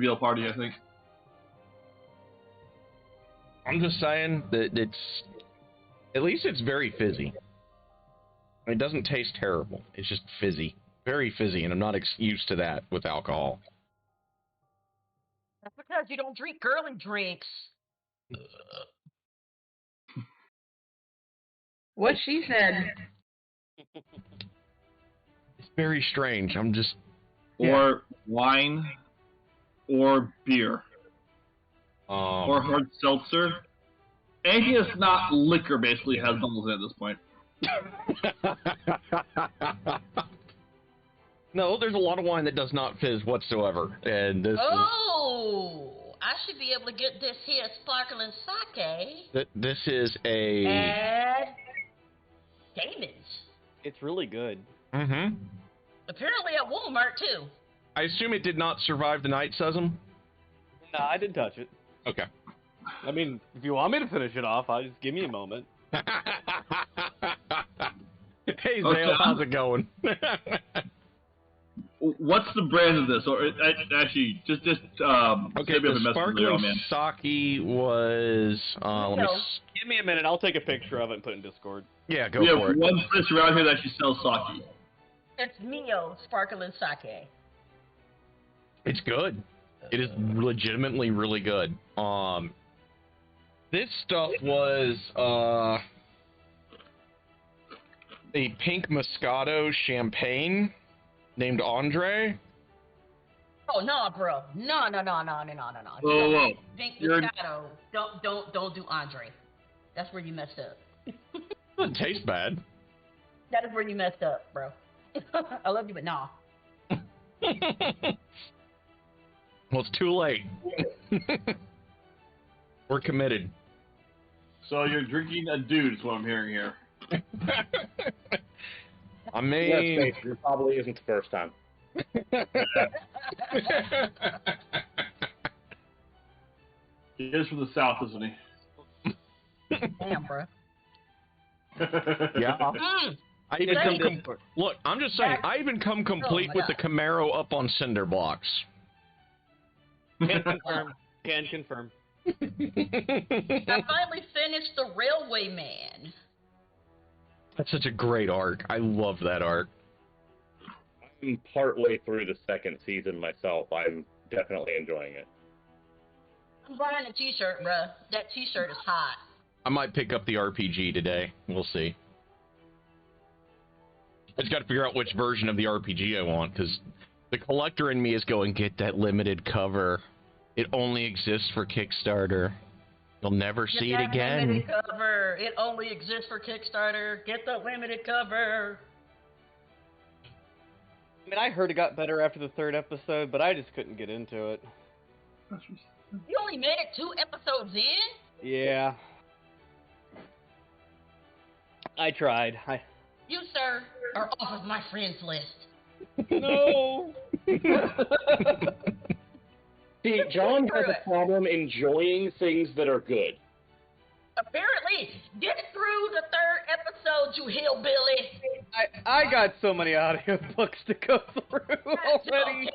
reveal party, I think. I'm just saying that at least it's very fizzy. It doesn't taste terrible. It's just fizzy. Very fizzy, and I'm not used to that with alcohol. That's because you don't drink girly drinks. What she said. It's very strange. I'm just... Or wine, or beer, or hard seltzer. Anything that's not liquor basically has bubbles in it at this point. No, there's a lot of wine that does not fizz whatsoever, and this I should be able to get this here sparkling sake. This is a... At Damon's. It's really good. Mm-hmm. Apparently at Walmart, too. I assume it did not survive the night, Sesam? No, I didn't touch it. Okay. I mean, if you want me to finish it off, just give me a moment. Hey, Zale, how's it going? What's the brand of this? Or actually, just okay, the sparkling sake was. Give me a minute. I'll take a picture of it and put it in Discord. Yeah, go we for have it. one place around here that actually sells sake. It's Mio sparkling sake. It's good. It is legitimately really good. This stuff was a pink Moscato champagne named Andre. Oh no, bro! No. Whoa. Pink Moscato. Don't do Andre. That's where you messed up. Doesn't taste bad. That is where you messed up, bro. I love you, but nah. Well, it's too late. We're committed. So you're drinking a dude, is what I'm hearing here. I mean... Let's face it, it probably isn't the first time. He is from the South, isn't he? Damn, bro. Yeah. I even look, I'm just saying, I even come complete with the Camaro up on cinder blocks. Can confirm. Can confirm. I finally finished The Railway Man. That's such a great arc. I love that arc. I'm partway through the second season myself. I'm definitely enjoying it. I'm buying a t-shirt, bruh. That t-shirt is hot. I might pick up the RPG today. We'll see. I just got to figure out which version of the RPG I want, because the collector in me is going, get that limited cover. It only exists for Kickstarter. You'll never see it again. Limited cover. It only exists for Kickstarter. Get the limited cover. I mean, I heard it got better after the third episode, but I just couldn't get into it. You only made it 2 episodes in? Yeah. I tried. You, sir, are off of my friends list. No! See, John has a problem enjoying things that are good. Apparently, get through the 3rd episode, you hillbilly. I got so many audiobooks to go through already.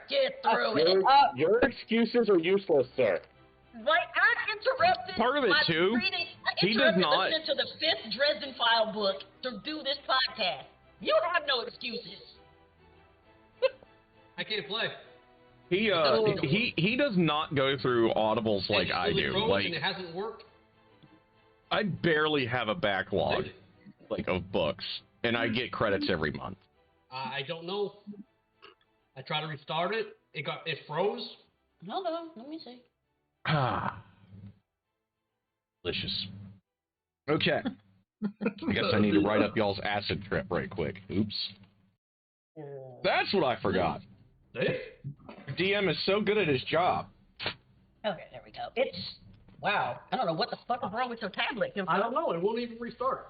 Get through it. Your excuses are useless, sir. Like, I interrupted. Part of it, too, he does not listening to the 5th Dresden File book to do this podcast. You have no excuses. I can't play. He does not go through audibles like I do. Like, and it hasn't worked. I barely have a backlog, like, of books, and I get credits every month. I don't know. I tried to restart it. It froze. Hold on, let me see. Ah, delicious. Okay. I guess I need to write up y'all's acid trip right quick. Oops. That's what I forgot. DM is so good at his job. Okay, there we go. It's... Wow. I don't know what the fuck is wrong with your tablet. I don't know. It won't even restart.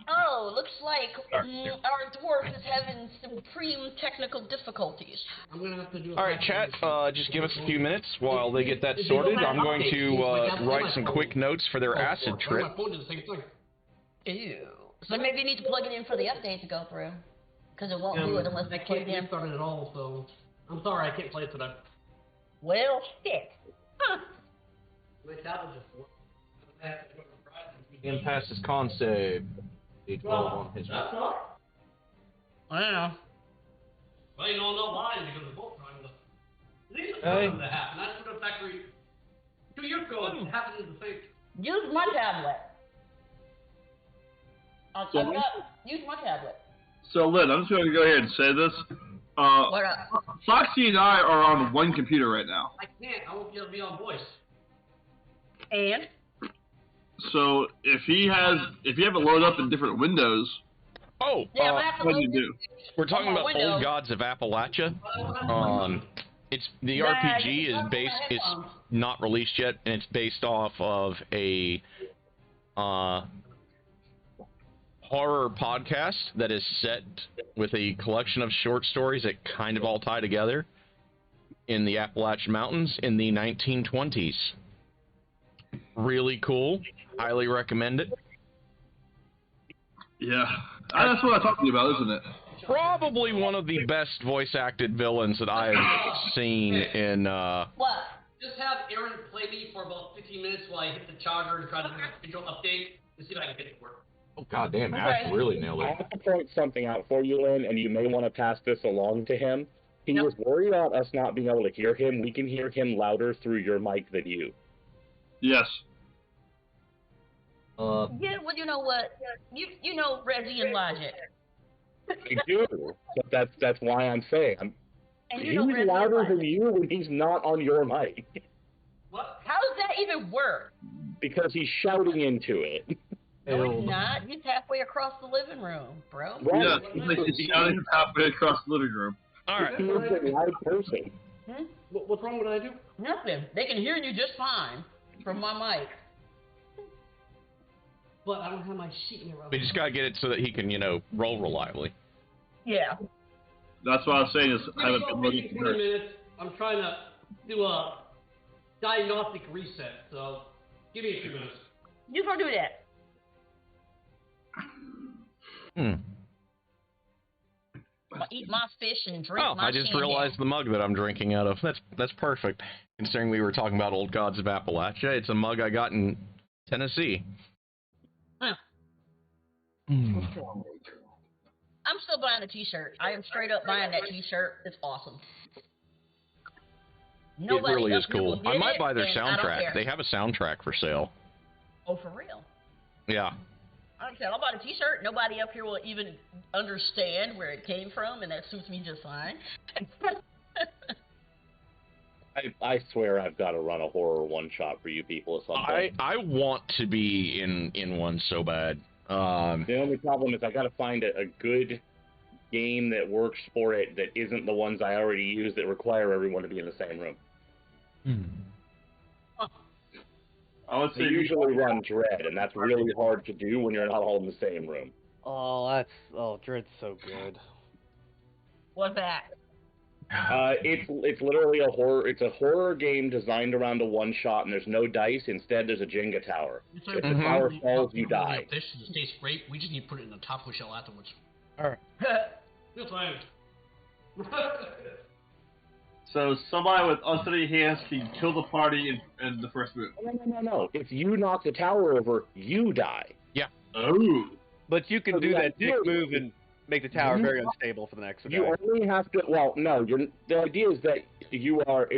Oh, looks like our dwarf is having supreme technical difficulties. I'm gonna have to do. All right, chat. Just give us a few minutes while they get that sorted. I'm going to write some quick notes for their acid trip. My phone did the same thing. Ew. So maybe you need to plug it in for the update to go through, because it won't do it unless we plug it in. I can't restart it at all. So I'm sorry, I can't play it today. Well, shit. Huh. Wait, that was just Him past his con save. D12 on his. That's not. Well, Well, you don't know why, because the boat triangle. These are Hey. that happen. That's what the factory 2 years ago it happened in the thing. use my tablet. Use my tablet. So, Lynn, I'm just going to go ahead and say this. What up? Foxy and I are on one computer right now. I can't. I won't be able to be on voice. And? So, if you have it loaded up in different windows, Oh, Yeah, I have to what do load you do? we're talking on my about window. Old Gods of Appalachia. It's the Yeah, RPG it's is on based. my It's headphones. not released yet, and it's based off of a horror podcast that is set with a collection of short stories that kind of all tie together in the Appalachian Mountains in the 1920s. Really cool. Highly recommend it. Yeah. That's what I'm talking about, isn't it? Probably one of the best voice acted villains that I have seen in What? Just have Aaron play me for about 15 minutes while I hit the charger and try to do a visual update and see if I can get it to work. Oh goddamn, Ash Ash really nailed I it. have to point something out for you, Lynn, and you may want to pass this along to him. He Yep. was worried about us not being able to hear him. We can hear him louder through your mic than you. Yes. Yeah, well, you know what? You know Reggie and Logic. I do, but that's why I'm saying And he's you know Reggie and louder Logic. than you when he's not on your mic What? How does that even work? because he's shouting into it. No, he's not. He's halfway across the living room, bro. Right. Yeah, it's like he's shouting halfway across the living room. Alright. He's a loud person. Hmm? What's wrong with what I do? Nothing. They can hear you just fine from my mic. But I don't have my sheet in We just gotta get it so that he can, roll reliably. Yeah. That's what I was saying is I haven't been Give looking me for 20 minutes. I'm trying to do a diagnostic reset, so give me a few minutes. You gonna do that? I'll eat my fish and drink Oh, my I just candy. realized the mug that I'm drinking out of. That's perfect. Considering we were talking about Old Gods of Appalachia, it's a mug I got in Tennessee. Huh. Hmm. I'm still buying the T-shirt. I am straight up buying that T-shirt. It's awesome. It really is else here will cool. I get might it, buy their and I don't soundtrack. care. They have a soundtrack for sale. Oh, for real? Yeah. Like I said, I'll buy the T-shirt. Nobody up here will even understand where it came from, and that suits me just fine. I swear I've got to run a horror one-shot for you people at some point. I want to be in one so bad. The only problem is I got to find a good game that works for it that isn't the ones I already use that require everyone to be in the same room. I would I say usually run Dread, and that's really hard to do when you're not all in the same room. Dread's so good. What's that? It's literally a horror. It's a horror game designed around a one shot, and there's no dice. Instead, there's a Jenga tower. If the tower falls, you die. Fish tastes great. We just need to put it in the taco shell afterwards. Alright. That's fine. so. Somebody with unsteady hands can kill the party in the first move. No. If you knock the tower over, you die. Oh. But you can So do the that dick idea- move and make the tower Mhm. very unstable for the next guy. You only have to. Well, no. The idea is that you are,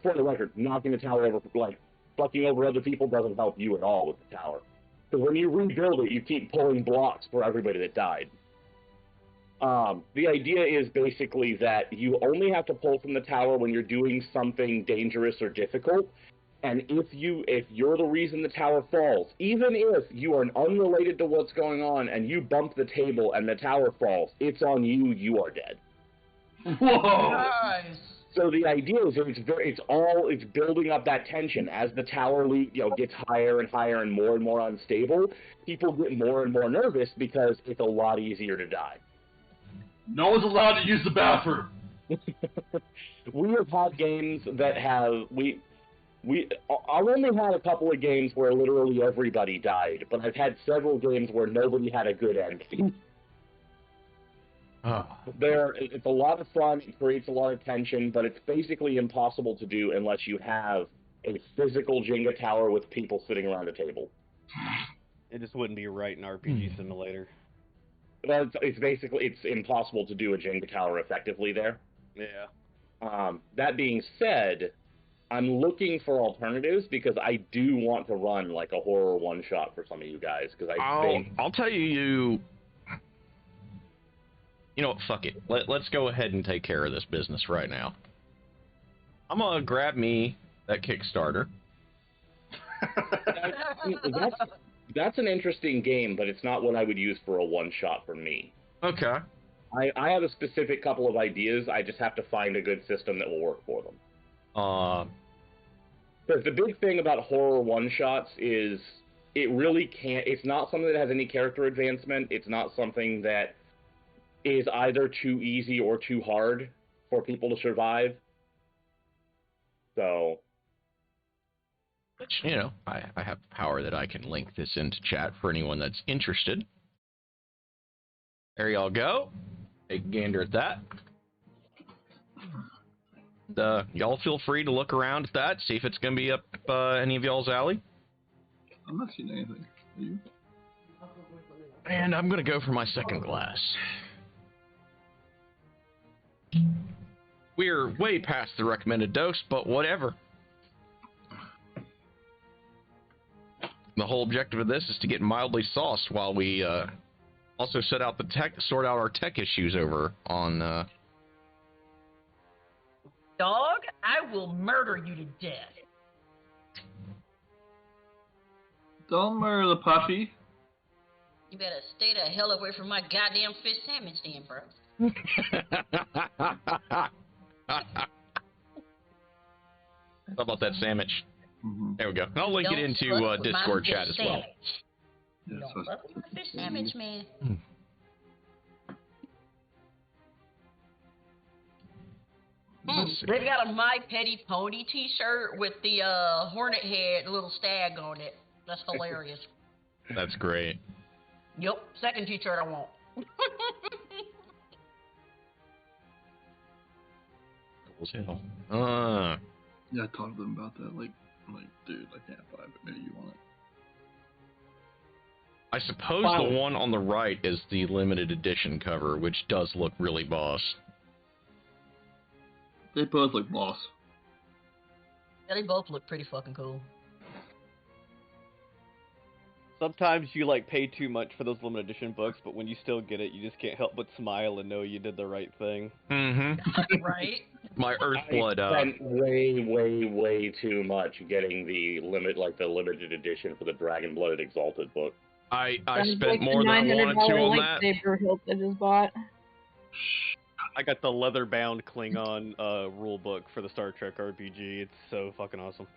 for the record, knocking the tower over, like fucking over other people, doesn't help you at all with the tower. Because when you rebuild it, you keep pulling blocks for everybody that died. The idea is basically that you only have to pull from the tower when you're doing something dangerous or difficult. And if you're the reason the tower falls, even if you are unrelated to what's going on and you bump the table and the tower falls, it's on you. You are dead. Whoa. Nice. So the idea is it's building up that tension as the tower gets higher and higher and more unstable. People get more and more nervous because it's a lot easier to die. No one's allowed to use the bathroom. We have had games that have I've only had a couple of games where literally everybody died, but I've had several games where nobody had a good ending. It's a lot of fun. It creates a lot of tension, but it's basically impossible to do unless you have a physical Jenga tower with people sitting around a table. It just wouldn't be right in RPG Simulator. It's impossible to do a Jenga tower effectively there. Yeah. That being said, I'm looking for alternatives because I do want to run like a horror one-shot for some of you guys. Because I'll tell you. You know what? Fuck it. Let's go ahead and take care of this business right now. I'm gonna grab me that Kickstarter. That's an interesting game, but it's not what I would use for a one-shot for me. Okay. I have a specific couple of ideas. I just have to find a good system that will work for them. Because the big thing about horror one-shots is it really can't... It's not something that has any character advancement. It's not something that is either too easy or too hard for people to survive. So... Which, you know, I have power that I can link this into chat for anyone that's interested. There y'all go. Take a gander at that. Y'all feel free to look around at that, see if it's going to be up any of y'all's alley. I'm not seeing anything. Are you? And I'm going to go for my second glass. We're way past the recommended dose, but whatever. The whole objective of this is to get mildly sauced while we also sort out our tech issues over on. Dog, I will murder you to death. Don't murder the puppy. You better stay the hell away from my goddamn fish sandwich, then, bro. How about that sandwich? Mm-hmm. There we go. I'll link it into Discord chat as well. Yeah, Don't fuck with my fish sandwich, man. They've got a My Petty Pony t-shirt with the hornet head, little stag on it. That's hilarious. That's great. Yep, second t-shirt I want. Yeah, I talked to them about that. Like, dude, I can't buy it, but maybe you want it. I suppose the one on the right is the limited edition cover, which does look really boss. They both look boss. Yeah, they both look pretty fucking cool. Sometimes you like pay too much for those limited edition books, but when you still get it, you just can't help but smile and know you did the right thing. Mm-hmm. Right? My Earthblood. I spent way too much getting the limited edition for the Dragon Blooded Exalted book. I spent more than I wanted to on that. I just bought. I got the leather-bound Klingon rule book for the Star Trek RPG. It's so fucking awesome.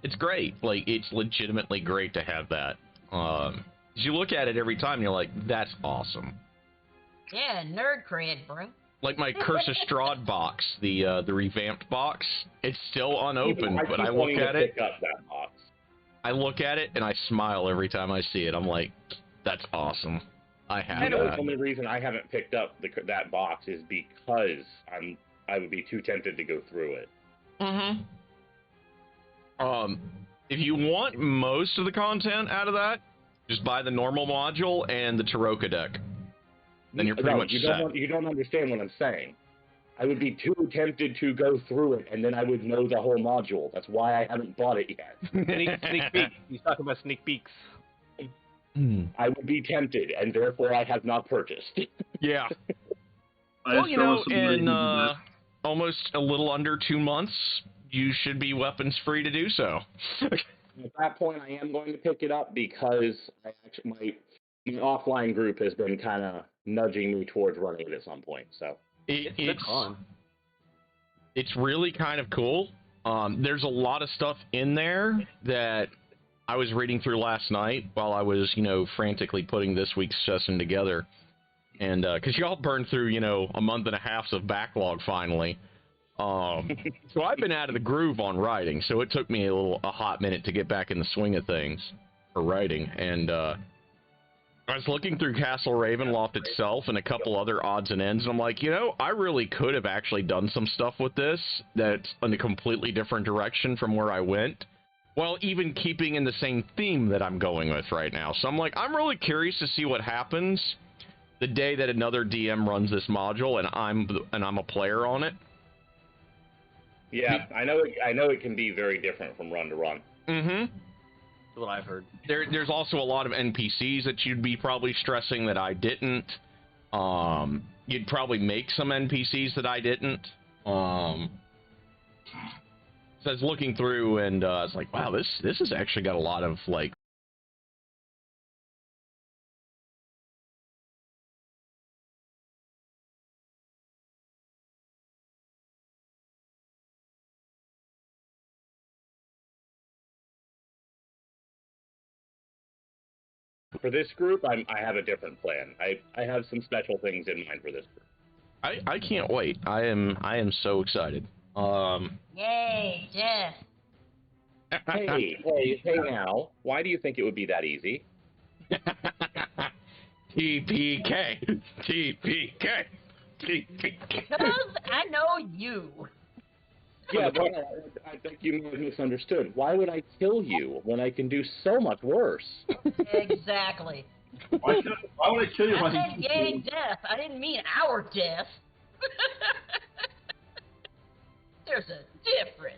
It's great. Like, it's legitimately great to have that. You look at it every time, and you're like, that's awesome. Yeah, nerd cred, bro. Like my Curse of Strahd box, the revamped box. It's still unopened, but I look at it. Pick up that box. I look at it and I smile every time I see it. I'm like, that's awesome. I have that. The only reason I haven't picked up that box is because I would be too tempted to go through it. Mm-hmm. If you want most of the content out of that, just buy the normal module and the Taroka deck. Then you're pretty much set. You don't understand what I'm saying. I would be too tempted to go through it, and then I would know the whole module. That's why I haven't bought it yet. Sneak peek. He's talking about sneak peeks. I would be tempted, and therefore I have not purchased. Yeah. Well, you know, in almost a little under 2 months, you should be weapons free to do so. At that point, I am going to pick it up because my offline group has been kind of nudging me towards running it at some point. So it's really kind of cool. There's a lot of stuff in there that I was reading through last night while I was, frantically putting this week's session together. And because y'all burned through, a month and a half of backlog finally. So I've been out of the groove on writing, so it took me a hot minute to get back in the swing of things for writing. And I was looking through Castle Ravenloft itself and a couple other odds and ends, and I'm like, you know, I really could have actually done some stuff with this that's in a completely different direction from where I went, while even keeping in the same theme that I'm going with right now. So I'm like, I'm really curious to see what happens the day that another DM runs this module and I'm a player on it. Yeah, I know it can be very different from run to run. Mm-hmm. That's what I've heard. There's also a lot of NPCs that you'd be probably stressing that I didn't. You'd probably make some NPCs that I didn't. So I was looking through and I was like, wow, this has actually got a lot of like. For this group, I have a different plan. I have some special things in mind for this group. I can't wait. I am so excited. Yay, Jeff. Hey now, why do you think it would be that easy? TPK. TPK. Because I know you. Yeah, but I think you may have misunderstood. Why would I kill you when I can do so much worse? Exactly. Why would I kill you? I said yay, death. I didn't mean our death. There's a difference.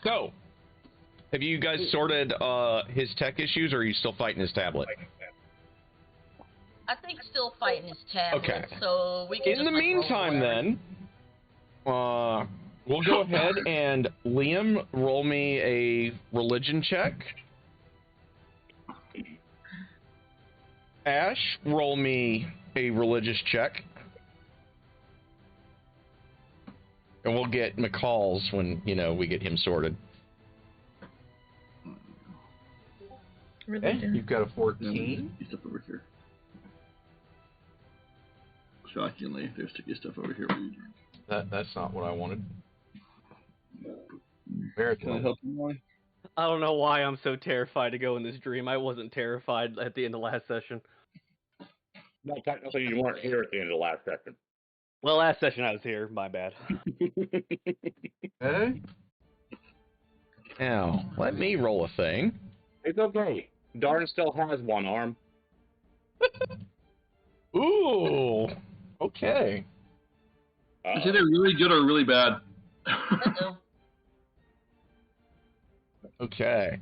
So, have you guys sorted his tech issues, or are you still fighting his tablet? I think still fighting his tablet. Okay. So we can. In the meantime, then, we'll go ahead and Liam, roll me a religion check. Ash, roll me a religious check. And we'll get McCall's when, we get him sorted. Okay, you've got a 14. Stuff over here. Shockingly, there's sticky stuff over here. That's not what I wanted. Can I help you? I don't know why I'm so terrified to go in this dream. I wasn't terrified at the end of last session. No, technically you weren't here at the end of the last session. Well, last session I was here. My bad. Okay. Now, let me roll a thing. It's okay. Darn still has one arm. Ooh. Okay. Is it really good or really bad? Okay.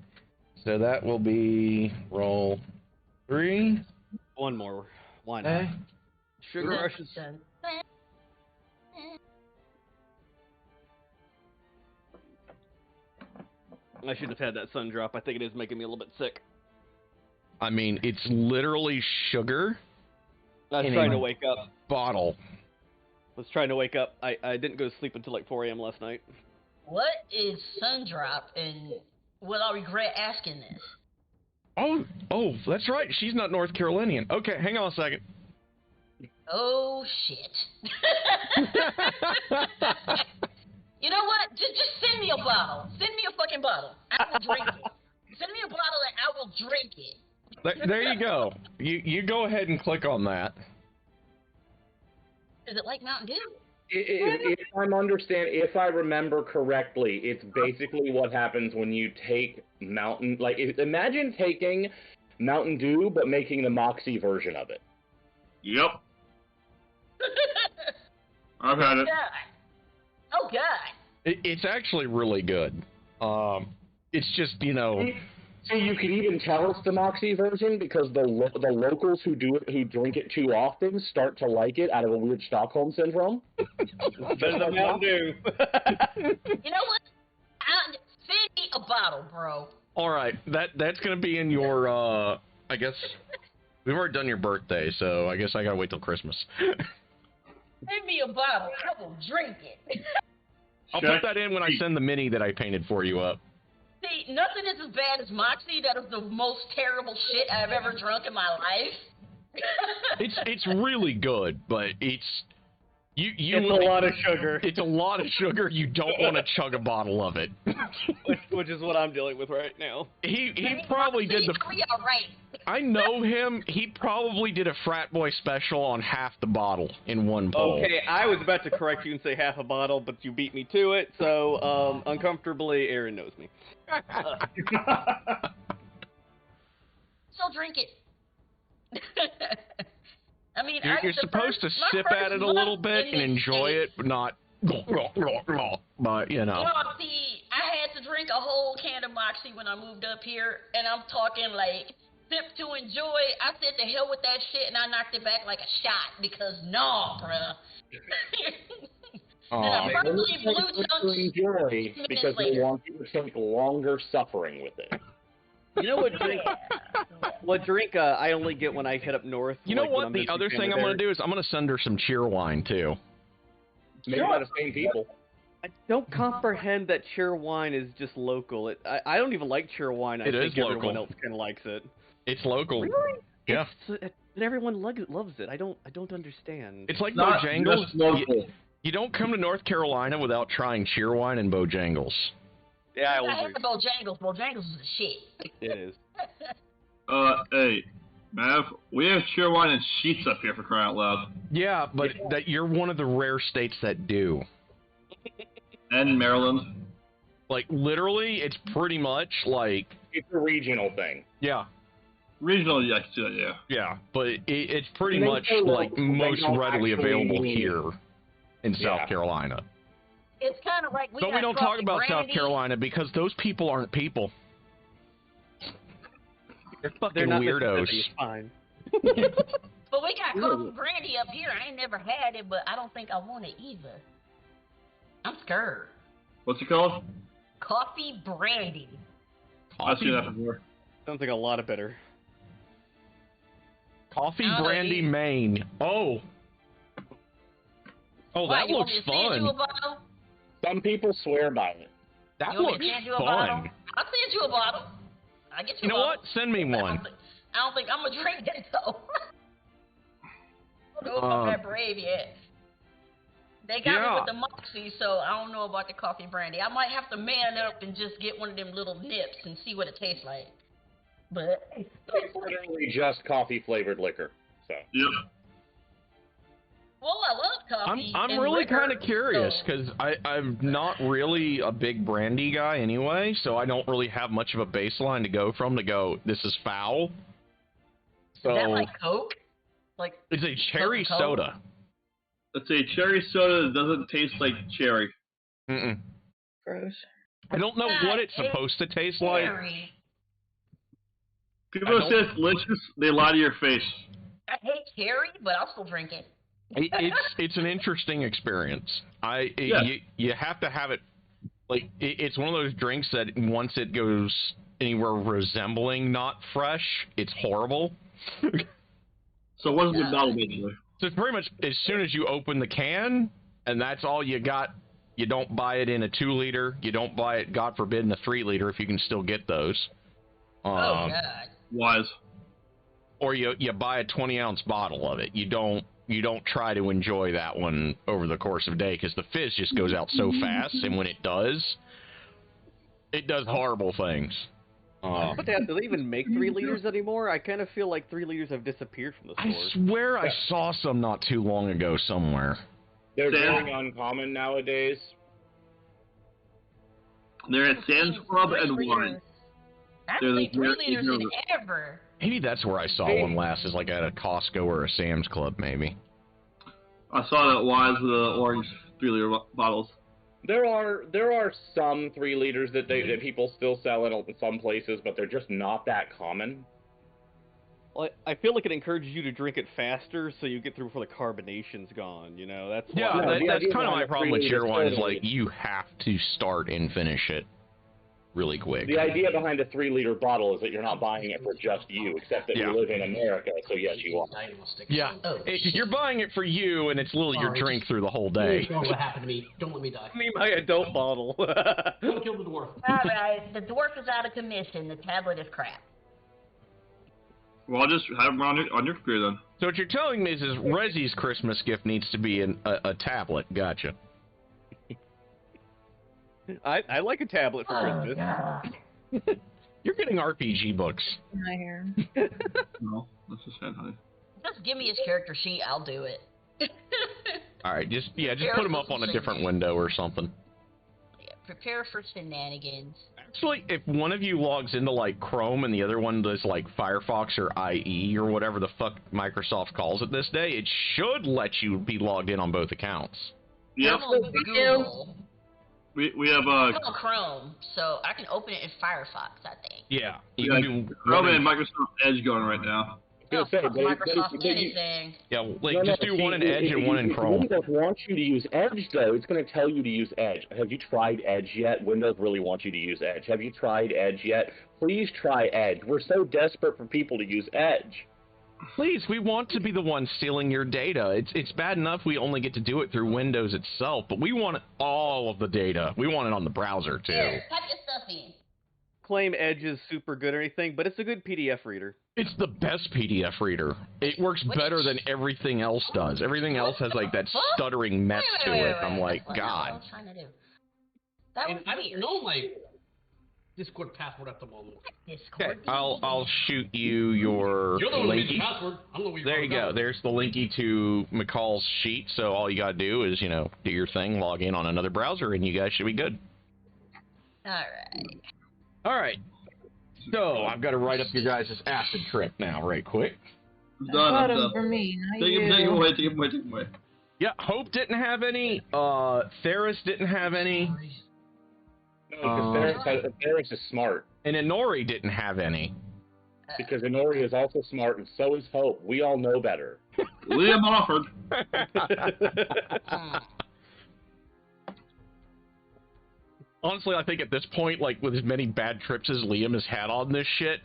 So that will be roll 3. One more. Why not? Sugar rushes. I should have had that sun drop. I think it is making me a little bit sick. I mean, it's literally sugar. I was trying to wake up. Bottle. I was trying to wake up. I didn't go to sleep until like 4 a.m. last night. What is Sundrop, and will I regret asking this? Oh, that's right. She's not North Carolinian. Okay, hang on a second. Oh, shit. You know what? Just send me a bottle. Send me a fucking bottle. I will drink it. Send me a bottle and I will drink it. There you go. You go ahead and click on that. Is it like Mountain Dew? If I remember correctly, it's basically what happens when you take imagine taking Mountain Dew but making the Moxie version of it. Yep. I've had it. Oh god. It's actually really good. It's just, See, you could even tell it's the Moxie version because the locals who drink it too often start to like it out of a weird Stockholm syndrome. Better than Mountain Dew. You know what? Send me a bottle, bro. All right, that's gonna be in your. I guess we've already done your birthday, so I guess I gotta wait till Christmas. Send me a bottle. I will drink it. I'll put that in when I send the mini that I painted for you up. See, nothing is as bad as Moxie. That is the most terrible shit I've ever drunk in my life. It's really good, but it's It's a lot of sugar. It's a lot of sugar. You don't want to chug a bottle of it. which is what I'm dealing with right now. He probably did the. I know him. He probably did a frat boy special on half the bottle in one bowl. Okay, I was about to correct you and say half a bottle, but you beat me to it. So uncomfortably, Aaron knows me. So drink it. I mean, you're supposed to sip at it a little bit and enjoy it, but not. But you know. Well, see, I had to drink a whole can of Moxie when I moved up here, and I'm talking like sip to enjoy. I said to hell with that shit, and I knocked it back like a shot because no, bruh. And I purposely blew chunks. Enjoy because they want you to take longer suffering with it. You know what drink I only get when I head up north? You know what? The other thing I'm going to do is I'm going to send her some cheer wine, too. Maybe by the same people. I don't comprehend that cheer wine is just local. I don't even like cheer wine. I think everyone else kind of likes it. It's local. Really? Yeah. And everyone loves it. I don't understand. It's like Bojangles. You don't come to North Carolina without trying cheer wine and Bojangles. Yeah, I have the Bojangles. Bojangles is the shit. It is. Hey, Mav, we have cheer wine and sheets up here for crying out loud. Yeah, but that you're one of the rare states that do. And Maryland. Like, literally, it's pretty much like... It's a regional thing. Yeah. Regional, yeah, yeah. Yeah, but it's pretty much, like, most readily available here in South Carolina. It's kind of like we don't talk about South Carolina because those people aren't people. They're fucking weirdos. Fine. But we got coffee brandy up here. I ain't never had it, but I don't think I want it either. I'm scared. What's it called? Coffee brandy. I've seen that before. Sounds like a lot of bitter. Coffee brandy Maine. Oh, that looks fun. Some people swear by it. That looks fun. I'll send you a bottle. I get you. You know what? Send me one. I don't think I'm gonna drink it though. I don't know if I'm that brave yet. They got me with the Moxie, so I don't know about the coffee brandy. I might have to man up and just get one of them little nips and see what it tastes like. But it's literally just coffee flavored liquor. So. Yep. Well, I love coffee. I'm really kind of curious because I'm not really a big brandy guy anyway, so I don't really have much of a baseline to go from to go, this is foul. So, is that like Coke? Like it's a cherry soda. It's a cherry soda that doesn't taste like cherry. Mm-mm. Gross. I don't know what it's supposed to taste like. People say it's delicious, they lie to your face. I hate cherry, but I'll still drink it. It's an interesting experience. You have to have it. Like it's one of those drinks that once it goes anywhere resembling not fresh, it's horrible. So what is the bottle basically? So it's pretty much as soon as you open the can, and that's all you got. You don't buy it in a 2-liter. You don't buy it, God forbid, in a 3-liter if you can still get those. Oh God. Wise. Or you buy a 20-ounce bottle of it. You don't try to enjoy that one over the course of a day because the fizz just goes out so fast, and when it does horrible things. But do they even make 3 liters anymore? I kind of feel like 3 liters have disappeared from the stores. I swear I saw some not too long ago somewhere. They're very uncommon nowadays. They're at Sam's Club and Wine. I haven't seen 3 liters in ever. Maybe that's where I saw one last, is like at a Costco or a Sam's Club, maybe. I saw that Wise with the orange 3-liter bottles. There are some 3 liters that people still sell in some places, but they're just not that common. Well, I feel like it encourages you to drink it faster so you get through before the carbonation's gone, you know? That's that's kind of my problem with cheer wine is like you have to start and finish it really quick. The idea behind a 3-liter bottle is that you're not buying it for just you, except that you live in America, so yes, you are. Yeah, you're buying it for you, and it's literally your drink through the whole day. What happened to me? Don't let me die. I mean, my adult bottle. Don't kill the dwarf. Alright, the dwarf is out of commission. The tablet is crap. Well, I'll just have them on your computer then. So what you're telling me is Reggie's Christmas gift needs to be a tablet. Gotcha. I like a tablet for Christmas. You're getting RPG books. My hair. No, that's just sad, honey. Just give me his character sheet. I'll do it. All right, just put him up on a different window or something. Yeah, prepare for shenanigans. Actually, if one of you logs into like Chrome and the other one does like Firefox or IE or whatever the fuck Microsoft calls it this day, it should let you be logged in on both accounts. Yep. I'm on Google. We have I'm on Chrome, so I can open it in Firefox, I think. Yeah. we You got can do Chrome and Microsoft Edge going right now. Oh, say, fuck but- Microsoft but- anything. Yeah, like just do one in Edge and one in Chrome. Windows wants you to use Edge, though. It's going to tell you to use Edge. Have you tried Edge yet? Windows really wants you to use Edge. Have you tried Edge yet? Please try Edge. We're so desperate for people to use Edge. Please, we want to be the ones stealing your data. It's bad enough we only get to do it through Windows itself, but we want all of the data. We want it on the browser too. Here, type your stuff in. Claim Edge is super good or anything, but it's a good PDF reader. It's the best PDF reader. It works better than everything else does. Everything else has like that stuttering mess to it. I'm like, That's what I God. was trying to do. That And was I don't weird. know my Discord password at the moment. Discord. Okay, I'll shoot you your You're the one who made the linky. password. I'm the one who There you wrote it go. down. There's the linky to McCall's sheet. So all you gotta do is, do your thing, log in on another browser, and you guys should be good. Alright. All right. So I've got to write up your guys' acid trip now, right quick. It's I done. got It's 'em done. for me, not Take him you. away. Take him away. Take him away. Yeah, Hope didn't have any. Theris didn't have any, No, because Ferris is smart. and Inori didn't have any. Because Inori is also smart, and so is Hope. We all know better. Liam offered. Honestly, I think at this point, like with as many bad trips as Liam has had on this shit,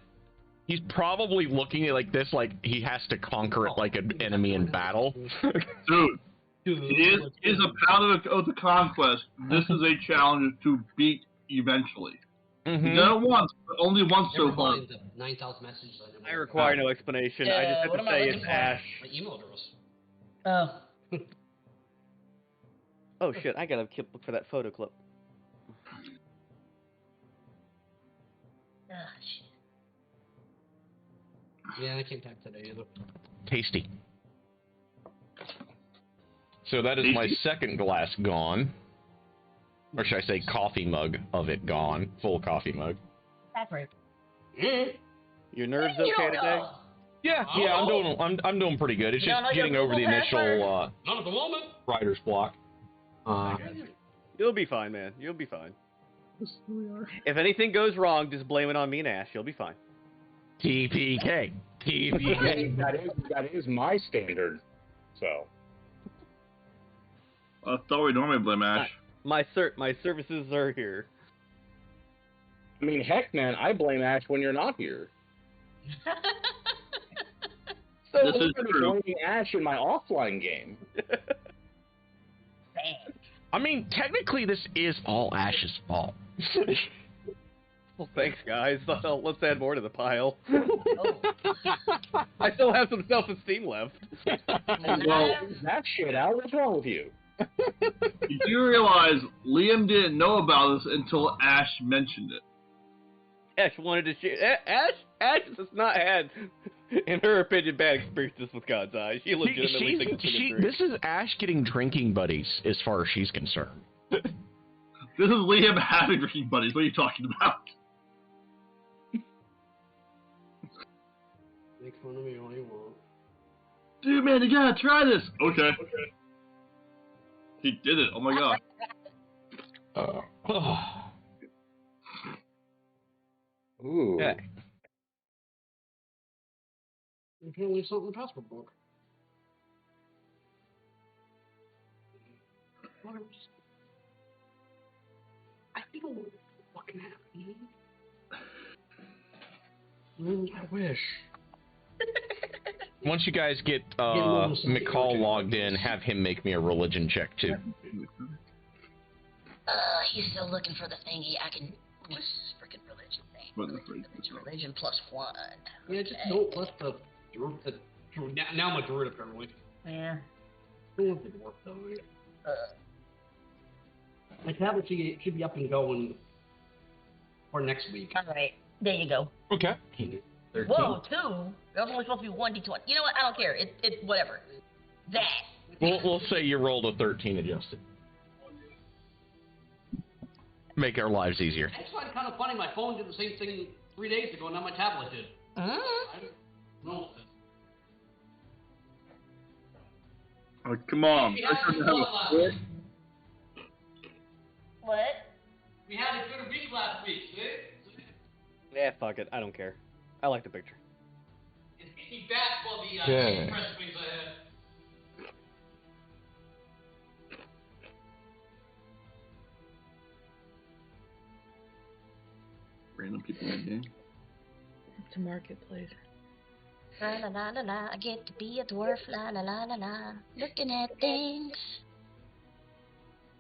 he's probably looking at like this, like he has to conquer it like an enemy in battle. Dude, he is a paladin of the conquest. This is a challenge to beat eventually. Mm-hmm. He's done it once, but only once so far. Everybody, the 9,000 messages I require no explanation. I just have what to am I say looking it's for? Ash. My email address. Oh. Oh shit, I gotta look for that photo clip. Ah, shit. Yeah, I can't type today either. Tasty. So that is my second glass gone. Or should I say coffee mug of it gone. Full coffee mug. That's right. Your nerves You okay don't today? know. Yeah, I'm doing pretty good. It's You just don't know your getting over the Google initial Not at the moment. writer's block. You'll be fine, man. You'll be fine. If anything goes wrong, just blame it on me and Ash. You'll be fine. TPK. TPK. That is my standard. So. I thought we normally blame Ash. My services are here. I mean, heck, man, I blame Ash when you're not here. So This is I'm true. blaming Ash in my offline game. I mean, technically, this is all Ash's fault. Well, thanks, guys. Let's add more to the pile. Oh. I still have some self-esteem left. Well, That shit out. What's wrong with you? you do realize Liam didn't know about this until Ash mentioned it. Ash wanted to share. Ash has not had, in her opinion, bad experiences with God's Eye. She legitimately thinks it's a good drink. This is Ash getting drinking buddies, as far as she's concerned. This is Liam having drinking buddies. What are you talking about? Make fun of me all you want. Dude, man, you gotta try this. Okay. He did it. Oh my god. Ooh. Yeah. You can't leave something in the passport book. Whatever. I don't know what fucking happened. I wish. Once you guys get McCall logged in, have him make me a religion check too. He's still looking for the thingy. I can. What's this freaking religion thing? put in the fridge. Inspiration +1. Yeah, just don't let the now I'm a druid apparently. Yeah. Don't let the dwarf though. My tablet should be up and going for next week. All right. There you go. Okay. 13. Whoa, 2? That was only supposed to be 1d20. You know what? I don't care. It whatever. That. We'll say you rolled a 13 adjusted. Make our lives easier. I just find it kind of funny. My phone did the same thing 3 days ago, and now my tablet did. I don't know. Oh, come on. We had a good What? We had a good week last week, see? Yeah, fuck it. I don't care. I like the picture. It's getting me back for the Yeah. press wings I had. Random people in the game. It's a marketplace. La la la la la. I get to be a dwarf. La la la la la. Looking at things.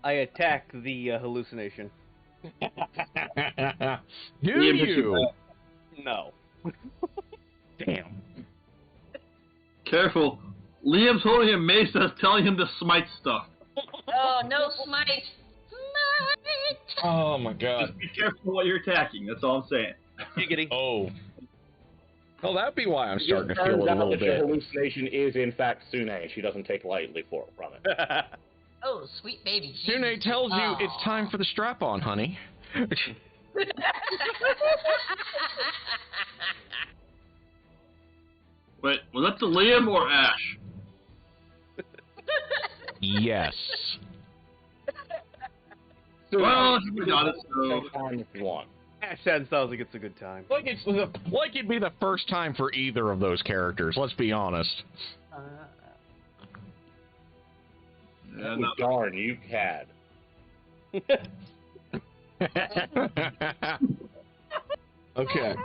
I attack the hallucination. Do you? No. Damn. Careful. Liam's holding a mace that's telling him to smite stuff. Oh, no smite. Smite. Oh my god. Just be careful what you're attacking. That's all I'm saying. Giggity. Oh. Well, that'd be why I'm starting to feel turns it a out little that your bit. hallucination is in fact Sune. She doesn't take lightly from it. Oh, sweet baby Jesus. Sune tells you it's time for the strap-on, honey. Wait, was that to Liam or Ash? Yes. Well, we got it, so... Time if you want. Ash sounds like it's a good time. Like it'd be the first time for either of those characters. Let's be honest. Yeah, Oh, no. darn, you cad. Okay.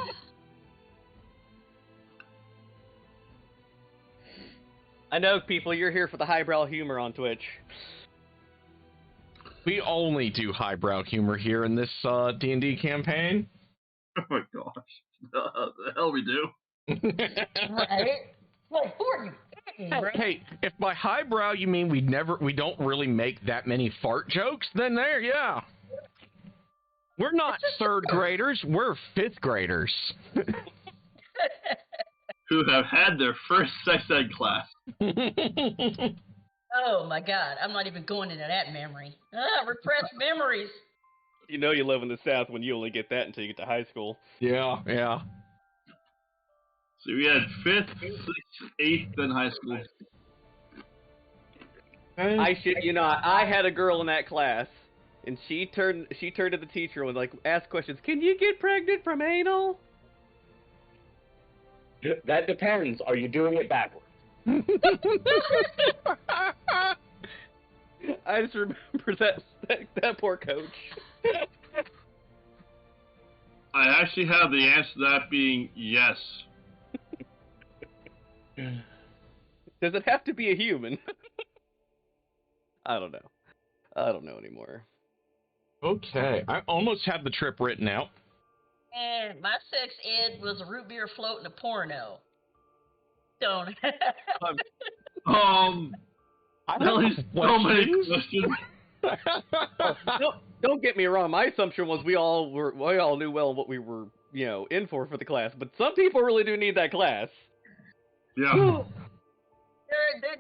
I know, people, you're here for the highbrow humor on Twitch. We only do highbrow humor here in this D&D campaign. Oh my gosh. The hell we do. Right? Well, who are you kidding, right? Hey, if by highbrow you mean we don't really make that many fart jokes, then yeah. We're not third graders, we're fifth graders. Who have had their first sex ed class. Oh my god, I'm not even going into that memory. Repressed memories. You know you live in the South when you only get that until you get to high school. Yeah. So we had 5th, 6th, 8th, then high school. I shit you not. I had a girl in that class, and she turned to the teacher and like asked questions. Can you get pregnant from anal? That depends. Are you doing it backwards? I just remember that poor coach. I actually have the answer to that being yes. Does it have to be a human? I don't know. I don't know anymore. Okay, I almost have the trip written out. And my sex ed was a root beer float and a porno. Don't. I Really, so many questions. Don't get me wrong. My assumption was we all knew well what we were, in for the class. But some people really do need that class. Yeah.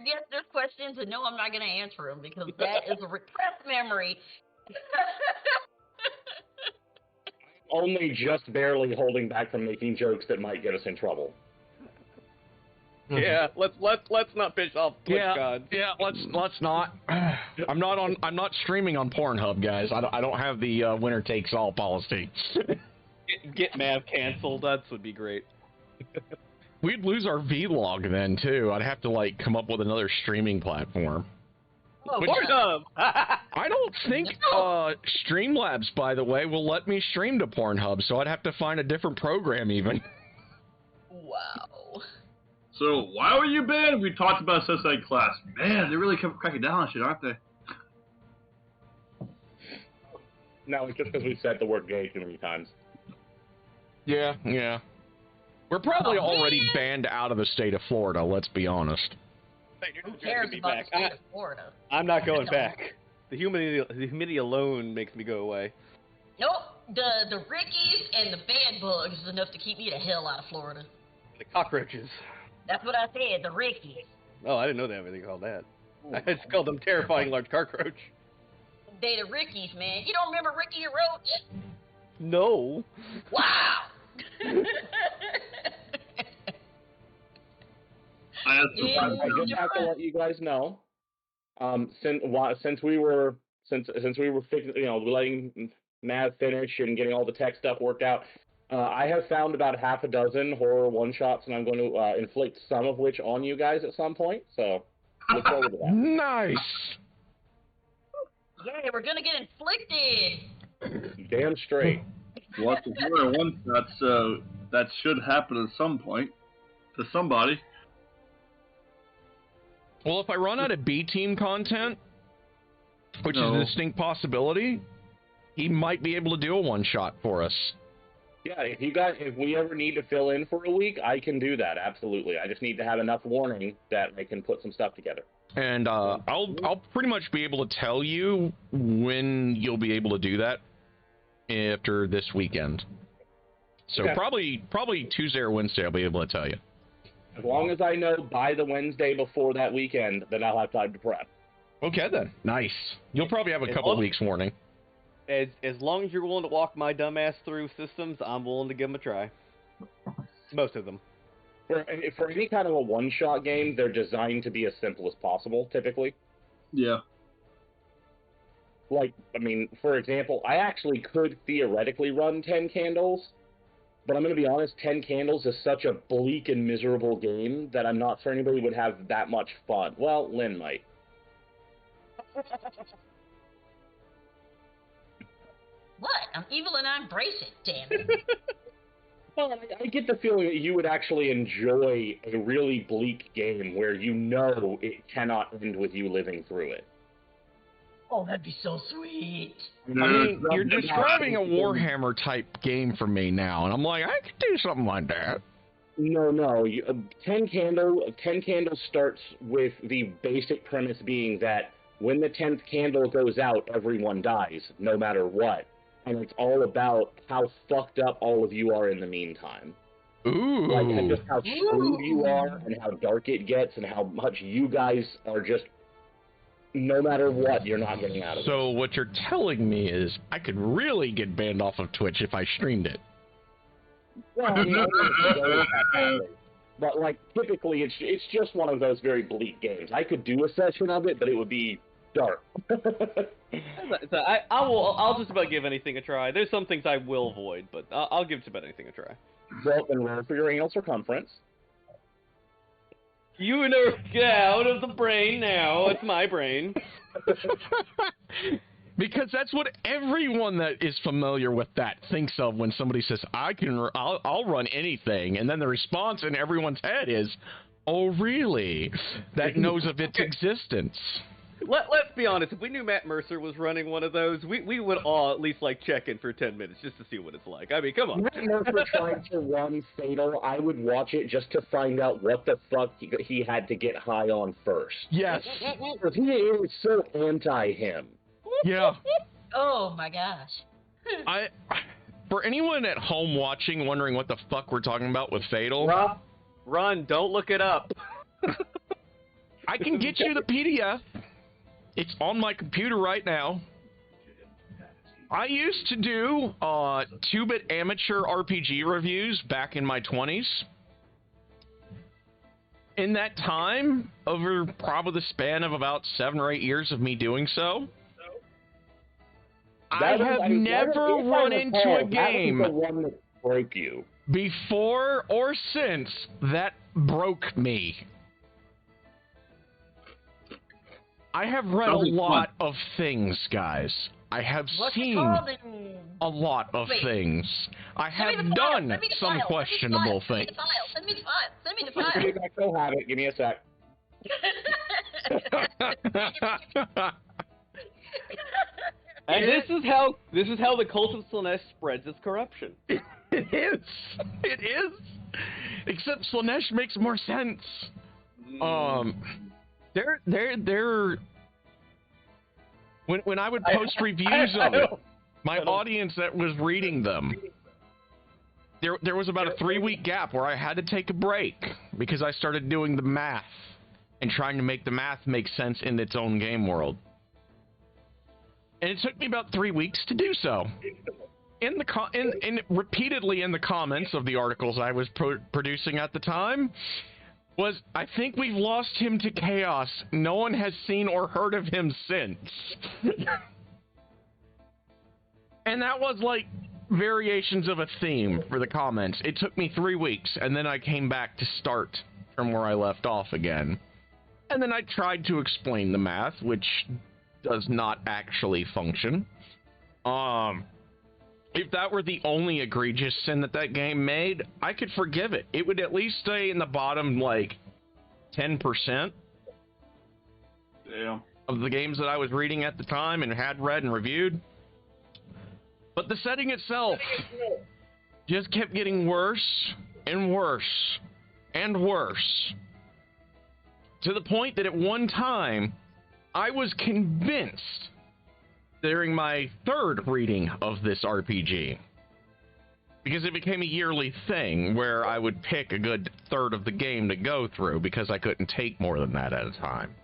Yes, there's questions, and no, I'm not going to answer them because that is a repressed memory. Only just barely holding back from making jokes that might get us in trouble. Yeah, let's not piss off Twitch gods. Yeah, let's not. I'm not streaming on Pornhub, guys. I don't have the winner takes all policy. Get Mav canceled. That would be great. We'd lose our vlog then too. I'd have to come up with another streaming platform. Oh, Pornhub. I don't think Streamlabs, by the way, will let me stream to Pornhub, so I'd have to find a different program even. Wow. So, why were you banned? We talked about sex ed class. Man, they really kept cracking down on shit, aren't they? No, it's just because we said the word gay too many times. Yeah. We're probably already banned out of the state of Florida, let's be honest. Who cares about the state of Florida? I'm not going back. The humidity alone makes me go away. Nope. The Rickies and the bed bugs is enough to keep me the hell out of Florida. The cockroaches. That's what I said, the Rickies. Oh, I didn't know they have anything called that. I just called them terrifying large cockroach. They the Rickies, man. You don't remember Ricky Roach? No. Wow. I just have to let you guys know, since we were letting Mav finish and getting all the tech stuff worked out, I have found about half a dozen horror one-shots, and I'm going to inflict some of which on you guys at some point, so look forward to that. Nice! Yeah, we're gonna get inflicted! Damn straight. Well, the horror one-shots, that should happen at some point to somebody. Well, if I run out of B-Team content, which is a distinct possibility, he might be able to do a one-shot for us. Yeah, if we ever need to fill in for a week, I can do that, absolutely. I just need to have enough warning that I can put some stuff together. And I'll pretty much be able to tell you when you'll be able to do that after this weekend. So probably Tuesday or Wednesday I'll be able to tell you. As long as I know by the Wednesday before that weekend, then I'll have time to prep. Okay, then. Nice. You'll probably have a couple weeks warning. As long as you're willing to walk my dumbass through systems, I'm willing to give them a try. Most of them. For any kind of a one-shot game, they're designed to be as simple as possible, typically. Yeah. Like, I mean, for example, I actually could theoretically run 10 Candles, but I'm going to be honest, 10 Candles is such a bleak and miserable game that I'm not sure anybody would have that much fun. Well, Lynn might. What? I'm evil and I embrace it, damn it. Well, I get the feeling that you would actually enjoy a really bleak game where you know it cannot end with you living through it. Oh, that'd be so sweet. I mean, you're describing a Warhammer type game for me now, and I'm like, I could do something like that. No. 10 Candles starts with the basic premise being that when the 10th candle goes out, everyone dies, no matter what. And it's all about how fucked up all of you are in the meantime. Ooh. Like, and just how screwed you are, and how dark it gets, and how much you guys are just, no matter what, you're not getting out of it. So what you're telling me is I could really get banned off of Twitch if I streamed it. Well, I mean, but, like, typically it's just one of those very bleak games. I could do a session of it, but it would be dark. So I'll just about give anything a try. There's some things I will avoid, but I'll give just about anything a try. Well, then roll for your anal circumference. You know, get out of the brain now. It's my brain. Because that's what everyone that is familiar with that thinks of when somebody says, I'll run anything. And then the response in everyone's head is, oh, really? That knows of its existence. Let's be honest. If we knew Matt Mercer was running one of those, we would all at least like check in for 10 minutes just to see what it's like. I mean, come on. Matt Mercer trying to run Fatal, I would watch it just to find out what the fuck he had to get high on first. Yes. Because he is so anti-him. Yeah. Oh my gosh. For anyone at home watching, wondering what the fuck we're talking about with Fatal, Run, don't look it up. I can get you the PDF. It's on my computer right now. I used to do 2-bit amateur RPG reviews back in my 20s. In that time, over probably the span of about 7 or 8 years of me doing so, I have never run into a game the one that broke you before or since that broke me. I have read a lot of things, guys. I have seen a lot of things. I have done some questionable things. Send me the file. Send me the file. Give me back, go have it. Give me a sec. And this is how the cult of Slaanesh spreads its corruption. It is. It is. Except Slaanesh makes more sense. They're when I would post reviews of it, my audience that was reading them, there was about a 3-week gap where I had to take a break because I started doing the math and trying to make the math make sense in its own game world. And it took me about 3 weeks to do so. Repeatedly in the comments of the articles I was producing at the time was, I think we've lost him to chaos. No one has seen or heard of him since. And that was like variations of a theme for the comments. It took me 3 weeks, and then I came back to start from where I left off again. And then I tried to explain the math, which does not actually function. If that were the only egregious sin that game made, I could forgive it. It would at least stay in the bottom, like, 10% of the games that I was reading at the time and had read and reviewed. But the setting itself just kept getting worse and worse and worse. To the point that at one time, I was convinced during my 3rd reading of this RPG, because it became a yearly thing where I would pick a good 1/3 of the game to go through because I couldn't take more than that at a time.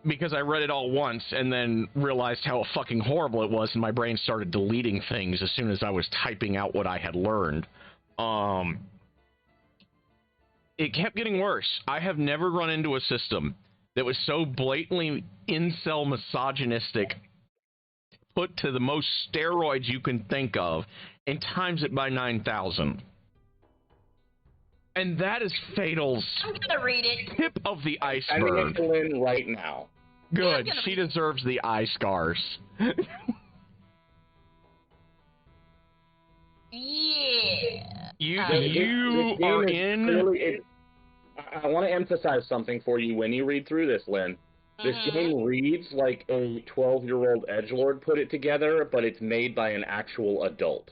Because I read it all once and then realized how fucking horrible it was, and my brain started deleting things as soon as I was typing out what I had learned. It kept getting worse. I have never run into a system that was so blatantly incel misogynistic, put to the most steroids you can think of, and times it by 9,000. And that is Fatal's I'm gonna read it. tip of the iceberg. I'm going to in right now. Good, she deserves the eye scars. Yeah. You are in... Really, I want to emphasize something for you when you read through this, Lynn. This game reads like a 12-year-old edgelord put it together, but it's made by an actual adult.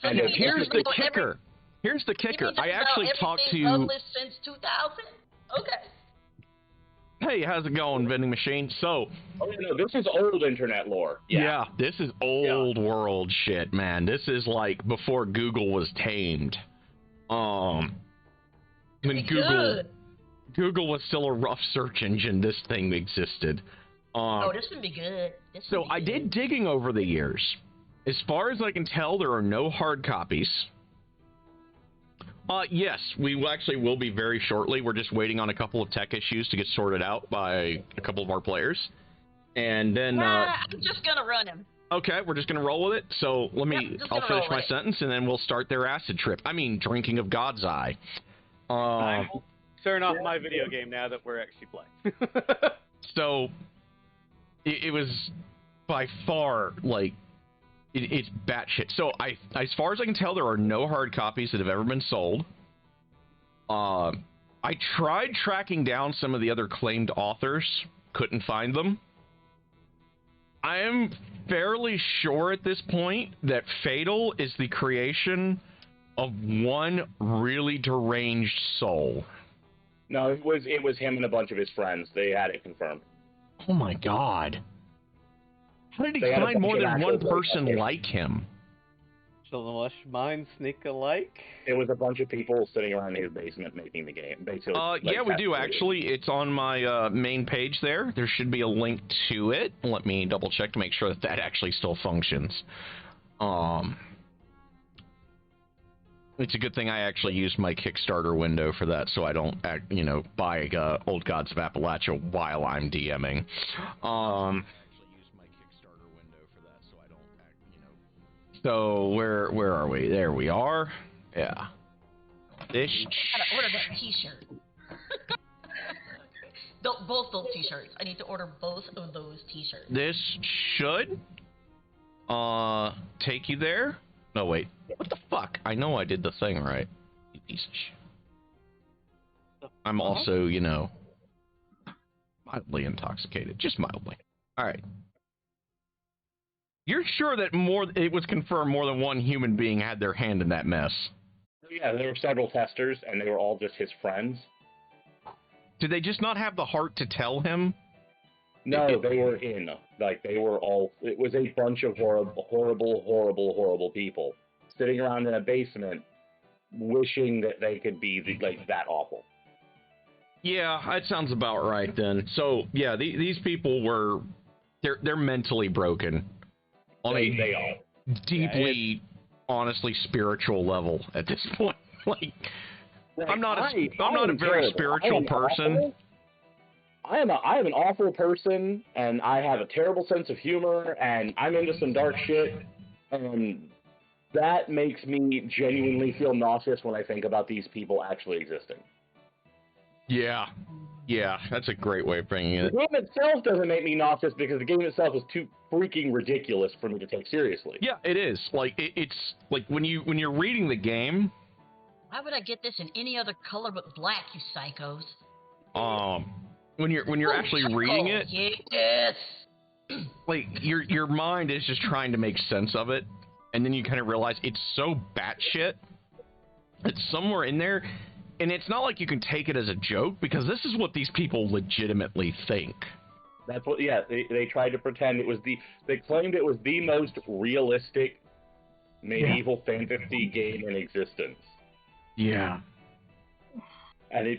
So And here's the kicker. Here's the kicker. I actually talked to... published since 2000? Okay. Hey, how's it going, vending machine? So... Oh, no, this is old internet lore. Yeah, this is old world shit, man. This is like before Google was tamed. When Google was still a rough search engine, this thing existed. This would be good. I did digging over the years. As far as I can tell, there are no hard copies. Yes, we actually will be very shortly. We're just waiting on a couple of tech issues to get sorted out by a couple of our players. And then... I'm just gonna run him. Okay, we're just gonna roll with it. So I'll finish my sentence, and then we'll start their acid trip. I mean, drinking of God's Eye. Turn off my video game now that we're actually playing. So, it was by far, like, it's batshit. So, as far as I can tell, there are no hard copies that have ever been sold. I tried tracking down some of the other claimed authors, couldn't find them. I am fairly sure at this point that Fatal is the creation of one really deranged soul. No, it was him and a bunch of his friends. They had it confirmed. Oh my god. How did he find more than one person like him? So the lush minds sneak alike? It was a bunch of people sitting around his basement making the game, basically. Yeah, we do actually. It's on my main page there. There should be a link to it. Let me double check to make sure that that actually still functions. It's a good thing I actually used my Kickstarter window for that, so I don't, buy Old Gods of Appalachia while I'm DMing. So where are we? There we are. Yeah. This. I gotta order that T-shirt. Both those T-shirts. I need to order both of those T-shirts. This should take you there. No, wait. What the fuck? I know I did the thing right. You piece of shit. I'm also, mildly intoxicated. Just mildly. All right. You're sure that it was confirmed more than one human being had their hand in that mess? Yeah, there were several testers, and they were all just his friends. Did they just not have the heart to tell him? No, they were in. Like, they were all... It was a bunch of horrible people sitting around in a basement wishing that they could be, that awful. Yeah, that sounds about right then. So, yeah, these people were... They're mentally broken. They are. Deeply, honestly, spiritual level at this point. I'm not a very spiritual person. I am an awful person, and I have a terrible sense of humor, and I'm into some dark shit, and that makes me genuinely feel nauseous when I think about these people actually existing. Yeah, that's a great way of bringing it. The game itself doesn't make me nauseous because the game itself is too freaking ridiculous for me to take seriously. Yeah, it is. It's like when you're reading the game. Why would I get this in any other color but black, you psychos? When you're actually reading it, yes. Like your mind is just trying to make sense of it, and then you kind of realize it's so batshit. It's somewhere in there, and it's not like you can take it as a joke because this is what these people legitimately think. That's what. Yeah, they tried to pretend it was They claimed it was the most realistic medieval fantasy game in existence. Yeah. And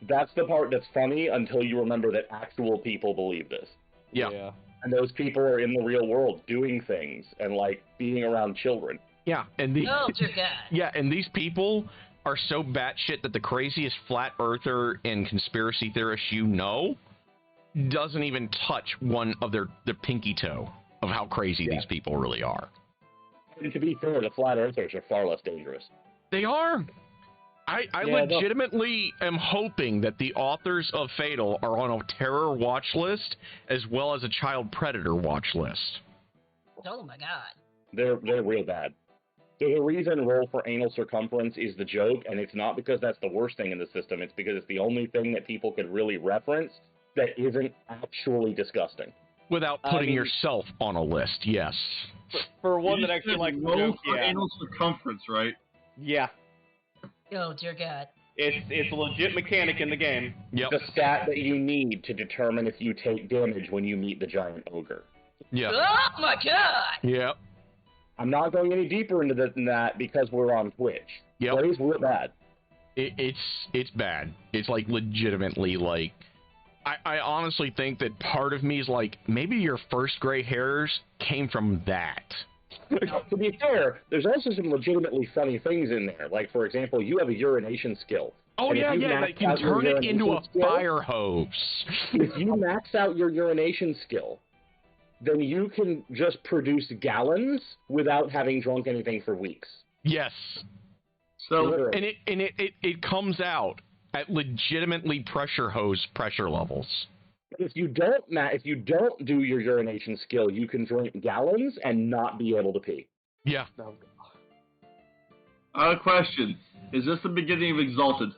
that's the part that's funny until you remember that actual people believe this. Yeah. And those people are in the real world doing things and being around children. Yeah, and oh dear God. Yeah, and these people are so batshit that the craziest flat earther and conspiracy theorist doesn't even touch one of their pinky toe of how crazy these people really are. And to be fair, the flat earthers are far less dangerous. They are. I legitimately am hoping that the authors of Fatal are on a terror watch list as well as a child predator watch list. Oh my God. They're real bad. There's a reason roll for anal circumference is the joke, and it's not because that's the worst thing in the system. It's because it's the only thing that people could really reference that isn't actually disgusting. Without putting yourself on a list, yes. For one that actually likes the joke, anal circumference, right? Yeah. Oh dear God. It's a legit mechanic in the game. Yep. The stat that you need to determine if you take damage when you meet the giant ogre. Yeah. Oh my God. Yep. I'm not going any deeper into than that because we're on Twitch. Yep. Plays real bad. It's bad. It's legitimately I honestly think that part of me is maybe your first gray hairs came from that. Now, to be fair, there's also some legitimately funny things in there. Like, for example, you have a urination skill. Oh, yeah, they can turn it into a fire hose. If you max out your urination skill, then you can just produce gallons without having drunk anything for weeks. Yes. So, and it comes out at legitimately pressure hose pressure levels. If you don't do your urination skill, you can drink gallons and not be able to pee. Yeah. Question: is this the beginning of Exalted?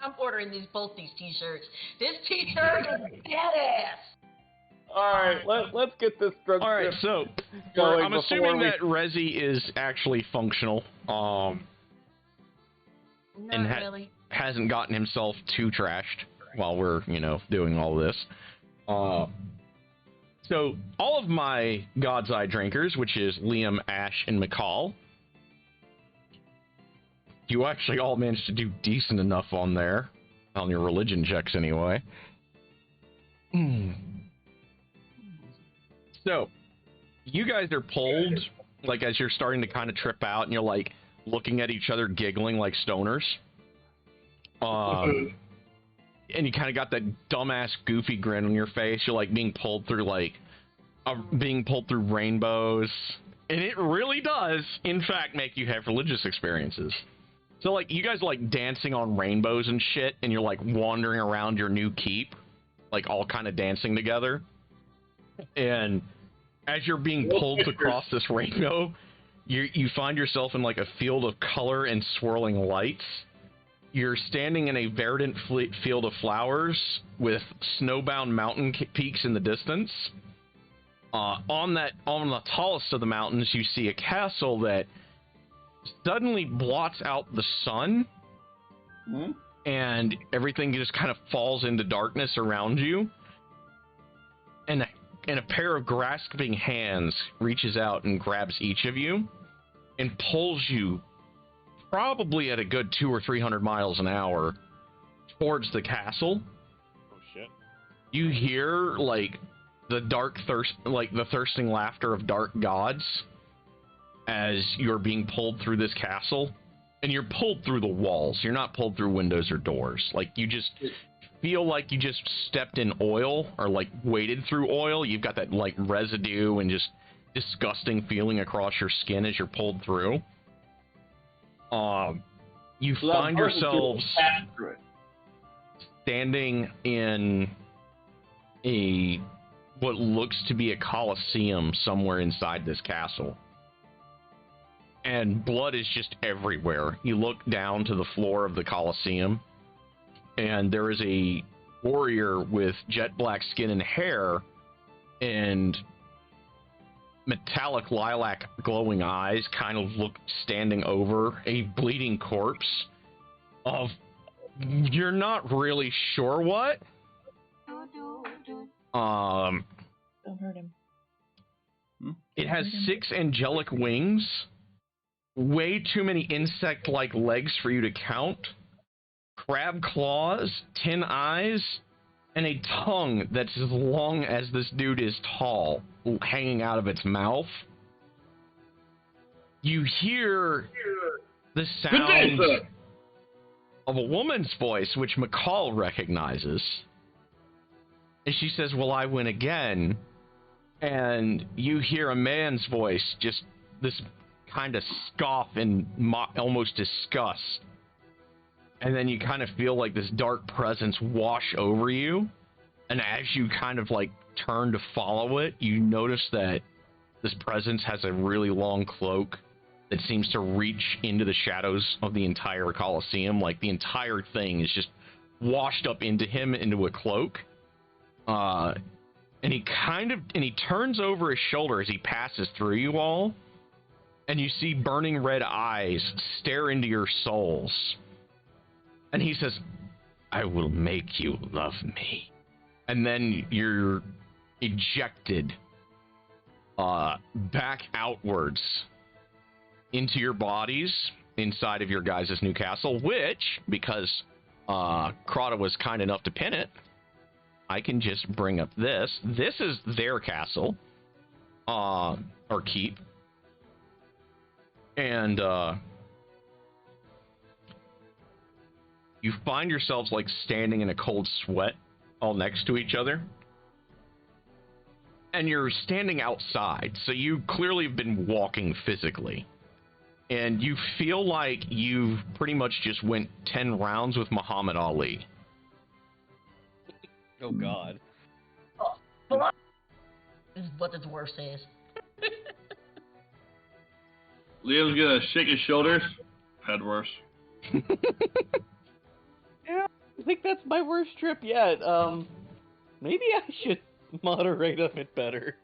I'm ordering both these T-shirts. This T-shirt is badass. All right, let's get this drug. All right, so I'm assuming that Resi is actually functional. Not and really. Hasn't gotten himself too trashed while we're, doing all this. So all of my God's Eye drinkers, which is Liam, Ash, and McCall, you actually all managed to do decent enough on there, on your religion checks anyway. So, you guys are pulled, as you're starting to kind of trip out, and you're, looking at each other giggling like stoners. And you kind of got that dumbass goofy grin on your face. You're being pulled through rainbows, and it really does, in fact, make you have religious experiences. So you guys are dancing on rainbows and shit, and you're wandering around your new keep, all kind of dancing together. And as you're being pulled across this rainbow, you find yourself in a field of color and swirling lights. You're standing in a verdant field of flowers with snowbound mountain peaks in the distance. On the tallest of the mountains, you see a castle that suddenly blots out the sun, and everything just kind of falls into darkness around you. And a pair of grasping hands reaches out and grabs each of you and pulls you probably at a good 200 or 300 miles an hour towards the castle. Oh shit! You hear like the thirsting laughter of dark gods as you're being pulled through this castle, and you're pulled through the walls. You're not pulled through windows or doors. Like, you just feel like you just stepped in oil or like waded through oil. You've got that like residue and just disgusting feeling across your skin as you're pulled through. You find yourselves standing in what looks to be a coliseum somewhere inside this castle. And blood is just everywhere. You look down to the floor of the coliseum, and there is a warrior with jet black skin and hair and metallic lilac glowing eyes kind of standing over a bleeding corpse of you're not really sure what. Don't hurt him. It has 6 angelic wings, way too many insect-like legs for you to count, crab claws, 10 eyes, and a tongue that's as long as this dude is tall, hanging out of its mouth. You hear the sound of a woman's voice, which McCall recognizes. And she says, "Well, I win again." And you hear a man's voice, just this kind of scoff and almost disgust. And then you kind of feel like this dark presence wash over you. And as you kind of like turn to follow it, you notice that this presence has a really long cloak that seems to reach into the shadows of the entire Colosseum. Like the entire thing is just washed up into him into a cloak. And he turns over his shoulder as he passes through you all, and you see burning red eyes stare into your souls. And he says, "I will make you love me." And then you're ejected back outwards into your bodies inside of your guys' new castle, which, because Crota was kind enough to pin it, I can just bring up this. This is their castle, or keep. And you find yourselves like standing in a cold sweat all next to each other. And you're standing outside, so you clearly have been walking physically. And you feel like you've pretty much just went 10 rounds with Muhammad Ali. Oh God. This is what the dwarf says. Liam's gonna shake his shoulders. Had worse. Yeah, I think that's my worst trip yet. Maybe I should moderate a bit better.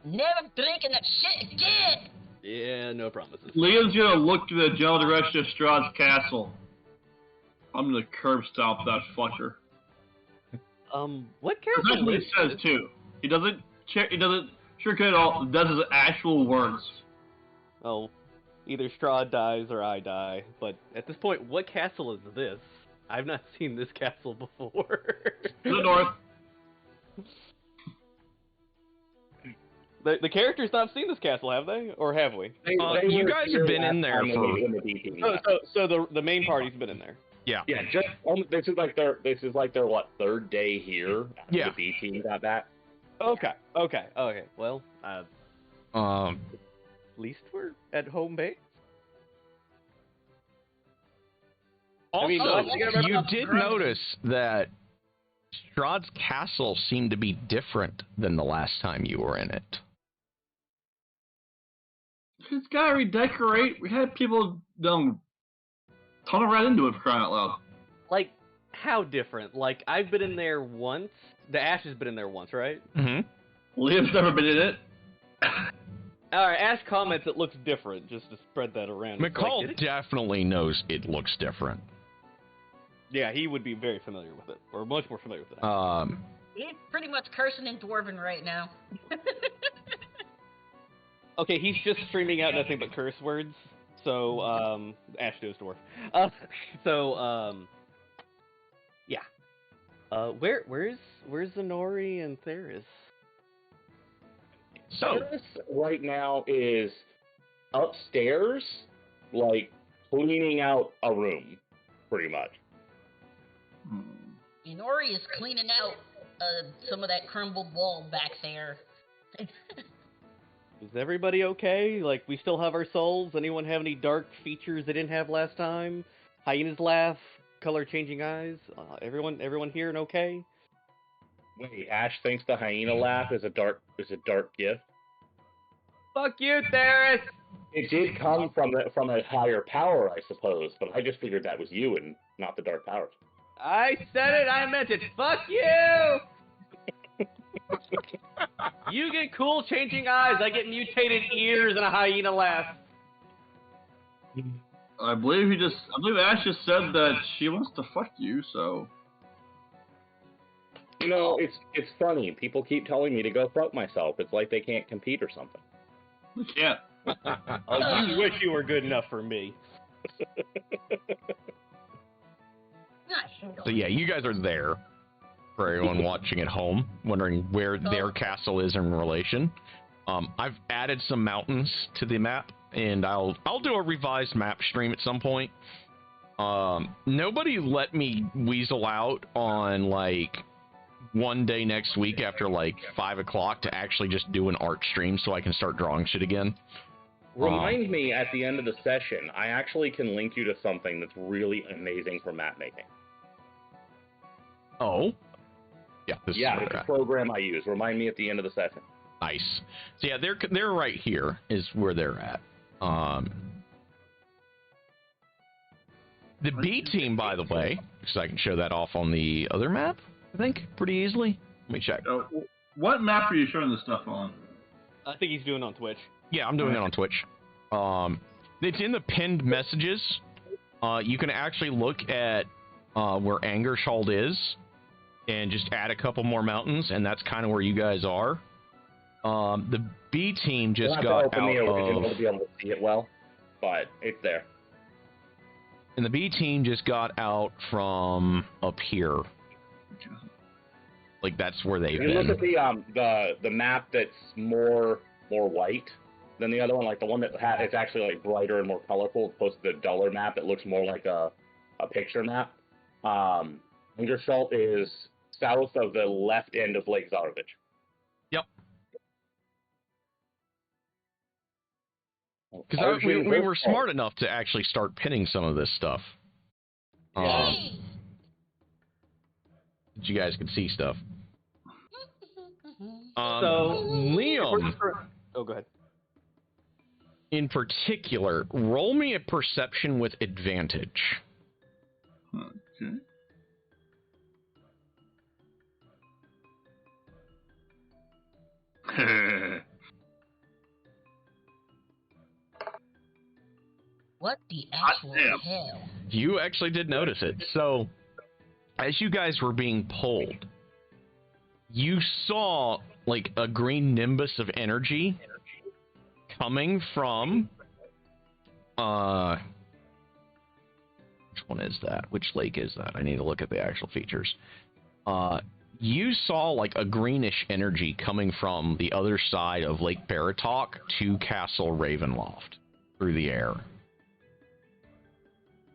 Never drinking that shit again! Yeah, no promises. Liam's gonna look to the general direction of Strahd's castle. I'm gonna curb stomp that fucker. What character? That's what he says too. He doesn't sugarcoat it all. That's his actual words. Oh, either Strahd dies or I die. But at this point, what castle is this? I've not seen this castle before. To the north. The characters not seen this castle, have they? Or have we? You guys have been in there for. So the main party's been in there. Yeah. Yeah, this is like their what, 3rd day here after the B team got back. Okay. Well, at least we're at home base. Also, you did notice that Strahd's castle seemed to be different than the last time you were in it. It's gotta redecorate. We had people tunnel right into it for crying out loud. Like, how different? Like, I've been in there once. The Ash has been in there once, right? Mm-hmm. Liam's never been in it. Alright, Ash comments it looks different, just to spread that around. McCall definitely knows it looks different. Yeah, he would be very familiar with it, or much more familiar with it. He's pretty much cursing in Dwarven right now. Okay, he's just streaming out nothing but curse words, so, Ash knows Dwarf. Yeah. Where's Zenori and Theris? So, Theris right now is upstairs, like, cleaning out a room, pretty much. Inori is cleaning out some of that crumbled wall back there. Is everybody okay? Like, we still have our souls? Anyone have any dark features they didn't have last time? Hyenas laugh, color-changing eyes? Everyone here and okay? Wait, Ash thinks the hyena laugh is a dark gift? Fuck you, Theris! It did come from a higher power, I suppose, but I just figured that was you and not the dark powers. I said it, I meant it. Fuck you! You get cool changing eyes, I get mutated ears and a hyena laugh. I believe Ash just said that she wants to fuck you, so. You know, it's funny. People keep telling me to go fuck myself. It's like they can't compete or something. We can't. Oh, you wish you were good enough for me. So yeah, you guys are there. For everyone watching at home, wondering where their castle is in relation. I've added some mountains to the map, and I'll do a revised map stream at some point. Nobody let me weasel out on like one day next week after like 5 o'clock to actually just do an art stream so I can start drawing shit again. Remind me at the end of the session. I actually can link you to something that's really amazing for map making. Oh. Yeah, it's a program I use. Remind me at the end of the session. Nice. So yeah, they're right here is where they're at. The B team, by the way, because I can show that off on the other map, I think, pretty easily. Let me check. What map are you showing this stuff on? I think he's doing it on Twitch. Yeah, I'm doing it on Twitch. It's in the pinned messages. You can actually look at where Angershald is, and just add a couple more mountains, and that's kind of where you guys are. The B team just got out the original to be able to see it well, but it's there. And the B team just got out from up here. Like that's where they've been. You look at the map that's more white than the other one, like the one that it's actually like brighter and more colorful, as opposed to the duller map that looks more like a picture map. Ingersoll is south of the left end of Lake Zarovich. Yep. Because we were smart enough to actually start pinning some of this stuff. You guys can see stuff. So, Liam. Oh, go ahead. In particular, roll me a perception with advantage. Okay. What the actual hell? You actually did notice it. So, as you guys were being pulled, you saw like a green nimbus of energy coming from which one is that? Which lake is that? I need to look at the actual features. You saw like a greenish energy coming from the other side of Lake Baratok to Castle Ravenloft through the air.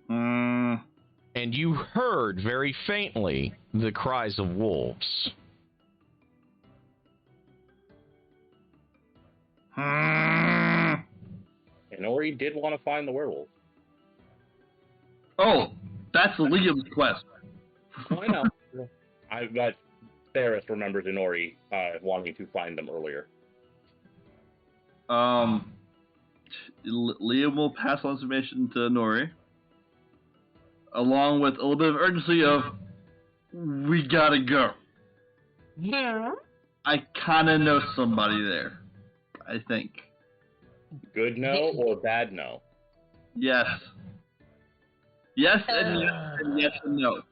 And you heard very faintly the cries of wolves. And Ori did want to find the werewolf. Oh, that's Liam's quest. I know. I've got Theris remembers Inori wanting to find them earlier. Liam will pass on information to Nori, along with a little bit of urgency of, We gotta go. Yeah. I kinda know somebody there. I think. Good no or bad no? Yes. Yes and yes and yes and no.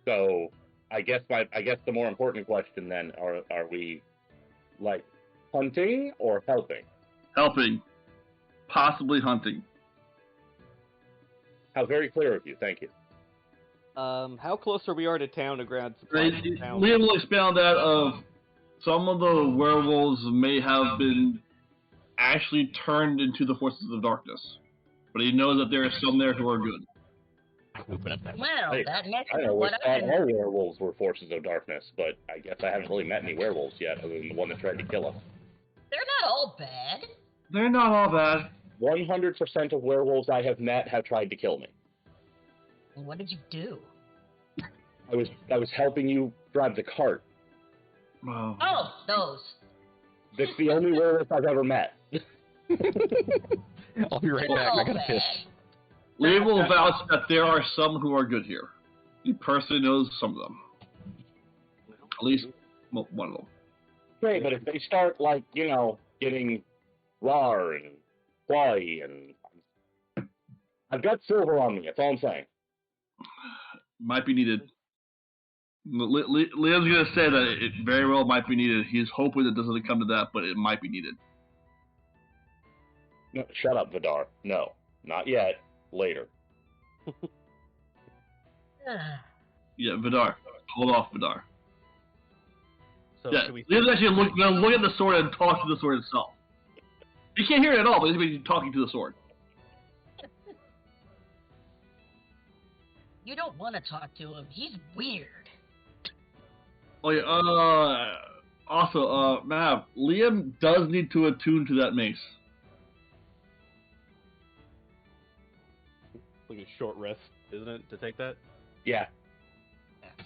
So, I guess the more important question then are we like hunting or helping? Helping. Possibly hunting. How very clear of you. Thank you. How close are we to town to grab supplies from town? Liam will expound that of some of the werewolves may have been actually turned into the forces of darkness. But he knows that there are some there who are good. Well, that makes I know what I all werewolves were forces of darkness, but I guess I haven't really met any werewolves yet, other than the one that tried to kill us. They're not all bad. They're not all bad. 100% of werewolves I have met have tried to kill me. What did you do? I was helping you drive the cart. Wow. Oh, those. That's the only werewolf I've ever met. I'll be right They're back. I all gotta bad. piss. Liam will vouch that there are some who are good here. He personally knows some of them. At least one of them. Great, but if they start, like, getting rar and fly and... I've got silver on me, that's all I'm saying. Might be needed. Liam's going to say that it very well might be needed. He's hoping it doesn't come to that, but it might be needed. No, shut up, Vidar. No, not yet. Later. Yeah, Vidar. Hold off, Vidar. So Yeah, should we... Liam's actually going to look at the sword and talk to the sword itself. You can't hear it at all, but he's going to be talking to the sword. You don't want to talk to him. He's weird. Oh yeah, also, Mav, Liam does need to attune to that mace. Like a short rest, isn't it, to take that? Yeah.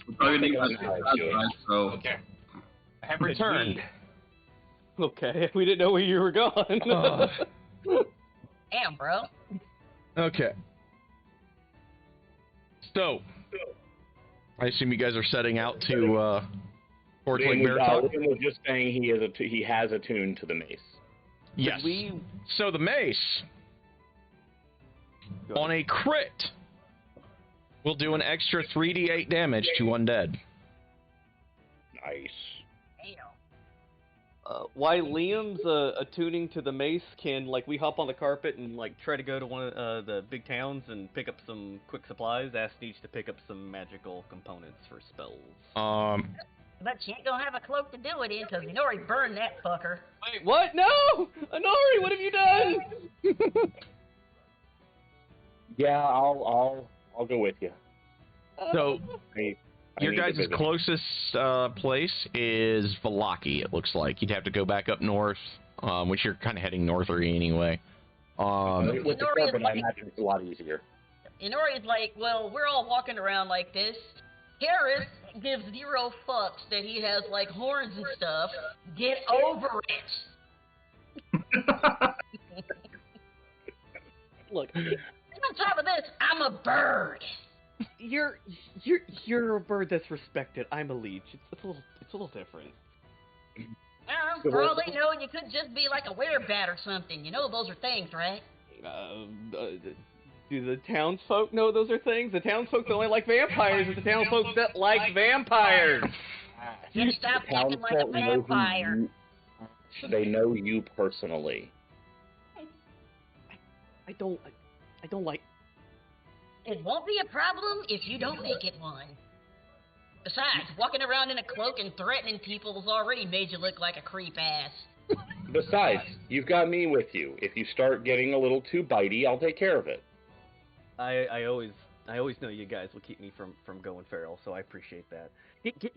We're probably I need think that's how I do it. so. Okay. I have returned. Okay, we didn't know where you were gone. Damn, bro. Okay. So, I assume you guys are setting out to Fort Lake Marathon? Liam was just saying he has attuned to the mace. Yes. So the mace, on a crit, will do an extra 3d8 damage to undead. Nice. Damn. While Liam's attuning to the mace, can we hop on the carpet and try to go to one of the big towns and pick up some quick supplies? Ask Neech to pick up some magical components for spells. But you ain't gonna have a cloak to do it in, because Inori burned that fucker. Wait, what? No! Inori, what have you done? Yeah, I'll go with you. So, I your need to guys' visit. closest place is Vallaki, it looks like. You'd have to go back up north, which you're kind of heading northerly anyway. With the Inori carpet, is I imagine it's a lot easier. Inori's like, well, we're all walking around like this. Harris gives 0 fucks that he has horns and stuff. Get over it. Look, And on top of this, I'm a bird. you're a bird that's respected. I'm a leech. It's a little different. For all they know, you could just be like a werebat or something. You know those are things, right? Do the townsfolk know those are things? The townsfolk that only like vampires are the townsfolk that like vampires. You stop acting like a vampire. They know you personally. I don't like. It won't be a problem if you don't make it one. Besides, walking around in a cloak and threatening people has already made you look like a creep ass. Besides, you've got me with you. If you start getting a little too bitey, I'll take care of it. I always know you guys will keep me from going feral, so I appreciate that.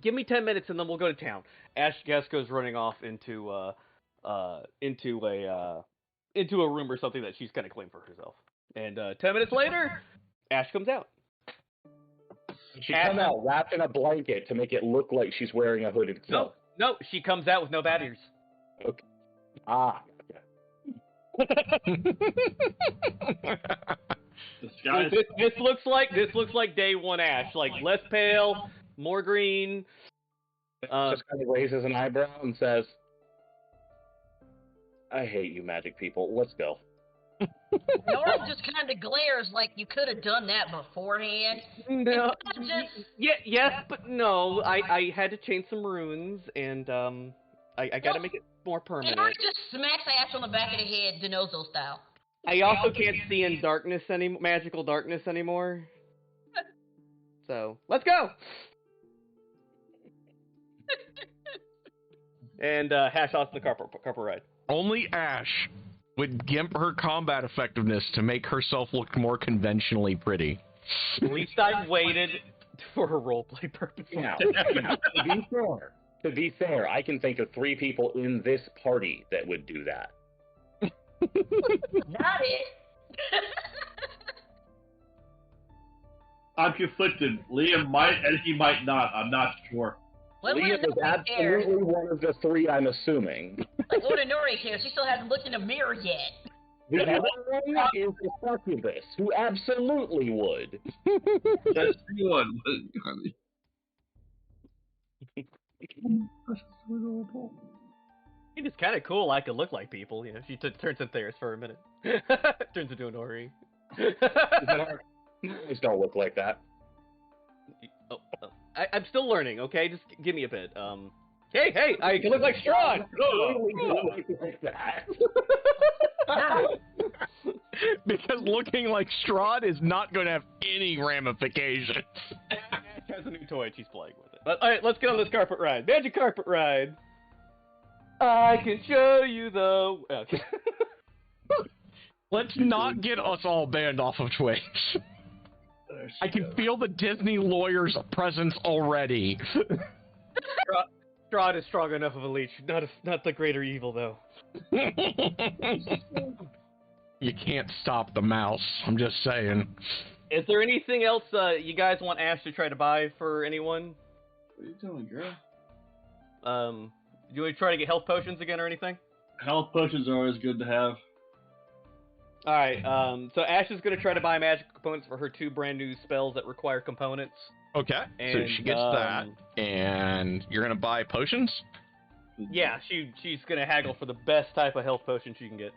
Give me 10 minutes and then we'll go to town. Ash Guest goes running off into a room or something that she's gonna claim for herself. And 10 minutes later, Ash comes out. She comes out wrapped in a blanket to make it look like she's wearing a hooded cloak. No, she comes out with no bat ears. Okay. Ah, Disguise. This looks like day one Ash, like less pale, more green. Just kind of raises an eyebrow and says, "I hate you, magic people. Let's go." Nora just kind of glares like you could have done that beforehand. No, Just... yes, but no. I had to change some runes, and I got to make it more permanent. Nora just smacks Ash on the back of the head, Denozo style. I also can't see in darkness magical darkness anymore. So let's go. And hash off the carpet ride. Only Ash would gimp her combat effectiveness to make herself look more conventionally pretty. At least I waited for her roleplay purposes. Now, to be fair, I can think of 3 people in this party that would do that. Not it. I'm conflicted. Liam might and he might not. I'm not sure. Well, Liam is absolutely one of the 3, I'm assuming. Like Ordinary here, she still hasn't looked in the mirror yet. The other one is the succubus, who absolutely would. That's the one. It is kind of cool. I could look like people. You know, she turns into Theris for a minute. Turns into an Ori. Eyes don't look like that. I'm still learning. Okay, just give me a bit. Hey, I can look like Strahd. Because looking like Strahd is not going to have any ramifications. Ash has a new toy and she's playing with it. But, all right, let's get on this carpet ride. Magic carpet ride. I can show you the... Okay. Let's not get us all banned off of Twitch. I can feel the Disney lawyer's presence already. Strahd is strong enough of a leech. Not the greater evil, though. You can't stop the mouse. I'm just saying. Is there anything else you guys want Ash to try to buy for anyone? What are you doing, girl? Do you want to try to get health potions again or anything? Health potions are always good to have. Alright, so Ash is going to try to buy magic components for her 2 brand new spells that require components. Okay, and, so she gets that, and you're going to buy potions? Yeah, she's going to haggle for the best type of health potion she can get.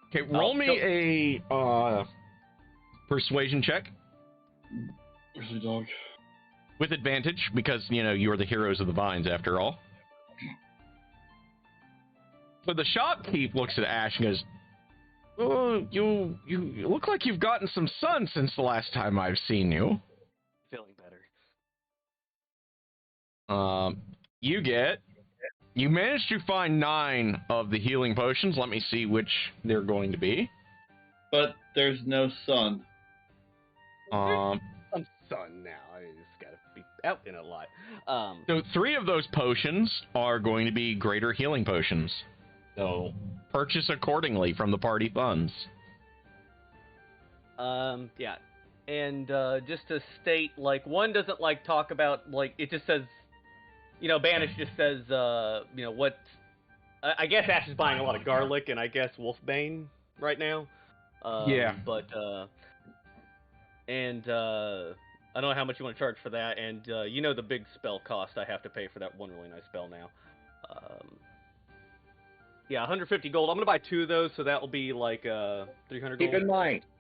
Okay, roll me a persuasion check. Where's the dog? With advantage, because, you know, you're the heroes of the vines, after all. So the shopkeep looks at Ash and goes, "Oh, you look like you've gotten some sun since the last time I've seen you." Feeling better. You managed to find 9 of the healing potions. Let me see which they're going to be. But there's no sun. Some sun now. I just gotta be out in a lot. So 3 of those potions are going to be greater healing potions. So purchase accordingly from the party funds. Yeah. And just to state, like, one doesn't like talk about, like, it just says, you know, Banish just says, you know, what, I guess Ash is buying a lot of garlic and I guess Wolfbane right now. Yeah. But, and, I don't know how much you want to charge for that, and, you know the big spell cost I have to pay for that one really nice spell now. Yeah, 150 gold. I'm gonna buy 2 of those, so that will be like 300 gold.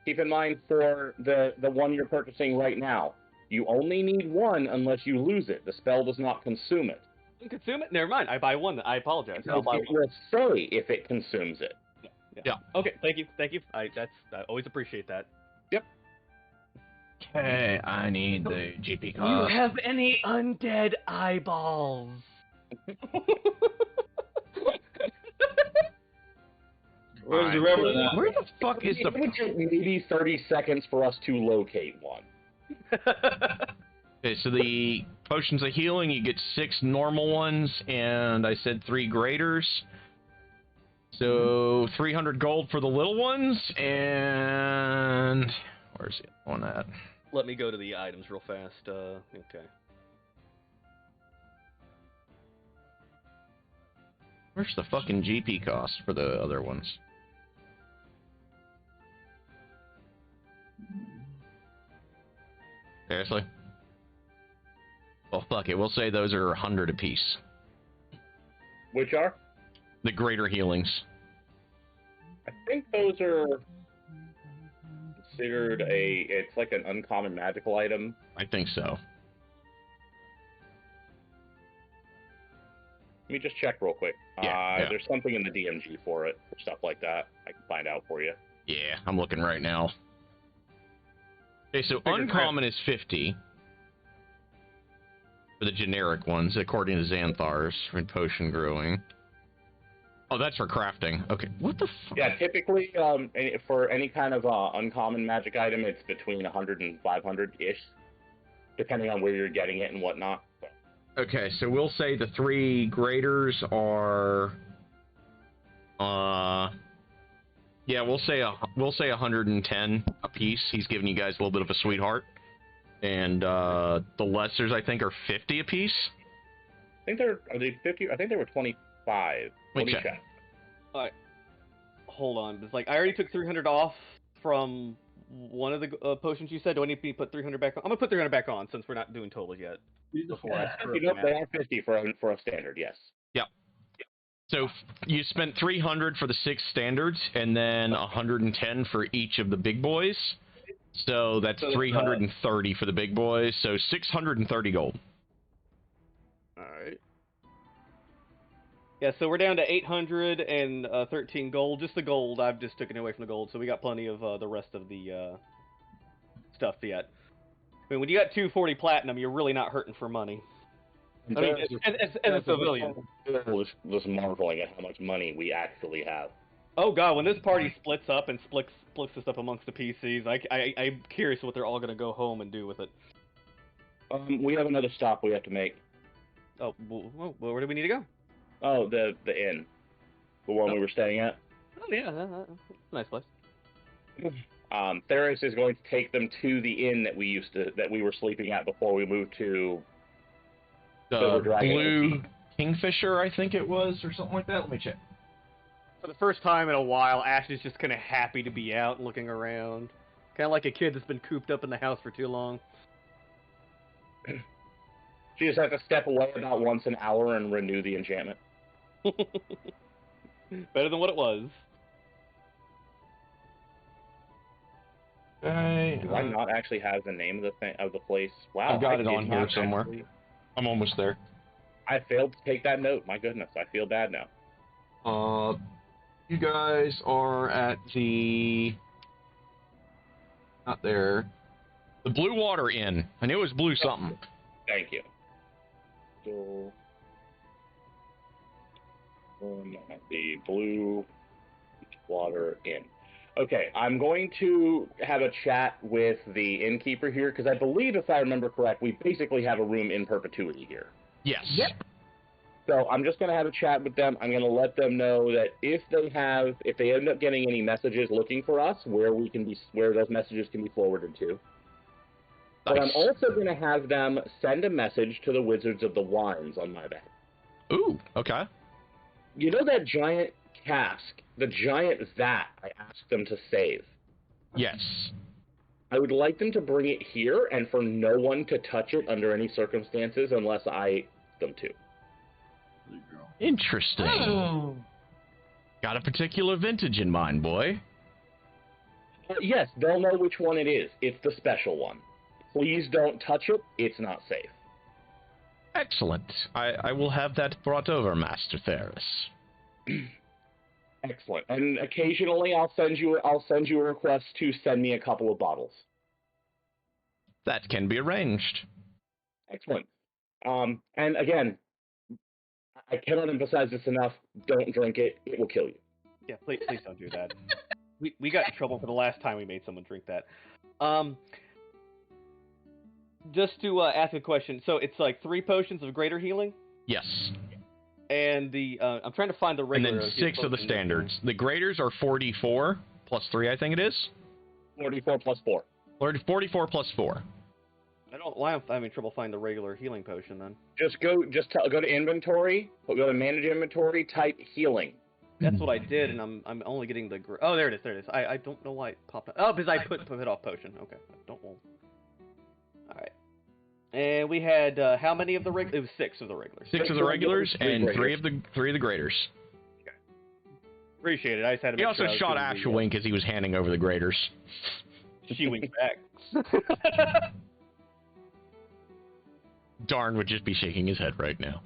Keep in mind for the one you're purchasing right now, you only need 1 unless you lose it. The spell does not consume it. Consume it? Never mind. I buy 1. I apologize. I'll buy 1. It will say if it consumes it. Yeah. Okay. Thank you. I always appreciate that. Yep. Okay, I need the GP Do cost. you have any undead eyeballs? Where's the river now? Where the fuck is the... It would take maybe 30 seconds for us to locate one. Okay, so the potions of healing, you get 6 normal ones, and I said 3 graders. So 300 gold for the little ones, and... Where's the other one at? Let me go to the items real fast. Okay. Where's the fucking GP cost for the other ones? Seriously? Well, fuck it. We'll say those are 100 apiece. Which are? The greater healings. I think those are considered it's like an uncommon magical item. I think so. Let me just check real quick. Yeah. There's something in the DMG for it, for stuff like that. I can find out for you. Yeah, I'm looking right now. Okay, so uncommon is 50. For the generic ones, according to Xanthars, for potion growing. Oh, that's for crafting. Okay, what the fuck? Yeah, typically, for any kind of uncommon magic item, it's between 100 and 500-ish, depending on where you're getting it and whatnot. Okay, so we'll say the 3 graders are... Yeah, we'll say 110 a piece. He's giving you guys a little bit of a sweetheart. And the lessers, I think, are 50 a piece. I think are they 50? I think they were 25. Let me check. All right, hold on. It's like I already took 300 off from one of the potions you said. Do I need to put 300 back on? I'm gonna put 300 back on since we're not doing totals yet. Before I screw up they are 50 for a standard. Yes. Yep. So you spent 300 for the 6 standards, and then 110 for each of the big boys. So that's 330 for the big boys. So 630 gold. All right. Yeah, so we're down to 813 gold. Just the gold. I've just taken away from the gold, so we got plenty of the rest of the stuff yet. I mean, when you got 240 platinum, you're really not hurting for money. I mean, as a civilian. I was marveling at how much money we actually have. Oh god, when this party splits up and splits this up amongst the PCs, I'm curious what they're all going to go home and do with it. We have another stop we have to make. Oh, well, where do we need to go? Oh, the inn. The one we were staying at. Oh yeah, that's a nice place. Theris is going to take them to the inn that we were sleeping at before we moved to the Blue Kingfisher, I think it was, or something like that. Let me check. For the first time in a while, Ash is just kind of happy to be out and looking around. Kind of like a kid that's been cooped up in the house for too long. She just has to step away about once an hour and renew the enchantment. Better than what it was. Do I not actually have the name of the place? Wow, I've got it on here somewhere. I'm almost there. I failed to take that note. My goodness, I feel bad now. You guys are at the... Not there. The Blue Water Inn. I knew it was Blue something. Thank you. So... at the Blue Water Inn. Okay, I'm going to have a chat with the innkeeper here, because I believe, if I remember correct, we basically have a room in perpetuity here. Yes. Yep. So I'm just going to have a chat with them. I'm going to let them know that if they end up getting any messages looking for us, where those messages can be forwarded to. Nice. But I'm also going to have them send a message to the Wizards of the Wines on my behalf. Ooh, okay. You know that giant cask, the giant vat I asked them to save? Yes. I would like them to bring it here and for no one to touch it under any circumstances unless I ask them to. Interesting. Oh. Got a particular vintage in mind, boy. Yes, they'll know which one it is. It's the special one. Please don't touch it. It's not safe. Excellent. I will have that brought over, Master Theris. Excellent. And occasionally I'll send you a request to send me a couple of bottles. That can be arranged. Excellent. And again, I cannot emphasize this enough. Don't drink it. It will kill you. Yeah, please don't do that. We got in trouble for the last time we made someone drink that. Just to ask a question, so it's like 3 potions of greater healing? Yes. And the I'm trying to find the regular. And then 6 of the standards. The graders are 44 plus 3, I think it is. 44 plus 4. 44 plus 4. Why am I having trouble finding the regular healing potion then? Go to inventory, go to manage inventory, type healing. That's what I did, and I'm only getting the oh, there it is. I don't know why it popped up. Oh, because I put off potion. Okay, don't. All right. And we had how many of the regulars? It was 6 of the regulars. 6 of the regulars and 3 of the graders. Okay. Appreciate it. I just had to. He also shot Ash a wink as he was handing over the graders. She winked back. Darn would just be shaking his head right now.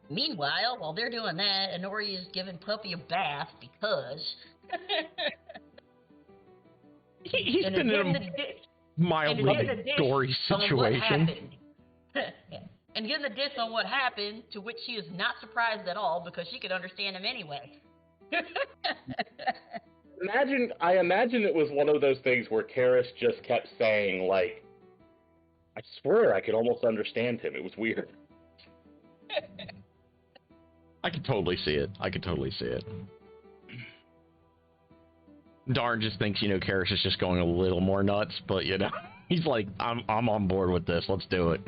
Meanwhile, while they're doing that, Honori is giving Puppy a bath because he's been in a mildly gory situation. And getting the diss on what happened, to which she is not surprised at all because she could understand him anyway. I imagine it was one of those things where Karis just kept saying, like, I swear I could almost understand him. It was weird. I could totally see it. Darn just thinks, Karis is just going a little more nuts, but, he's like, I'm on board with this. Let's do it.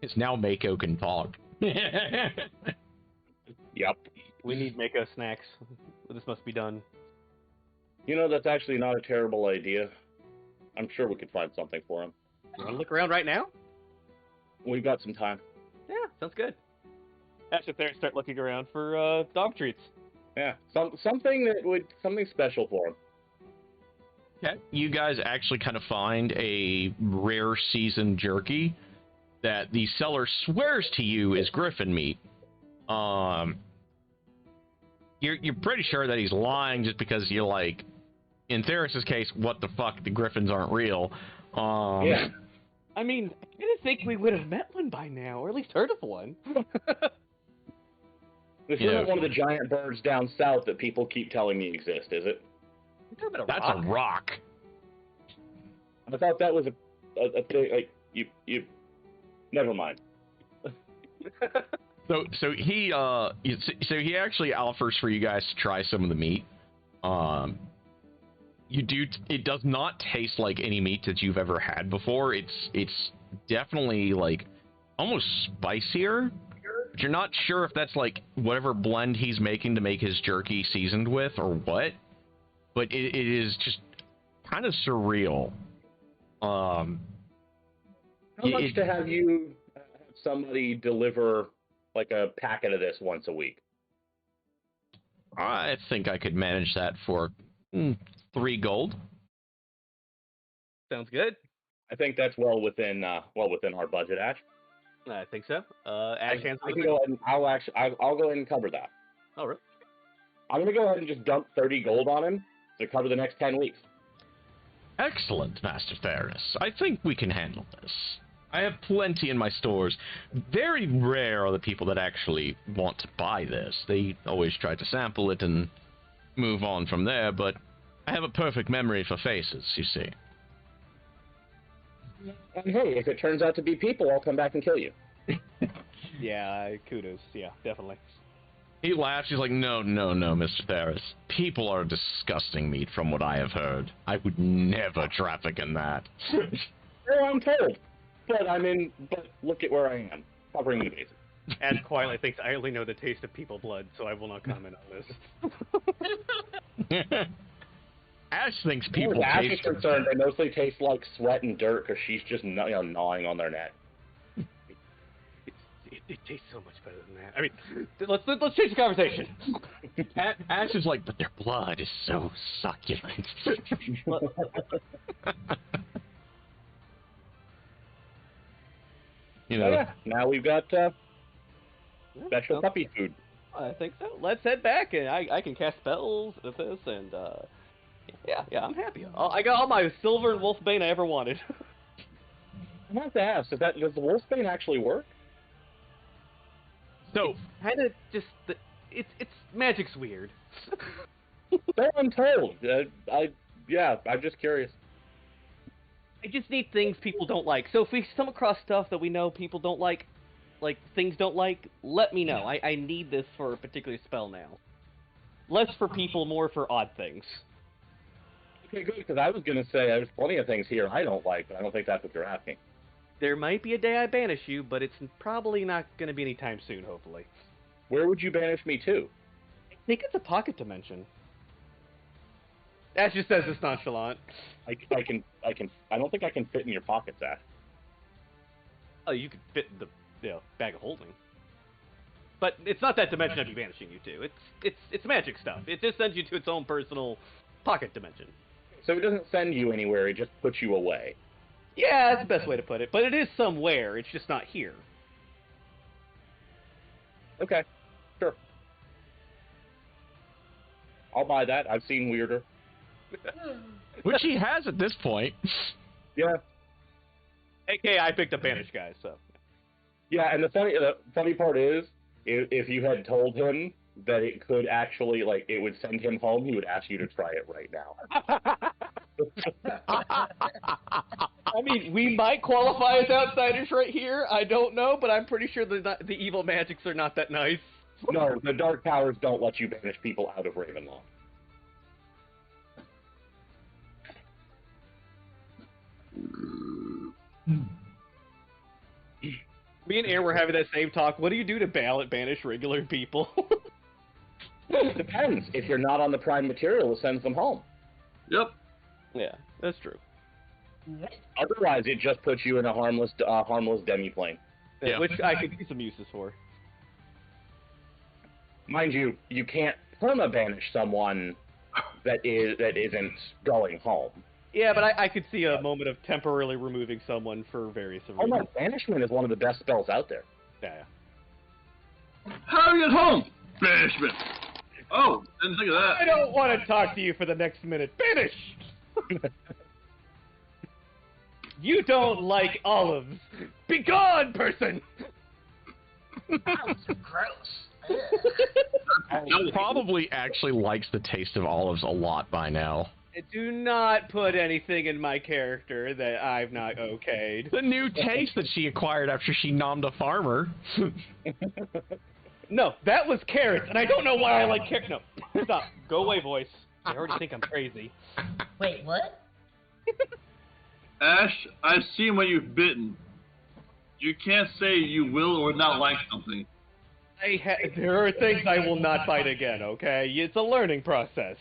It's now Mako can talk. Yep. We need Mako snacks. This must be done. That's actually not a terrible idea. I'm sure we could find something for him. You want to look around right now? We've got some time. Yeah, sounds good. Ash up there and start looking around for dog treats. Yeah, something special for him. Okay. You guys actually kind of find a rare seasoned jerky that the seller swears to you is griffin meat. You're pretty sure that he's lying just because you're like, in Theros' case, what the fuck, the griffins aren't real. Yeah. I mean, I didn't think we would have met one by now, or at least heard of one. This isn't one of the giant birds down south that people keep telling me exist, is it? You're talking about That's a rock. I thought that was a thing, like, you never mind. So he actually offers for you guys to try some of the meat. It does not taste like any meat that you've ever had before. It's definitely like almost spicier. But you're not sure if that's like whatever blend he's making to make his jerky seasoned with or what. But it is just kind of surreal. How much to have you have somebody deliver like a packet of this once a week? I think I could manage that for 3 gold. Sounds good. I think that's well within our budget, Ash. I think so. Ash, I can go ahead and I'll go ahead and cover that. All right. I'm gonna go ahead and just dump 30 gold on him to cover the next 10 weeks. Excellent, Master Theros. I think we can handle this. I have plenty in my stores. Very rare are the people that actually want to buy this. They always try to sample it and move on from there, but I have a perfect memory for faces, you see. And hey, if it turns out to be people, I'll come back and kill you. Yeah, kudos. Yeah, definitely. He laughs. He's like, no, Mr. Theros. People are disgusting meat from what I have heard. I would never traffic in that. Well, I'm told. But look at where I am. Covering the bases. Ash quietly thinks I only know the taste of people blood, so I will not comment on this. Ash thinks people taste... Ash is taste... concerned they mostly taste like sweat and dirt because she's just gnawing on their neck. It tastes so much better than that. I mean, let's change the conversation. Ash is like, but their blood is so succulent. Now we've got special puppy food. I think so. Let's head back, and I can cast spells with this, and yeah, I'm happy. I got all my silver and wolfbane I ever wanted. I have to ask, does the wolfbane actually work? So, kind of just it's magic's weird. So I'm told. I'm just curious. I just need things people don't like. So if we come across stuff that we know people don't like things don't like, let me know. I need this for a particular spell now. Less for people, more for odd things. Okay, good, because I was going to say there's plenty of things here I don't like, but I don't think that's what you're asking. There might be a day I banish you, but it's probably not going to be anytime soon, hopefully. Where would you banish me to? I think it's a pocket dimension. Ash just says it's nonchalant. I don't think I can fit in your pockets, Ash. Oh, you could fit in the bag of holding. But it's not that dimension I'd be banishing you to. It's magic stuff. It just sends you to its own personal pocket dimension. So it doesn't send you anywhere, it just puts you away. Yeah, that's the best way to put it. But it is somewhere, it's just not here. Okay, sure. I'll buy that. I've seen weirder. Which he has at this point. Yeah. AKA, I picked up Banish guys, so. Yeah, and the funny part is, if you had told him that it could actually, like, it would send him home, he would ask you to try it right now. I mean, we might qualify as outsiders right here. I don't know, but I'm pretty sure the evil magics are not that nice. No, the Dark Powers don't let you banish people out of Ravenloft. Me and Aaron were having that same talk. What do you do to banish regular people? It depends. If you're not on the prime material, it sends them home. Yep. Yeah, that's true. Otherwise, it just puts you in a harmless demiplane. Yeah. Which I could see some uses for. Mind you, you can't perma-banish someone that isn't going home. Yeah, but I could see a moment of temporarily removing someone for various reasons. Oh no, banishment is one of the best spells out there. Yeah. How do you get home? Banishment. Oh, didn't think of that. I don't want to talk to you for the next minute. Banish! You don't like olives. Be gone, person! Sounds gross. He probably actually likes the taste of olives a lot by now. Do not put anything in my character that I've not okayed. The new taste that she acquired after she nommed a farmer. No, that was carrots, and I don't know why I like carrots. No, stop. Go away, voice. I already think I'm crazy. Wait, what? Ash, I've seen what you've bitten. You can't say you will or not like something. There are things I will not bite again, okay? It's a learning process.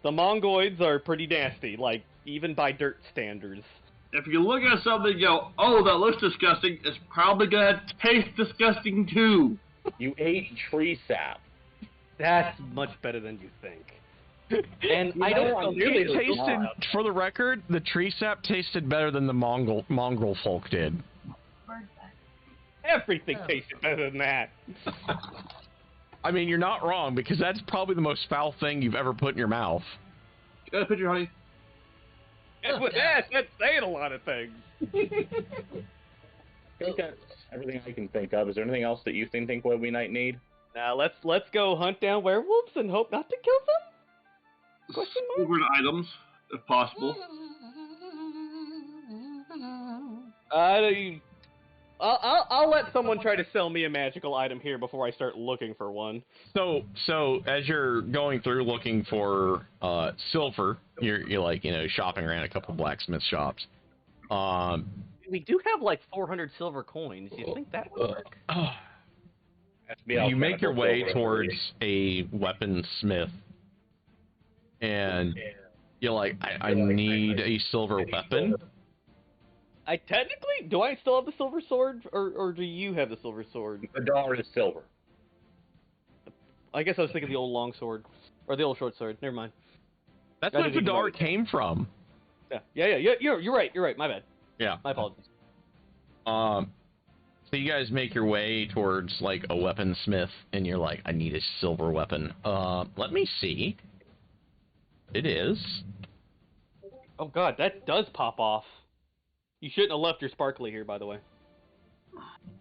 The Mongoloids are pretty nasty, like, even by dirt standards. If you look at something and go, oh, that looks disgusting, it's probably gonna taste disgusting too. You ate tree sap. That's much better than you think. And I don't It tasted, for the record, the tree sap tasted better than the mongrel folk did. Everything tasted better than that. I mean, you're not wrong, because that's probably the most foul thing you've ever put in your mouth. You got a picture, honey? And with that, that's saying a lot of things. I think that's everything I can think of. Is there anything else that you think we might need? Now let's go hunt down werewolves and hope not to kill them. Question mark? Silvered items, if possible. I'll let someone try to sell me a magical item here before I start looking for one. So as you're going through looking for silver, you're like, shopping around a couple blacksmith shops. We do have like 400 silver coins. Do you think that would work? You make your way towards a weaponsmith, and you're like, I need a silver weapon. Do I still have the silver sword, or do you have the silver sword? The dollar is silver. I guess I was thinking the old long sword, or the old short sword. Never mind. That's where Vidar came from. Yeah. You're right. My bad. Yeah. My apologies. So you guys make your way towards like a weaponsmith, and you're like, I need a silver weapon. Let me see. It is. Oh god, that does pop off. You shouldn't have left your sparkly here, by the way.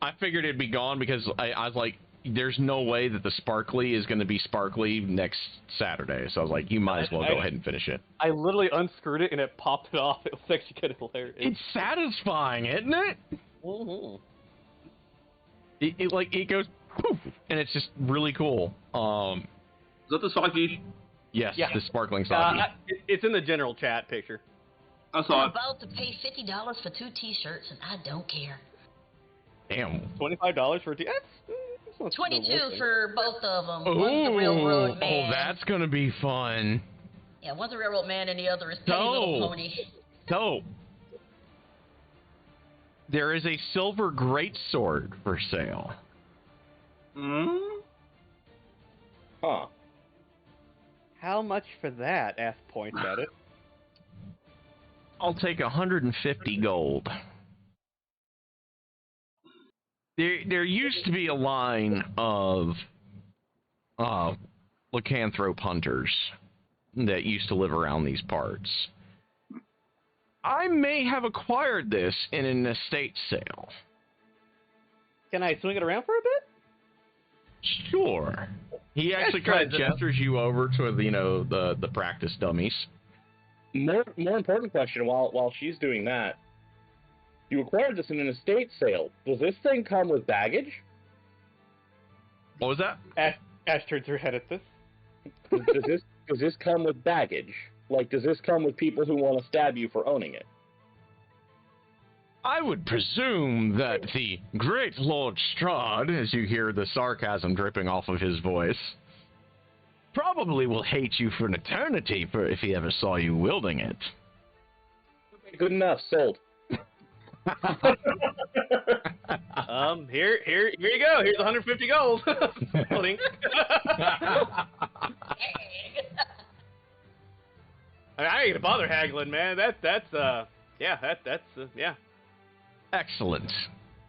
I figured it'd be gone because I was like, there's no way that the sparkly is going to be sparkly next Saturday. So I was like, you might as well go ahead and finish it. I literally unscrewed it and it popped it off. It was actually kind of hilarious. It's satisfying, isn't it? Mm-hmm. It goes poof, and it's just really cool. Is that the Saki? Yes, the sparkling Saki. It's in the general chat picture. I saw I'm it. about to pay $50 for 2 T-shirts, and I don't care. Damn. $25 for a T. not 22 for both of them. One's the railroad man. Oh, that's gonna be fun. Yeah, one's a railroad man and the other is Penny Little Pony. So, there is a silver greatsword for sale. Huh. How much for that? Ass points at it. I'll take 150 gold. There used to be a line of lycanthrope hunters that used to live around these parts. I may have acquired this in an estate sale. Can I swing it around for a bit? Sure. He actually kind of gestures you over to the practice dummies. More important question, while she's doing that, you acquired this in an estate sale. Does this thing come with baggage? What was that? Ash turns her head at this. Does this come with baggage? Like, does this come with people who want to stab you for owning it? I would presume that the great Lord Strahd, as you hear the sarcasm dripping off of his voice, probably will hate you for an eternity if he ever saw you wielding it. Good enough, sold. Here you go. Here's 150 gold. I ain't gonna bother haggling, man. That's yeah. Excellent.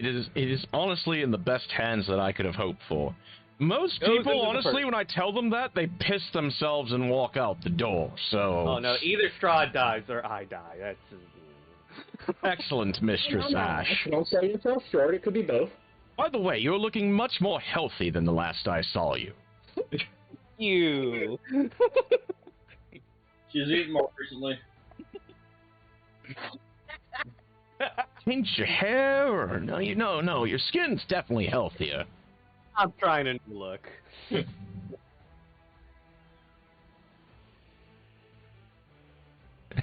It is honestly in the best hands that I could have hoped for. Most people, honestly, when I tell them that, they piss themselves and walk out the door. So. Oh no! Either Strahd dies or I die. That's. Excellent, Mistress Ash. Don't sell yourself short. It could be both. By the way, you're looking much more healthy than the last I saw you. You. She's eaten more recently. Pinch your hair, or no, your skin's definitely healthier. I'm trying to look.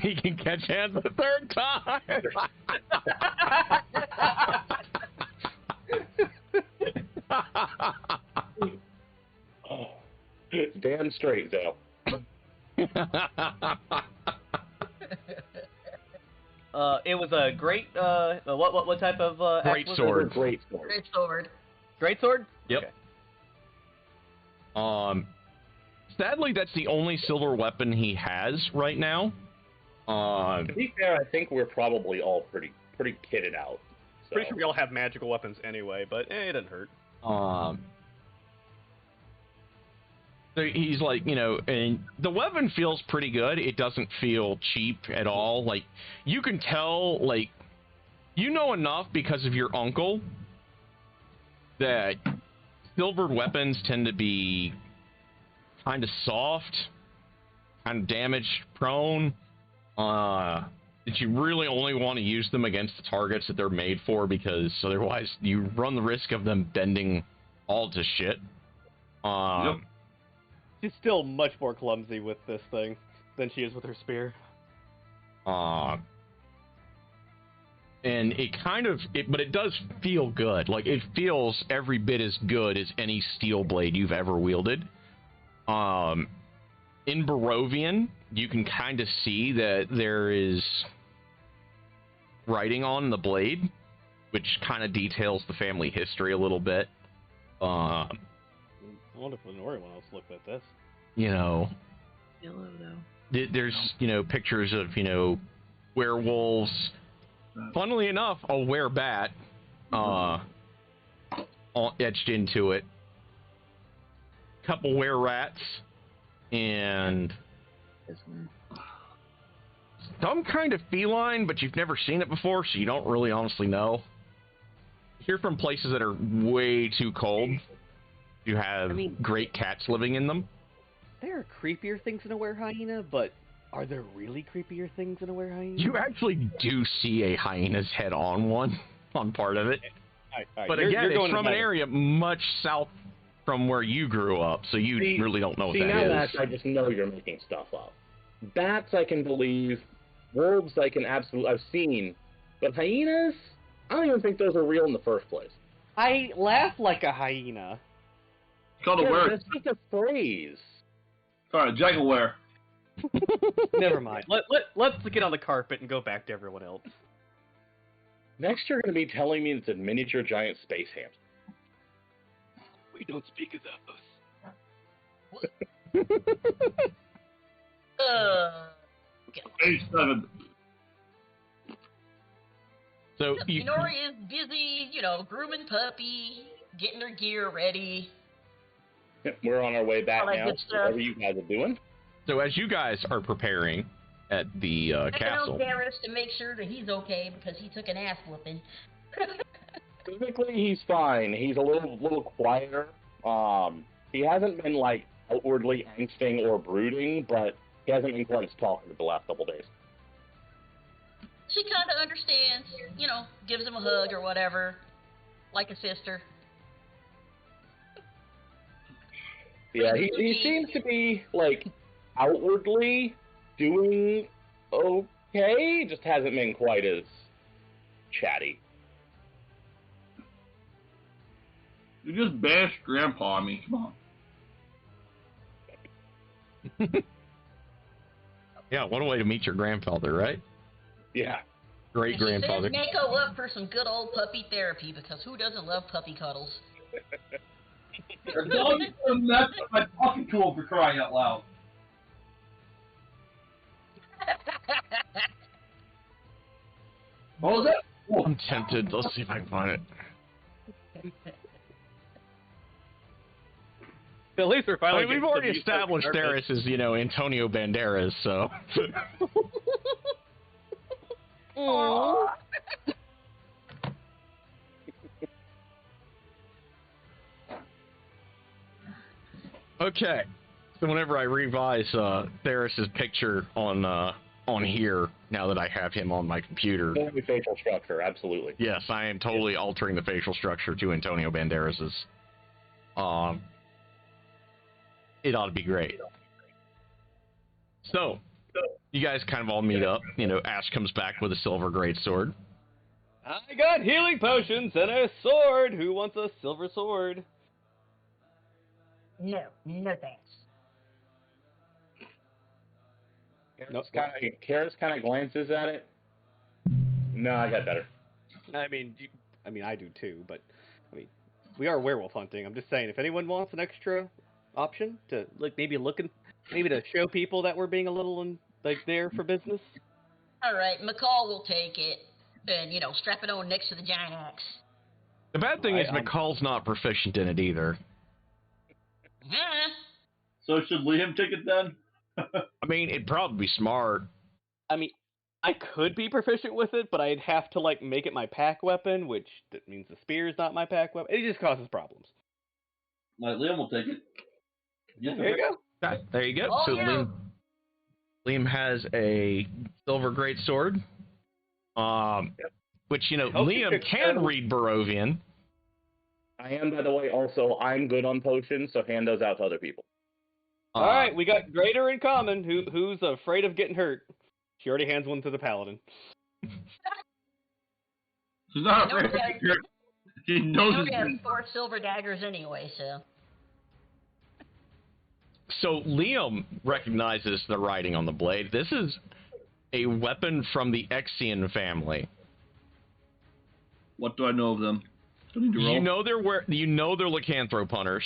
He can catch hands the third time. Damn straight, though. It was a great. What type of? Great sword. Great sword. Great sword. Great sword. Yep. Okay. Sadly, that's the only silver weapon he has right now. To be fair, I think we're probably all pretty kitted out. So. Pretty sure we all have magical weapons anyway, but it doesn't hurt. So he's like, and the weapon feels pretty good. It doesn't feel cheap at all. Like, you can tell, like, enough because of your uncle that silvered weapons tend to be kind of soft, kind of damage prone. That you really only want to use them against the targets that they're made for, because otherwise you run the risk of them bending all to shit. Yep. She's still much more clumsy with this thing than she is with her spear. And but it does feel good. Like, it feels every bit as good as any steel blade you've ever wielded. In Barovian, you can kind of see that there is writing on the blade, which kind of details the family history a little bit. I wonder if the Nori one else looked at this. Yellow, though. There's, pictures of, werewolves. Funnily enough, a werebat etched into it. Couple were-rats. And some kind of feline, but you've never seen it before, so you don't really honestly know. You're from places that are way too cold. You have great cats living in them. There are creepier things in a were-hyena, but are there really creepier things in a were-hyena? You actually do see a hyena's head on one, on part of it. All right. But again, it's from an area much south from where you grew up, so you really don't know what that is. Bats, I just know you're making stuff up. Bats, I can believe. Wolves, I can absolutely... I've seen. But hyenas? I don't even think those are real in the first place. I laugh like a hyena. called a were. That's just a phrase. Alright, Jaguar. Never mind. Let's get on the carpet and go back to everyone else. Next, you're going to be telling me it's a miniature giant space hamster. We don't speak of those. Page 7. So Minori is busy, grooming puppy, getting her gear ready. We're on our way back All that now. good stuff. Whatever you guys are doing. So as you guys are preparing at the castle, Garrus to make sure that he's okay because he took an ass whooping. Physically, he's fine. He's a little quieter. He hasn't been like outwardly angsting or brooding, but he hasn't been quite as talkative the last couple days. She kind of understands, gives him a hug or whatever, like a sister. Yeah, he seems to be like outwardly doing okay. Just hasn't been quite as chatty. You just bashed Grandpa on me. Come on. yeah, what a way to meet your grandfather, right? Yeah. Great grandfather. She says Mako up for some good old puppy therapy because who doesn't love puppy cuddles? Your dog is so nuts I'm talking to him for crying out loud. What was that? Oh. I'm tempted. Let's see if I can find it. At least we're finally. We've already established Darius is, Antonio Banderas, so. Okay, so whenever I revise Darius's picture on here, now that I have him on my computer. Totally facial structure, absolutely. Yes, I am totally altering the facial structure to Antonio Banderas's. It ought to be great. So, you guys kind of all meet up. Ash comes back with a silver greatsword. I got healing potions and a sword. Who wants a silver sword? No thanks. Karis kind of glances at it. No, I got better. I mean, I do too, but we are werewolf hunting. I'm just saying, if anyone wants an extra option to maybe to show people that we're being a little there for business. All right, McCall will take it, and strap it on next to the giant axe. The bad thing is McCall's not proficient in it either. So should Liam take it then? I mean, it'd probably be smart. I mean, I could be proficient with it, but I'd have to make it my pack weapon, which that means the spear is not my pack weapon. It just causes problems. Liam will take it. Yeah, there you go. Okay, there you go. Oh, so yeah. Liam has a silver greatsword, which Liam can read Barovian. I am, by the way. Also, I'm good on potions, so hand those out to other people. All right, we got greater in common. Who's afraid of getting hurt? She already hands one to the paladin. She's not afraid. He knows he has 4 silver daggers anyway, so. So Liam recognizes the writing on the blade. This is a weapon from the Exian family. What do I know of them? Do I need to roll? You know they're lycanthrope hunters.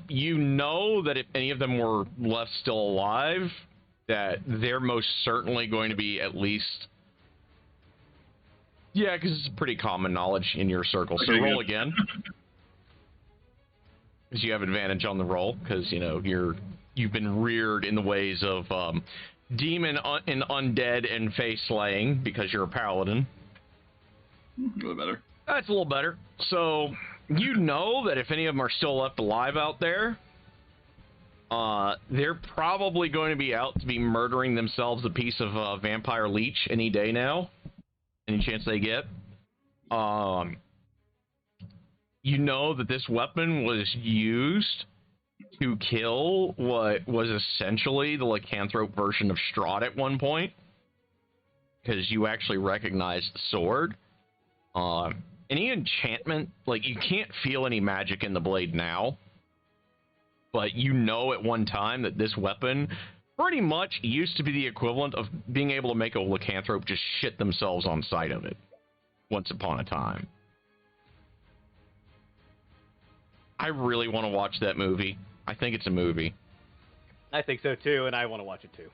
You know that if any of them were left still alive, that they're most certainly going to be at least... Yeah, because it's pretty common knowledge in your circle. So roll again. Because you have advantage on the roll, because, you've been reared in the ways of demon and undead and face slaying, because you're a paladin. A little better. That's a little better. So... You know that if any of them are still left alive out there, they're probably going to be out to be murdering themselves a piece of vampire leech any day now. Any chance they get. You know that this weapon was used to kill what was essentially the lycanthrope version of Strahd at one point. Because you actually recognize the sword. any enchantment, like, you can't feel any magic in the blade now, but you know at one time that this weapon pretty much used to be the equivalent of being able to make a lycanthrope just shit themselves on sight of it once upon a time. I really want to watch that movie. I think it's a movie. I think so too, and I want to watch it too.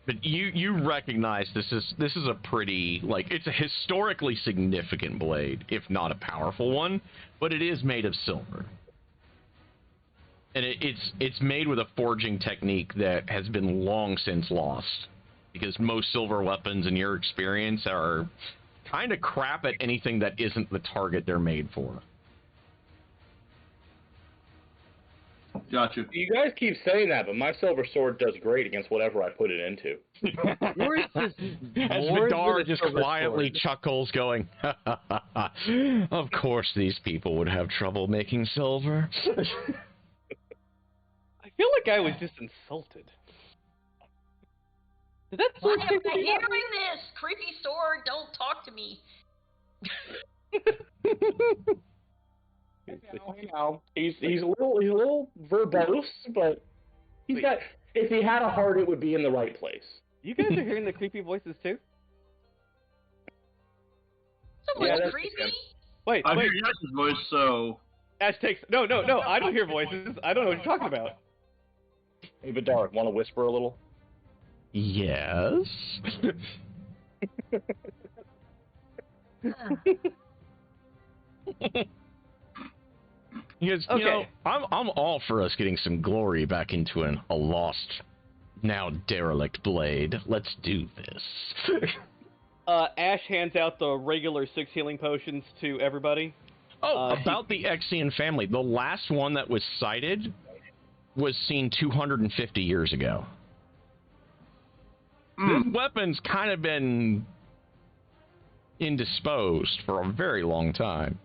But you recognize this is a pretty, like, it's a historically significant blade, if not a powerful one, but it is made of silver. And it's made with a forging technique that has been long since lost, because most silver weapons, in your experience, are kind of crap at anything that isn't the target they're made for. Gotcha. You guys keep saying that, but my silver sword does great against whatever I put it into. As Vidar just quietly chuckles, going, "Of course these people would have trouble making silver." I feel like I was just insulted. Did that Why sword am I hearing this? Creepy sword, don't talk to me. You know, he's a little verbose, but he's got. If he had a heart, it would be in the right place. You guys are hearing the creepy voices too? Someone's that's creepy. Wait, I wait. hear Yash's voice, so... Ash takes... No, I don't hear voices. I don't know what you're talking about. Hey, Vidar, want to whisper a little? Yes. Because, you know, I'm all for us getting some glory back into a lost, now derelict blade. Let's do this. Ash hands out the regular 6 healing potions to everybody. About the Exian family, the last one that was cited was seen 250 years ago. This weapon's kind of been indisposed for a very long time.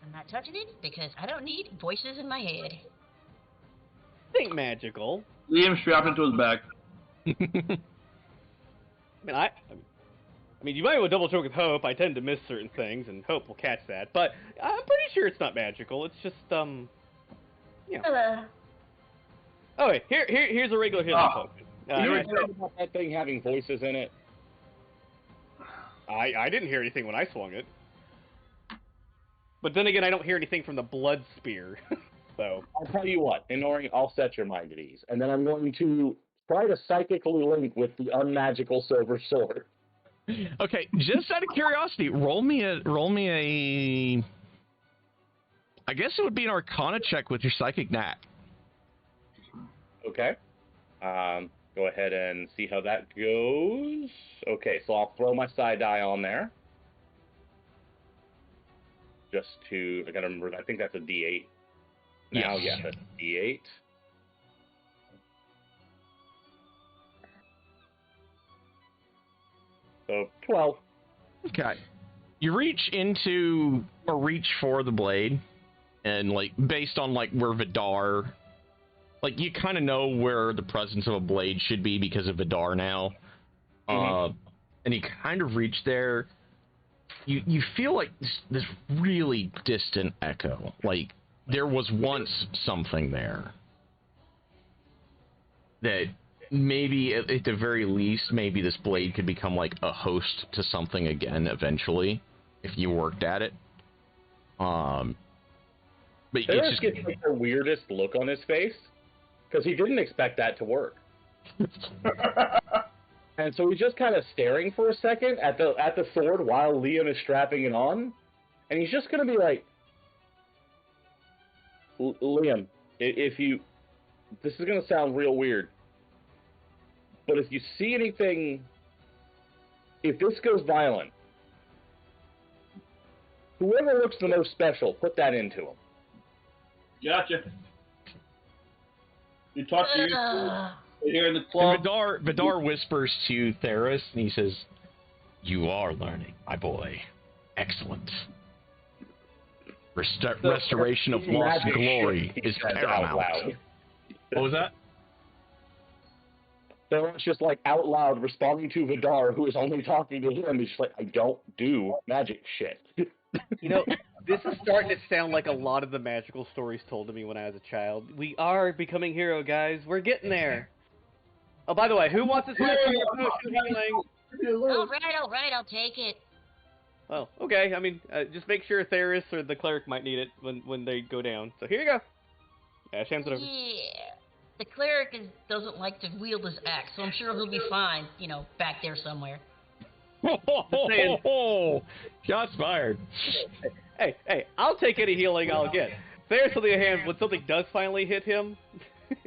I'm not touching it because I don't need voices in my head. Think magical. Liam strapped into his back. I mean, you might want to double check with Hope. I tend to miss certain things, and Hope will catch that. But I'm pretty sure it's not magical. It's just, you know. Hello. Oh, wait, here's a regular healing potion. You ever heard about that thing having voices in it? I didn't hear anything when I swung it. But then again, I don't hear anything from the blood spear. So I'll tell you what, Inori, I'll set your mind at ease, and then I'm going to try to psychically link with the unmagical silver sword. Okay, just out of curiosity, roll me a. I guess it would be an Arcana check with your psychic knack. Okay. Go ahead and see how that goes. Okay, so I'll throw my side die on there. Just to, I gotta remember, I think that's a D8. Now, Yes. yeah, that's a D8. So, 12. Okay. You reach into, or reach for the blade, and, like, based on, like, where Vidar, like, you kind of know where the presence of a blade should be because of Vidar now. And you kind of reach there. You feel like this really distant echo. Like, there was once something there. That maybe, at the very least, maybe this blade could become like a host to something again eventually, if you worked at it. But Ferris it's just gets like the weirdest look on his face, because he didn't expect that to work. And so he's just kind of staring for a second at the sword while Liam is strapping it on, and he's just going to be like, Liam, if you, this is going to sound real weird, but if you see anything, if this goes violent, whoever looks the most special, put that into him. Gotcha. You talk to your here in the club. And Vidar whispers to Theris, and he says, "You are learning, my boy. Excellent. Restoration of lost Magic glory shit, is he said out paramount." loud. What was that? Theros just like out loud responding to Vidar, who is only talking to him. He's just like, I don't do magic shit. You know, this is starting to sound like a lot of the magical stories told to me when I was a child. We are becoming hero, guys. We're getting there. Oh, by the way, who wants to switch to your potion healing? All right, I'll take it. Oh, okay. I mean, just make sure Theris or the cleric might need it when they go down. So here you go. Ash hands it over. Yeah. The cleric doesn't like to wield his axe, so I'm sure he'll be fine, back there somewhere. Shots fired. Hey, I'll take any healing I'll get. Theris, on the other hand, when something does finally hit him,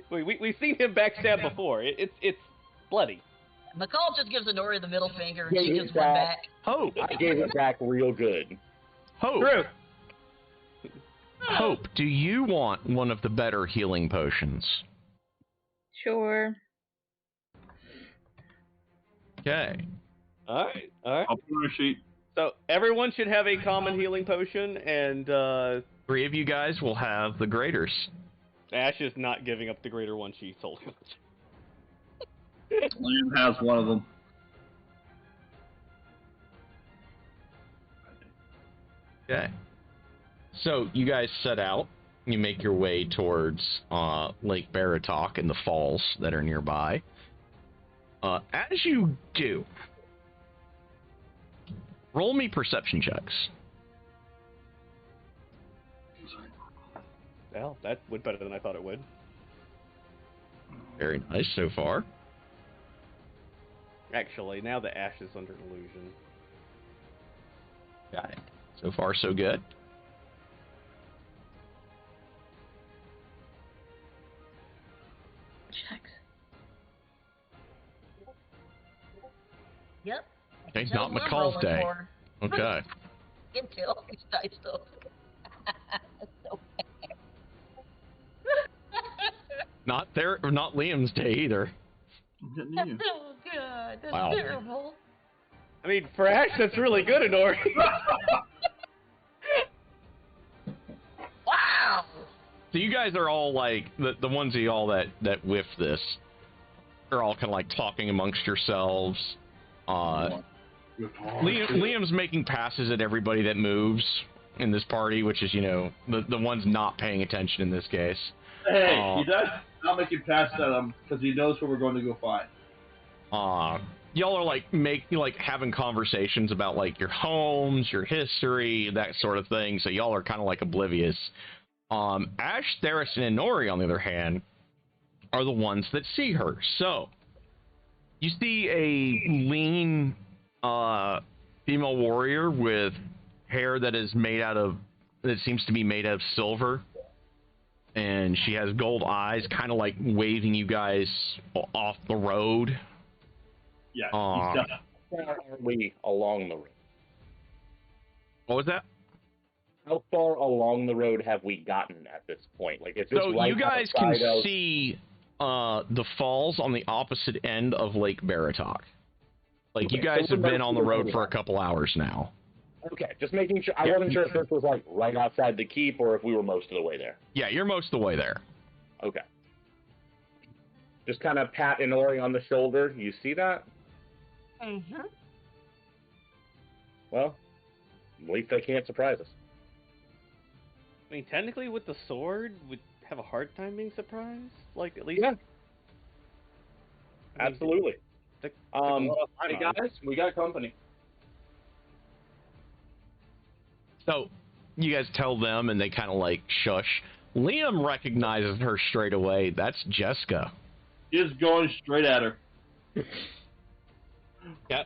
we've seen him backstab before. It's bloody. McCall just gives Honora the middle finger, and she gives one back. Hope. I gave it back real good. Hope. True. Hope, do you want one of the better healing potions? Sure. Okay. Alright. I'll put on a sheet. So, everyone should have a common healing potion, and, 3 of you guys will have the graders. Ash is not giving up the greater one she told him. Liam has one of them. Okay. So, you guys set out. You make your way towards Lake Baratok and the falls that are nearby. As you do, roll me perception checks. Well, that went better than I thought it would. Very nice so far. Actually, now the Ash is under illusion. Got it. So far, so good. Checks. Yep. Okay, not McCall's day. Okay. Get killed. These dice though. So bad. Not Liam's day either. Oh god, that's Wow. terrible. I mean, for Ash, that's really good, Honori. Wow. So you guys are all like, the ones of y'all that whiff this, are all kind of like talking amongst yourselves. Liam's making passes at everybody that moves in this party, which is, the ones not paying attention in this case. Hey, he does not make it past them because he knows where we're going to go find. Y'all are like having conversations about like your homes, your history, that sort of thing. So y'all are kind of like oblivious. Ash, Theris, and Inori, on the other hand, are the ones that see her. So you see a lean female warrior with hair that seems to be made out of silver. And she has gold eyes, kind of like waving you guys off the road. Yeah. How far are we along the road? What was that? How far along the road have we gotten at this point? Like, is this So right you guys can outside of... see the falls on the opposite end of Lake Baratok. Like, Okay, you guys so have been on the road for a couple hours now. Okay, just making sure. I wasn't sure if this was like right outside the keep or if we were most of the way there. Yeah, you're most of the way there. Okay. Just kind of pat Inori on the shoulder. You see that? Mm-hmm. Well, at least they can't surprise us. I mean, technically, with the sword, we'd have a hard time being surprised. Like, at least. Yeah. I mean, Absolutely. Hey guys, we got company. So you guys tell them, and they kind of like shush. Liam recognizes her straight away. That's Jessica. He's going straight at her. Yep.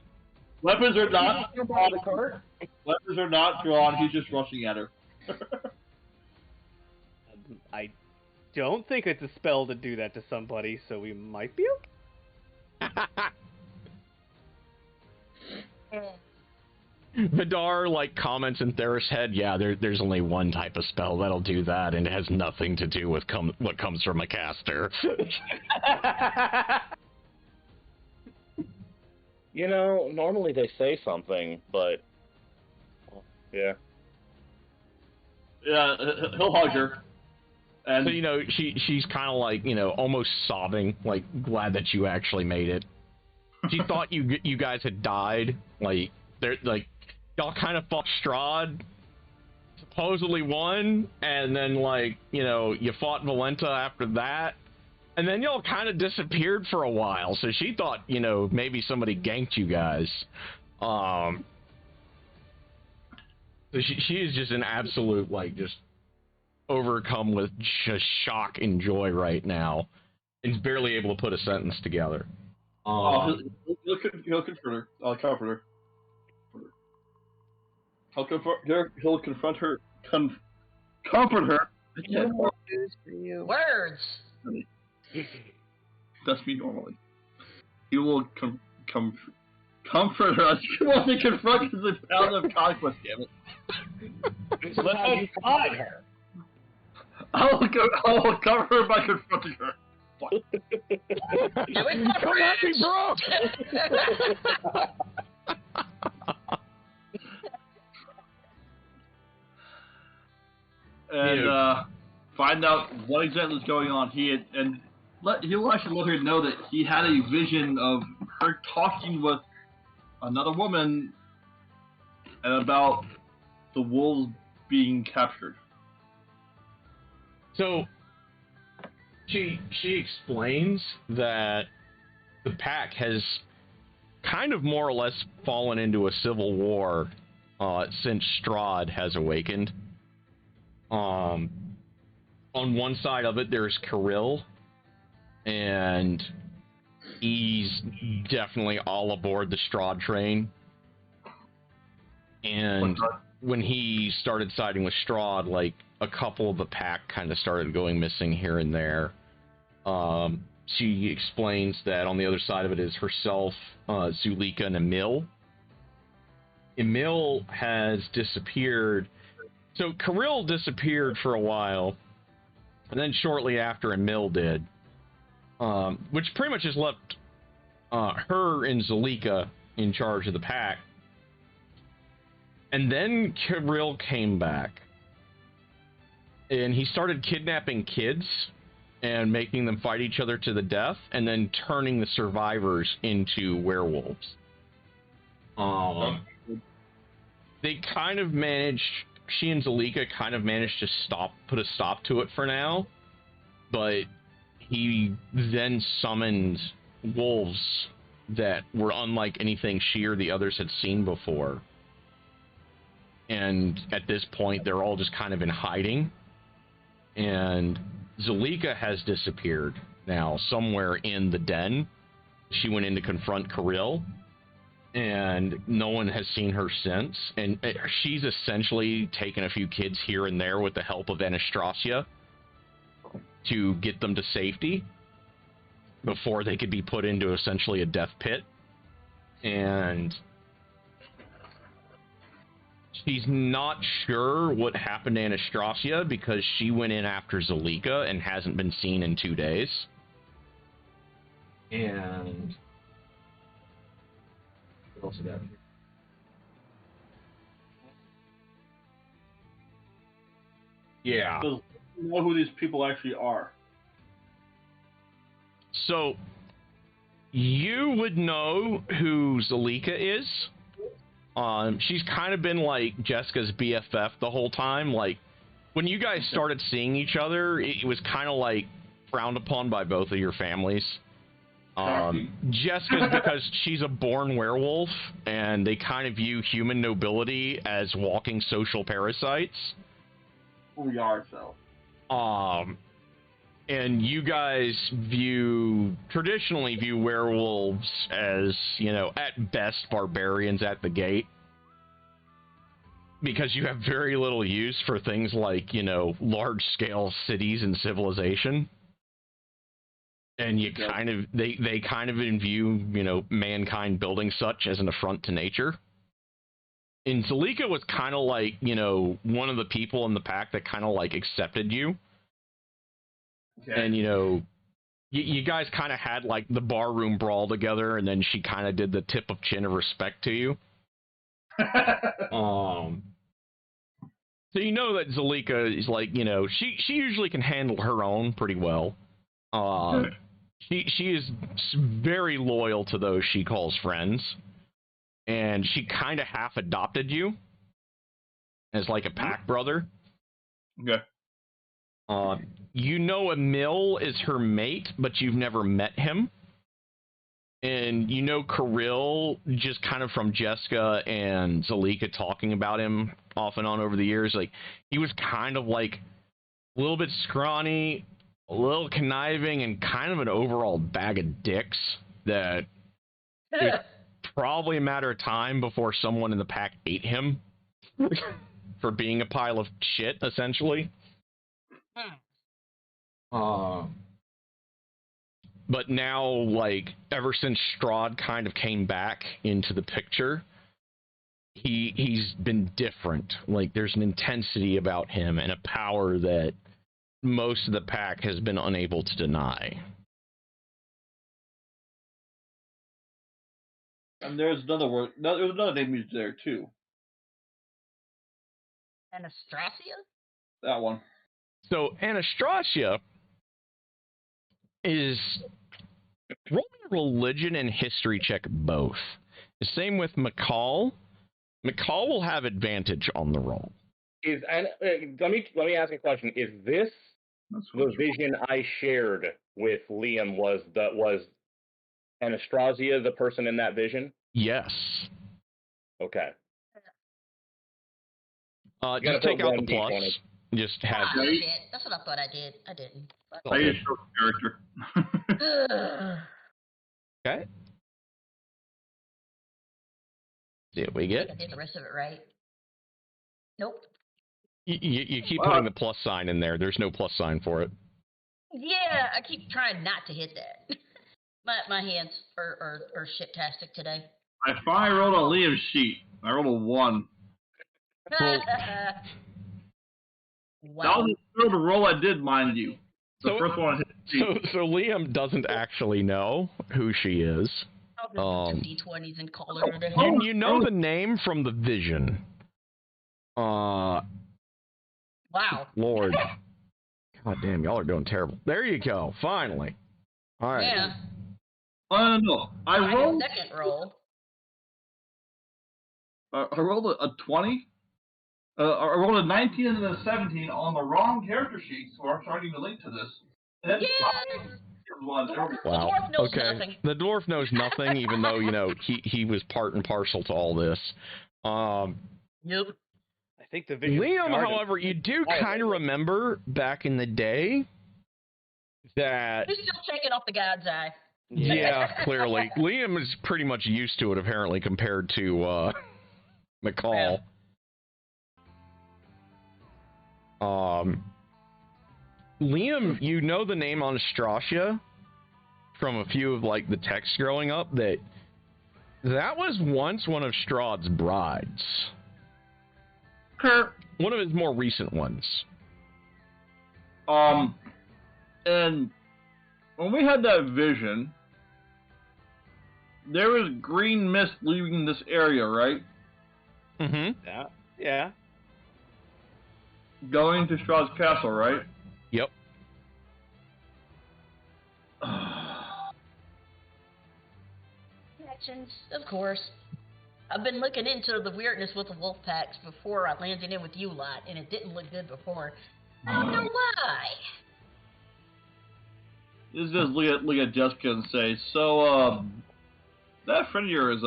Weapons are not drawn. Weapons are not drawn. He's just rushing at her. I don't think it's a spell to do that to somebody, so we might be okay. Vidar like comments in Theris' head, yeah, there's only one type of spell that'll do that, and it has nothing to do with what comes from a caster. Normally they say something, but yeah. Yeah, he'll hug her. And so, you know, she's kind of like, you know, almost sobbing, like, glad that you actually made it. She thought you guys had died. Like, y'all kind of fought Strahd, supposedly won, and then, like, you know, you fought Valenta after that, and then y'all kind of disappeared for a while, so she thought, you know, maybe somebody ganked you guys. So she is just an absolute, like, just overcome with just shock and joy right now, and is barely able to put a sentence together. He'll confront her. I'll comfort her. He'll confront her. Comfort her. No news for you. Words. That's me normally. He will comfort her. She wants to confront because it's pound of conquest, damn it. Let how you find her. I will cover her by confronting her. Come at me, bro! And find out what exactly is going on. He'll actually let her know that he had a vision of her talking with another woman and about the wolves being captured. So she explains that the pack has kind of more or less fallen into a civil war since Strahd has awakened. On one side of it, there's Kirill, and he's definitely all aboard the Strahd train. And when he started siding with Strahd, like, a couple of the pack kind of started going missing here and there. She explains that on the other side of it is herself, Zulika, and Emil. Emil has disappeared. So Kirill disappeared for a while, and then shortly after Emil did, which pretty much has left her and Zulika in charge of the pack. And then Kirill came back, and he started kidnapping kids and making them fight each other to the death, and then turning the survivors into werewolves. They kind of managed, she and Zulika kind of managed to put a stop to it for now, but he then summoned wolves that were unlike anything she or the others had seen before. And at this point, they're all just kind of in hiding. And Zulika has disappeared now, somewhere in the den. She went in to confront Kirill, and no one has seen her since. And she's essentially taken a few kids here and there with the help of Anastasia to get them to safety before they could be put into essentially a death pit. And she's not sure what happened to Anastasia because she went in after Zulika and hasn't been seen in 2 days. And what else is that? Yeah. So, you know who these people actually are. So, you would know who Zulika is. She's kind of been like Jessica's BFF the whole time. Like, when you guys started seeing each other, it was kind of like frowned upon by both of your families. Jessica's because she's a born werewolf, and they kind of view human nobility as walking social parasites. We are, so. And you guys traditionally view werewolves as, you know, at best barbarians at the gate. Because you have very little use for things like, you know, large-scale cities and civilization. And you kind of, they kind of view, you know, mankind building such as an affront to nature. And Zulika was kind of like, you know, one of the people in the pack that kind of like accepted you. Okay. And, you know, you guys kind of had like the barroom brawl together, and then she kind of did the tip of chin of respect to you. So you know that Zalika is like, she usually can handle her own pretty well. She is very loyal to those she calls friends, and she kind of half adopted you as like a pack brother. Okay. Emil is her mate, but you've never met him. And Kirill just kind of from Jessica and Zalika talking about him off and on over the years. Like, he was kind of like a little bit scrawny, a little conniving, and kind of an overall bag of dicks that it's probably a matter of time before someone in the pack ate him for being a pile of shit, essentially. But now, like, ever since Strahd kind of came back into the picture, he's been different. Like, there's an intensity about him and a power that most of the pack has been unable to deny. And there's another word. There's another name used there too. Anastasia? That one. So Anastasia is roll me a religion and history check both. The same with McCall. McCall will have advantage on the roll. Let me ask a question. Is this the vision I shared with Liam? Was Anastasia the person in that vision? Yes. Okay. Just take out the plus. Just have. Oh, shit. That's what I thought I did. I didn't. I just showed character. Okay. See what we get. I did the rest of it right. Nope. You keep putting the plus sign in there. There's no plus sign for it. Yeah, I keep trying not to hit that. my hands are shit-tastic today. I finally rolled a Liam sheet. I rolled a 1. Wow. That was the third roll I did, mind you. The first one I hit. So Liam doesn't actually know who she is. I'll do D20s and call her to You know the name from the vision. Wow. Lord. God damn, y'all are doing terrible. There you go. Finally. All right. Yeah. No. I rolled second roll. I rolled a 20. I rolled a 19 and a 17 on the wrong character sheet, so I'm starting to link to this. And Wow. The dwarf knows Okay. nothing. The dwarf knows nothing, even though, he was part and parcel to all this. Yep. I think the vision. Liam, however, you do kind of remember back in the day that... He's still checking off the God's eye. Yeah, clearly. Liam is pretty much used to it, apparently, compared to McCall. Liam, you know the name Anastasia from a few of, like, the texts growing up, that was once one of Strahd's brides. One of his more recent ones. And when we had that vision, there was green mist leaving this area, right? Mm-hmm. Yeah. Going to Strahd's castle, right? Yep. Connections, of course. I've been looking into the weirdness with the wolf packs before I landed in with you lot, and it didn't look good before. I don't know why. Let's just look at Jessica and say, so, that friend of yours,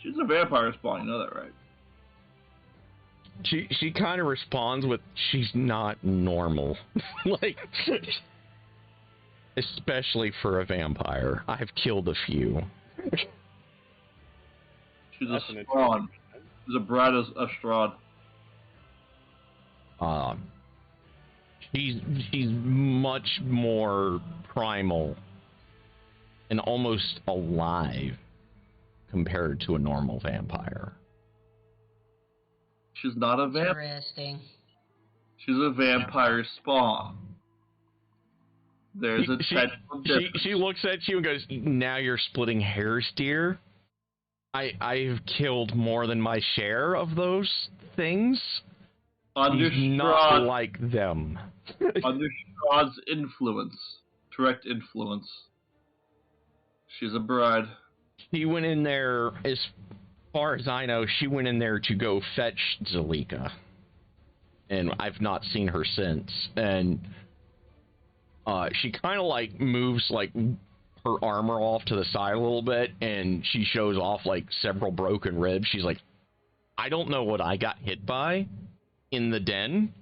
she's a vampire spawn, you know that, right? She kind of responds with, she's not normal. Like, especially for a vampire. I've killed a few. She's a spawn. She's a bride of Strahd. She's much more primal and almost alive compared to a normal vampire. She's not a vampire. Interesting. She's a vampire spawn. There's a technical difference. She looks at you and goes, now you're splitting hairs, dear? I've killed more than my share of those things. Under He's not like them. under Strahd's influence. Direct influence. She's a bride. She went in there, as far as I know, she went in there to go fetch Zalika. And I've not seen her since. And she kind of like moves like her armor off to the side a little bit, and she shows off like several broken ribs. She's like, I don't know what I got hit by in the den,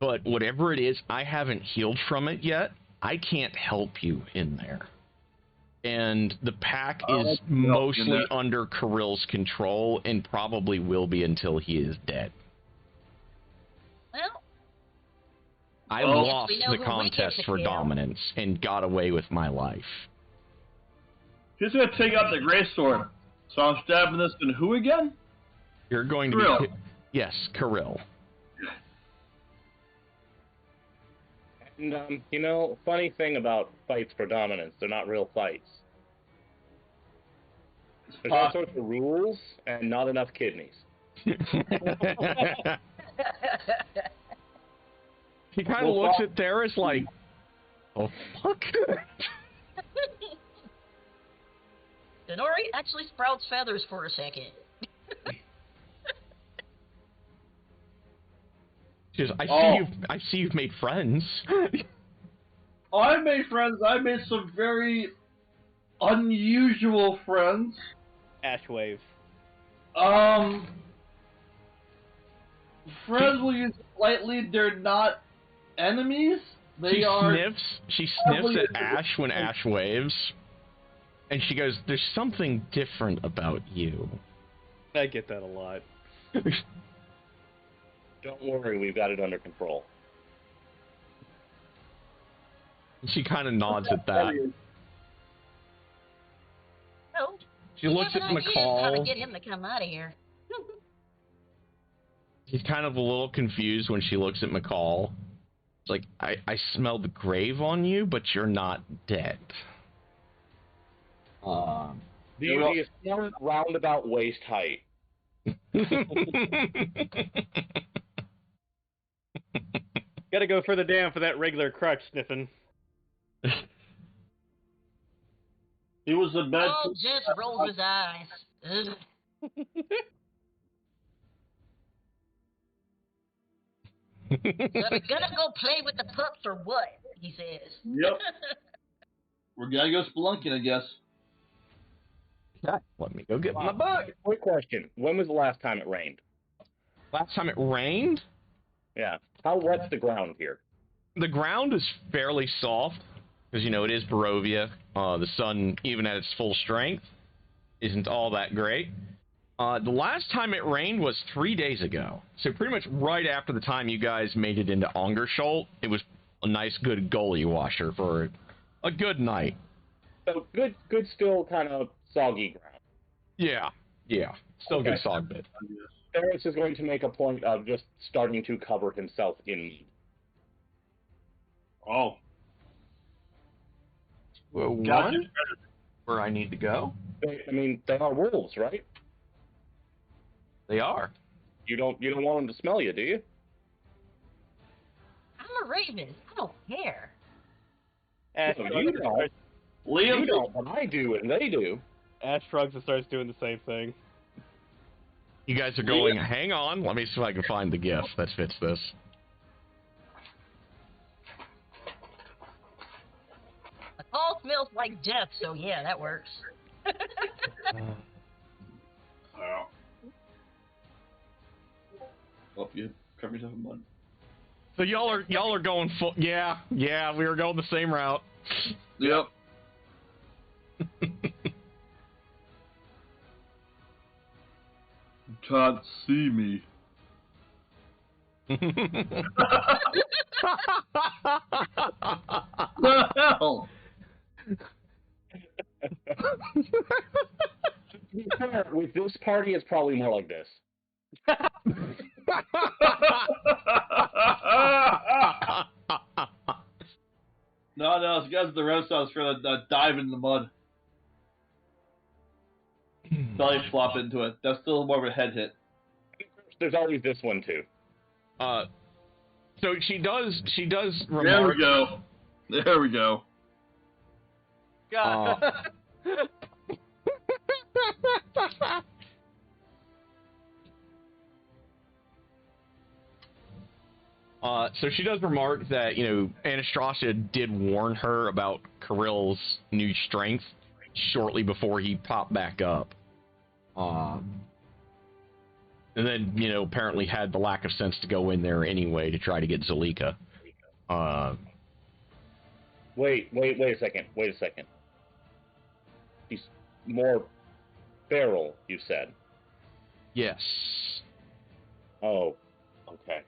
but whatever it is, I haven't healed from it yet. I can't help you in there. And the pack is mostly under Kirill's control, and probably will be until he is dead. Well, I lost the contest for dominance and got away with my life. He's gonna take out the greatsword. So I'm stabbing this in who again? You're going to Kirill. be... Yes, Kirill. And, you know, funny thing about fights for dominance, they're not real fights. There's all sorts of rules and not enough kidneys. He kind of looks at Darius like, oh, fuck. Denori actually sprouts feathers for a second. She goes, I see you've made friends. I made friends. I made some very unusual friends. Ashwave. Friends will use it lightly. They're not enemies. She sniffs at Ash when Ash waves, and she goes, "There's something different about you." I get that a lot. Don't worry, we've got it under control. She kind of nods at that. No. She looks at How to McCall. get him to come out of here. She's kind of a little confused when she looks at McCall. It's like, I smell the grave on you, but you're not dead. The smell roundabout waist height. Gotta go further down for that regular crotch sniffing. He was a bad. Oh, just rolls his eyes. Ugh. So we're gonna go play with the pups or what? He says. Yep. We're gonna go spelunking, I guess. Let me go get my book. Quick question. When was the last time it rained? Last time it rained? Yeah. How wet's the ground here? The ground is fairly soft, because, you know, it is Barovia. The sun, even at its full strength, isn't all that great. The last time it rained was 3 days ago. So pretty much right after the time you guys made it into Ongersholt, it was a nice, good gully washer for a good night. So good still kind of soggy ground. Yeah. Still Okay. good sog bit. Darius is going to make a point of just starting to cover himself in meat. Oh. Well, Gotcha. one, where I need to go. They are wolves, right? They are. You don't want them to smell you, do you? I'm a raven. I don't care. Ash No, shrugs you and don't. starts- Liam, You don't, but I do, and they do. Ash shrugs and starts doing the same thing. You guys are going, hang on, let me see if I can find the GIF that fits this. The call smells like death, so yeah, that works. Oh, you cover yourself in mud. So y'all are going full. Yeah, we were going the same route. Yep. You can't see me. The hell? To be fair, with this party, it's probably more like this. No, it's guys at the Renaissance for that dive in the mud. belly flop into it. That's still more of a head hit. There's always this one too. So she does remark. There we go. There we go. God. So she does remark that, Anastasia did warn her about Kirill's new strength shortly before he popped back up. And then, apparently had the lack of sense to go in there anyway to try to get Zalika. Wait a second. He's more feral, you said. Yes. Oh, okay.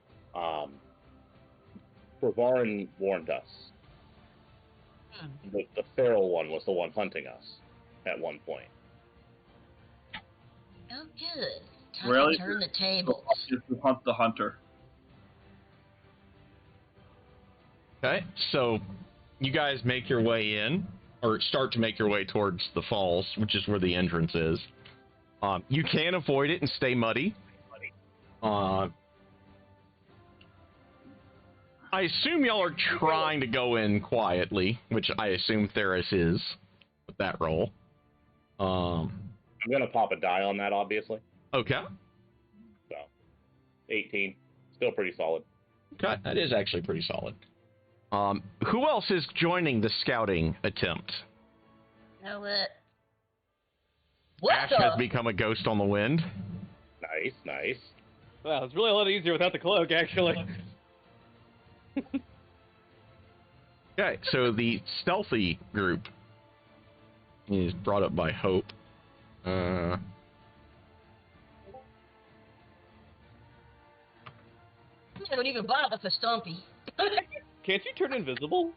Bravarin warned us. The feral one was the one hunting us at one point. Oh, good. Time Really? to turn the tables. Just to hunt the hunter. Okay, so you guys make your way in, or start to make your way towards the falls, which is where the entrance is. You can avoid it and stay muddy. I assume y'all are trying to go in quietly, which I assume Theris is with that roll. I'm gonna pop a die on that, obviously. Okay. So, 18, still pretty solid. Okay, that is actually pretty solid. Who else is joining the scouting attempt? You know what? What Ash the? has become a ghost on the wind. Nice. Wow, it's really a lot easier without the cloak, actually. Okay, so the stealthy group is brought up by Hope. I don't even bother for Stumpy. Can't you turn invisible?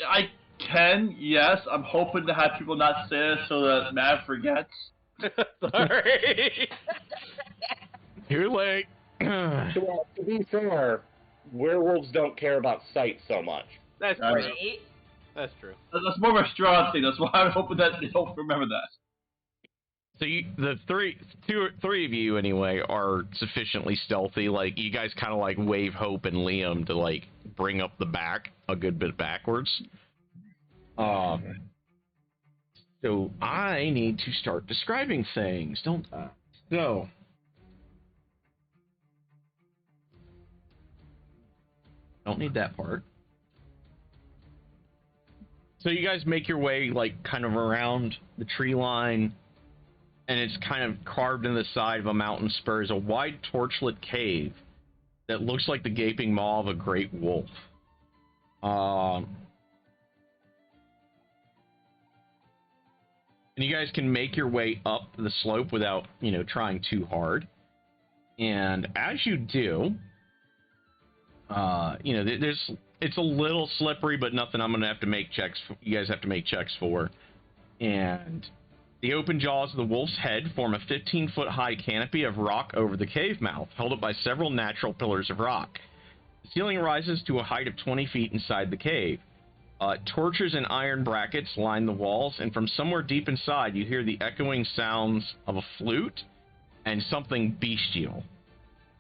I can, yes. I'm hoping to have people not say it so that Matt forgets. Sorry. Too late. Well, to be fair, werewolves don't care about sight so much. That's Right. true. That's true. That's more of a strong thing. That's why I'm hoping that they don't remember that. So the three of you anyway are sufficiently stealthy. Like you guys kind of like wave Hope and Liam to like bring up the back a good bit backwards. So I need to start describing things, don't I? So don't need that part. So you guys make your way like kind of around the tree line. And it's kind of carved in the side of a mountain spur is a wide torchlit cave that looks like the gaping maw of a great wolf. And you guys can make your way up the slope without, trying too hard. And as you do, it's a little slippery, but nothing I'm going to have to make checks for. You guys have to make checks for. And the open jaws of the wolf's head form a 15-foot high canopy of rock over the cave mouth, held up by several natural pillars of rock. The ceiling rises to a height of 20 feet inside the cave. Torches and iron brackets line the walls, and from somewhere deep inside you hear the echoing sounds of a flute and something bestial.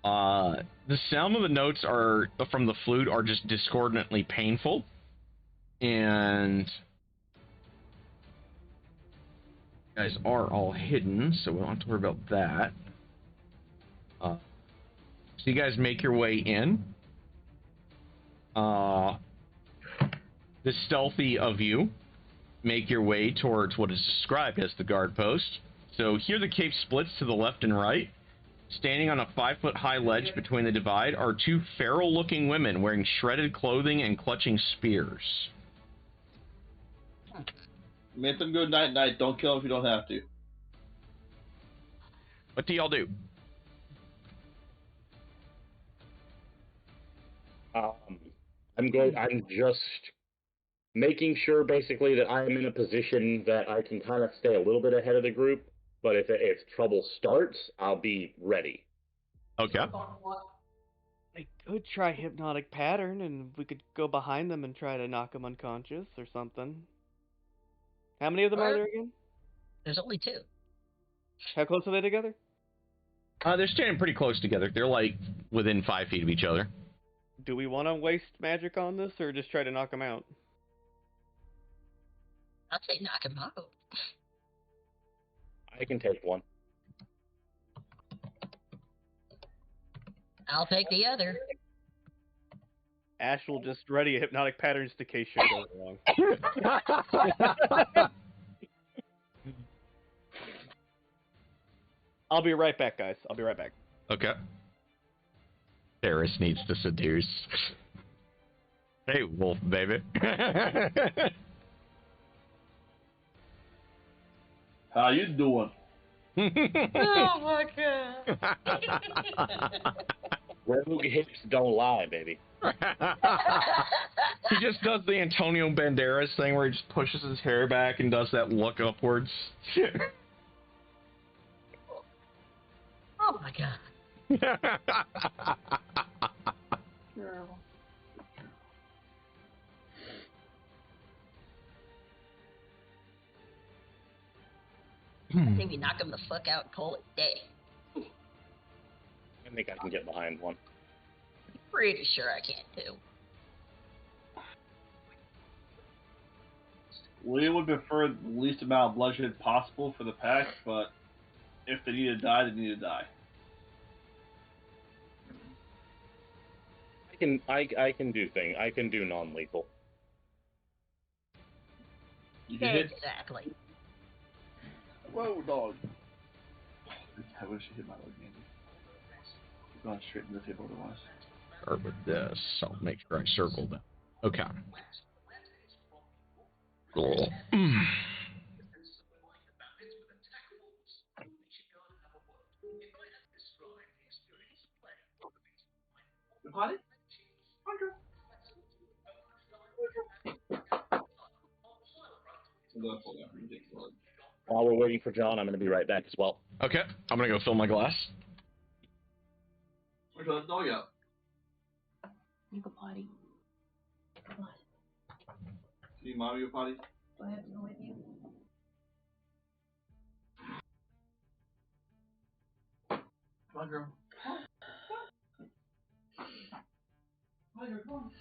The sound of the notes from the flute are just discordantly painful, and you guys are all hidden, so we don't have to worry about that. So you guys make your way in. The stealthy of you make your way towards what is described as the guard post. So here the cave splits to the left and right. Standing on a 5-foot high ledge between the divide are two feral-looking women wearing shredded clothing and clutching spears. Make them go night-night. Don't kill them if you don't have to. What do y'all do? I'm just making sure, basically, that I am in a position that I can kind of stay a little bit ahead of the group. But if trouble starts, I'll be ready. Okay. I could try hypnotic pattern, and we could go behind them and try to knock them unconscious or something. How many of them are there again? There's only 2. How close are they together? They're standing pretty close together. They're like within 5 feet of each other. Do we want to waste magic on this, or just try to knock them out? I'd say knock him out. I can take one. I'll take the other. Ash will just ready a hypnotic patterns to case shit goes wrong. I'll be right back, guys. I'll be right back. Okay. Eris needs to seduce. Hey, wolf baby. How you doing? Oh my god. Rogue hips don't lie, baby. He just does the Antonio Banderas thing where he just pushes his hair back and does that look upwards. Oh my god. Girl. I think we knock him the fuck out and call it day. I think I can get behind one. Pretty sure I can too. We would prefer the least amount of bloodshed possible for the pack, but if they need to die, they need to die. I can do things. I can do non-lethal. You can hit. Exactly. Whoa, dog. I wish I hit my leg again. Going straight into the table otherwise. Or with this, I'll make sure I circle that. Okay. Cool. Party? While we're waiting for John, I'm going to be right back as well. Okay, I'm gonna go fill my glass. Where's the dog out? You go potty. Come on. See mommy go potty? Do I have to go with you? Come on, girl. Come on, girl, come on.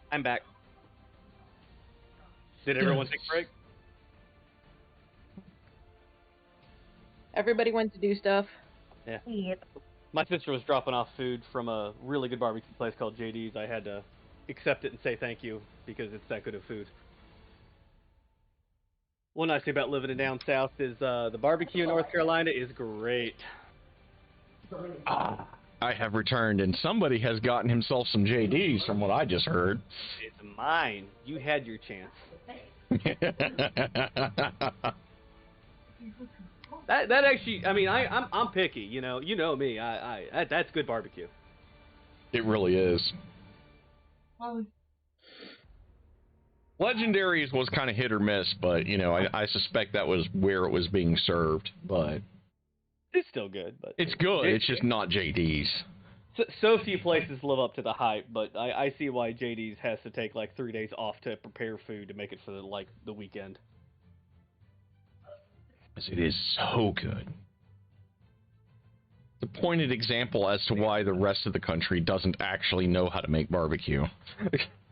I'm back. Did everyone take a break? Everybody went to do stuff. Yeah. Yep. My sister was dropping off food from a really good barbecue place called JD's. I had to accept it and say thank you because it's that good of food. One nice thing about living in down south is the barbecue in North Carolina is great. I have returned, and somebody has gotten himself some JDs from what I just heard. It's mine. You had your chance. That actually, I mean, I'm picky. You know me. That's good barbecue. It really is. Legendaries was kind of hit or miss, but you know, I suspect that was where it was being served. But it's still good. But it's good. It's just not JD's. So few places live up to the hype, but I see why JD's has to take like 3 days off to prepare food to make it for the weekend. It is so good. The pointed example as to why the rest of the country doesn't actually know how to make barbecue.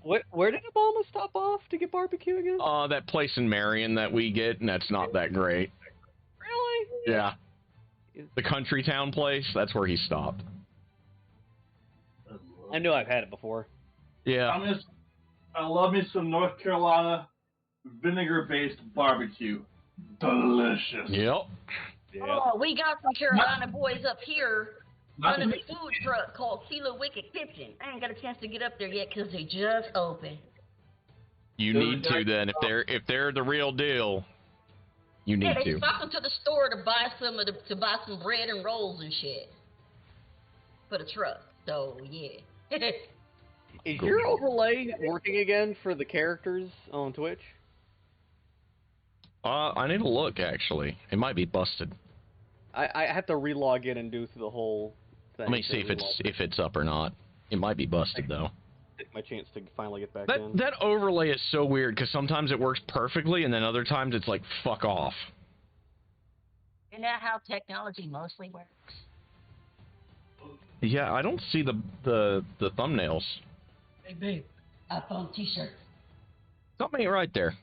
Where did Obama stop off to get barbecue again? That place in Marion that we get, and that's not that great. Really? Yeah. The country town place, that's where he stopped. I know I've had it before. Yeah. I love me some North Carolina vinegar-based barbecue. Delicious. Yep. Oh, we got some Carolina boys up here Not running to a food truck called Sheila Wicked Kitchen. I ain't got a chance to get up there yet because they just opened. You need to then. If they're the real deal, you need Yeah, they to. stopped into the store to buy some bread and rolls and shit for the truck. So yeah. Is your overlay working again for the characters on Twitch? I need to look actually. It might be busted. I have to re-log in and do through the whole thing. Let me see if it's up or not. It might be busted though. Take my chance to finally get back That in. that overlay is so weird because sometimes it works perfectly and then other times it's like fuck off. Isn't that how technology mostly works? Yeah, I don't see the thumbnails. Hey babe, I found t-shirts. Something ain't right there.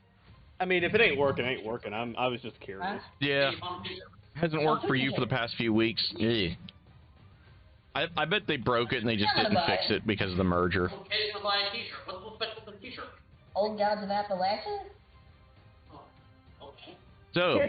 I mean, if it ain't working, it ain't working. I was just curious. Yeah, hasn't worked for you for the past few weeks. Ugh. I bet they broke it and they just didn't fix it because of the merger. Okay, I'm gonna buy a t-shirt. What's the t-shirt? Old Gods of Appalachia? Oh, okay. So,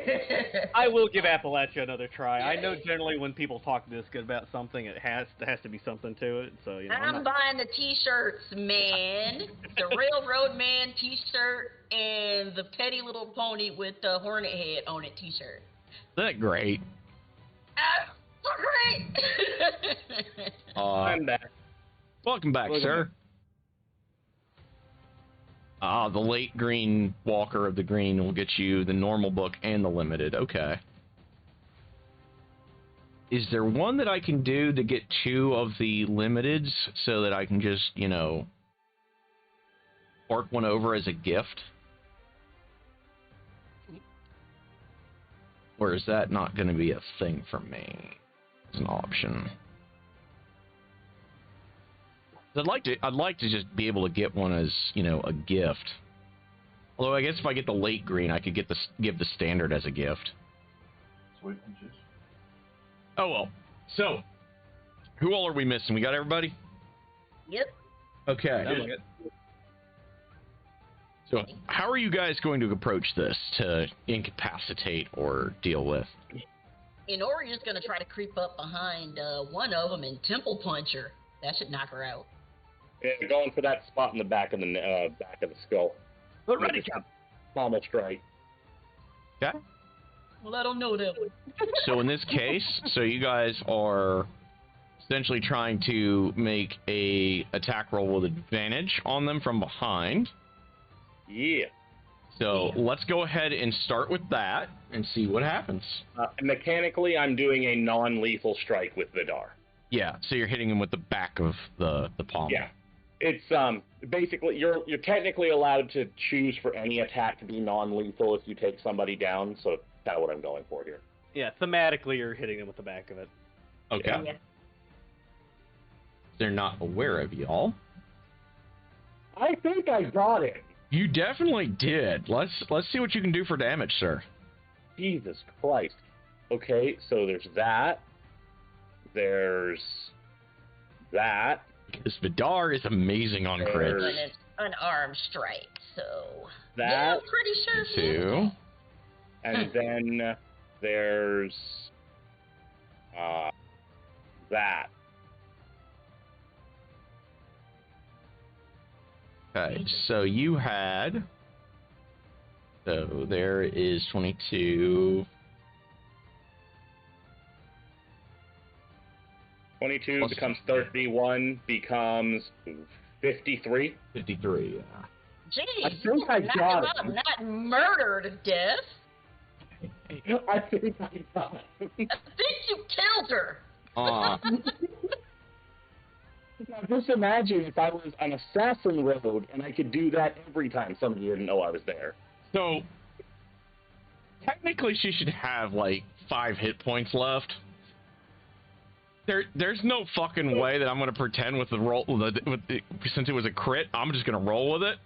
I will give Appalachia another try. I know generally when people talk this good about something, it has to be something to it. So you know. I'm buying the t-shirts, man. The Railroad Man t-shirt and the Petty Little Pony with the Hornet head on it t-shirt. isn't that great? Ah, so great! I'm back. Welcome back, sir. The late green Walker of the Green will get you the normal book and the limited. Okay. Is there one that I can do to get 2 of the limiteds so that I can just, you know, fork one over as a gift? Or is that not going to be a thing for me? It's an option. I'd like to just be able to get one as, you know, a gift. Although I guess if I get the late green, I could give the standard as a gift. Sweet punches. Oh well. So, who all are we missing? We got everybody? Yep. Okay. So, how are you guys going to approach this to incapacitate or deal with? Inori's gonna try to creep up behind one of them and Temple Puncher. That should knock her out. Yeah, going for that spot in the back of the skull. But ready, Cap. Pommel strike. Okay. Well, I don't know that one. So in this case, so you guys are essentially trying to make a attack roll with advantage on them from behind. Yeah. So let's go ahead and start with that and see what happens. Mechanically, I'm doing a non-lethal strike with Vidar. Yeah, so you're hitting him with the back of the palm. Yeah. It's basically you're technically allowed to choose for any attack to be non-lethal if you take somebody down, so that's what I'm going for here. Yeah, thematically you're hitting them with the back of it. Okay. Yeah. They're not aware of y'all. I think I got it. You definitely did. Let's see what you can do for damage, sir. Jesus Christ. Okay, so there's that. There's that. Because Vidar is amazing on And crits. it's an arm strike, so That. yeah, I'm pretty sure she is. 2. And then there's that. Okay, so you had. So there is 22. 22 Plus- becomes 31, becomes 53. 53, yeah. Jeez, I think I got it. not murder to death. I think I got it. I think you killed her. Now, Just imagine if I was on Assassin Road and I could do that every time somebody didn't know I was there. so, technically she should have, like, 5 hit points left. There's no fucking way that I'm going to pretend with the roll, since it was a crit, I'm just going to roll with it.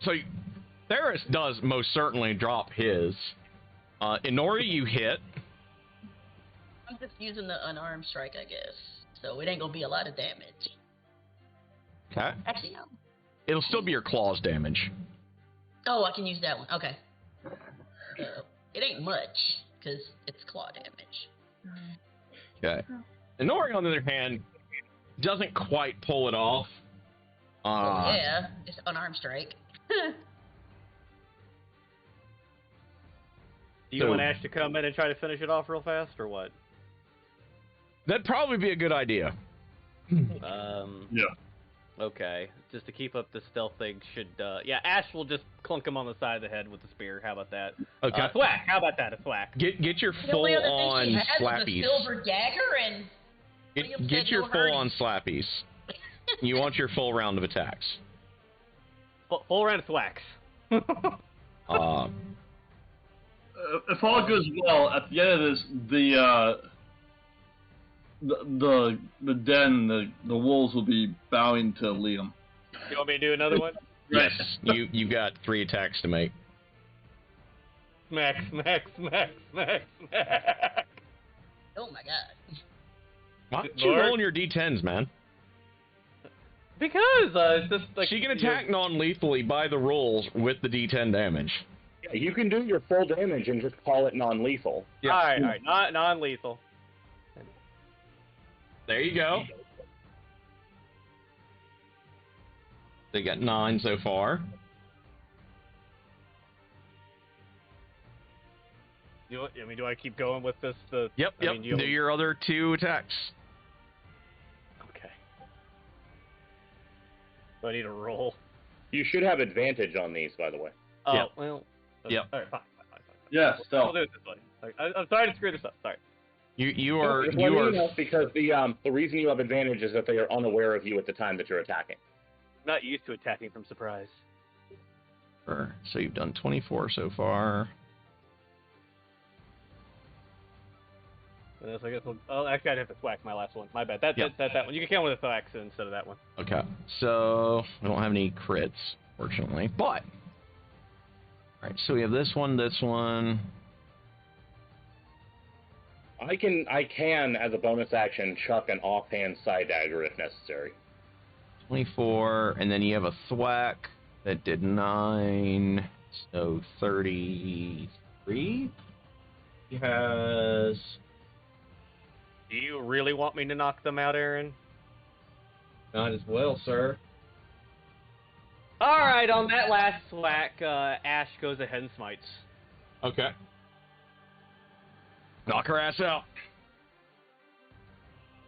So, Theris does most certainly drop his. Inori, you hit. I'm just using the unarmed strike, I guess. so it ain't gonna be a lot of damage. Okay. Actually, no. It'll still be your claws damage. Oh, I can use that one. Okay. It ain't much, because it's claw damage. Okay. And Nori, on the other hand, doesn't quite pull it off. Oh, yeah, it's unarmed strike. Do you want Ash to come in and try to finish it off real fast, or what? That'd probably be a good idea. Yeah. Okay, just to keep up the stealth thing should, yeah, Ash will just clunk him on the side of the head with the spear. How about that? Okay. Thwack, how about that, a thwack? Get your The only other full-on thing she has is slappies. a silver dagger, and Liam Get said your no full-on hurting. slappies. You want your full round of attacks. Full round of thwacks. If all goes well, at the end of this, the den, the wolves will be bowing to Liam. You want me to do another one? Yes, you've got 3 attacks to make. Smack, smack, smack, smack, smack. Oh my god. Why aren't you Lord? rolling your d10s, man? Because it's just like She can attack non-lethally by the rolls with the d10 damage. Yeah, you can do your full damage and just call it non-lethal. Yeah. All right, non-lethal. There you go. They got 9 so far. Do I keep going with this? Yep. I mean, Do your other 2 attacks. Okay. Do I need a roll? You should have advantage on these, by the way. Oh, Yep. well. Yep. All right, fine. Yeah, We'll stealth. do it this way. I'm sorry to screw this up. Sorry. You are It's you funny are enough because the reason you have advantage is that they are unaware of you at the time that you're attacking. I'm not used to attacking from surprise. so you've done 24 so far. So I guess actually I'd have to thwack my last one. My bad. That one. You can count with a thwack instead of that one. Okay. So we don't have any crits, fortunately. But alright, so we have this one, I can as a bonus action chuck an offhand side dagger if necessary. 24, and then you have a thwack that did 9, so 33. He has... Do you really want me to knock them out, Aaron? Not as well, sir. All right, on that last thwack, Ash goes ahead and smites. Okay. Knock her ass out.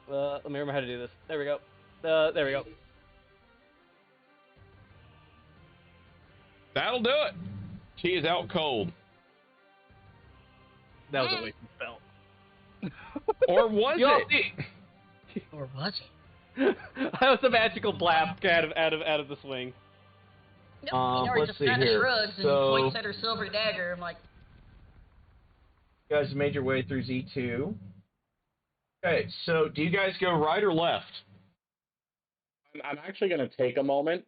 Let me remember how to do this. There we go. There we go. That'll do it. She is out cold. That was a wasted spell. Or was it? Or was it? That was a magical blast out of the swing. No, Nori let's just see kind of here. shrugs and So- points at her silver dagger. I'm like, You guys made your way through Z2. Okay, so do you guys go right or left? I'm actually going to take a moment.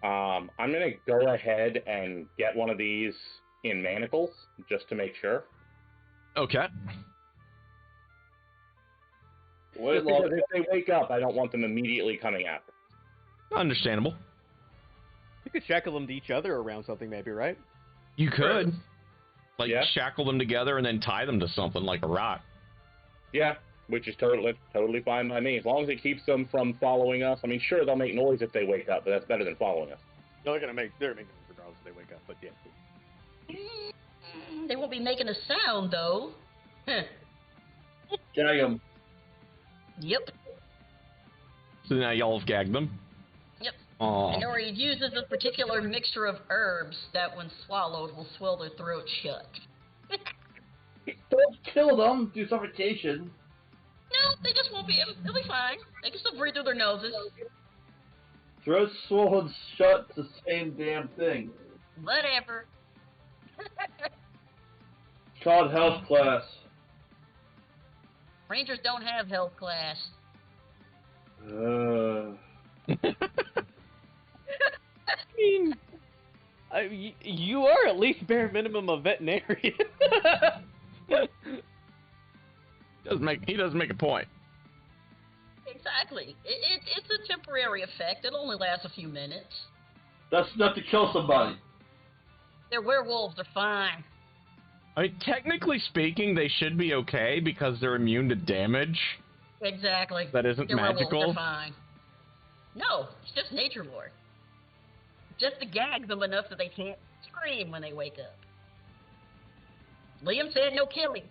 I'm going to go ahead and get one of these in manacles just to make sure. Okay. Just because if they wake up, I don't want them immediately coming after. Understandable. You could shackle them to each other around something, maybe, right? You could. Like, Yeah. shackle them together and then tie them to something like a rock. Yeah, which is totally fine by me. As long as it keeps them from following us. I mean, sure, they'll make noise if they wake up, but that's better than following us. No, they're making noise regardless if they wake up, but yeah. they won't be making a sound though. Huh. Gag him. Yep. So now y'all have gagged them? Yep. Aw. And Nori uses a particular mixture of herbs that, when swallowed, will swell their throat shut. Don't kill them. Do suffocation. No, they just won't be. They'll be fine. They can still breathe through their noses. Throat swollen shut. It's the same damn thing. Whatever. It's called health class. Rangers don't have health class. I mean, you are at least bare minimum a veterinarian. He does make a point. Exactly. It's a temporary effect. It only lasts a few minutes. That's enough to kill somebody. They're werewolves. They're fine. I mean, technically speaking, they should be okay because they're immune to damage. Exactly. That isn't They're magical. Werewolves. They're fine. No, it's just nature lore. Just to gag them enough that they can't scream when they wake up. Liam said no killing.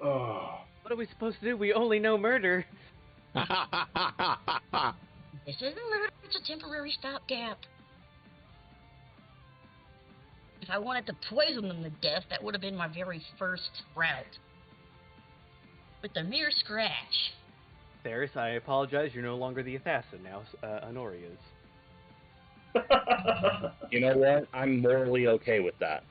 Oh. What are we supposed to do? We only know murder. This isn't murder. It's a temporary stopgap. If I wanted to poison them to death, that would have been my very first route. With the mere scratch. Theris, I apologize. You're no longer the assassin now. Honori is. You know what? I'm morally okay with that.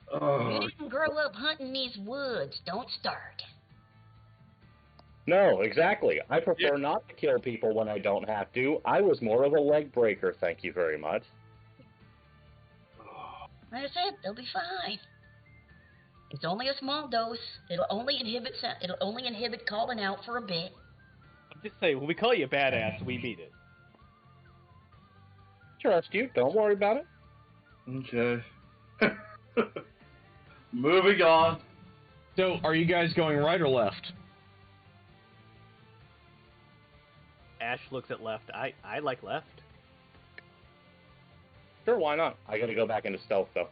You didn't grow up hunting these woods. Don't start. No, exactly. I prefer not to kill people when I don't have to. I was more of a leg breaker, thank you very much. Like I said, they'll be fine. It's only a small dose. It'll only inhibit calling out for a bit. I'm just saying, when we call you a badass, we mean it. Trust you. Don't worry about it. Okay. Moving on. So, are you guys going right or left? Ash looks at left. I like left. Sure, why not? I gotta go back into stealth, though.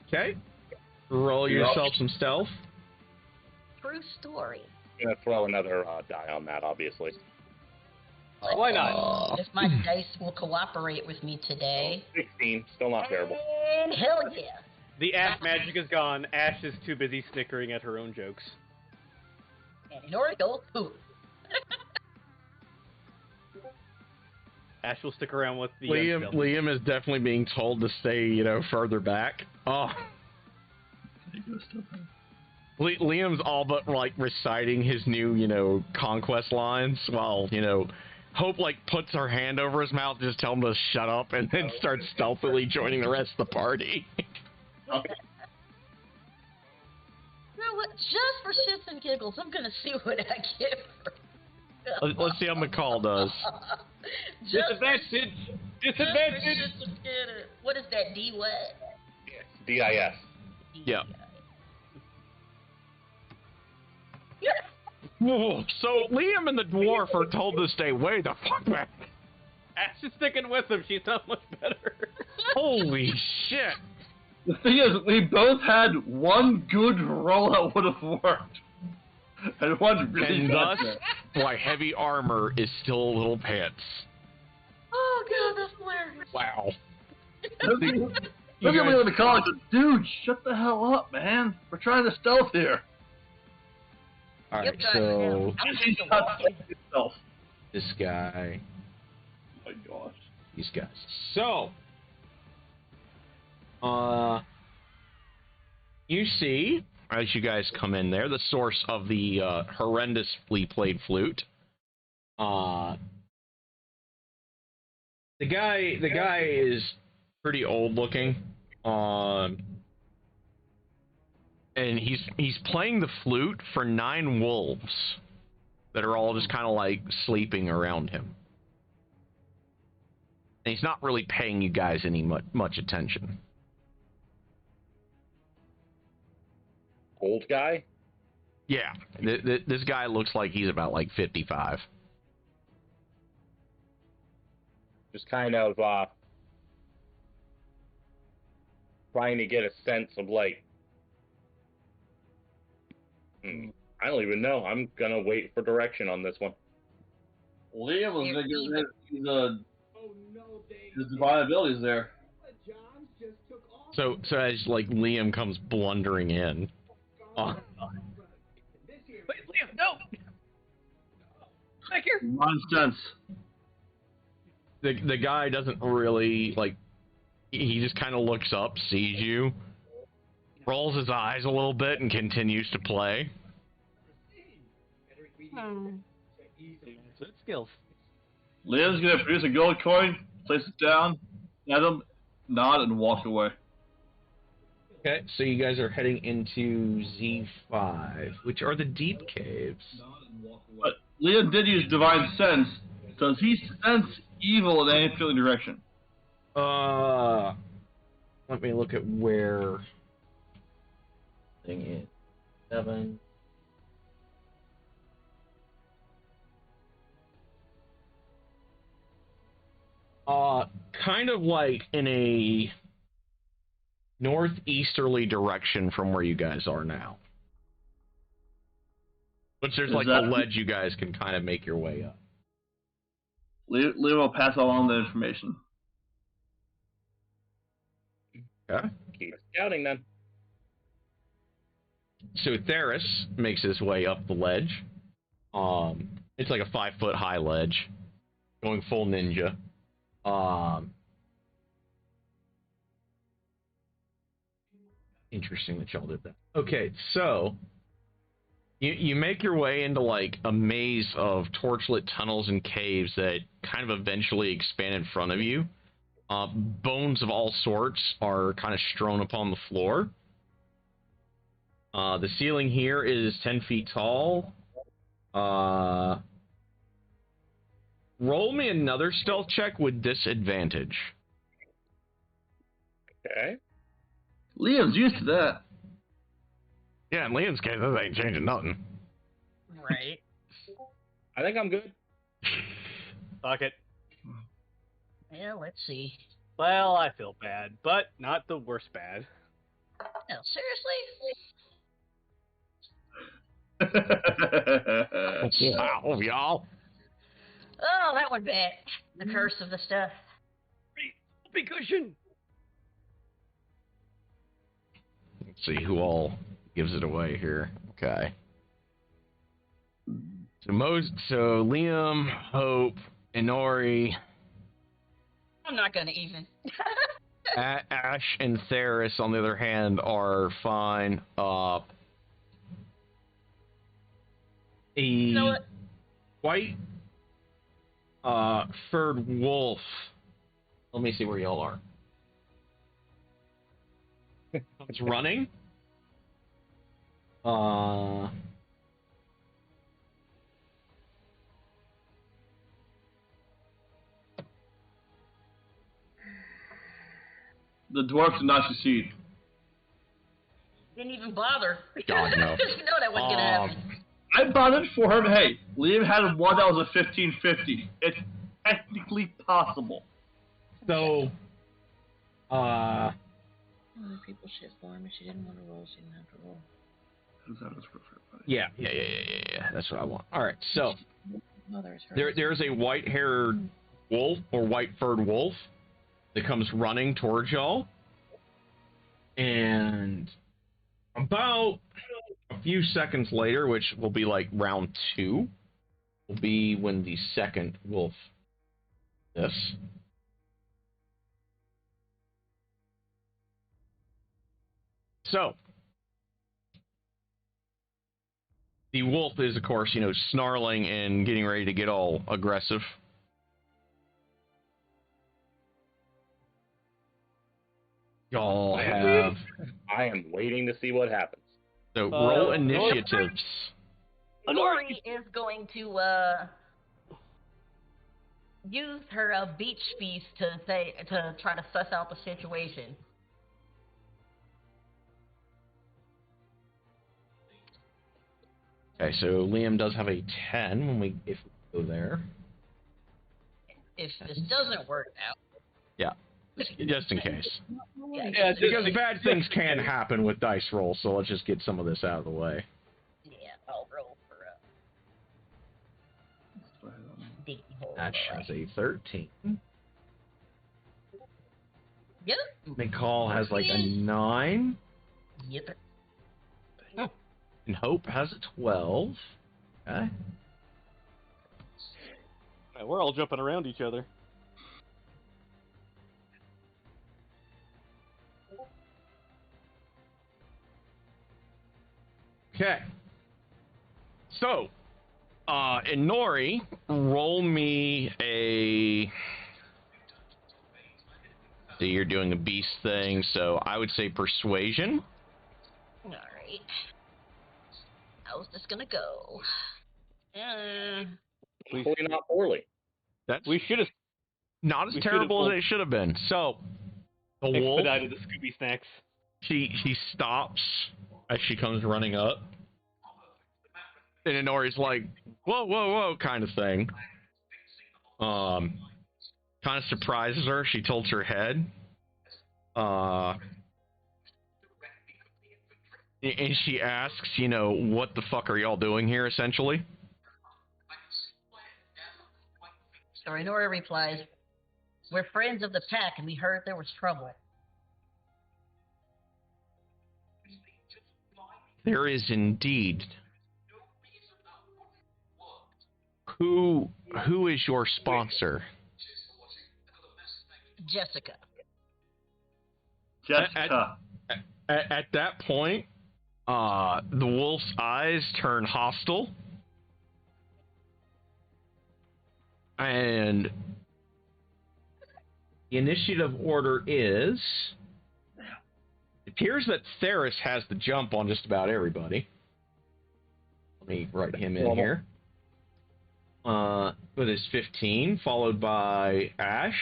Okay. Roll yourself some stealth. True story. I'm gonna throw another die on that, obviously. Why not? If my dice will cooperate with me today. 16, still not terrible. And hell yeah. The Ash magic is gone. Ash is too busy snickering at her own jokes. And in order to go poop. Ash will stick around with the Liam is definitely being told to stay, further back. Oh. Liam's all but, reciting his new, conquest lines while, Hope, puts her hand over his mouth to just tell him to shut up and then starts stealthily joining the rest of the party. You know what? Just for shits and giggles, I'm gonna see what I get for Let's see how McCall does. Disadvantage! Disadvantage! What is that, D what? Yes, DIS. Yeah. Whoa, so Liam and the dwarf are told to stay way the fuck back. Ash is sticking with him. She's not much better. Holy shit. The thing is, we both had one good roll that would have worked. And one really And bad. thus, why heavy armor is still little pants. Oh god, that's hilarious. Wow. Look at me in the college. Dude, shut the hell up, man. We're trying to stealth here. Alright, You're so I'm He's just not stealthing himself. this guy, Oh my gosh. these guys. So, you see, as you guys come in there, the source of the horrendously played flute. The guy is pretty old looking. And he's playing the flute for 9 wolves that are all just kind of sleeping around him. And he's not really paying you guys any much attention. Old guy? Yeah, this guy looks like he's about 55. Just kind of trying to get a sense of I don't even know. I'm gonna wait for direction on this one. Liam was gonna get his divine abilities there. So as Liam comes blundering in. Wait, Liam, no! Back here! Nonsense. The guy doesn't really he just kind of looks up, sees you, rolls his eyes a little bit, and continues to play. Good skills. Liam's gonna produce a gold coin, place it down, at him, nod, and walk away. Okay, so you guys are heading into Z5, which are the deep caves. But Liam did use divine sense. Does he sense evil in any particular direction? Let me look at where thing is. 7. Kind of like in a northeasterly direction from where you guys are now. But there's like a ledge you guys can kind of make your way up. Liam will pass along the information. Okay. Keep scouting then. So Theris makes his way up the ledge. It's like a 5-foot high ledge, going full ninja. Interesting that y'all did that. Okay, so you make your way into like a maze of torchlit tunnels and caves that kind of eventually expand in front of you. Bones of all sorts are kind of strewn upon the floor. The ceiling here is 10 feet tall. Roll me another stealth check with disadvantage. Okay. Liam's used to that. Yeah, in Liam's case, this ain't changing nothing. Right. I think I'm good. Fuck it. Well, let's see. Well, I feel bad, but not the worst bad. Oh, seriously? Wow, y'all. Oh, that one bad. The curse of the stuff. Be cushion. Let's see who all gives it away here. Okay. So Liam, Hope, Inori, I'm not gonna even. Ash, and Theris, on the other hand, are fine. You know what? White furred wolf. Let me see where y'all are. It's running. The dwarf did not succeed. Didn't even bother. God, no. You know that wasn't gonna happen. I bothered for him. Hey, Liam had one that was a 1550. It's technically possible. So, Other people shit for him. If she didn't want to roll, she didn't have to roll. yeah. That's what I want. All right, so there's a white-haired wolf or white-furred wolf that comes running towards y'all, and about a few seconds later, which will be like round 2, will be when the second wolf. Yes. So, the wolf is, of course, snarling and getting ready to get all aggressive. Y'all have... I am waiting to see what happens. So, roll initiatives. Lori is going to use her beach feast to try to suss out the situation. Okay, so Liam does have a 10 if we go there. If this doesn't work out. Yeah, just in case. Yeah, Because bad things can happen with dice rolls, so let's just get some of this out of the way. Yeah, I'll roll for Ash has a 13. Yep. McCall has like a 9. Yep. And Hope has a 12. Okay. Right, we're all jumping around each other. Okay. So, Inori, roll me a See, you're doing a beast thing, so I would say persuasion. Alright. How's this gonna go? Hopefully not poorly. We should have Not as terrible as it should have been. So, the wolf, expedited the Scooby snacks. she stops as she comes running up. And Inori's like, whoa, whoa, whoa, kind of thing. Kind of surprises her. She tilts her head. And she asks, what the fuck are y'all doing here, essentially? So Inori replies, "We're friends of the pack, and we heard there was trouble." There is indeed. Who is your sponsor? Jessica. Jessica. At that point, the wolf's eyes turn hostile. And the initiative order is... It appears that Theris has the jump on just about everybody. Let me write him in here. With his 15, followed by Ash.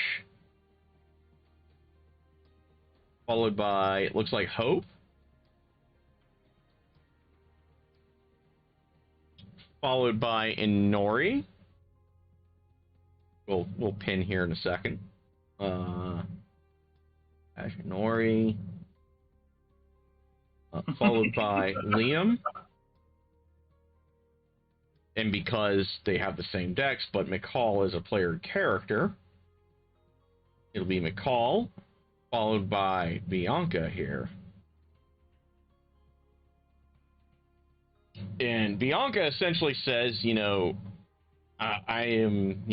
Followed by, it looks like Hope. Followed by Inori. We'll pin here in a second. Ash, Inori. Followed by Liam. And because they have the same decks, but McCall is a player character, it'll be McCall, followed by Bianca here. And Bianca essentially says, I am,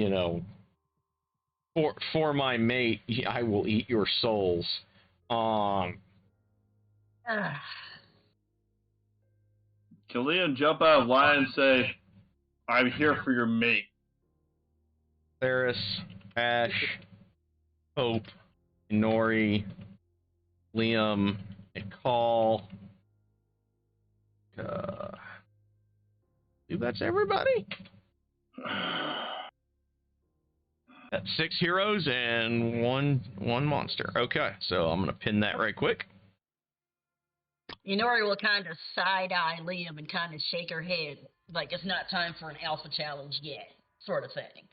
for my mate, I will eat your souls. Can Liam jump out of line and say, "I'm here for your mate"? Theris, Ash, Hope, Nori, Liam, McCall. I believe that's everybody. That's 6 heroes and one monster. Okay, so I'm gonna pin that right quick. Inori will kind of side-eye Liam and kind of shake her head, like it's not time for an alpha challenge yet, sort of thing.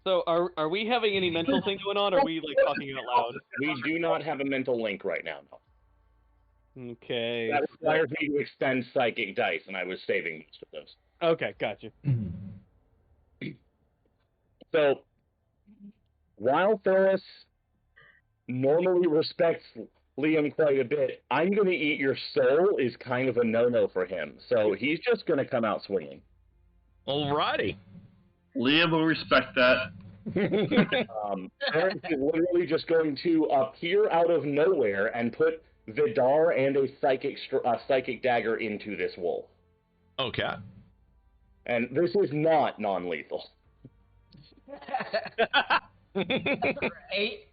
So, are we having any mental thing going on, or are we, talking out loud? We do not have a mental link right now, no. Okay. That requires me to extend psychic dice, and I was saving most of those. Okay, gotcha. So, while Theris normally respects Liam quite a bit, I'm going to eat your soul is kind of a no-no for him. So he's just going to come out swinging. Alrighty. Liam will respect that. Theris is literally just going to appear out of nowhere and put Vidar and a psychic dagger into this wolf. Okay. And this is not non-lethal. Right?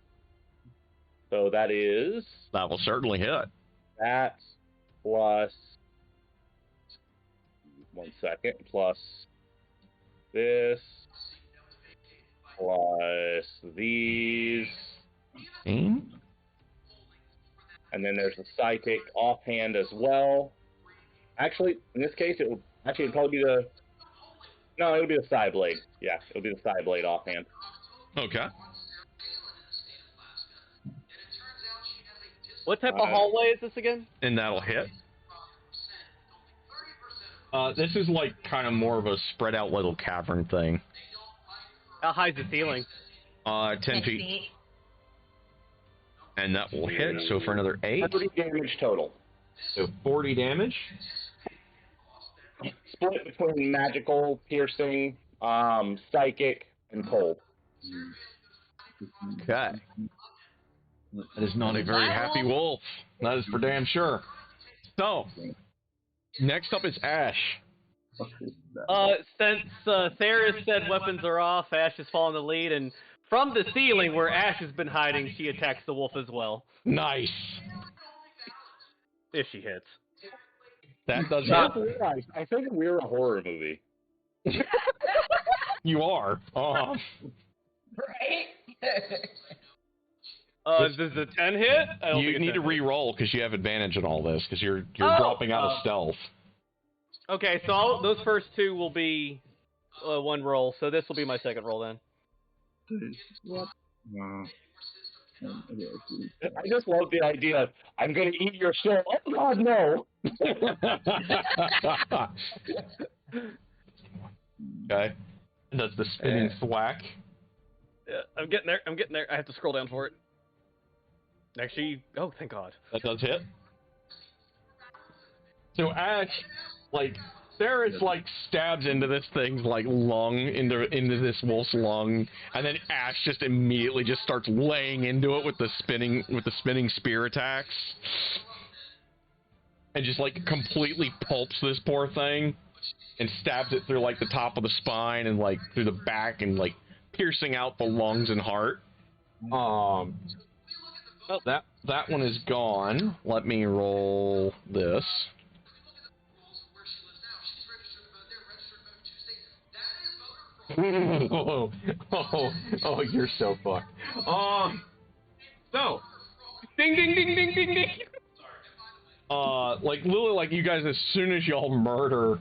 So that is... That will certainly hit. That plus... 1 second. Plus this. Plus these. And then there's a psychic offhand as well. Actually, in this case, it'd probably be the... No, it'll be the side blade. Yeah, it'll be the side blade offhand. Okay. What type of hallway is this again? And that'll hit. This is kind of more of a spread out little cavern thing. How high is the ceiling? 10 feet. And that will hit, so for another 8. 40 damage total. So 40 damage. Split between magical, piercing, psychic, and cold. Okay. That is not a very happy wolf. That is for damn sure. So, next up is Ash. Since Theris said weapons are off, Ash is following the lead, and From the ceiling where Ash has been hiding, she attacks the wolf as well. Nice. If she hits. That does hit. I think we're a horror movie. You are. Right? Does the 10 hit? I don't You think need it to does. re-roll because you have advantage in all this because you're Oh, dropping out of stealth. Okay, so those first two will be one roll, so this will be my second roll then. Yep. I just love the idea of, I'm going to eat your soul. Oh, God, no. Okay. Does the spinning thwack? Yeah, I'm getting there. I have to scroll down for it. Actually, oh, thank God. That does hit. So Ash, like, Ceres, like, stabs into this thing's, like, lung, into this wolf's lung, and then Ash just immediately just starts laying into it with the spinning spear attacks. And just, like, completely pulps this poor thing, and stabs it through, like, the top of the spine, and, like, through the back, and, like, piercing out the lungs and heart. Oh, that one is gone. Let me roll this. Oh, you're so fucked. So, ding, ding, ding, ding, ding, ding. Like literally, like you guys, as soon as y'all murder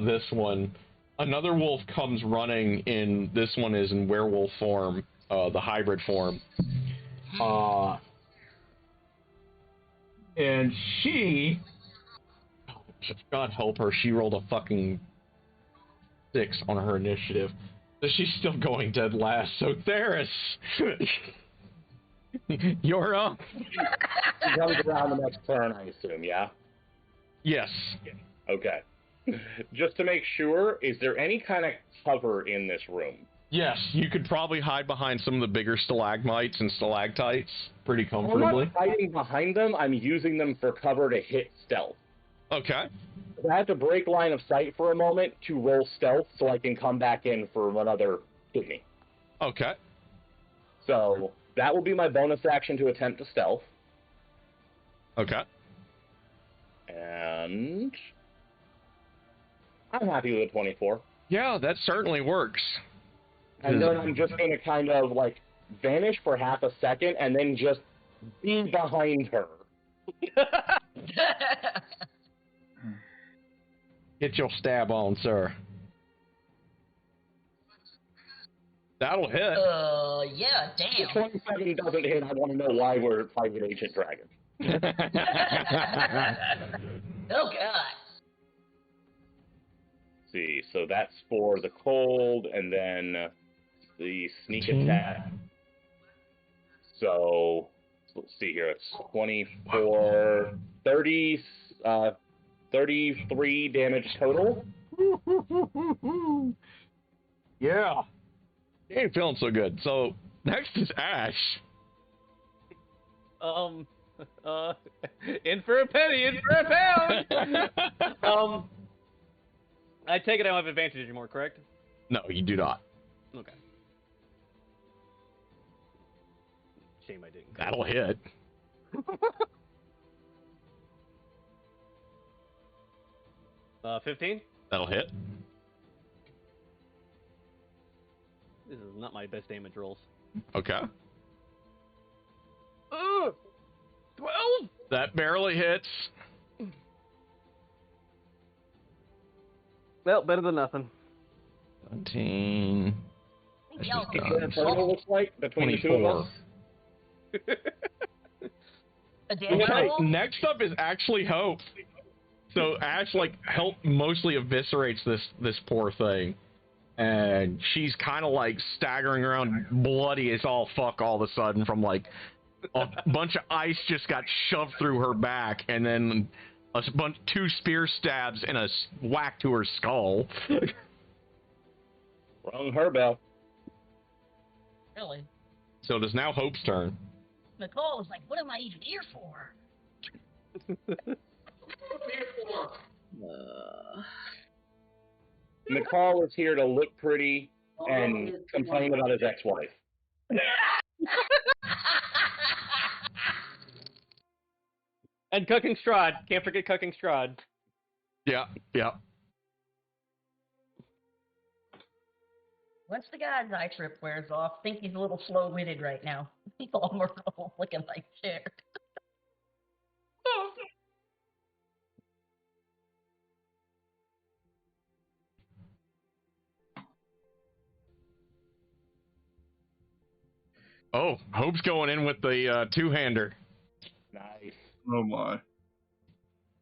this one, another wolf comes running in. This one is in werewolf form, the hybrid form. And she, God help her, she rolled a fucking 6 on her initiative. So she's still going dead last. So Theris, you're up. He comes around the next turn, I assume, yeah? Yes. Okay. Just to make sure, is there any kind of cover in this room? Yes, you could probably hide behind some of the bigger stalagmites and stalactites pretty I'm comfortably. not hiding behind them, I'm using them for cover to hit stealth. Okay. I have to break line of sight for a moment to roll stealth so I can come back in for another hit me. Okay. So that will be my bonus action to attempt to stealth. Okay. And I'm happy with a 24. Yeah, that certainly works. And then I'm just going to kind of like vanish for half a second and then just be behind her. Get your stab on, sir. That'll hit. Yeah, damn. If 27 doesn't hit, I want to know why we're fighting Ancient Dragon. Oh, God. See, so that's for the cold, and then the sneak attack. So, let's see here, it's 24, 30, 33 damage total. Yeah. You ain't feeling so good. So, next is Ash. In for a penny, in for a pound! I take it I don't have advantage anymore, correct? No, you do not. Okay. Shame I didn't. That'll hit. 15? That'll hit. This is not my best damage rolls. Okay. 12? That barely hits. Well, better than nothing. 17. Yo, Total looks like between the two of us. a damage Okay, roll? next up is actually Hope. So Ash, like, mostly eviscerates this poor thing. And she's kind of, like, staggering around bloody as all fuck all of a sudden from, like, a bunch of ice just got shoved through her back, and then two spear stabs and a whack to her skull. Wrong her bell. Really? So it is now Hope's turn. Nicole was like, what am I even here for? Nicole is here to look pretty and complain about his ex-wife. And Cooking Strahd. Can't forget Cooking Strahd. Yeah, yeah. Once the guy's eye trip wears off, I think he's a little slow-witted right now. He's all more looking like shit. Oh, Hope's going in with the two-hander. Nice. Oh my.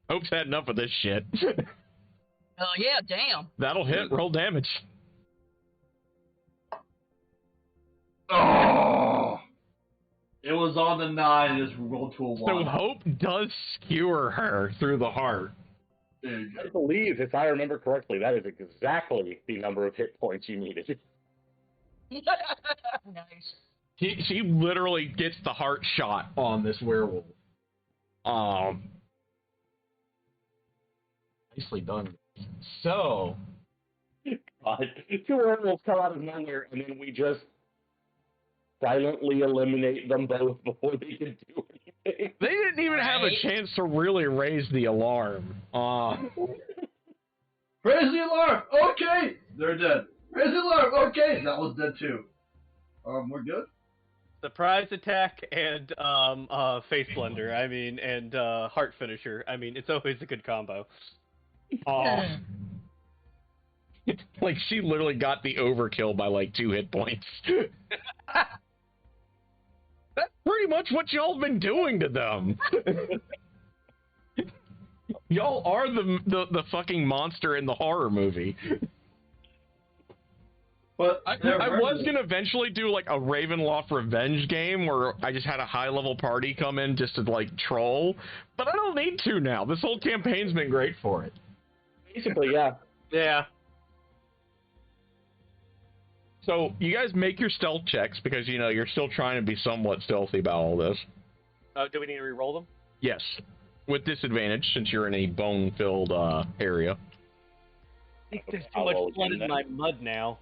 Hope's had enough of this shit. Oh yeah, damn. That'll hit. Roll damage. Oh! It was on the 9, it just rolled to a 1. So Hope does skewer her through the heart. There you I go. believe, if I remember correctly, that is exactly the number of hit points you needed. Nice. She literally gets the heart shot on this werewolf. Nicely done. So, God, 2 werewolves come out of nowhere, and then we just silently eliminate them both before they can do anything. they didn't even have a Right. chance to really raise the alarm. Raise the alarm! Okay! They're dead. Raise the alarm! Okay! That was dead too. We're good? Surprise attack and face blender. I mean, and heart finisher. I mean, it's always a good combo. Like, she literally got the overkill by, like, 2 hit points. That's pretty much what y'all been doing to them. Y'all are the fucking monster in the horror movie. But I was gonna eventually do like a Ravenloft revenge game where I just had a high level party come in just to like troll, but I don't need to now. This whole campaign's been great for it. Basically, yeah. Yeah. So you guys make your stealth checks because you know you're still trying to be somewhat stealthy about all this. Do we need to re-roll them? Yes, with disadvantage since you're in a bone-filled area. There's too I'll much roll blood again in then. my mud now.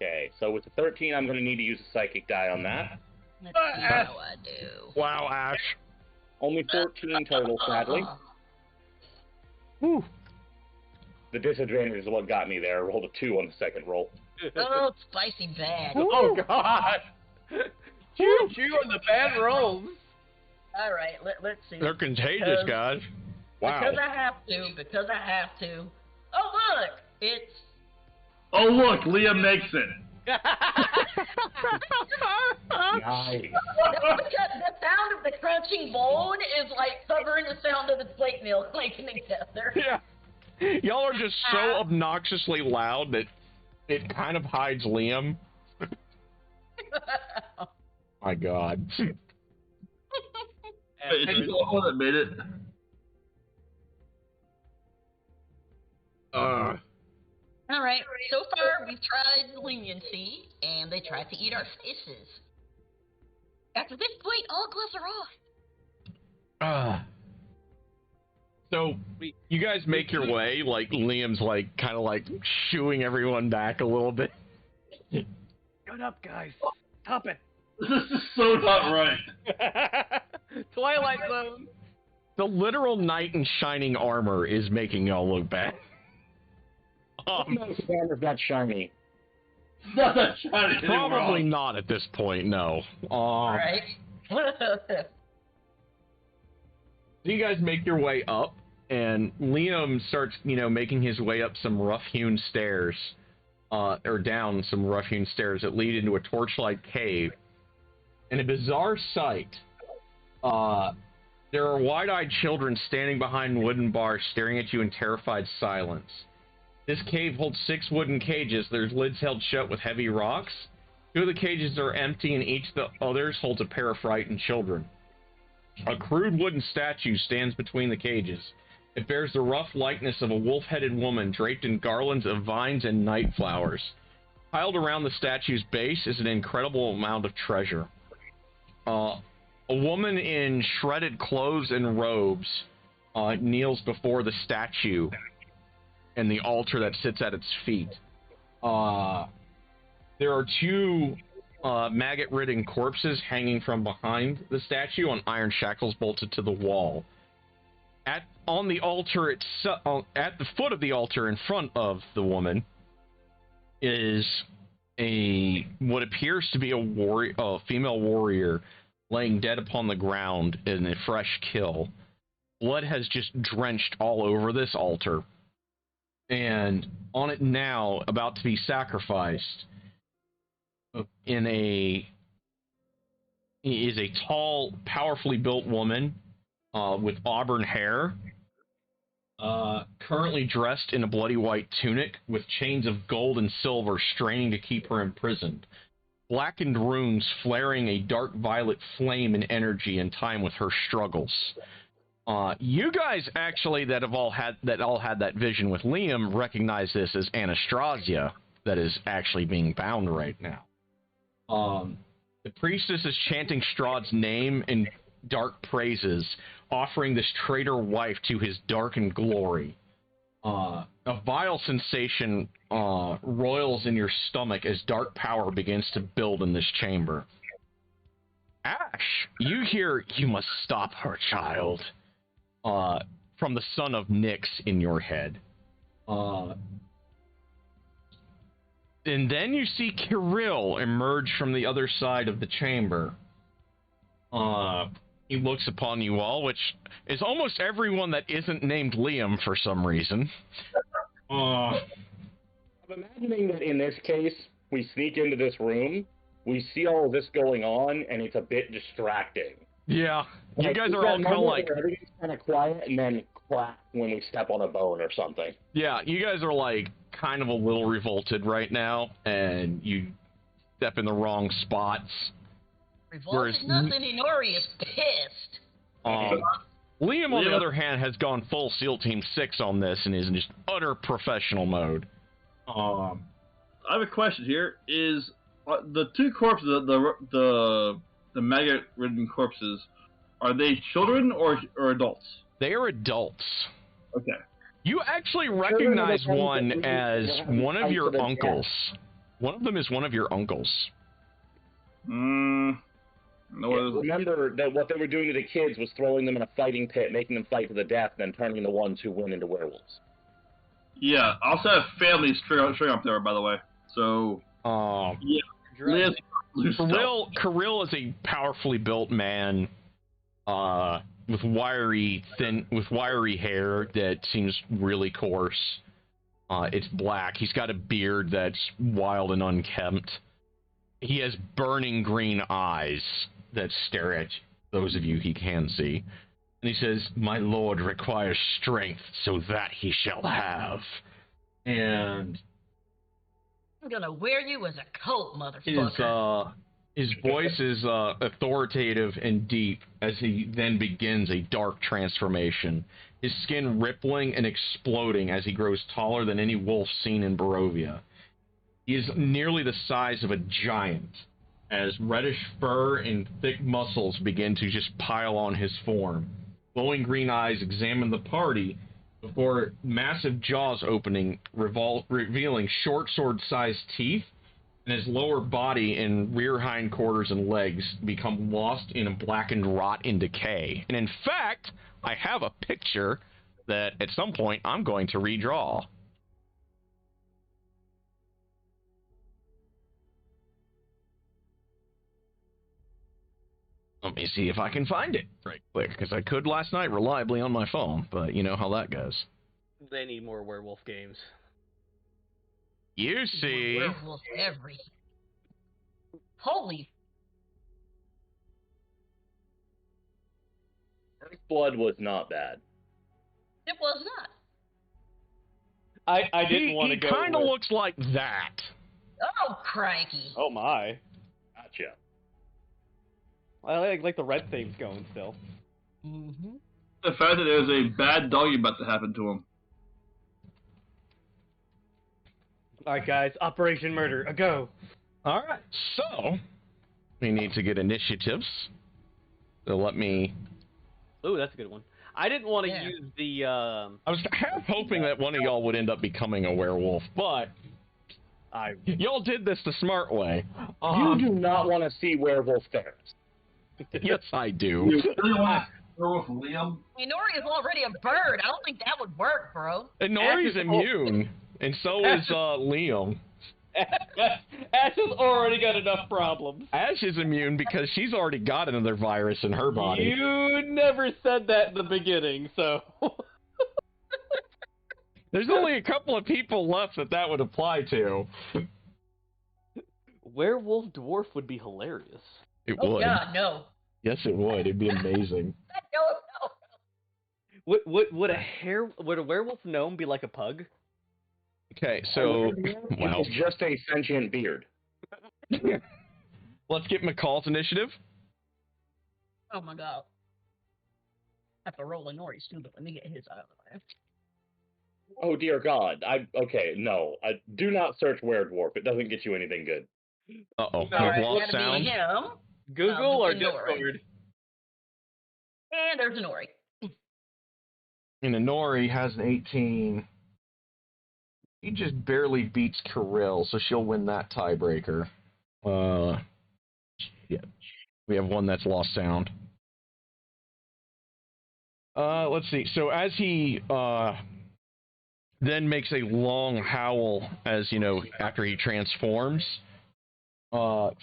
Okay, so with the 13, I'm going to need to use a psychic die on that. Let's see how I do. Wow, Ash. Only 14 total, sadly. Whew. The disadvantage is what got me there. I rolled a 2 on the second roll. Oh, spicy bad. Oh God! Choo choo on the bad rolls. All right, let's see. They're contagious, guys. Wow. Because I have to. Oh look, it's. oh look, Liam makes it. Nice. The sound of the crunching bone is like covering the sound of the plate mill clanking together. Yeah. Y'all are just so obnoxiously loud that it kind of hides Liam. My God. Is he the one that made it? All right. So far, we've tried leniency, and they tried to eat our faces. After this point, all gloves are off. So you guys make your way, like Liam's like kind of like shooing everyone back a little bit. Shut up, guys. Stop it. This is so not right. Twilight Zone. The literal knight in shining armor is making y'all look bad. I'm not a fan of that shiny. It's not that shiny anymore. Probably not at this point, no. All right. So you guys make your way up, and Liam starts, making his way up some rough-hewn stairs, or down some rough-hewn stairs that lead into a torchlight cave. In a bizarre sight, there are wide-eyed children standing behind wooden bars staring at you in terrified silence. This cave holds 6 wooden cages. There's lids held shut with heavy rocks. 2 of the cages are empty, and each of the others holds a pair of frightened children. A crude wooden statue stands between the cages. It bears the rough likeness of a wolf-headed woman draped in garlands of vines and night flowers. Piled around the statue's base is an incredible amount of treasure. A woman in shredded clothes and robes kneels before the statue and the altar that sits at its feet. There are 2 maggot-ridden corpses hanging from behind the statue on iron shackles bolted to the wall. On the altar itself, at the foot of the altar in front of the woman, is what appears to be a female warrior laying dead upon the ground in a fresh kill. Blood has just drenched all over this altar. And on it now, about to be sacrificed, is a tall, powerfully built woman with auburn hair, currently dressed in a bloody white tunic with chains of gold and silver straining to keep her imprisoned. Blackened runes flaring a dark violet flame and energy in time with her struggles. You guys actually that all had that vision with Liam recognize this as Anastasia that is actually being bound right now. The priestess is chanting Strahd's name in dark praises, offering this traitor wife to his darkened glory. A vile sensation roils in your stomach as dark power begins to build in this chamber. Ash, you hear, "You must stop her, child," from the son of Nyx in your head. And then you see Kirill emerge from the other side of the chamber. He looks upon you all, which is almost everyone that isn't named Liam for some reason. I'm imagining that in this case, we sneak into this room, we see all of this going on, and it's a bit distracting. Yeah, you guys are all kind of like... Everything's kind of quiet, and then clap when we step on a bone or something. Yeah, you guys are like kind of a little revolted right now, and you step in the wrong spots. Revolted nothing, Inori is pissed. Liam, on the other hand, has gone full SEAL Team 6 on this and is in just utter professional mode. I have a question here. Is the two corpses, the maggot-ridden corpses, are they children or adults? They are adults. Okay. You actually recognize one as one of your uncles. One of them is one of your uncles. Remember that what they were doing to the kids was throwing them in a fighting pit, making them fight to the death, then turning the ones who went into werewolves. Yeah, I also have families straight up there, by the way. So, yeah. Kirill is a powerfully built man, with wiry hair that seems really coarse. It's black. He's got a beard that's wild and unkempt. He has burning green eyes that stare at those of you he can see. And he says, "My lord requires strength, so that he shall have." And I'm gonna wear you as a coat, motherfucker. His voice is authoritative and deep as he then begins a dark transformation. His skin rippling and exploding as he grows taller than any wolf seen in Barovia. He is nearly the size of a giant, as reddish fur and thick muscles begin to just pile on his form. Glowing green eyes examine the party before massive jaws opening, revealing short sword-sized teeth, and his lower body and rear hindquarters and legs become lost in a blackened rot and decay. And in fact, I have a picture that at some point I'm going to redraw. Let me see if I can find it right quick, because I could last night reliably on my phone, but you know how that goes. They need more werewolf games. You see... Werewolf everything. Holy... First Blood was not bad. It was not. I didn't want to go... He kind of looks like that. Oh, crikey. Oh, my. Gotcha. I like the red things going still. Mm-hmm. The fact that there's a bad doggy about to happen to him. Alright, guys. Operation Murder. A go. Alright, so... we need to get initiatives. So let me... Ooh, that's a good one. I didn't want to use the, I was half hoping that one of y'all would end up becoming a werewolf, but... Y'all did this the smart way. You do not want to see werewolf Ferris. Yes, I do. You really want to go with Liam? Hey, Nori is already a bird. I don't think that would work, bro. And Nori's immune, and so is Liam. Ash has already got enough problems. Ash is immune because she's already got another virus in her body. You never said that in the beginning, so... There's only a couple of people left that would apply to. Werewolf dwarf would be hilarious. It Oh, would. God, no. Yes, it would. It'd be amazing. No. Would a werewolf gnome be like a pug? Okay, so... Wow. It's just a sentient beard. Let's get McCall's initiative. Oh, my God. I have to roll a Nori's too, but let me get his out of the way. Oh dear God! No. Do not search werewolf. It doesn't get you anything good. Uh-oh. All We've right, lost gotta sound. be him. Google or Nori. Discord? And there's a Nori. And Nori has an 18. He just barely beats Kirill, so she'll win that tiebreaker. Shit. We have one that's lost sound. Let's see. So as he then makes a long howl, as you know, after he transforms, 4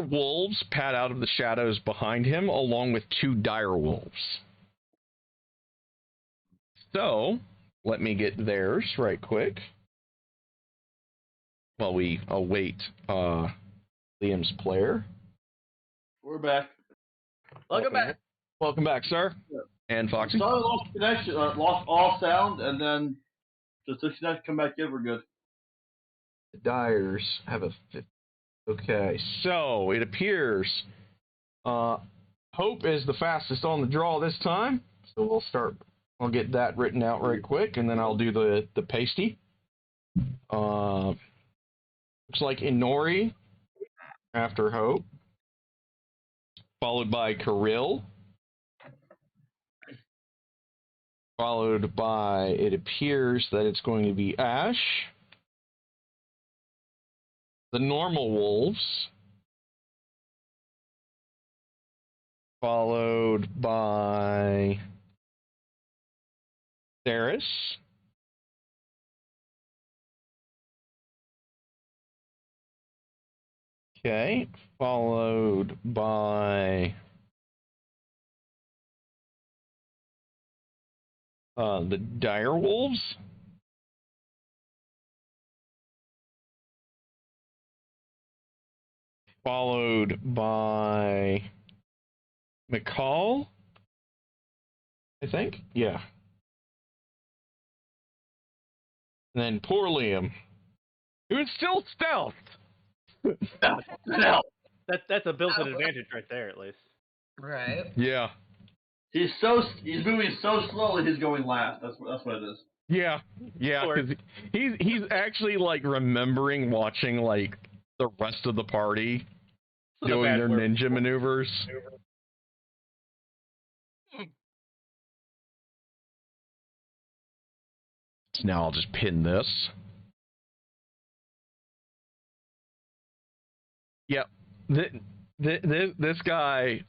wolves pad out of the shadows behind him, along with 2 dire wolves. So let me get theirs right quick while we await Liam's player. We're back. Welcome back. Welcome back, sir. Yeah. And Foxy. So I lost connection, lost all sound, and then just disconnect, come back in, we're good. The Dyers have a 50. Okay, so it appears Hope is the fastest on the draw this time. So we'll start. I'll get that written out right quick, and then I'll do the pasty. Looks like Inori after Hope, followed by Kirill. Followed by, it appears that it's going to be Ash, the normal wolves, followed by Theris, okay, followed by the dire wolves, followed by McCall, I think. Yeah. And then poor Liam, who is still stealth. That's a built-in advantage right there, at least. Right. Yeah. He's moving so slowly. He's going last. That's what it is. Yeah. Yeah. Because he's actually like remembering watching like the rest of the party doing their ninja maneuvers. So now I'll just pin this. Yep. This guy,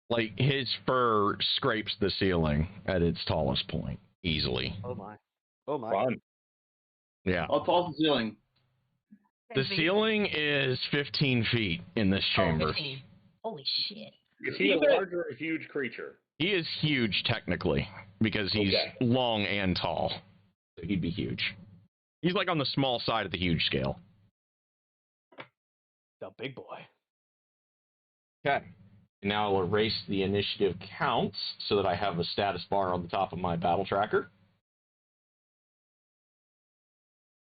like, his fur scrapes the ceiling at its tallest point, easily. Oh my. Oh my. Fun. Yeah. How tall's the ceiling? The ceiling is 15 feet in this chamber. 15. Holy shit. Is he a large or a huge creature? He is huge, technically, because he's Okay. long and tall. So he'd be huge. He's like on the small side of the huge scale. The big boy. Okay. Now I'll erase the initiative counts so that I have a status bar on the top of my battle tracker.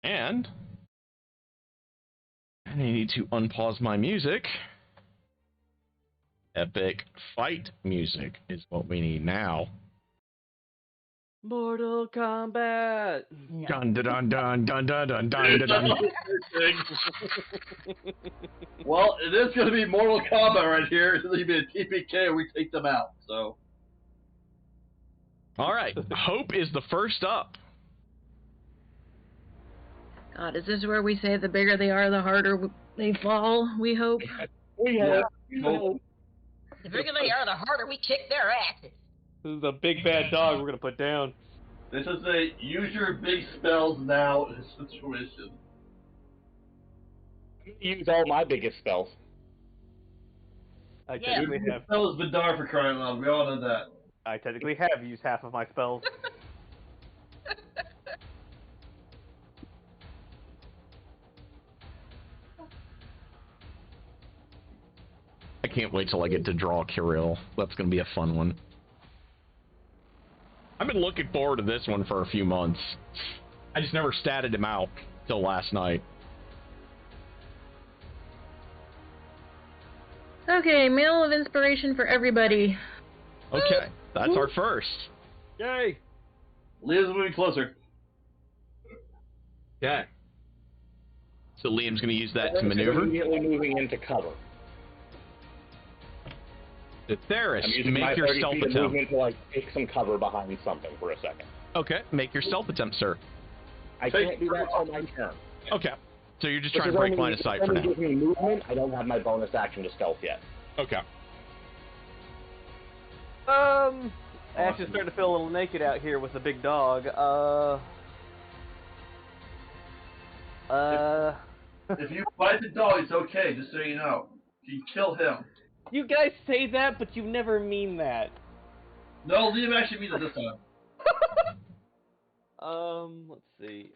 And I need to unpause my music. Epic fight music is what we need now. Mortal Kombat. Dun dun dun dun dun dun dun dun dun. Well, it is going to be Mortal Kombat right here. It's going to be a TPK, and we take them out. So. All right, Hope is the first up. God, is this where we say the bigger they are, the harder they fall? We hope. We Yeah. hope. The bigger they are, the harder we kick their asses. This is a big bad dog we're gonna put down. This is a use your big spells now situation. Use all my biggest spells. I Yeah. technically Your have. spell is Vidar for crying out loud. We all know that. I technically have used half of my spells. I can't wait till I get to draw Kirill. That's going to be a fun one. I've been looking forward to this one for a few months. I just never statted him out till last night. Okay, Mail of Inspiration for everybody. Okay, that's our first. Yay! Liam's moving closer. Okay. So Liam's going to use that to They're maneuver. immediately moving into cover. Theris, I'm using my make your 30 stealth feet of attempt. movement to like take some cover behind something for a second. Okay, make your stealth attempt, sir. I can't do that on my turn. Okay. So you're just Which trying to is break only- line of sight it for only now. gives me movement. I don't have my bonus action to stealth yet. Okay. Ash is starting to feel a little naked out here with the big dog. If you bite the dog, it's okay, just so you know. You can kill him. You guys say that, but you never mean that. No, Liam actually means it this time. Let's see.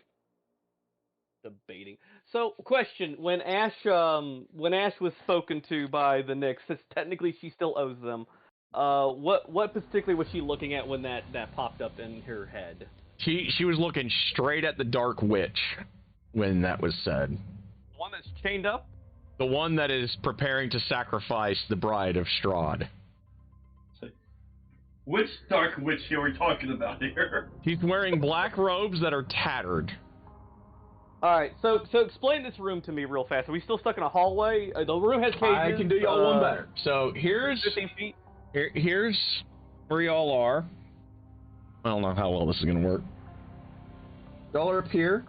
Debating. So, question: when Ash was spoken to by the Knicks, since technically she still owes them, what particularly was she looking at when that popped up in her head? She was looking straight at the Dark Witch when that was said. The one that's chained up? The one that is preparing to sacrifice the Bride of Strahd. Which dark witch are we talking about here? He's wearing black robes that are tattered. Alright, so explain this room to me real fast. Are we still stuck in a hallway? The room has cages. I can do y'all one better. So here's 15 feet. here's where y'all are. I don't know how well this is gonna work. Y'all are up here.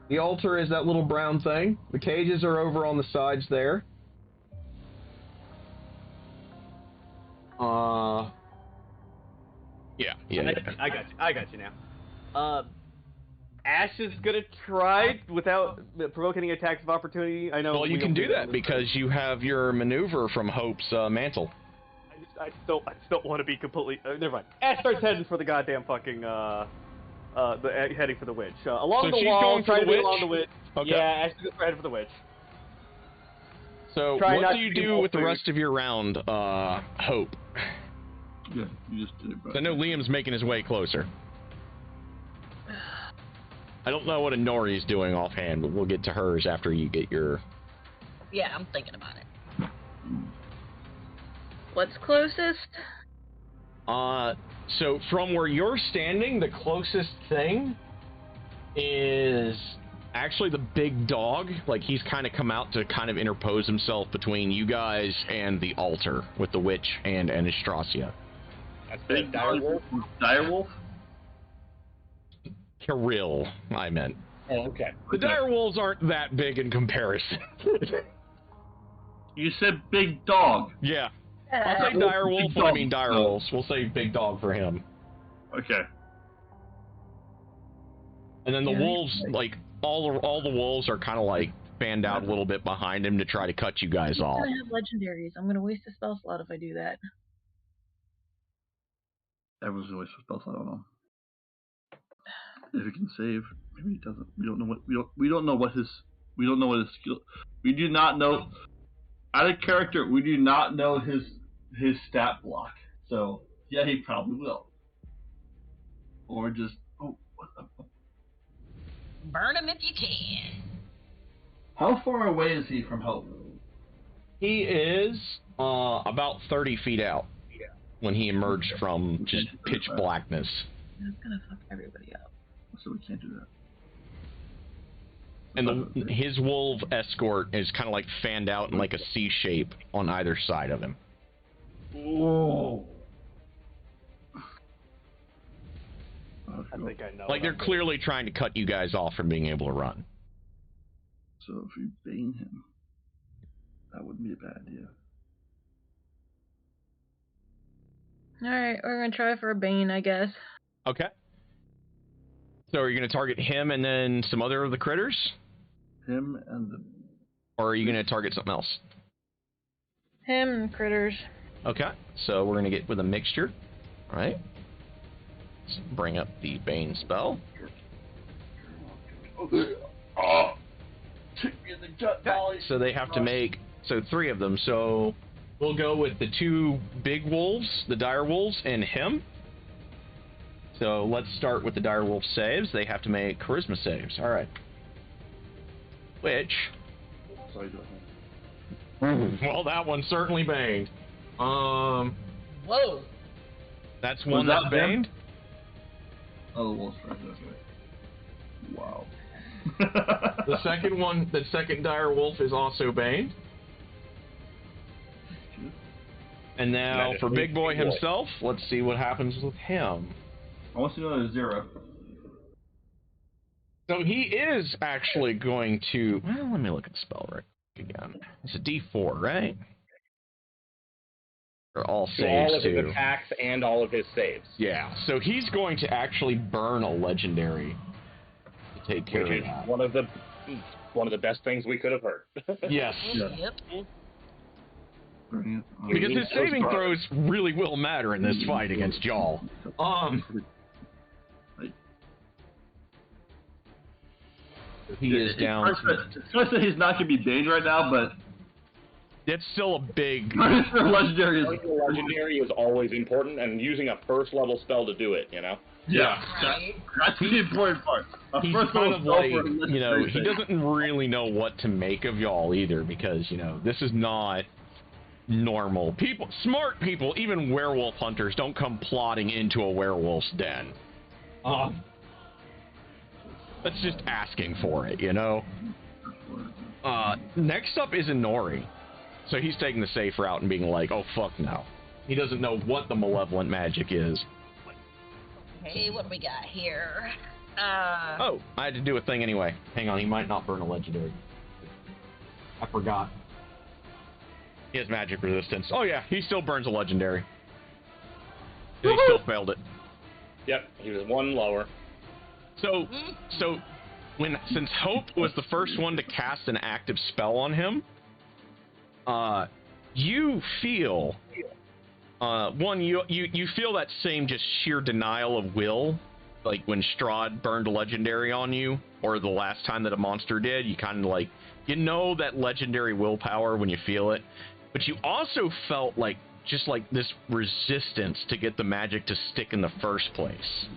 The altar is that little brown thing. The cages are over on the sides there. Yeah. I got you now. Ash is gonna try without provoking any attacks of opportunity. I know. Well, you can do that because you have your maneuver from Hope's mantle. I just don't want to be completely. Never mind. Ash starts heading for the goddamn fucking heading for the witch. Along So the she's wall, going for trying the to be witch? along the witch. Okay. Yeah, Ash is heading for the witch. So Try what not do you to do do with the food. rest of your round, Hope? Yeah, you just did it, bro. I know Liam's making his way closer. I don't know what Inori's doing offhand, but we'll get to hers after you get your... Yeah, I'm thinking about it. What's closest? So from where you're standing, the closest thing is actually the big dog. Like, he's kind of come out to kind of interpose himself between you guys and the altar with the witch and Anastasia. That's Big direwolf. Direwolf? Kirill, I meant. Oh, okay. The direwolves aren't that big in comparison. You said big dog. Yeah. I'll say direwolf, but I mean direwolves. We'll say big dog for him. Okay. And then the wolves, like, all the wolves are kind of like fanned out a little bit behind him to try to cut you guys I'm off. gonna have legendaries. I'm gonna waste a spell slot if I do that. Everyone's always spell slot, I don't know. If he can save, maybe he doesn't. We don't know what his skill. We do not know. Out of character, we do not know his stat block. So yeah, he probably will. Or just Burn him if you can. How far away is he from Hope? He is about 30 feet out when he emerged from just pitch blackness. That's gonna fuck everybody up. So we can't do that. And his wolf escort is kind of like fanned out in like a C shape on either side of him. Whoa. I think I know. Like they're clearly trying to cut you guys off from being able to run. So if we bane him, that wouldn't be a bad idea. Alright, we're gonna try for a Bane, I guess. Okay. So are you going to target him and then some other of the critters? Him and the... Or are you going to target something else? Him and critters. Okay, so we're going to get with a mixture. All right. Let's bring up the Bane spell. Oh, kick me in the gut, Molly. So they have to make, so 3 of them. So we'll go with the 2 big wolves, the dire wolves, and him. So let's start with the dire wolf saves. They have to make charisma saves. All right. Which, well, that one's certainly baned. Whoa. That's one that that's baned. Oh, the wolf's right. That's right. Wow. The second one, the second dire wolf, is also baned. And now for Big Boy himself, let's see what happens with him. I want to know 0. So he is actually going to. Well, let me look at the spell right again. It's a D4, right? For all saves all of too. his attacks and all of his saves. Yeah. So he's going to actually burn a legendary to take care Which of is that. one of the best things we could have heard. Yes. Yep. Because his saving throws really will matter in this fight against Jaal. He is down. It's nice that he's not going to be baned right now, but it's still a big. Legendary is Legendary is always important, and using a first level spell to do it, you know. Yeah, that's the important part. He's kind of like, you know, he doesn't really know what to make of y'all either, because, you know, this is not normal. People, smart people, even werewolf hunters, don't come plodding into a werewolf's den. That's just asking for it, you know? Next up is Inori. So he's taking the safe route and being like, oh, fuck no. He doesn't know what the malevolent magic is. Okay, what do we got here? Oh, I had to do a thing anyway. Hang on, he might not burn a legendary. I forgot. He has magic resistance. Oh yeah, he still burns a legendary. And he still failed it. Yep, he was 1 lower. So since Hope was the first one to cast an active spell on him, you feel you feel that same just sheer denial of will, like when Strahd burned a legendary on you, or the last time that a monster did. You kind of like, you know, that legendary willpower when you feel it, but you also felt like just like this resistance to get the magic to stick in the first place.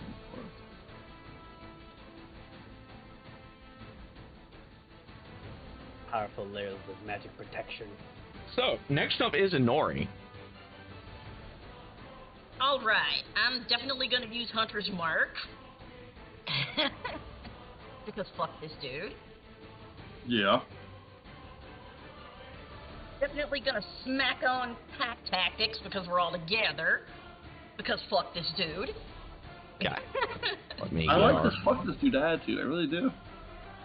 Powerful layers of magic protection. So, next up is Inori. Alright, I'm definitely gonna use Hunter's Mark. Because fuck this dude. Yeah. Definitely gonna smack on pack tactics because we're all together. Because fuck this dude. Okay. I like this fuck this dude attitude, I really do.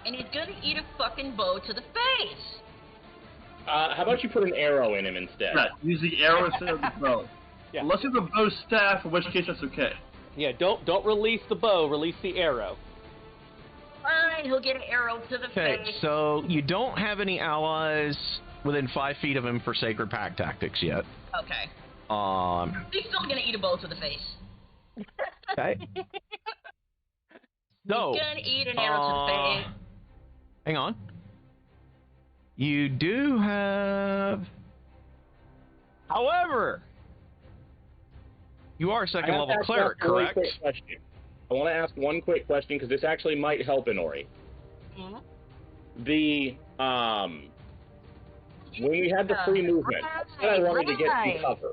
And he's gonna eat a fucking bow to the face. How about you put an arrow in him instead? Yeah, use the arrow instead of the bow. Yeah. Unless you have a bow staff, in which case that's okay. Yeah, don't release the bow, release the arrow. Fine, he'll get an arrow to the Okay, face. so you don't have any allies within 5 feet of him for Sacred Pack Tactics yet. Okay. He's still gonna eat a bow to the face. Okay. So, he's gonna eat an arrow to the face. Hang on. You do have... However, you are a second level cleric, correct? I want to ask one quick question because this actually might help Inori. Mm-hmm. The when we had the free movement, I said I wanted to get some cover.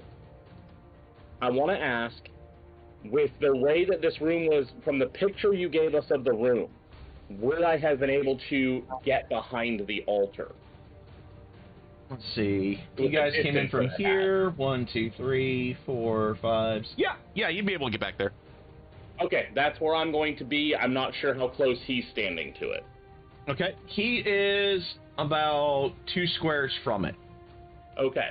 I want to ask, with the way that this room was, from the picture you gave us of the room, would I have been able to get behind the altar? Let's see. You guys came in from here. 1, 2, 3, 4, 5. Yeah, you'd be able to get back there. Okay, that's where I'm going to be. I'm not sure how close he's standing to it. Okay, he is about 2 squares from it. Okay.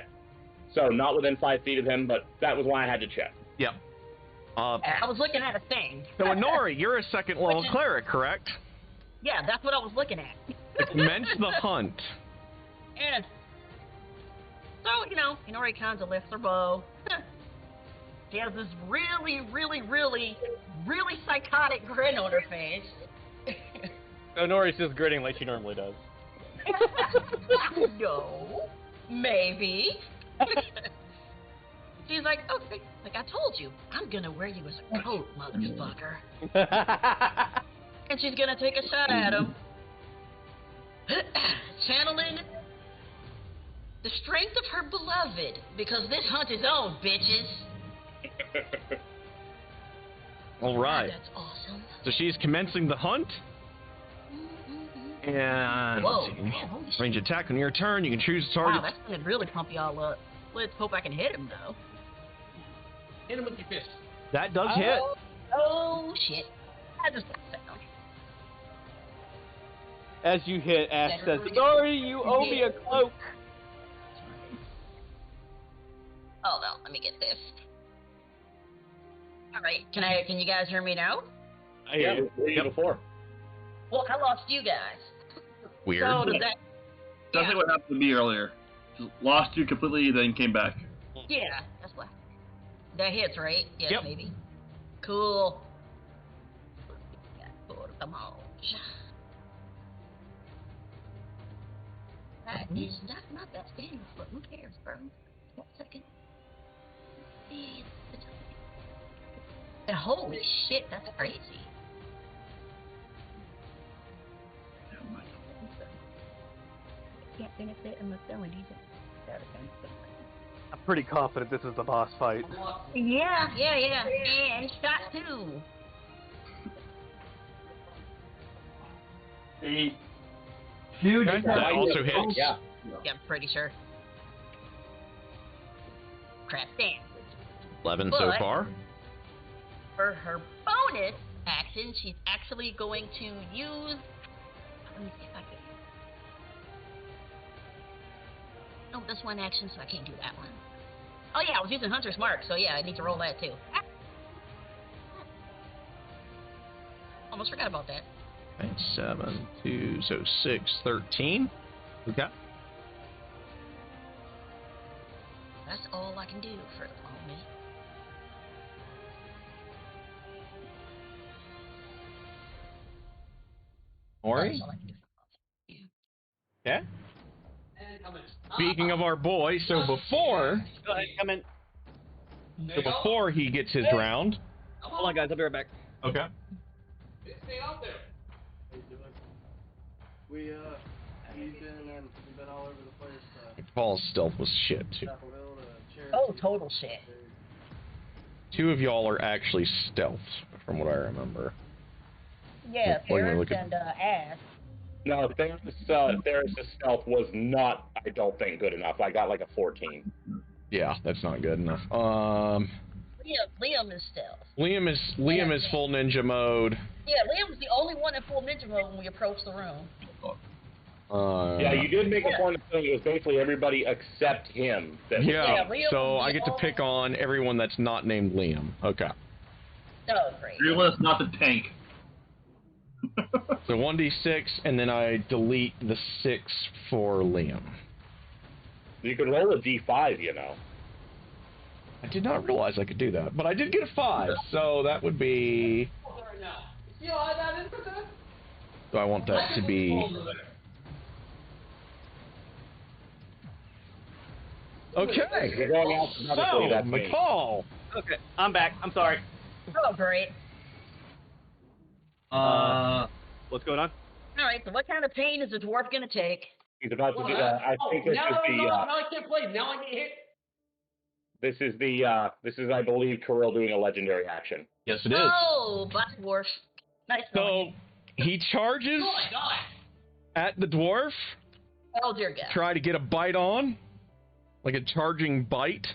So not within 5 feet of him, but that was why I had to check. Yep. I was looking at a thing. So, Inori, you're a second level cleric, correct? Yeah, that's what I was looking at. Commence the hunt. And so, Inori kind of lifts her bow. She has this really, really, really, really psychotic grin on her face. So Nori's just grinning like she normally does. No, maybe. She's like, okay, like I told you, I'm gonna wear you as a coat, motherfucker. And she's gonna take a shot at him. Channeling the strength of her beloved, because this hunt is on, bitches. All right. That's awesome. So she's commencing the hunt. And Whoa, let's see. man, holy shit. Range attack on your turn. You can choose a target. Wow, that's gonna really pump y'all up. Let's hope I can hit him, though. Hit him with your fist. That does hit. Oh, shit. I just got sound. As you hit, Ash says, "Sorry, you owe me a cloak." Hold on, let me get this. Alright, can you guys hear me now? Yeah, you before. Well, I lost you guys. Weird. So does that... That's like what happened to me earlier. Just lost you completely, then came back. Yeah, that's what. That hits, right? Yes, Yep. maybe. Cool. Come on. That is not that damage, but who cares, bro? 1 second. And holy shit, that's crazy. Can't benefit unless selling these. I'm pretty confident this is the boss fight. Yeah. And shot 2. A huge Okay, that also hits. Yeah. Yeah, I'm pretty sure. Crap, damn. 11 so But- far. For her bonus action, she's actually going to use... Let me see if I can... Oh, that's one action, so I can't do that one. Oh yeah, I was using Hunter's Mark, so yeah, I need to roll that too. Almost forgot about that. Okay, 7, 2, so 6, 13. Okay. That's all I can do for the moment. Ori? That's all I can do for the moment. Okay. Speaking of our boy, so before Go ahead, come in. before he gets his round. Hold on, guys. I'll be right back. Okay. Stay out there. We've been all over the place. Paul's stealth was shit too. Oh, total shit. 2 of y'all are actually stealth, from what I remember. Yeah, What am I Paris looking- and Ash. No, Theris' stealth was not, I don't think, good enough. I got like a 14. Yeah, that's not good enough. Liam is stealth. Liam is full ninja mode. Yeah, Liam's the only one in full ninja mode when we approach the room. Yeah, you did make a point of saying it was basically everybody except him. That Yeah, Liam so was I the get to only- pick on everyone that's not named Liam. Okay. Oh, great. Realist, not the tank. So 1d6, and then I delete the 6 for Liam. You could roll a d5, you know. I did not realize I could do that, but I did get a 5, so that would be... So I want that to be... Okay. You're going alphabetically, So, that's me. McCall. Okay, I'm back. I'm sorry. Oh, great. What's going on? All right, so what kind of pain is the dwarf going to take? He's about to do that. I think this is Now I can't play. Now I get hit. this is, I believe, Kirill doing a legendary action. Yes, it is. Oh, black dwarf. Nice So, knowing he charges Oh my god. at the dwarf, you. Oh, dear God. try to get a bite on, like a charging bite.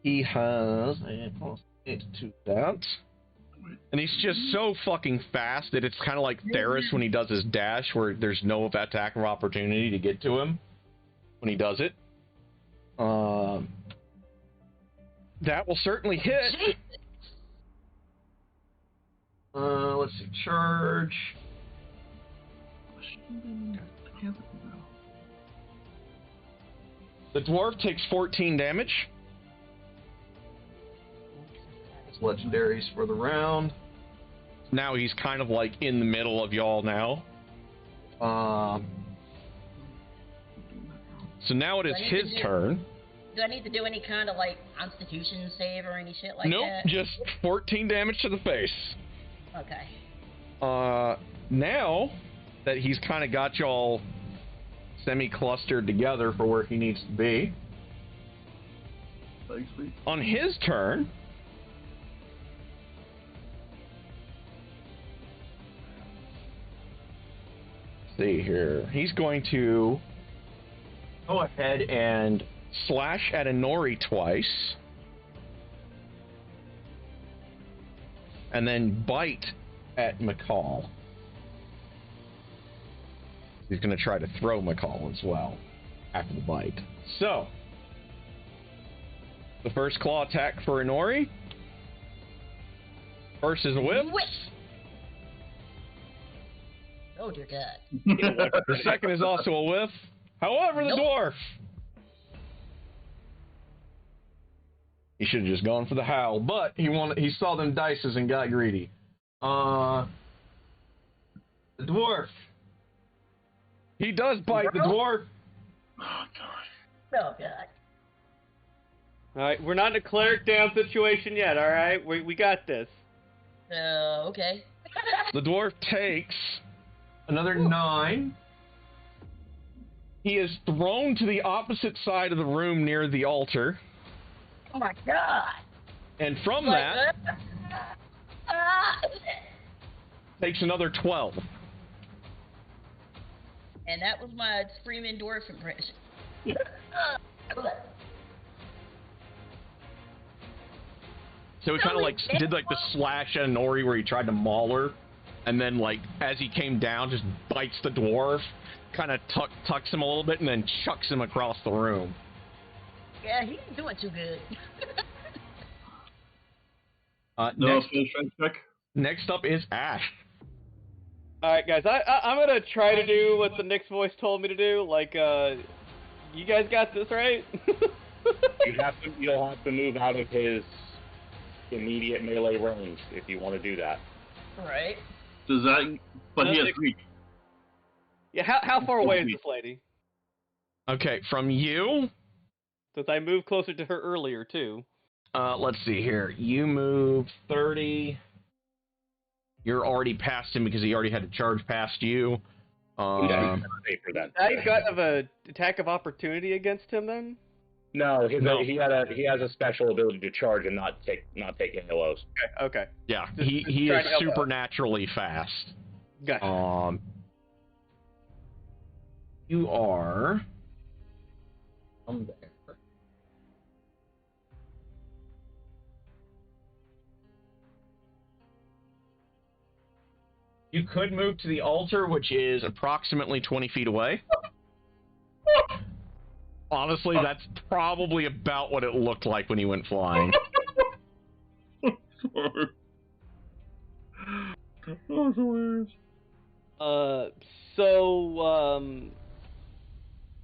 He has a +8 to that. And he's just so fucking fast that it's kind of like Theris when he does his dash, where there's no attack of opportunity to get to him when he does it. That will certainly hit. Let's see, charge. The dwarf takes 14 damage. Legendaries for the round. Now he's kind of like in the middle of y'all now. So now it is his turn. Do I need to do any kind of like Constitution save or any shit like nope, that? Nope, just 14 damage to the face. Okay. Now that he's kind of got y'all semi-clustered together for where he needs to be, thanks, sweet. On his turn, see here, he's going to go ahead and slash at Inori twice, and then bite at McCall. He's going to try to throw McCall as well after the bite. So, the first claw attack for Inori. First is a whip. Oh dear God. The second is also a whiff. However, the dwarf. He should have just gone for the howl, but he saw them dices and got greedy. The dwarf. He does bite the dwarf. Oh God. Alright, we're not in a cleric down situation yet, alright? We got this. Okay. The dwarf takes another 9. He is thrown to the opposite side of the room near the altar. Oh my God. And from that, takes another 12. And that was my screaming dwarf impression. So he kind of like did like the slash at Nori where he tried to maul her, and then like as he came down, just bites the dwarf, kind of tucks him a little bit, and then chucks him across the room. Yeah, he's doing too good. Next up is Ash. Alright, guys, I'm gonna try to do what the Nick's voice told me to do. Like, you guys got this, right? You'll have to move out of his immediate melee range if you want to do that. Right. Does that? But he has reach. Yeah, how far away is this lady? Okay, from you. Since I moved closer to her earlier too. Let's see here. You move 30. You're already past him because he already had to charge past you. For that. I've got an attack of opportunity against him then? No, he has a special ability to charge and not take AOs. Okay. Yeah, he is supernaturally fast. Gotcha. You are there. You could move to the altar, which is approximately 20 feet away. Honestly, that's probably about what it looked like when he went flying. So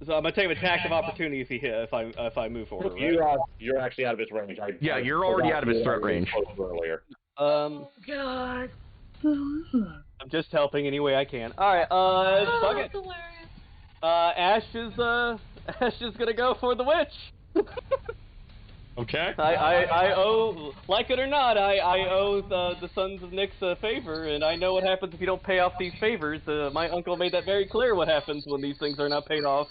I'm gonna take an attack of opportunity if I move forward. Right? You're actually out of his range. You're already out of his threat range. Earlier. God. I'm just helping any way I can. All right. Fuck it. Ash is gonna go for the witch. Okay. I owe, like it or not, I owe the Sons of Nyx a favor, and I know what happens if you don't pay off these favors. My uncle made that very clear. What happens when these things are not paid off.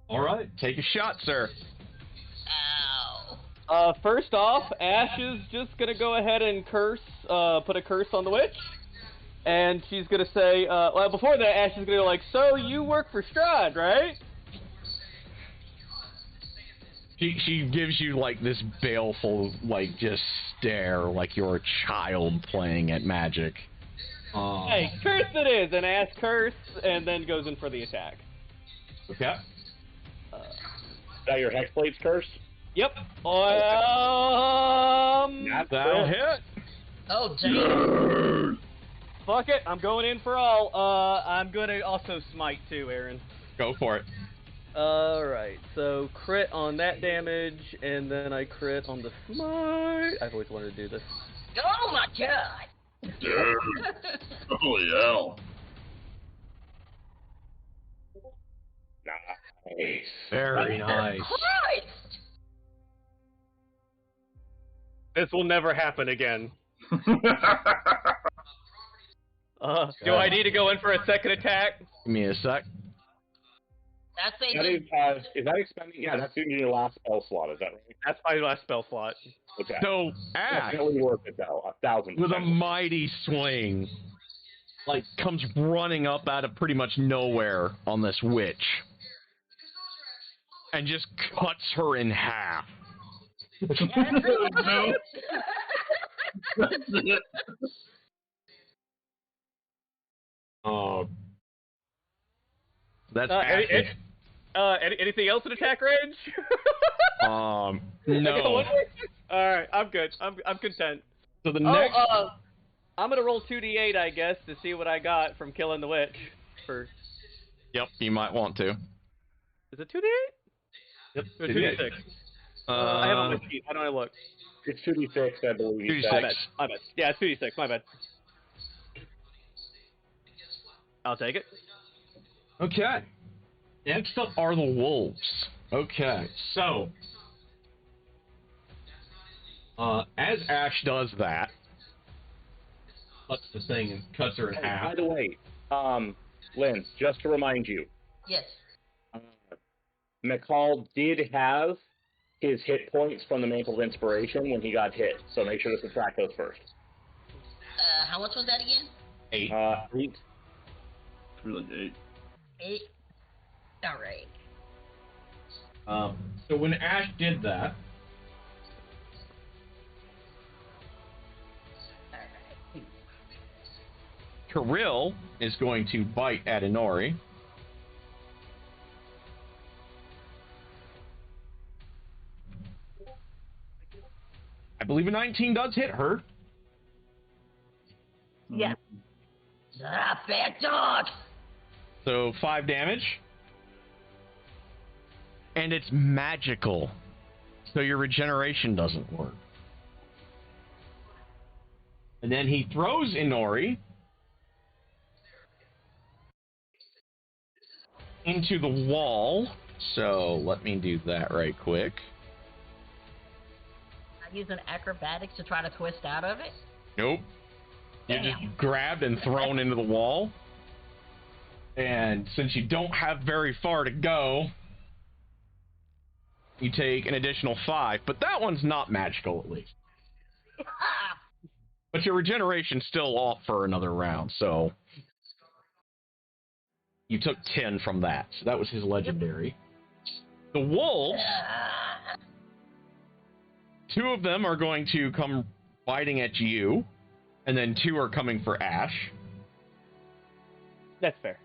All right, take a shot, sir. Ow. First off, Ash is just gonna go ahead and put a curse on the witch, and she's gonna say, well, before that, Ash is gonna go like, so you work for Strahd, right? She gives you like this baleful, like just stare, like you're a child playing at Magic. Hey, curse it is, and asks curse, and then goes in for the attack. Okay. Is that your Hexblade's curse? Yep. That'll hit. Oh, damn. Fuck it, I'm going in for all. I'm gonna also smite too, Aaron. Go for it. Alright, so crit on that damage, and then I crit on the smite. I've always wanted to do this. Oh my god. Holy hell. Nice. Very nice. Christ. This will never happen again. Do I need to go in for a second attack? Give me a sec. That's Is that expending? Yeah, that's in your last spell slot. Is that right? That's my last spell slot. Okay. So Ash, Definitely worth it though. 1,000%. with a mighty swing, like comes running up out of pretty much nowhere on this witch, and just cuts her in half. That's it. That's anything else in attack range? no. Alright, I'm good. I'm content. So the next. I'm gonna roll 2d8, I guess, to see what I got from killing the witch. First. Yep, you might want to. Is it 2d8? Yep, Or 2d6. I have on my sheet. How do I look? It's 2d6, I believe. 2d6. My bad. Yeah, it's 2d6. My bad. I'll take it. Okay. Next up are the wolves. Okay, so as Ash does that, cuts the thing and cuts her in half. By the way, Lynn, just to remind you. Yes. McCall did have his hit points from the Mantle of Inspiration when he got hit, so make sure to subtract those first. How much was that again? 8. 8. Really 8. 8. Alright. So when Ash did that, Kirill is going to bite at Inori. I believe a 19 does hit her. Yeah. Bad dog! So 5 damage. And it's magical. So your regeneration doesn't work. And then he throws Inori into the wall. So let me do that right quick. I'm using acrobatics to try to twist out of it? Nope. You're just grabbed and thrown into the wall. And since you don't have very far to go, you take an additional 5. But that one's not magical, at least. But your regeneration's still off for another round, so you took 10 from that. So that was his legendary. The wolves, 2 of them are going to come biting at you, and then 2 are coming for Ash. That's fair.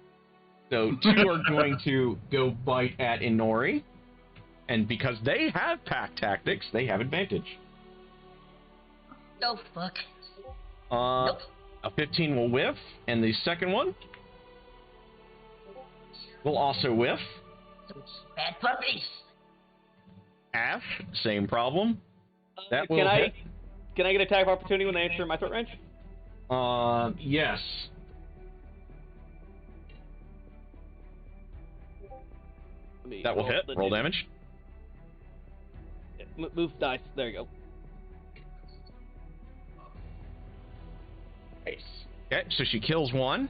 So 2 are going to go bite at Inori, and because they have pack tactics, they have advantage. Oh, fuck. Nope. A 15 will whiff, and the second one will also whiff. Bad puppies! Ash, same problem. That will hit. Can I get attack of opportunity when they enter my threat range? Yes. That will hit. Roll damage. Yeah, move dice. There you go. Nice. Okay, so she kills 1.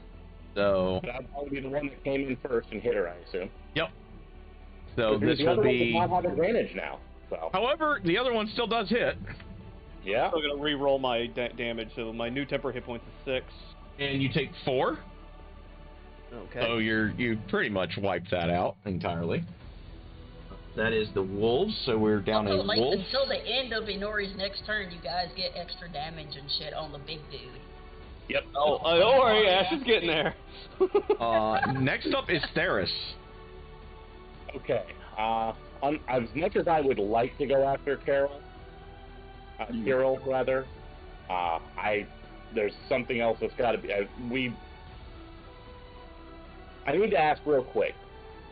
So that'll probably be the one that came in first and hit her, I assume. Yep. So because this the will other be. one does not have advantage now. So. However, the other one still does hit. Yeah. I'm gonna re-roll my damage. So my new temper hit points is 6. And you take 4. Okay. So you pretty much wiped that out entirely. That is the wolves, so we're down a Also, wolf. until the end of Inori's next turn, you guys get extra damage and shit on the big dude. Yep. Oh, don't worry, Ash is getting there. Next up is Theris. Okay. As much as I would like to go after Carol, rather, there's something else that's got to be. I need to ask real quick.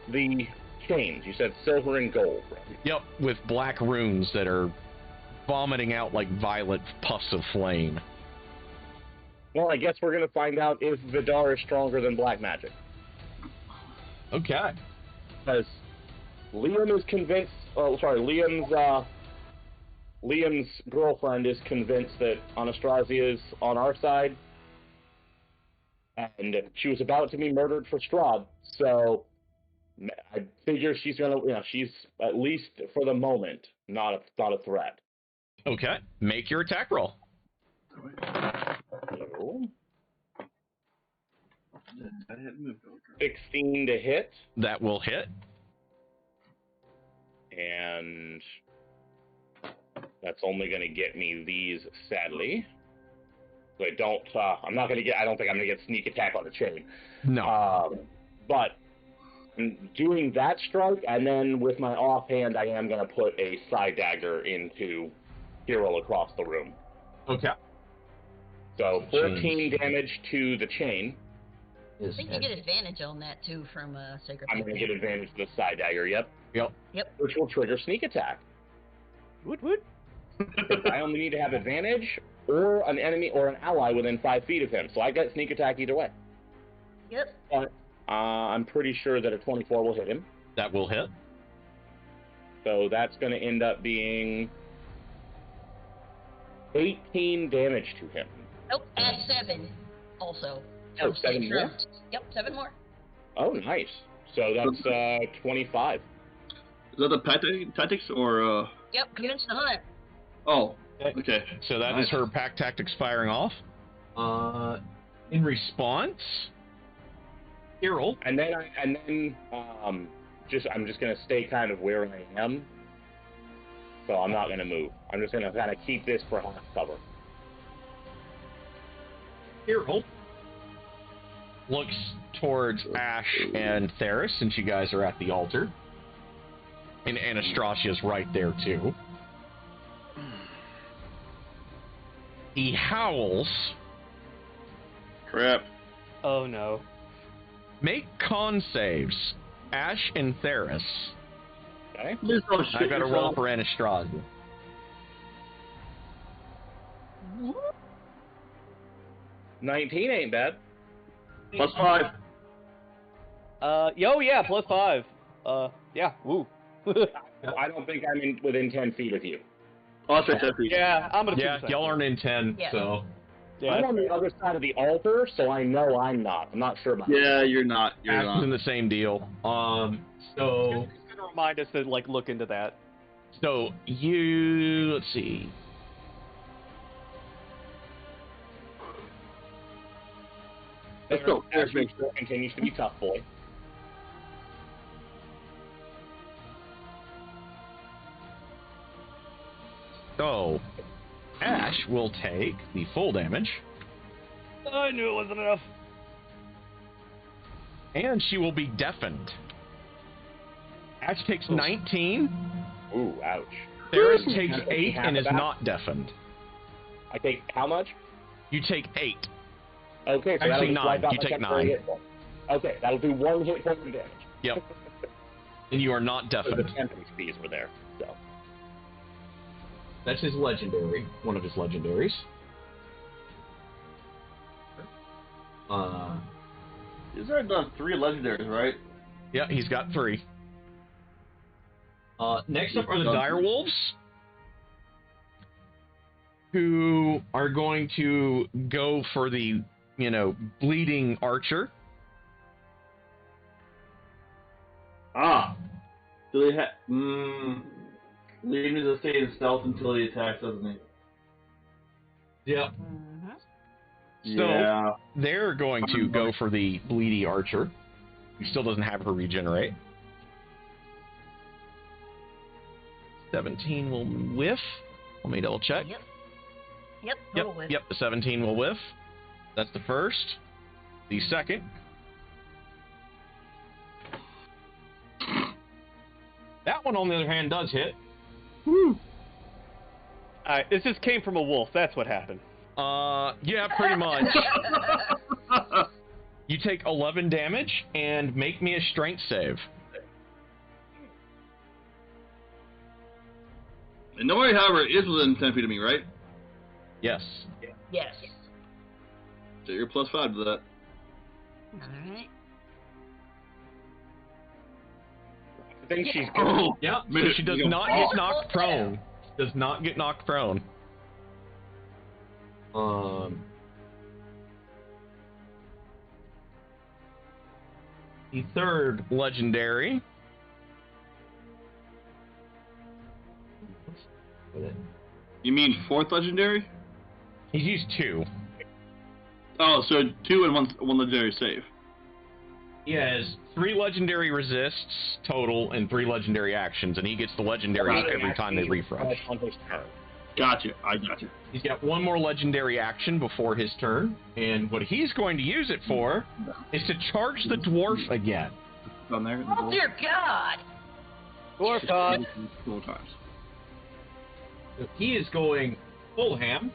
The chains, you said silver and gold, right? Yep, with black runes that are vomiting out like violet puffs of flame. Well, I guess we're going to find out if Vidar is stronger than black magic. Okay. Because Liam is convinced, Liam's girlfriend is convinced that Anastasia is on our side, and she was about to be murdered for Strahd, so I figure she's gonna, she's at least for the moment not a threat. Okay, make your attack roll. So, 16 to hit. That will hit. And that's only going to get me these, sadly. So I don't think I'm going to get sneak attack on the chain. No. But I'm doing that strike, and then with my offhand, I am going to put a side dagger into Hero across the room. Okay. So 14 damage to the chain. I think you get advantage on that too from Sacred. I'm going to get advantage to the side dagger, yep. Yep. Which will trigger sneak attack. Woot. I only need to have advantage or an enemy or an ally within 5 feet of him, so I get sneak attack either way. Yep. But I'm pretty sure that a 24 will hit him. That will hit. So that's going to end up being 18 damage to him. Nope, add 7 also. Oh, 7 more? Yep, 7 more. Oh, nice. So that's 25. Is that the tactics or? Yep, convince the hunt. Oh, okay. So that is her pack tactics firing off. In response, Hero. And then I'm just gonna stay kind of where I am. So I'm not gonna move. I'm just gonna kind of keep this for half cover. Hero looks towards Ash and Theris, since you guys are at the altar. And Anastasia's right there, too. He howls. Crap. Oh, no. Make con saves. Ash and Theris. Okay. I got to roll for Anastasia. What? 19 ain't bad. +5. Yeah, +5. Yeah, woo. I don't think I'm within 10 feet of you. Oh, that's 10 feet. Yeah, I'm gonna. Yeah, y'all aren't in 10, Yeah. so. Yeah, I'm on the other side of the altar, so I know I'm not. I'm not sure about that. Yeah, you're not. You're Ash not. is in the same deal. So. It's gonna remind us to look into that. So let's see. Let's go. Ash continues to be tough boy. So, Ash will take the full damage. I knew it wasn't enough. And she will be deafened. Ash takes 19. Ooh, ouch. Theris takes 8 half and of is that? not deafened. I take how much? You take 8. Okay, so Actually, that'll just 9. wipe out You my take temporary 9. hit point. Okay, that'll do 1 hit point of damage. Yep. And you are not So the deafened. temporary speeds were there. So That's his legendary. One of his legendaries. He's already done 3 legendaries, right? Yeah, he's got 3. Next up are the Direwolves, who are going to go for the, bleeding archer. Ah. Do they have? Leave me to stay in stealth until he attacks, doesn't he? Yep. Mm-hmm. So Yeah. they're going to go for the bleedy archer, who still doesn't have her regenerate. 17 will whiff. Let me double check. Yep, Yep, total whiff. yep, the 17 will whiff. That's the first. The second. That one, on the other hand, does hit. Alright, this just came from a wolf. That's what happened. Yeah, pretty much. You take 11 damage and make me a strength save. And nobody, however, is within 10 feet of me, right? Yes. Yes. So you're +5 to that. Alright. I think she's good. Oh, Yeah, so man, she does you not go, get knocked prone. Does not get knocked prone. The third legendary. You mean 4th legendary? He's used 2. Oh, so 2 and one legendary save. He has 3 legendary resists total and 3 legendary actions, and he gets the legendaries every time they refresh. On his turn. Gotcha, I gotcha. He's got 1 more legendary action before his turn, and what he's going to use it for is to charge the dwarf again. On there. Oh dear God! Dwarf God. 4 times. So he is going full ham.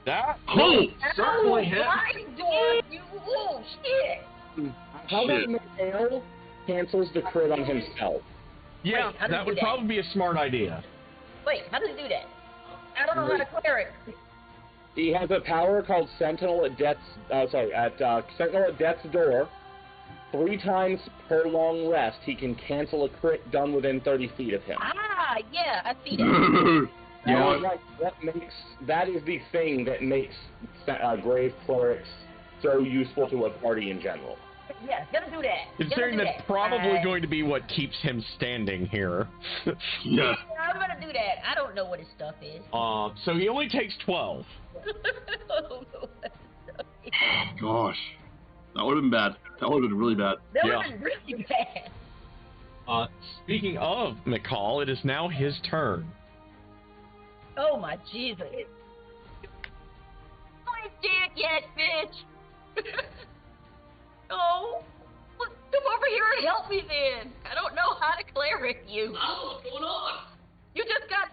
That Oh! certainly hit. My dwarf, you oh shit! How Shit. about Mikhail cancels the crit on himself? Yeah, Wait, how did that he would do that? probably be a smart idea. Wait, how does he do that? I don't know how to cleric. He has a power called Sentinel at Death's Sentinel at Death's Door. 3 times per long rest, he can cancel a crit done within 30 feet of him. Ah, yeah, I see that. That is the thing that makes grave clerics so useful to a party in general. Yeah, gotta do that. Considering Gotta do that's that. probably going to be what keeps him standing here. Yeah. Yeah, I'm gonna do that. I don't know what his stuff is. So he only takes 12. I don't know what his stuff is. Gosh. That would have been bad. That would have been really bad. That Yeah. would have been really bad. Speaking of McCall, it is now his turn. Oh my Jesus. I ain't dead yet, bitch. Oh, well, come over here and help me then. I don't know how to cleric you. I don't know what's going on. You just got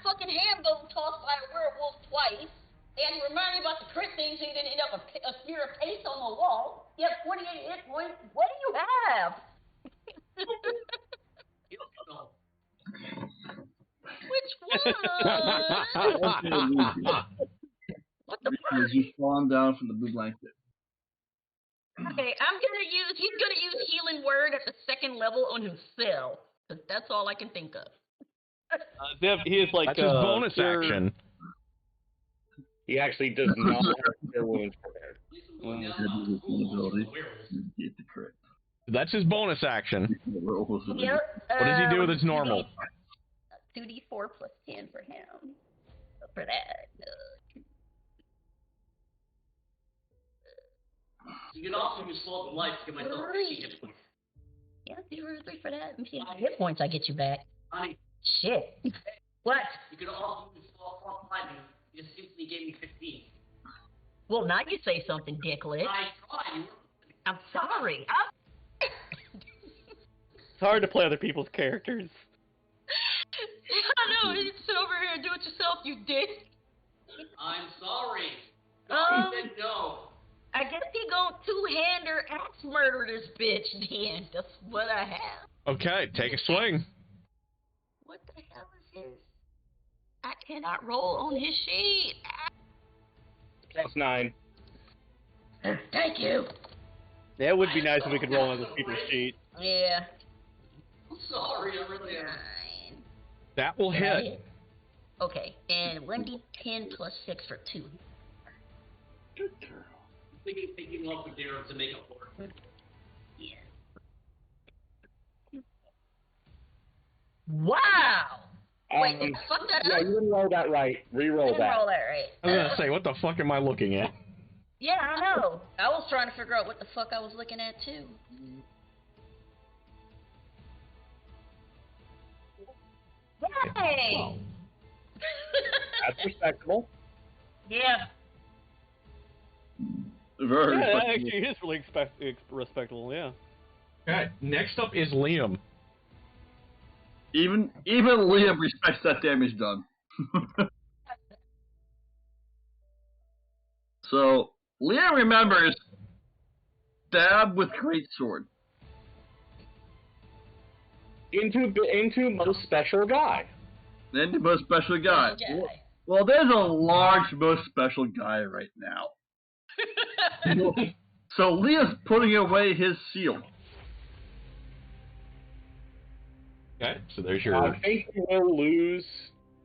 fucking handgun tossed by a werewolf twice. And you remind me about the crit thing so you didn't end up a smear of paste on the wall. You have 28 hit points. What do you have? You don't know. Which one? What the fuck? As you fallen down from the blue blanket. Okay, he's gonna use healing word at the 2nd level on himself. 'Cause that's all I can think of. Zev, he is like That's his bonus cure- action. He actually does not have cure wounds prepared. Get the crit. That's his bonus action. Yep. What does he do with his normal? 2d4 plus 10 for him. For that. You can also use Salt of Life to get myself 60 hit points. Yeah, 3 for that. Let me see how many hit points I get you back. Honey, Shit. What? you can also use Salt of Life. You just instantly gave me 15. Well, now you say something, Dicklet. I tried. You I'm sorry. It's hard to play other people's characters. I know. You sit over here and do it yourself, you dick. I'm sorry. Um, You said no. I guess he gonna 2-hander axe murder this bitch then. That's what I have. Okay, take a swing. What the hell is his? I cannot roll on his sheet. +9. Thank you. Yeah, it would be nice if we could roll on other people's sheet. Yeah. I'm sorry. I really am. 9. That will hit. Okay, and 1d10 plus 6 for 2. Good girl. Thinking taking off with Darren to make up for it. Yeah. Wow! Wait, did I fuck that Yeah, up? you didn't roll that right. I Reroll didn't that. roll that right. I was gonna say, what the fuck am I looking at? Yeah, I know. I was trying to figure out what the fuck I was looking at too. Hey! That's respectable. Yeah. Very Yeah, that respectable. actually is really respectable, yeah. Okay, next up is Liam. Even Liam respects that damage done. So Liam remembers stab with greatsword. Into most special guy. Then the most special guy. Jedi. Well, there's a large most special guy right now. So Liam's putting away his shield. Okay, so there's your. I think you will lose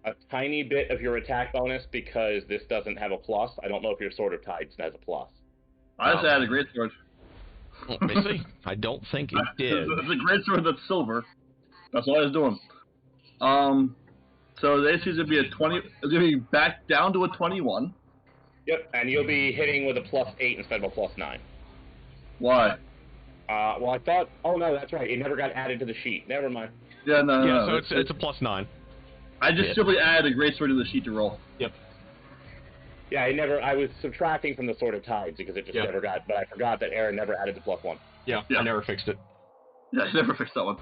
a tiny bit of your attack bonus because this doesn't have a plus. I don't know if your Sword of Tides has a plus. I just added a greatsword. Let me see. I don't think it did. It's a greatsword that's silver. That's all I was doing. So the AC is gonna be a 20. It's gonna be back down to a 21. Yep, and you'll be hitting with a +8 instead of a +9. Why? Well, I thought. Oh no, that's right. It never got added to the sheet. Never mind. Yeah, no. Yeah, so it's a +9. I just simply added a greatsword to the sheet to roll. Yep. Yeah, I was subtracting from the Sword of Tides because it just never got. But I forgot that Aaron never added the +1. Yeah, I never fixed it. Yeah, I never fixed that one.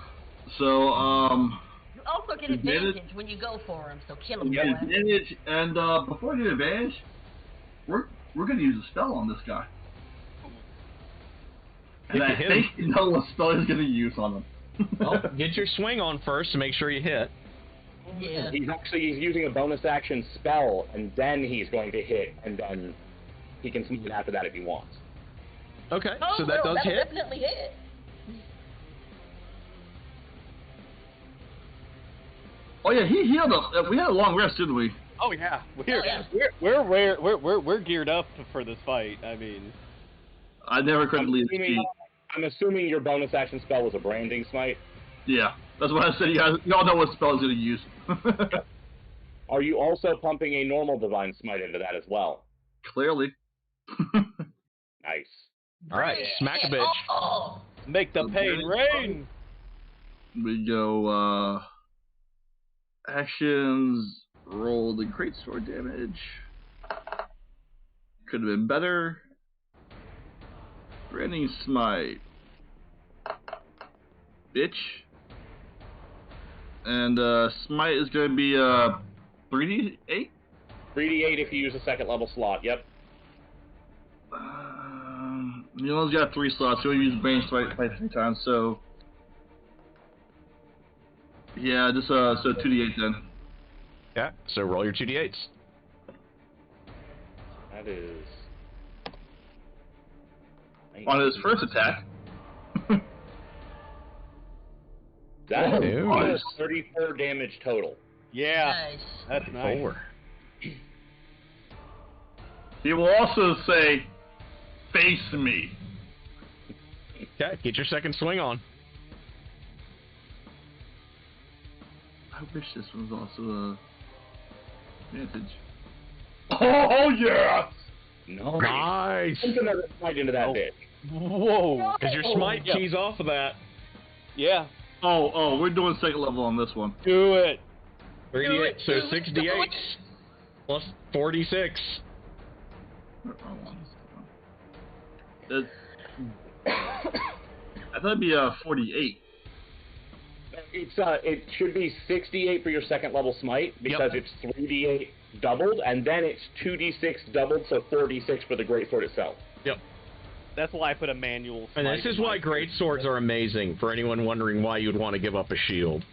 So You also get advantage when you go for him, so kill him. we get boy. advantage, and before I get advantage, we're gonna use a spell on this guy. And I think you know what spell he's gonna use on him. Well, get your swing on first to make sure you hit. Yeah. He's using a bonus action spell, and then he's going to hit, and then he can smite after that if he wants. Okay, Oh, so that well, does that'll hit. definitely hit. Oh yeah, he healed us. We had a long rest, didn't we? Oh yeah, yeah. we're geared up for this fight. I mean, I never could leave the sheet. I'm assuming your bonus action spell was a branding smite. Yeah, that's what I said. Y'all know what spell he's gonna use. Are you also pumping a normal divine smite into that as well? Clearly. Nice. All right, smack a bitch. Oh. make the pain rain. We go actions. Roll the greatsword damage. Could have been better. Branding smite. Bitch. And smite is going to be 3d8? 3d8 if you use a second level slot, yep. You only got 3 slots, so you use branding smite 3 times, so... Yeah, just so 2d8 then. Yeah, so roll your 2d8s. That is... On his first attack. That Nice. is 34 damage total. Yeah, Nice. that's nice. 4. He will also say, face me. Okay, get your second swing on. I wish this was also a advantage. Oh yeah! No. Nice. Pump another smite into that bitch. Whoa. Because your smite Yep. keys off of that. Yeah. Oh, we're doing second level on this one. Do it. 3d8, so 6d8 plus 46. I thought it'd be 48. It should be 68 for your second level smite because it's 3d8 doubled, and then it's 2d6 doubled, so 4d6 for the greatsword itself. Yep. That's why I put a manual. And this is why great swords are amazing, for anyone wondering why you'd want to give up a shield.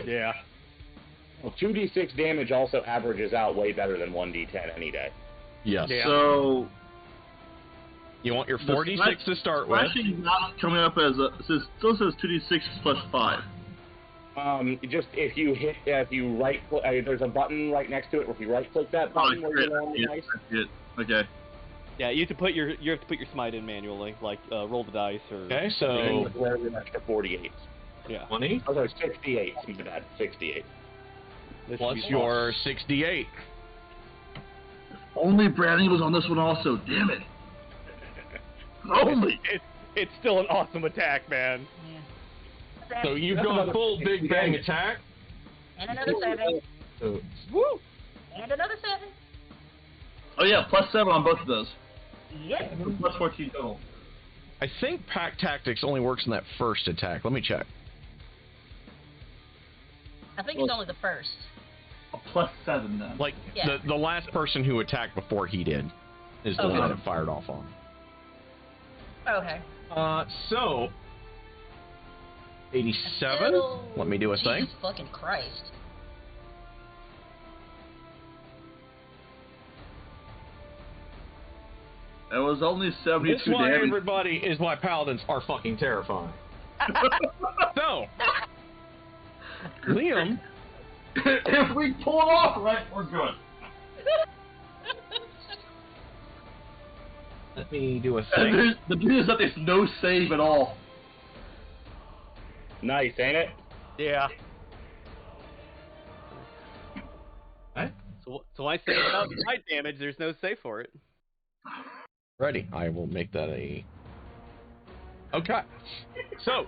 Yeah. Well, 2d6 damage also averages out way better than 1d10 any day. Yes. Yeah. So You want your 4d6 to start with. Slashing not coming up as a still says 2d6 plus 5. Just if you right click, there's a button right next to it. If you right click that button where you go on the dice. Okay. Yeah, you have to put your smite in manually, like roll the dice or. Okay, so And where an extra 48. Yeah. 20 Oh, sorry, 68. My bad, 68. This plus should be your 6d8. Only Brandon was on this one also. Damn it. Only. It's still an awesome attack, man. So you've gone full Big Bang attack. And another 7. Woo! And another 7. Oh yeah, +7 on both of those. Yep. +14 total. I think Pack Tactics only works in that first attack. Let me check. I think it's only the first. A +7 then. Like, Yeah. the last person who attacked before he did is the one that it fired off on. Okay. So... 87? Let me do a thing. Jesus fucking Christ. It was only 72 That's why damage. everybody is why paladins are fucking terrifying. So, Liam, if we pull it off right, we're good. let me do a And thing. the beauty is that there's no save at all. Nice, ain't it? Yeah. What? So I say about my damage, there's no save for it. Ready. I will make that a... Okay. So...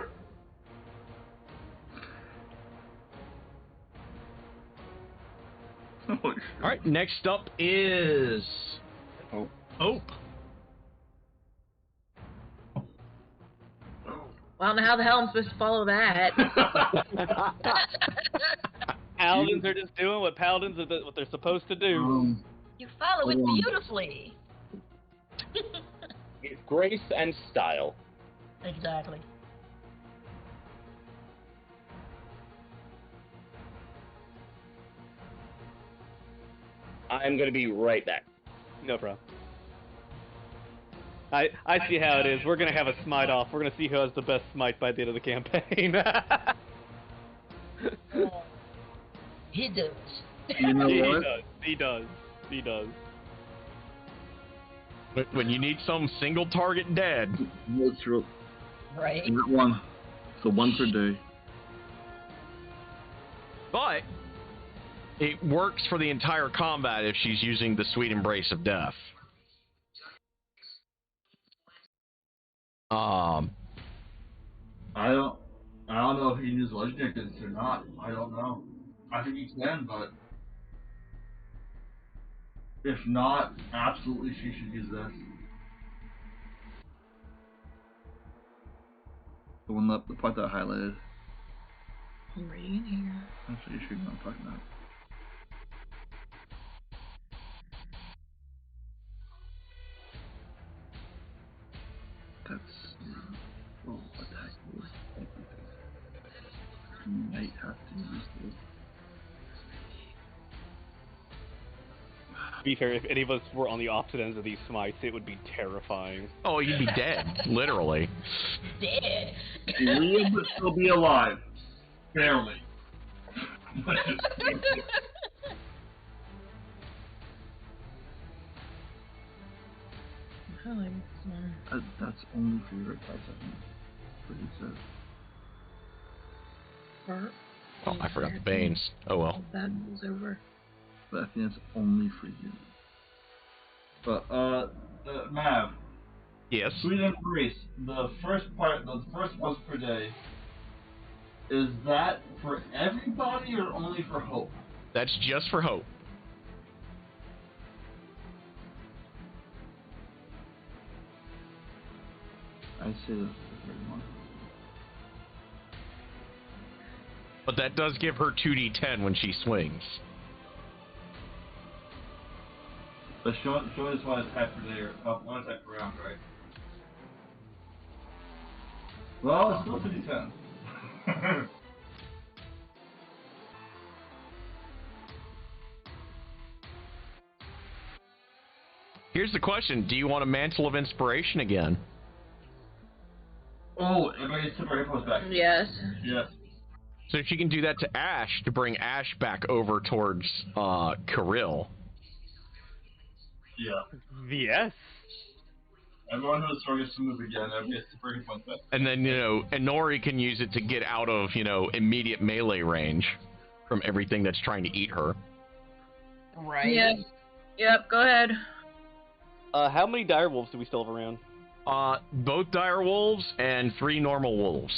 Alright, next up is... Hope. Well, I don't know how the hell I'm supposed to follow that. Paladins are just doing what paladins are what they're supposed to do. You follow it beautifully. It's grace and style. Exactly. I'm gonna be right back. No problem. I see how it is. We're gonna have a smite off. We're gonna see who has the best smite by the end of the campaign. He does. You know what? He does. When you need some single target dead. That's true. Right. Not one. So one per day. But it works for the entire combat if she's using the Sweet Embrace of Death. I don't know if he can use legendary goods or not. I don't know. I think he can, but if not, absolutely she should use this. The part that I highlighted. I'm reading here. That's what you should know what I'm talking about. That's full attack move. You might have to use this. To be fair, if any of us were on the opposite ends of these smites, it would be terrifying. Oh, you'd be dead, literally. Dead. Liam would still be alive. Barely. That's only for your 5 seconds. What he said. Oh, I forgot the Banes. Oh well. That was over. But I think it's only for you. But, Mav. Yes. Sweet Embrace, the first once per day, is that for everybody or only for Hope? That's just for Hope. I say this for everyone. But that does give her 2d10 when she swings. But show us one attack per day or one attack per round, right? Well, it's still 2d10. Here's the question. Do you want a Mantle of Inspiration again? Oh, everybody gets super hit points back. Yes. Yes. So she can do that to Ash to bring Ash back over towards Kirill. Yeah. Yes. Everyone who's strong gets to move again. Everybody gets super hit points back. And then, Inori can use it to get out of, immediate melee range from everything that's trying to eat her. Right. Yep. Yep, go ahead. How many dire wolves do we still have around? Both dire wolves and 3 normal wolves.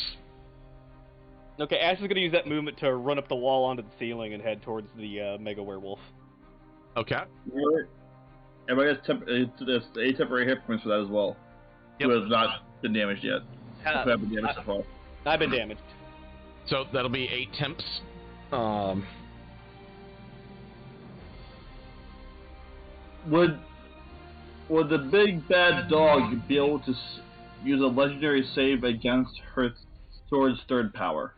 Okay, Ash is gonna use that movement to run up the wall onto the ceiling and head towards the Mega Werewolf. Okay. Everybody has a temporary hit points for that as well. Yep. Who has not been damaged yet. Who have been damaged so far. I've been damaged. So that'll be 8 temps. Would the big bad dog be able to use a legendary save against her sword's third power?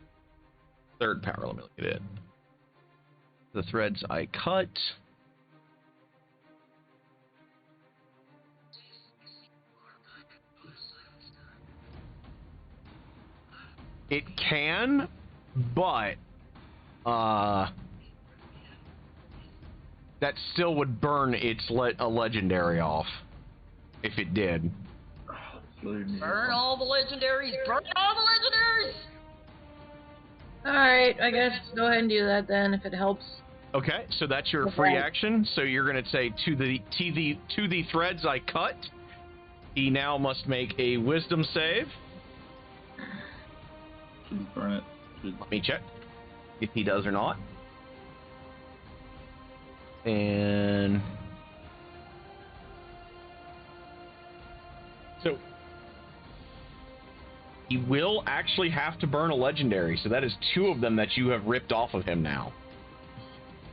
Third power, let me look at it. The threads I cut. It can, but that still would burn its a legendary off if it did. Burn all the legendaries! Burn all the legendaries! Alright, I guess go ahead and do that then, if it helps. Okay, so that's your free action. So you're going to say, to the threads I cut, he now must make a wisdom save. Should burn it. Let me check if he does or not. And so he will actually have to burn a legendary. So that is 2 of them that you have ripped off of him now.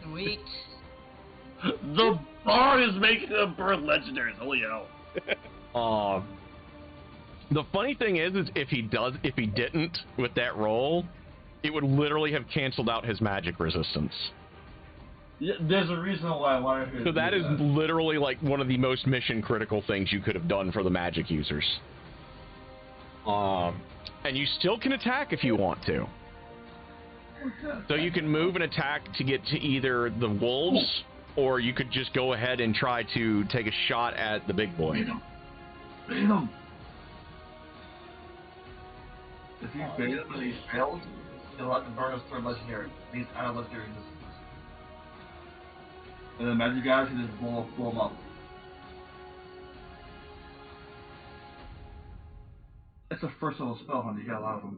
Sweet. The bar is making them burn legendaries. Holy hell. The funny thing is if he didn't with that roll, it would literally have canceled out his magic resistance. Yeah, there's a reason why I wanted to. So that is literally like one of the most mission critical things you could have done for the magic users. And you still can attack if you want to. So you can move and attack to get to either the wolves, or you could just go ahead and try to take a shot at the big boy. Beat him. If you beat him and he fails, he'll have to burn his third legendary. He's out of legendary resistance. And the magic guys can just blow him up. It's a first level spell, honey. You got a lot of them.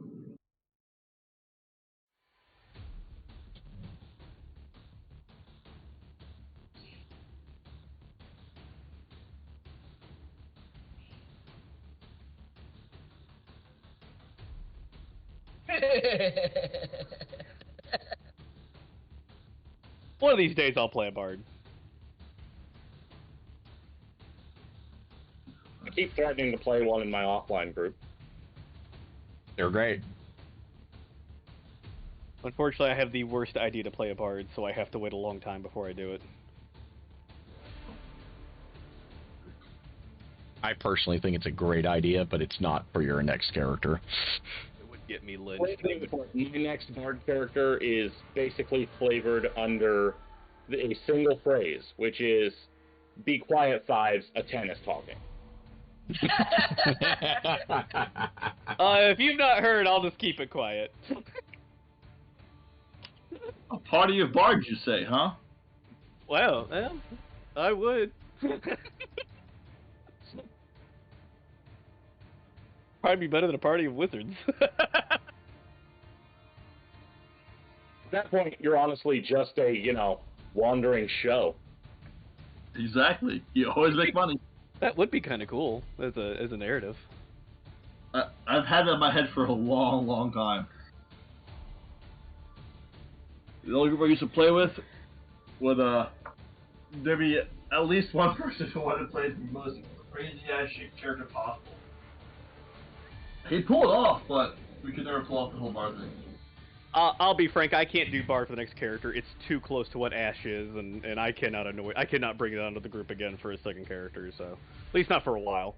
One of these days I'll play a bard. I keep threatening to play one in my offline group. They're great. Unfortunately, I have the worst idea to play a bard, so I have to wait a long time before I do it. I personally think it's a great idea, but it's not for your next character. It would get me lynched. My next bard character is basically flavored under a single phrase, which is, "Be quiet, Fives, a 10 is talking." If you've not heard, I'll just keep it quiet. A party of bards, you say, huh? Well, yeah, I would. Probably be better than a party of wizards. At that point, you're honestly just a, wandering show. Exactly. You always make money. That would be kind of cool as a narrative. I've had that in my head for a long, long time. The only group I used to play with would there'd be at least one person who wanted to play the most crazy ass shit character possible. He'd pull it off, but we could never pull off the whole bar thing. I'll be frank, I can't do bard for the next character. It's too close to what Ash is, and I cannot bring it onto the group again for a second character, so at least not for a while.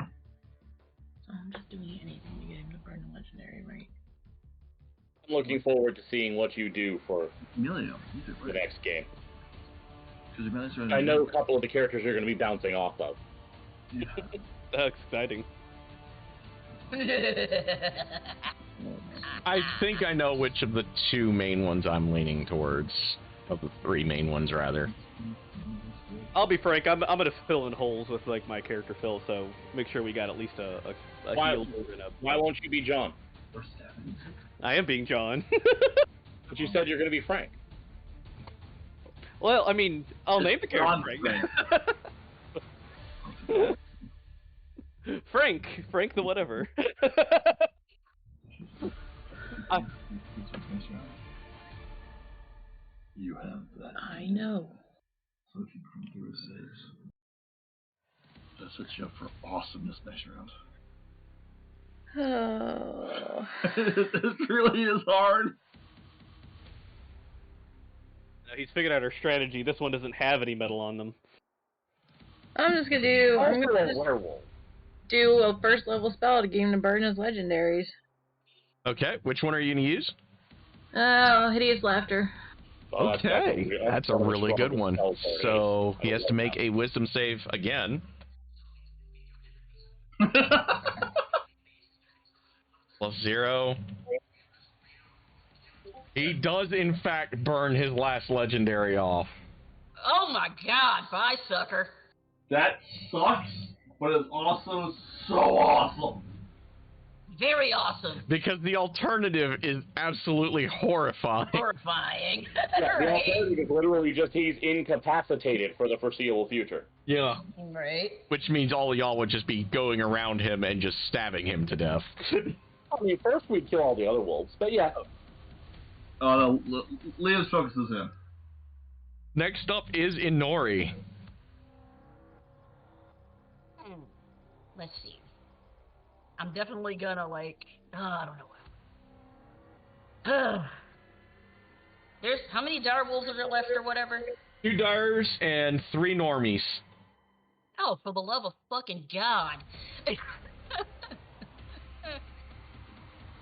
So I'm just doing anything to get him to burn a legendary, right? I'm looking forward to seeing what you do for Emilio, the next game. Emilio's I know a couple of the characters you're going to be bouncing off of. Yeah. That's exciting. I think I know which of the 2 main ones I'm leaning towards. Of the 3 main ones, rather. I'll be frank, I'm gonna fill in holes with my character fill, so make sure we got at least a Why healed and a... why won't you be John? I am being John. But you said you're going to be Frank. Well, I mean, I'll name the character Frank. Frank the whatever. You have that. I know. Looking from through saves. That sets you up for awesomeness next round. Oh. This really is hard. He's figured out our strategy. This one doesn't have any metal on them. I'm just gonna do a first level spell to give him to burn his legendaries. Okay, which one are you gonna use? Oh, hideous laughter. Okay, that's a really good one. So he has to make a wisdom save again. +0. He does, in fact, burn his last legendary off. Oh my god, bye, sucker. That sucks, but it's also so awesome. Very awesome. Because the alternative is absolutely horrifying. Horrifying. Yeah, the Right. alternative is literally just he's incapacitated for the foreseeable future. Yeah. Right. Which means all of y'all would just be going around him and just stabbing him to death. I mean, first we'd kill all the other wolves, but yeah. No, Liam's focuses in. Next up is Inori. Let's see. I'm definitely gonna, like, I don't know. There's, how many dire wolves are there left or whatever? 2 dyers and 3 normies. Oh, for the love of fucking God.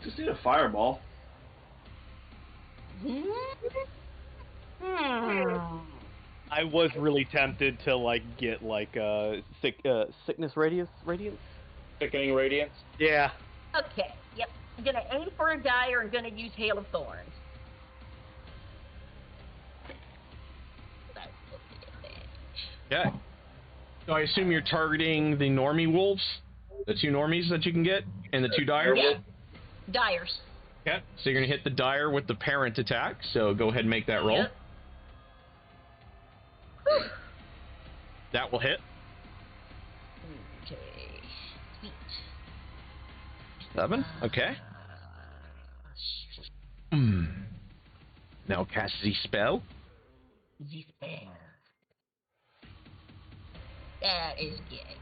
Just need a fireball. I was really tempted to like get like sickness radiance. Sickening radiance? Yeah. Okay, yep. I'm gonna aim for a dire and gonna use Hail of Thorns. Okay. So I assume you're targeting the normie wolves? The 2 normies that you can get? And the 2 dire Yeah. wolves? Dyers. Okay. So you're going to hit the dire with the parent attack. So go ahead and make that roll. Yep. That will hit. Okay. Sweet. 7. Okay. Now cast the spell. The spell. That is gay.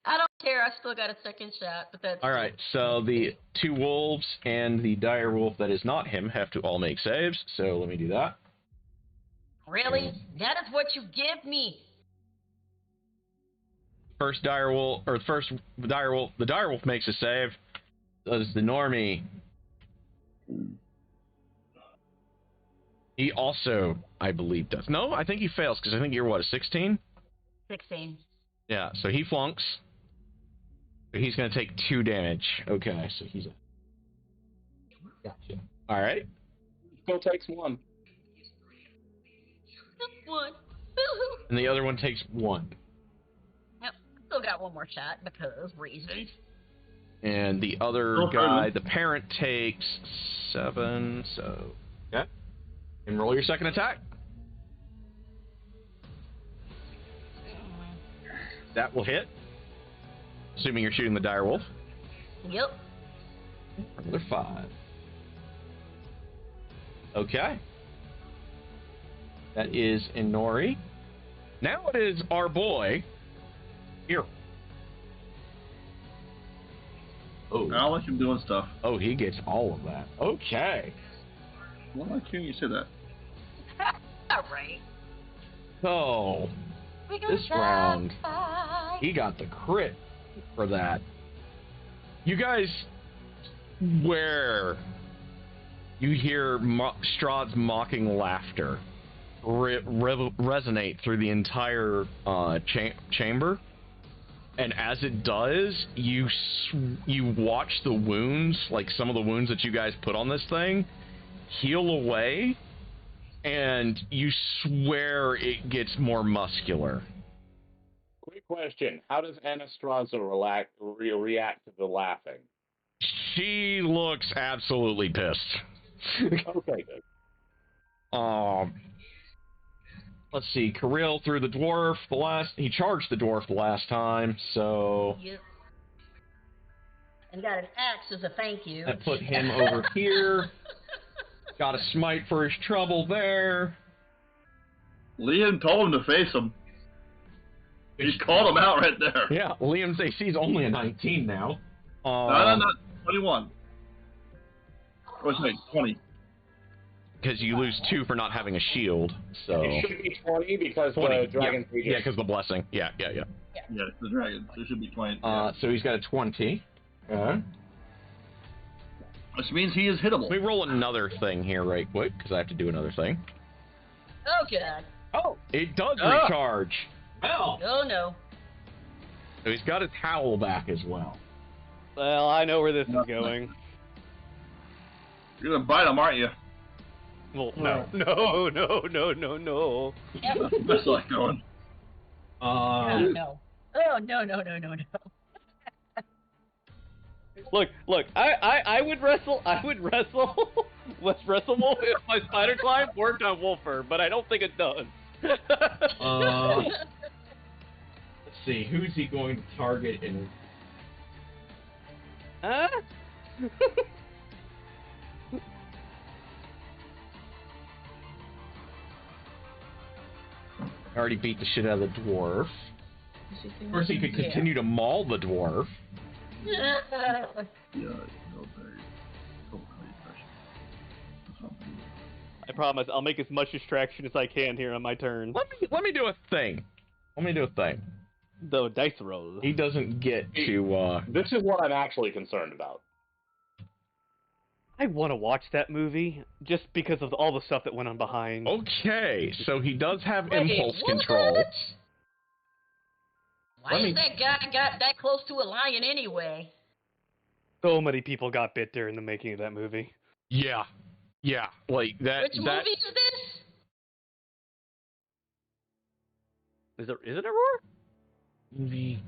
I don't care. I still got a second shot, but that's All right. So the 2 wolves and the dire wolf that is not him have to all make saves. So let me do that. Really? That is what you give me. First dire wolf, or first dire wolf. The dire wolf makes a save. Does the normie? He also, I believe, does. No, I think he fails because I think you're what, a 16? 16. Yeah. So he flunks. He's going to take 2 damage. Okay, so he's a... Gotcha. All right. Still takes 1. One. And the other one takes 1. Yep. Still got one more shot because reasons. And the other guy, the parent, takes 7. So, yeah. And roll your second attack. That will hit. Assuming you're shooting the dire wolf. Yep. Another 5. Okay. That is Inori. Now it is our boy, here. Oh. I like him doing stuff. Oh, he gets all of that. Okay. Why can't you say that? All right. So, this round, he got the crit for that. You guys, where you hear Strahd's mocking laughter resonate through the entire chamber, and as it does, you watch the wounds, like some of the wounds that you guys put on this thing, heal away, and you swear it gets more muscular. Quick Question: how does Anastasia react to the laughing? She looks absolutely pissed. Okay, good. Let's see. Kirill threw the dwarf he charged the dwarf the last time, so... Yep. And got an axe as a thank you. That put him over here. Got a smite for his trouble there. Liam told him to face him. He called him out right there. Yeah, Liam's AC is only a 19 now. No, 21. Oh, sorry, 20. Because you lose 2 for not having a shield, so... It should be 20 because 20, the dragon... Yeah, because the blessing. Yeah. Yeah, it's the dragon, so it should be 20. So he's got a 20. Which means he is hittable. Let me roll another thing here right quick, because I have to do another thing. Oh, God. Oh! It does recharge! Hell! Oh, no. So he's got his howl back as well. Well, I know where this is going. You're gonna bite him, aren't you? Well, no. That's not going. No. Oh, no. Look, I would wrestle with WrestleWolf if my spider climb worked on Wolfer, but I don't think it does. Let's see, who's he going to target in... Huh? I already beat the shit out of the dwarf. Of course, he could continue to maul the dwarf. I promise, I'll make as much distraction as I can here on my turn. Let me do a thing. The dice roll. He doesn't get to, This is what I'm actually concerned about. I want to watch that movie just because of all the stuff that went on behind. Okay, so he does have impulse control. Why is that guy got that close to a lion anyway? So many people got bit during the making of that movie. Yeah, like that. Which movie is this? Is it a roar? Movie.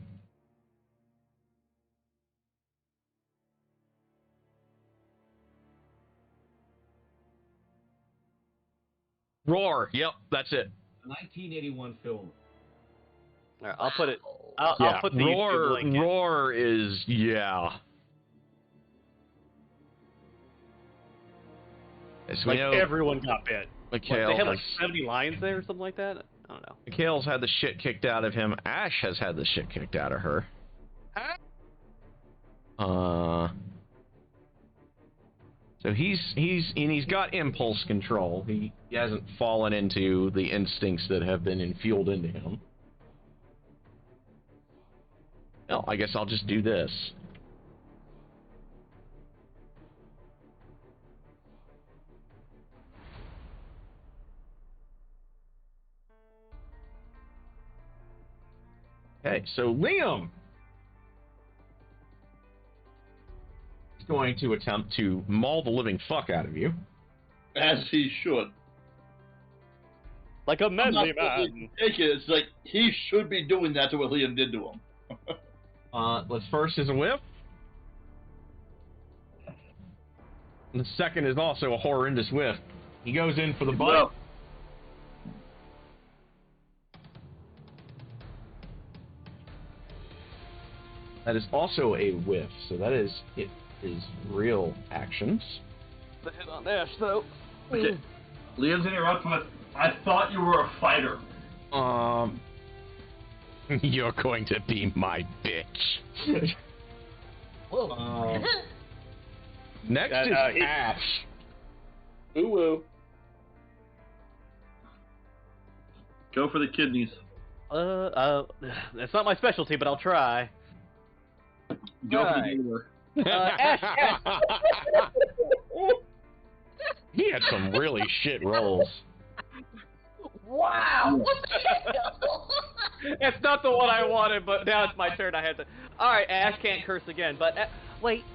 Roar. Yep, that's it. 1981 film. All right, I'll put it. I'll put the Roar. link in. Roar is So Everyone got bit. Mikhail They had like 70 lions there or something like that. I don't know. Mikhail's had the shit kicked out of him. Ash has had the shit kicked out of her. So he's got impulse control. He hasn't fallen into the instincts that have been infueled into him. Well, I guess I'll just do this. Okay, so Liam is going to attempt to maul the living fuck out of you. As he should. Like a manly man. It's like he should be doing that to what Liam did to him. Let's first is a whiff. And the second is also a horrendous whiff. He goes in for the bite. No. That is also a whiff, so that is his real actions. The hit on Ash, though. Okay. Liam's interrupting with, I thought you were a fighter. You're going to be my bitch. Whoa. Next is Ash. Ooh. Go for the kidneys. That's not my specialty, but I'll try. Go for the liver. Ash. He had some really shit rolls. Wow. What the hell? It's not the one I wanted, but now it's my turn. I had to. All right, Ash can't curse again. But wait,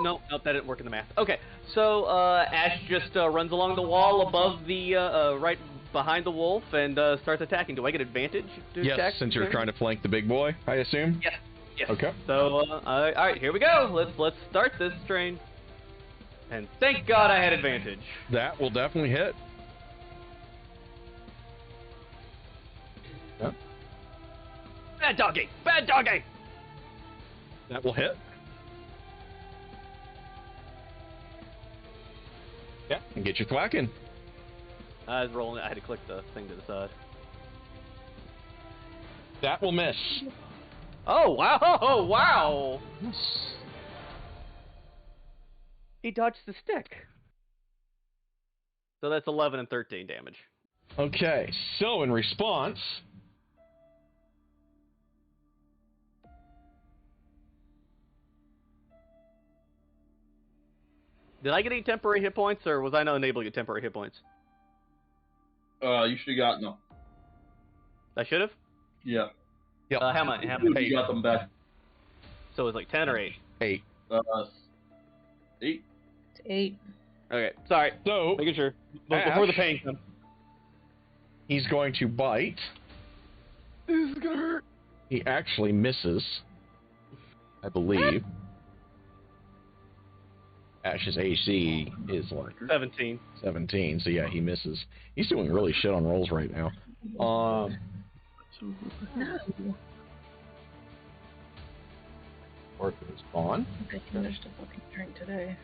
nope, that didn't work in the math. Okay, so Ash just runs along the wall above the right behind the wolf and starts attacking. Do I get advantage to Yes, attack? since you're trying to flank the big boy, I assume? Yes. Yes. Okay. So, alright, here we go. Let's start this train. And thank God I had advantage. That will definitely hit. Yeah. Bad doggy! Bad doggy! That will hit. Yeah, and get you thwacking. I was rolling it. I had to click the thing to the side. That will miss. Oh, wow! Oh, wow! He dodged the stick. So that's 11 and 13 damage. Okay, so in response... Did I get any temporary hit points, or was I not unable to get temporary hit points? You should have gotten them. I should have? Yeah. Yep. How many? You got them back. So it was like 10 or 8? 8. 8. It's 8. Okay, sorry. So, making sure. Before the pain comes. He's going to bite. This is gonna hurt. He actually misses, I believe. Ash's AC is like 17. 17, so yeah, he misses. He's doing really shit on rolls right now. No. Arthur is gone. I finished a fucking drink today.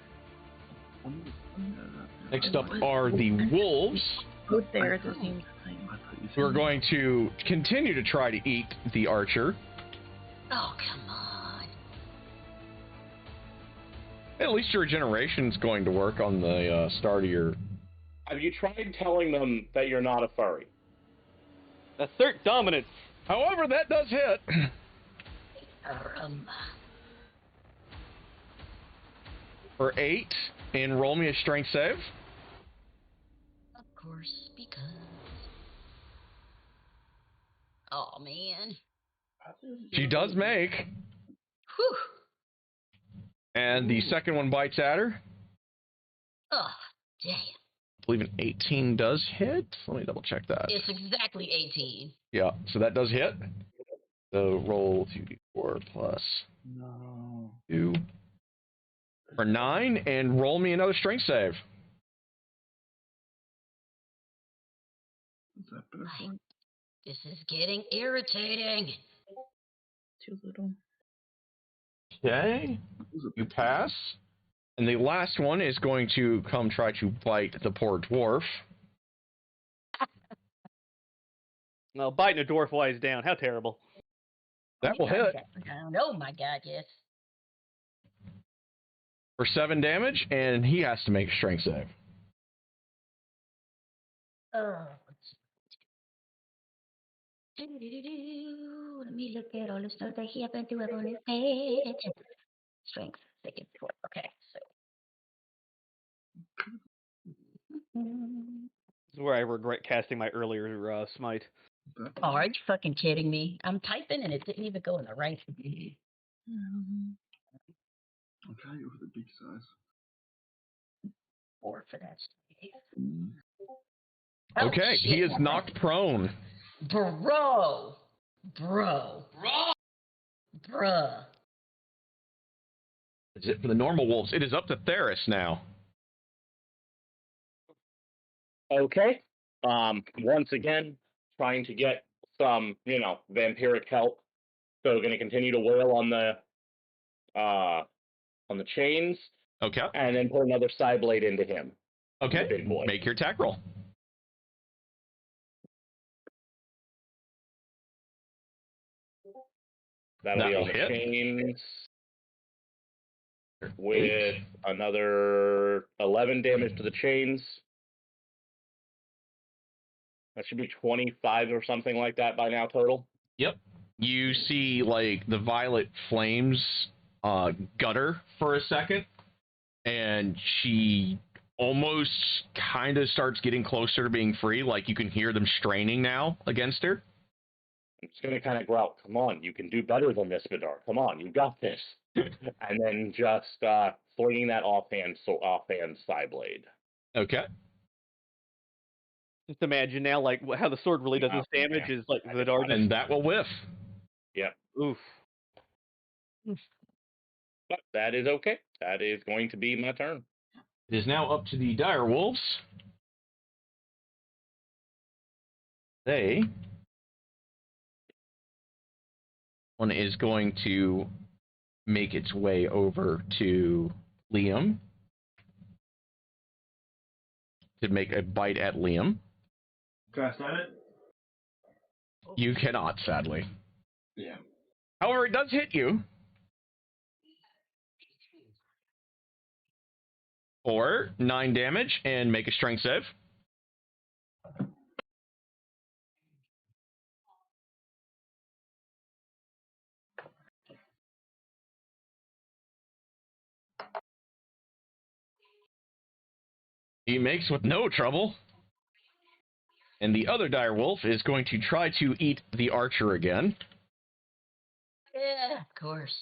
Next up are the wolves. Both there at the same time. Who are going to continue to try to eat the archer. Oh, come on. At least your regeneration's going to work on the start of your... Have you tried telling them that you're not a furry? Assert dominance. However, that does hit. For 8, and roll me a strength save. Of course, because... Oh, man. She does make. Whew. And the second one bites at her. Oh, damn. I believe an 18 does hit. Let me double check that. It's exactly 18. Yeah, so that does hit. So roll 2d4 plus 2 for 9, and roll me another strength save. This is getting irritating. Too little. Okay, you pass. And the last one is going to come try to bite the poor dwarf. No, biting a dwarf while he's down. How terrible. That will hit. Oh my god, yes. For 7 damage, and he has to make a strength save. Oh. Let me look at all the stuff that he happened to have on his page. Strength, second four. Okay, so. This is where I regret casting my earlier smite. Oh, are you fucking kidding me? I'm typing and it didn't even go in the right. I'll try you with the big size. 4 for that. Okay, shit. he is knocked prone. Bro. Is it for the normal wolves? It is up to Theris now. Okay. Once again, trying to get some, vampiric help. So going to continue to wail on the chains. Okay. And then put another side blade into him. Okay. Big boy. Make your attack roll. That'll be on the hit. chains. With another 11 damage to the chains. That should be 25 or something like that by now total. Yep. You see, like, the violet flames gutter for a second, and she almost kind of starts getting closer to being free. Like, you can hear them straining now against her. I'm just going to kind of growl, come on, you can do better than this, Vidar. Come on, you got this. And then just flinging that offhand side blade. Okay. Just imagine now, like how the sword really does this damage is like the dart, and that will whiff. Yep. Oof. But that is okay. That is going to be my turn. It is now up to the dire wolves. One is going to make its way over to Liam to make a bite at Liam. Can I stab it? You cannot, sadly. Yeah. However, it does hit you. For 9 damage and make a strength save. He makes with no trouble. And the other dire wolf is going to try to eat the archer again. Yeah, of course.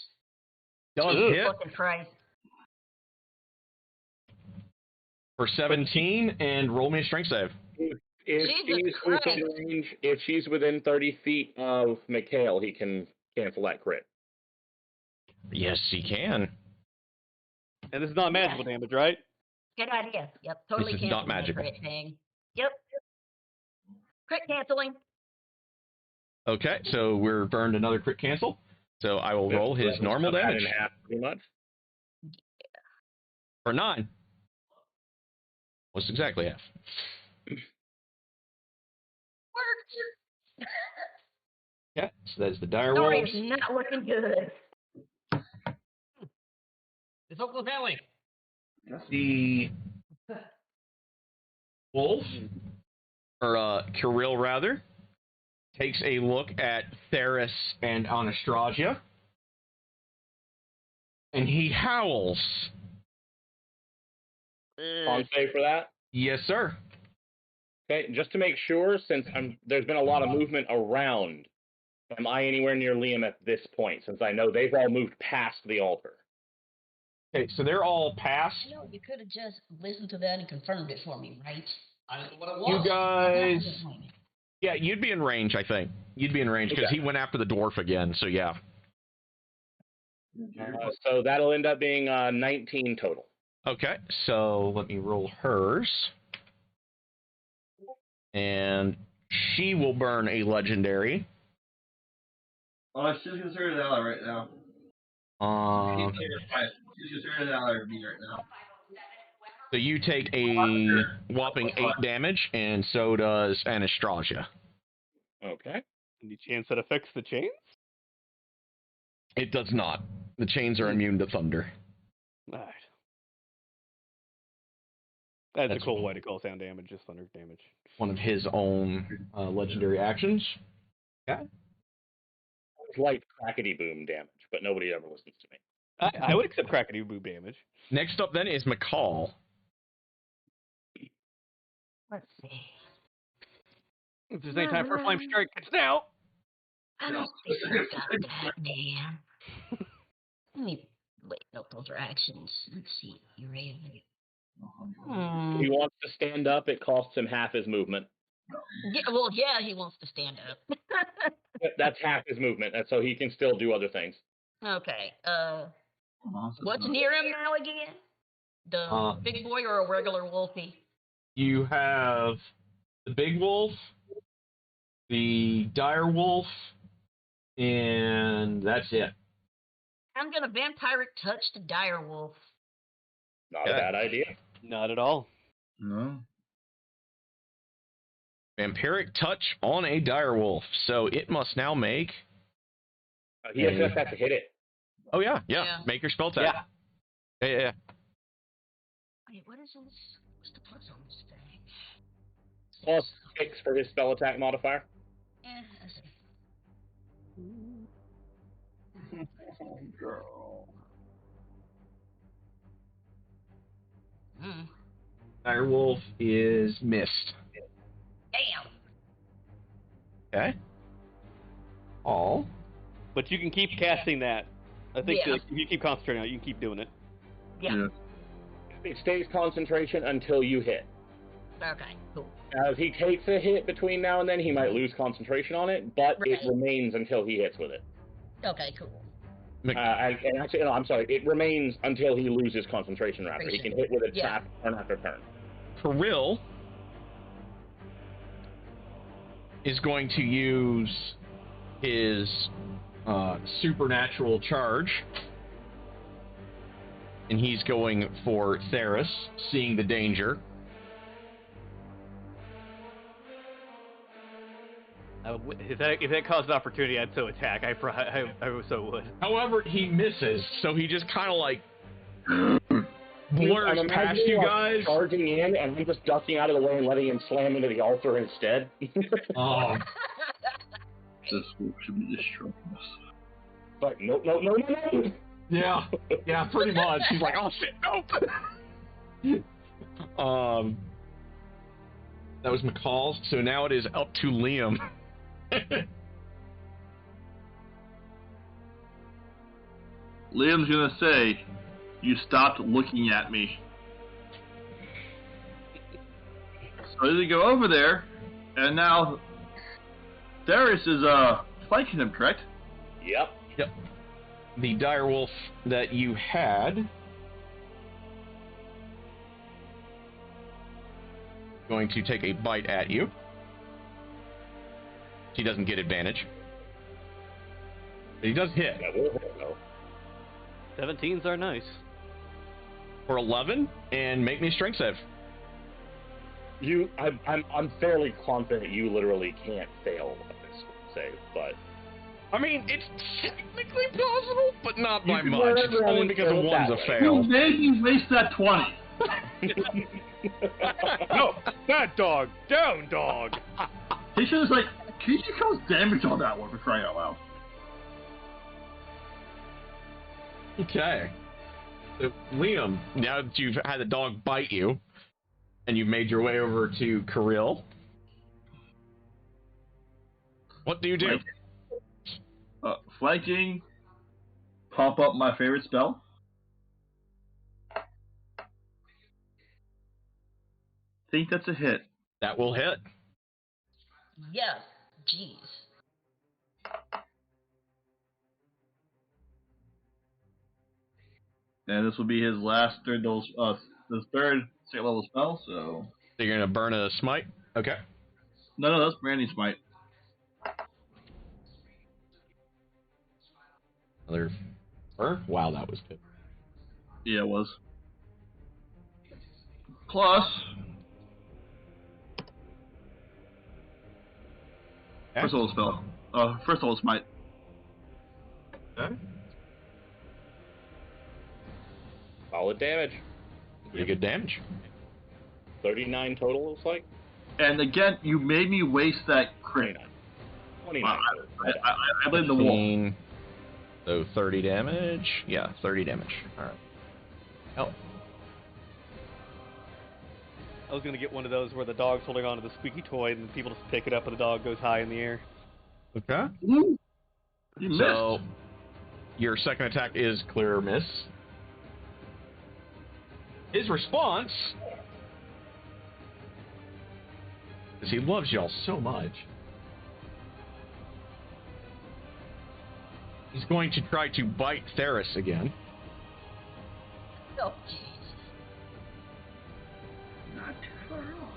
Does Jesus hit fucking Christ. for 17 and roll me a strength save. If she's within 30 feet of Mikhail, he can cancel that crit. Yes, he can. And this is not magical damage, right? Good idea. Yep, totally This is not canceling that magical. crit thing. Yep. Crit canceling. Okay, so we're burned another crit cancel. So I will roll his normal damage. In half, pretty much. For 9. Almost exactly half. Worked. Yeah, so that's the dire Story wolves. is not looking good. It's Uncle Valley. The wolf, or Kirill rather, takes a look at Theris and Anastasia, and he howls. On save for that? Yes, sir. Okay, just to make sure, since there's been a lot of movement around, am I anywhere near Liam at this point, since I know they've all moved past the altar? Okay, so they're all past. No, you could have just listened to that and confirmed it for me, right? I don't know what it You was. guys... Yeah, you'd be in range, I think. You'd be in range, because he went after the dwarf again, so yeah. So that'll end up being 19 total. Okay, so let me roll hers. And she will burn a legendary. Oh, she's considered an ally right now. She's considered an ally of me right now. So you take a whopping 8 damage, and so does Anastasia. Okay. Any chance that affects the chains? It does not. The chains are immune to thunder. Alright. That's a cool way to call sound damage, just thunder damage. One of his own legendary actions. Okay. It's like crackety boom damage, but nobody ever listens to me. I would accept crackety boom damage. Next up then is McCall. Let's see. If there's any time for a flame strike, it's now. I don't think I got that, man. Let me wait. No, those are actions. Let's see. You're able. If he wants to stand up, it costs him half his movement. Yeah, well, yeah, he wants to stand up. That's half his movement, and so he can still do other things. Okay. What's near him now again? The big boy or a regular wolfie? You have the big wolf, the dire wolf, and that's it. I'm gonna vampiric touch the dire wolf. Not a bad idea. Not at all. No. Vampiric touch on a dire wolf, so it must now make. He just has to hit it. Oh yeah. Make your spell tag. Yeah. Wait, what is this? What's the plus on this thing? Plus 6 for his spell attack modifier. I see. Girl. Dire wolf is missed. Damn. Okay. All. But you can keep casting that. I think Yeah. that if you keep concentrating on it, you can keep doing it. Yeah. It stays concentration until you hit. Okay, cool. If he takes a hit between now and then, he might lose concentration on it, but Right. it remains until he hits with it. Okay, cool. And actually, no, I'm sorry. It remains until he loses concentration, rather. He can hit with it Yeah. turn after turn. Kirill is going to use his supernatural charge, and he's going for Theris, seeing the danger. If that caused an opportunity, I'd so attack. I so would. However, he misses, so he just kind of like blurs I'm past imagining you us guys. charging in, and I'm just ducking out of the way and letting him slam into the altar instead. Oh, This should be destroying us. But no. yeah, pretty much. He's like, oh shit, nope. That was McCall's. So now it is up to Liam. Liam's gonna say, "You stopped looking at me." So they go over there, and now Darius is flanking him, correct? Yep. The direwolf that you had going to take a bite at you. He doesn't get advantage. But he does hit. That will hit, though. 17s are nice. For 11, and make me a strength save. I'm fairly confident you literally can't fail at this save, but I mean, it's technically possible, but not by can much. learn It's to only because fail of it one's that a way. fail. You made me waste that 20. No, that dog, down dog. He should have like, can you cause damage on that one for crying out loud? Okay. So, Liam, now that you've had the dog bite you, and you've made your way over to Kirill, what do you do? Flanking, pump up my favorite spell. Think that's a hit. That will hit. Yeah. Jeez. And this will be his last third level, the third second level spell, so... So you're going to burn a smite? Okay. No, that's Branding Smite. Another burn? Wow, that was good. Yeah, it was. Plus... First level spell. First level Smite. Okay. solid damage. Pretty good damage. 39 total, looks like. And again, you made me waste that crit. 29. I blame the wolf. 15, so 30 damage. Yeah, 30 damage. Alright. Oh. I was gonna get one of those where the dog's holding on to the squeaky toy and people just pick it up and the dog goes high in the air. Okay. You missed. So, your second attack is clear miss. His response, because he loves y'all so much, he's going to try to bite Theris again. Oh, jeez. Not too far off.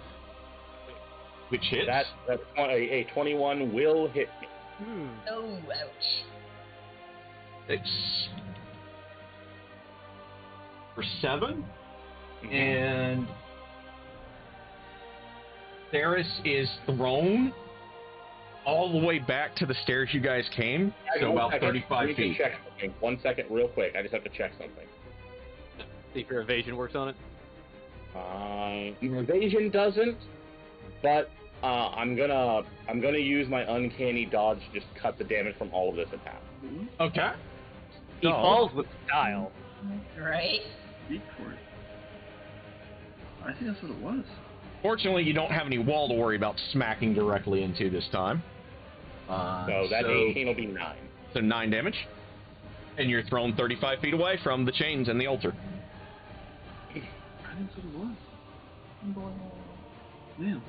Which hits. That's a 21 will hit me. Oh, ouch. It's for 7. And Theris is thrown all the way back to the stairs you guys came, so about 35 feet. Check something. 1 second, real quick. I just have to check something. See if your evasion works on it. Evasion doesn't, but I'm gonna use my uncanny dodge to just cut the damage from all of this attack. Okay. He falls with style. Right? Speak for it. I think that's what it was. Fortunately, you don't have any wall to worry about smacking directly into this time. So that 18 will be 9. So 9 damage. And you're thrown 35 feet away from the chains and the altar. I think that's what it was. Damn.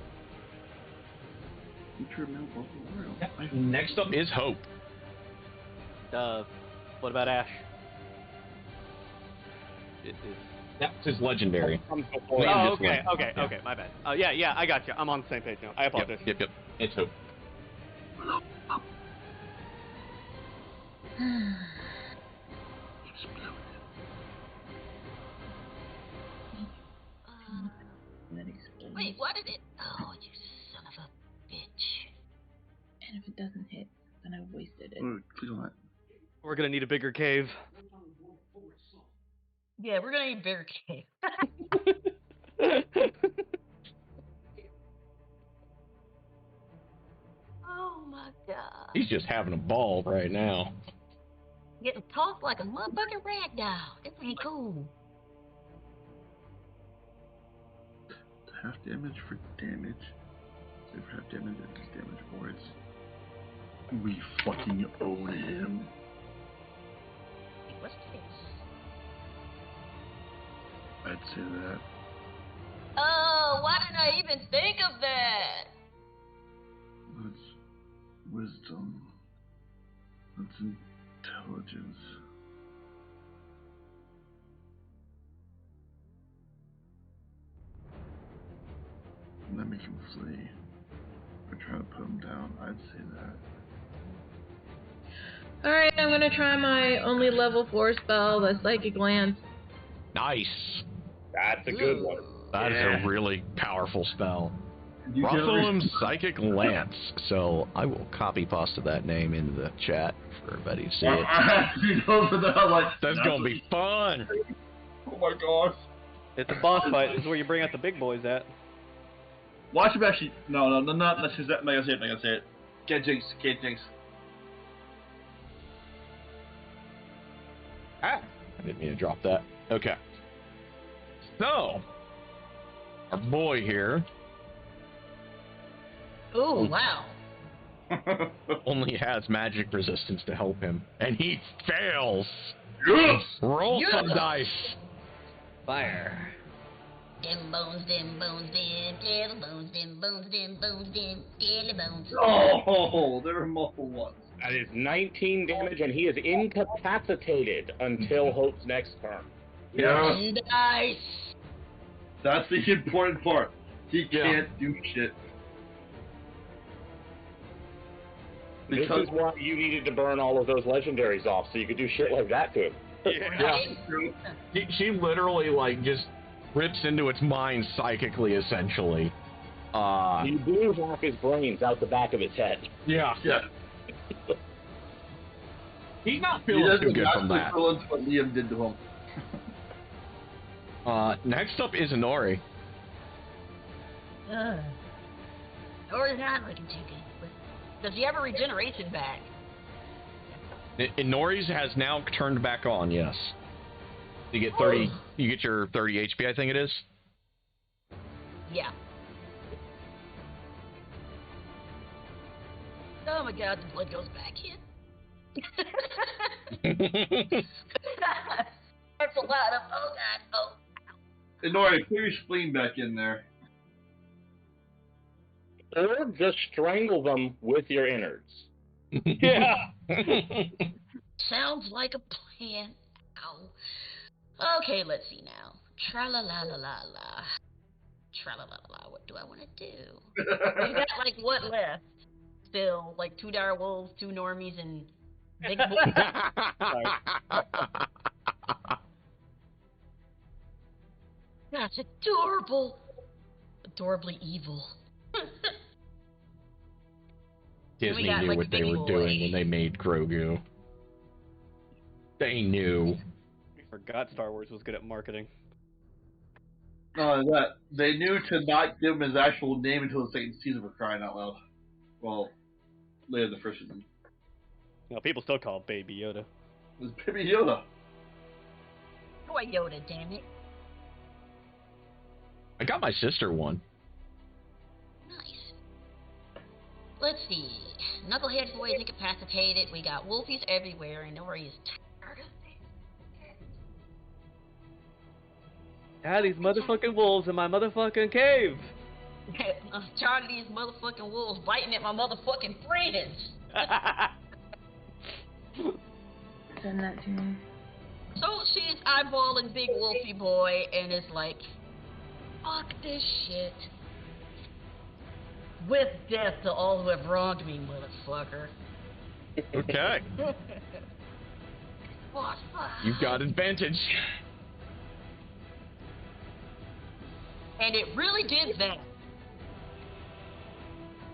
Future male both world. Next up is Hope. What about Ash? That's his legendary. Oh, okay, my bad. Yeah, I got you. I'm on the same page now. I apologize. Yep. It's Hope. Wait, what did it? Oh, you son of a bitch. And if it doesn't hit, then I wasted it. Click on that. We're gonna need a bigger cave. Yeah, we're gonna need a bigger cave. Oh my god. He's just having a ball right now. Getting tossed like a motherfucking rag doll. This ain't cool. Half damage for damage. Save for half damage and damage voids. We fucking own him. What's this? I'd say that. Oh, why didn't I even think of that? That's wisdom. That's intelligence. And then make him flee. Or try to put him down. I'd say that. Alright, I'm gonna try my only level 4 spell, the Psychic Lance. Nice. That's a good one. That is a really powerful spell. You Rothalum Psychic Lance. So I will copy pasta that name into the chat for everybody to see it. You know, for that, like, That's gonna be fun. Oh my gosh. It's a boss fight. This is where you bring out the big boys at. Watch him actually. No, let's just that. Mega say it. Get Jinx. I didn't mean to drop that. Okay. So, our boy here Oh, wow. only has magic resistance to help him, and he fails. Yes! Roll some dice. Fire. Dim bones, dim bones, daily bones. Oh, there are multiple ones. That is 19 damage, and he is incapacitated until Hope's next turn. Yeah. Nice. That's the important part. He can't do shit. This is why you needed to burn all of those legendaries off, so you could do shit like that to him. She literally, like, just rips into its mind psychically, essentially. You blew half his brains out the back of his head. Yeah. He's not feeling too good from that. What Liam did to him. Next up is Inori. Nori's not looking too good. Does he have a regeneration back? Inori's has now turned back on, yes. You get 30. You get your 30 HP, I think it is. Yeah. Oh my god, the blood goes back in. That's a lot of, oh god, oh. Inori, put your spleen back in there. Or just strangle them with your innards. Yeah. Sounds like a plan. Ow. Okay, let's see now. Tra-la-la-la-la-la. Tra-la-la-la-la. What do I want to do? We got, like, what left? Still, like, 2 dire wolves, 2 normies, and big boy. That's adorable. Adorably evil. Disney got, knew like, what they were doing when they made Grogu. They knew. I forgot Star Wars was good at marketing. That they knew to not give him his actual name until the second season, for crying out loud. Well, later the first season. No, people still call it Baby Yoda. It was Baby Yoda. Boy Yoda, damn it. I got my sister one. Nice. Let's see. Knucklehead boy is incapacitated. We got wolfies everywhere, and Nori is tired of it. Ah, these motherfucking wolves in my motherfucking cave! I'm tired of these motherfucking wolves biting at my motherfucking friends. Send that to me. So she's eyeballing Big Wolfie Boy and is like, fuck this shit. With death to all who have wronged me, motherfucker. Okay. What? You've got advantage. And it really did that.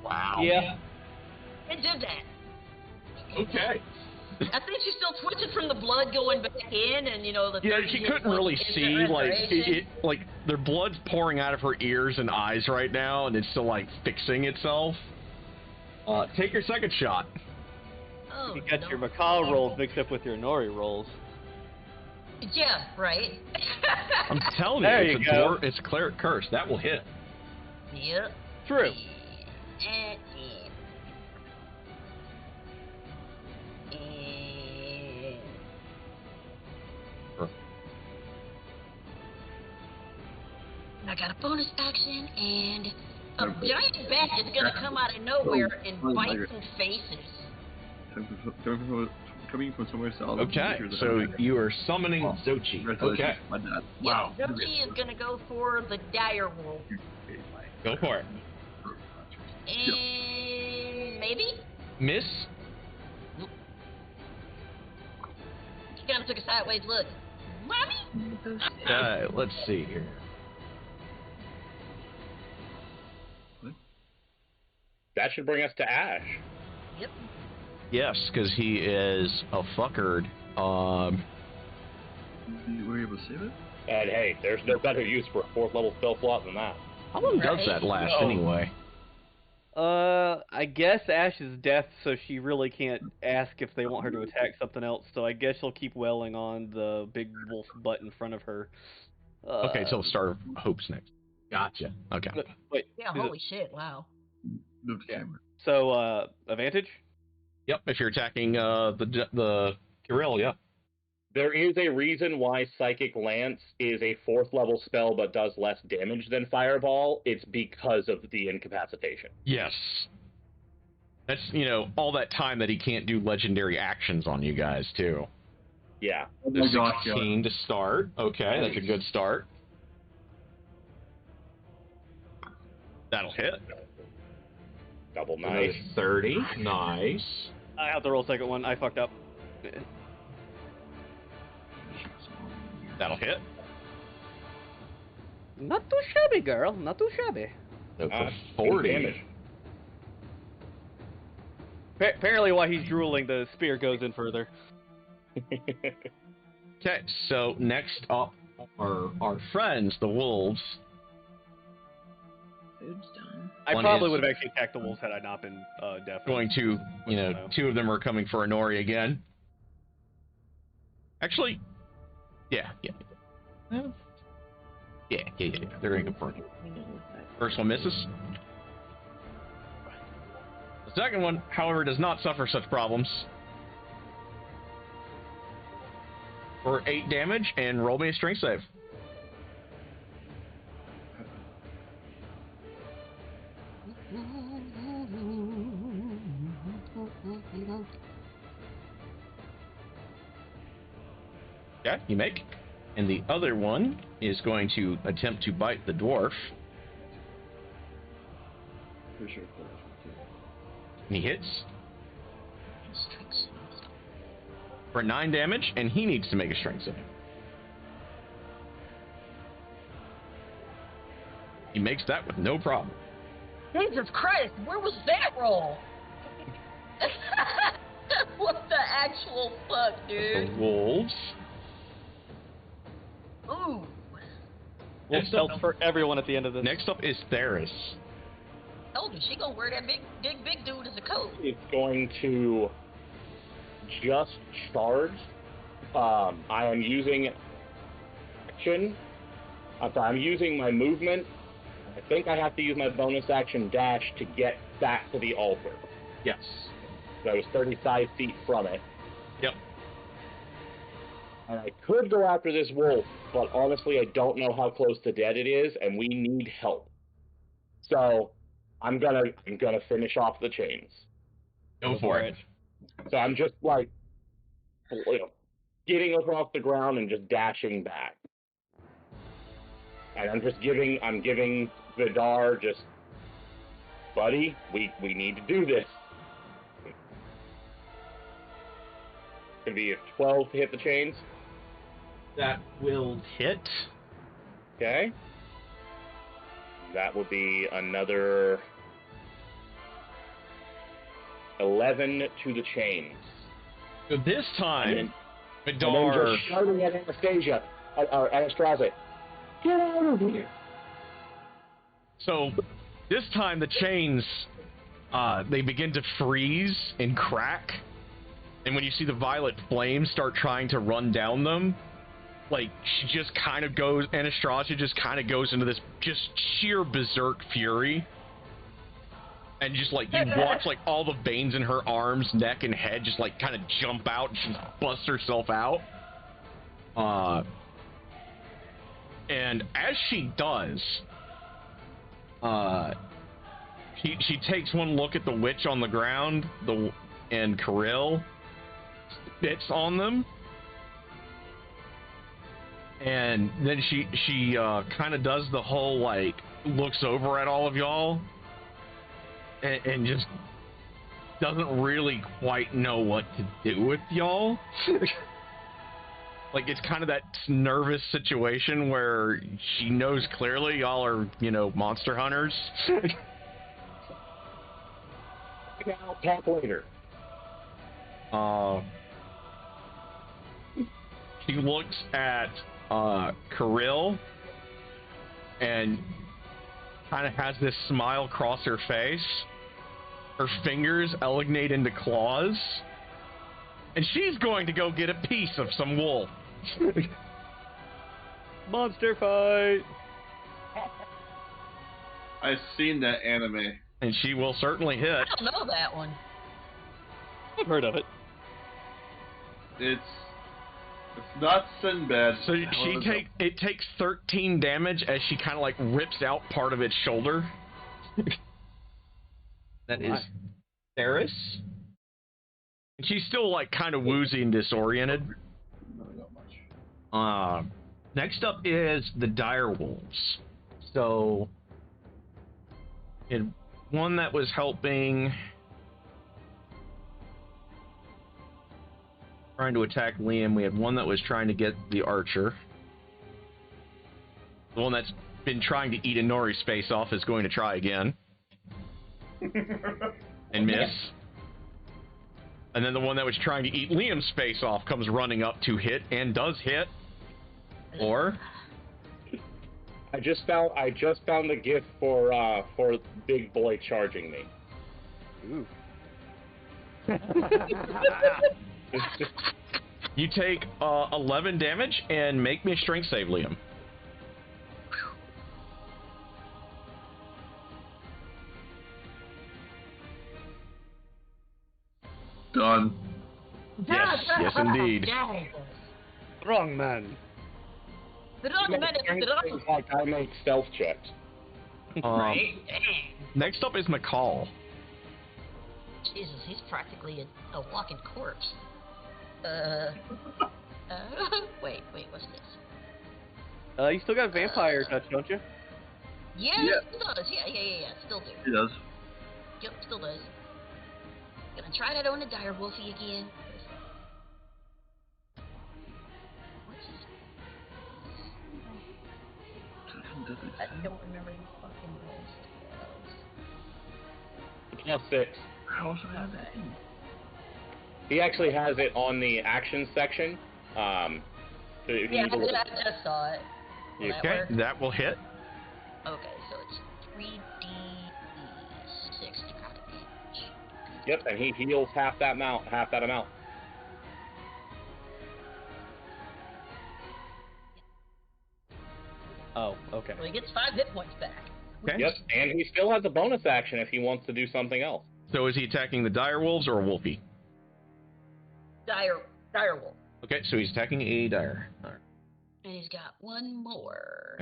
Wow. Yeah. It did that. Okay. I think she's still twitching from the blood going back in, and the. Yeah, 30 she hit couldn't really points see, instant like, restoration. like, their blood's pouring out of her ears and eyes right now, and it's still, like, fixing itself. Take your second shot. Oh, You got no. your macaw rolls mixed up with your Nori rolls. Yeah, right. I'm telling There you, you it's go. it's a cleric curse. That will hit. Yep. True. And I got a bonus action, and a giant bat is gonna come out of nowhere and bite some faces. Coming from somewhere else. Okay, so you are summoning Zochi. Okay, My dad. Yeah, Wow. Zochi is gonna go for the dire wolf. go for it. And maybe? Miss? She kinda took a sideways look. Mommy? Okay, let's see here. That should bring us to Ash. Yep. Yes, because he is a fuckard. Were you able to save it? And hey, there's no better use for a 4th level spell slot than that. How long does Right? that last No. anyway? I guess Ash is deaf, so she really can't ask if they want her to attack something else. So I guess she'll keep welling on the big wolf butt in front of her. Okay, till the start of Hope's next. Gotcha. Okay. Wait. Yeah, holy shit, wow. Move the Yeah. camera. So advantage? Yep, if you're attacking the Kirill, yeah. There is a reason why Psychic Lance is a 4th level spell but does less damage than Fireball. It's because of the incapacitation. Yes. That's, all that time that he can't do legendary actions on you guys, too. Yeah. Oh The my gosh, 16 to start. Okay, that's a good start. That'll hit. Double Another nice. 30. Nice. I have to roll second one. I fucked up. That'll hit. Not too shabby, girl. Not too shabby. So for 40. Damage. Apparently, while he's drooling, the spear goes in further. Okay, so next up are our friends, the wolves. Food's done. I One probably is- would have actually attacked the wolves had I not been deaf. Going to, two of them are coming for Inori again. Actually, yeah. Yeah. They're going to go for it. First one misses. The second one, however, does not suffer such problems. For 8 damage, and roll me a strength save. Okay, you make. And the other one is going to attempt to bite the dwarf. Pretty sure. And he hits. For 9 damage, and he needs to make a strength save. He makes that with no problem. Jesus Christ, where was that roll? What the actual fuck, The dude? wolves. Ooh. Wolf Next up- spells for everyone at the end of this. Next up is Theris. Told you, she gonna wear that big dude as a coat. It's going to just charge. I am using action. I'm using my movement. I think I have to use my bonus action dash to get back to the altar. Yes. So I was 35 feet from it. Yep. And I could go after this wolf, but honestly, I don't know how close to dead it is, and we need help. So I'm gonna finish off the chains. Go for it. So I'm just like, getting across the ground and just dashing back. And I'm giving Vidar just, buddy, we need to do this. Gonna be a 12 to hit the chains. That will hit. Okay. That would be another 11 to the chains. So this time, and then Vidar... just shouting at Anastasia, or Anastasia, get out of here. So this time the chains, they begin to freeze and crack. And when you see the violet flames start trying to run down them, like, she just kind of goes, Anastasia just kind of goes into this just sheer berserk fury. And just, like, you watch, like, all the veins in her arms, neck, and head just, like, kind of jump out, and she busts herself out. And as she does, she takes one look at the witch on the ground, and Kirill spits on them. And then she kind of does the whole, like, looks over at all of y'all and just doesn't really quite know what to do with y'all. Like, it's kind of that nervous situation where she knows clearly y'all are, monster hunters. I'll talk later. She looks at Kirill and kind of has this smile across her face. Her fingers elongate into claws, and she's going to go get a piece of some wool. Monster fight! I've seen that anime. And she will certainly hit. I don't know that one. I've heard of it. It's not Sinbad. So it takes 13 damage as she kind of like rips out part of its shoulder. That is Theris. She's still like kind of woozy and disoriented. Next up is the dire wolves. So one that was helping, trying to attack Liam. We had one that was trying to get the archer. The one that's been trying to eat Inori's face off is going to try again. And miss. And then the one that was trying to eat Liam's face off comes running up to hit and does hit. Or I just found the gift for Big Boy charging me. Ooh. You take 11 damage and make me a strength save, Liam. Done. Yes, yes indeed. Wrong man. The wrong man is the wrong. Like I make stealth checks. Right? Next up is McCall. Jesus, he's practically a walking corpse. Wait, what's this? You still got vampire touch, don't you? Yeah, it still does. Yeah, still do. He does. Yep, still does. Gonna try that on the dire wolfie again. What's this? I don't remember any fucking rolls. Plus 6. How else would I have that? He actually has it on the action section. Yeah, I just saw it. Will that Okay, work? that will hit. Okay, so it's 3d6 damage. Yep, and he heals half that amount. Oh, okay. So he gets 5 hit points back. Okay. Yep, and he still has a bonus action if he wants to do something else. So is he attacking the dire wolves or a wolfie? Dire wolf. Okay, so he's attacking a dire. All right. And he's got one more.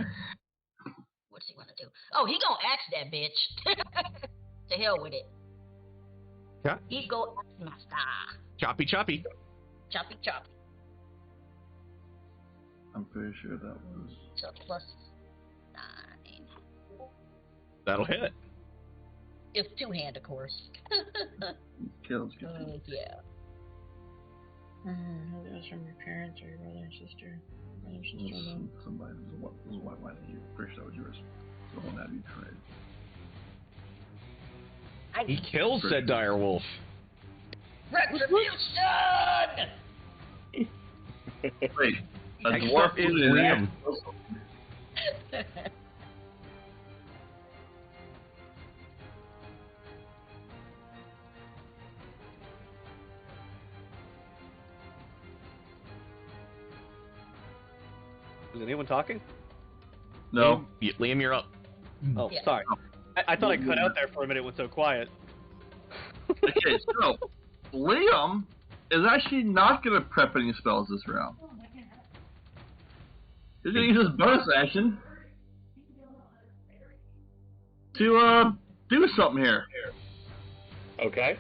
What's What's he want to do? Oh, he gonna axe that bitch. To hell with it. Yeah. He go axe my star. Choppy, choppy. Choppy, choppy. I'm pretty sure that was. So +9. That'll hit. It's two-hand, of course. Kills. Yeah. Who goes from your parents or your brother and sister? Brother and sister alone. Somebody was a white line here. Pretty sure that was yours. So on that you trade. He kills said direwolf. Retribution! Wait, a Next dwarf up is in Liam. Is anyone talking? No. Liam, you're up. Oh, Yeah. sorry. I thought I cut out there for a minute. It went so quiet. Okay, so Liam is actually not going to prep any spells this round. He's going to use his bonus action to do something here. Okay.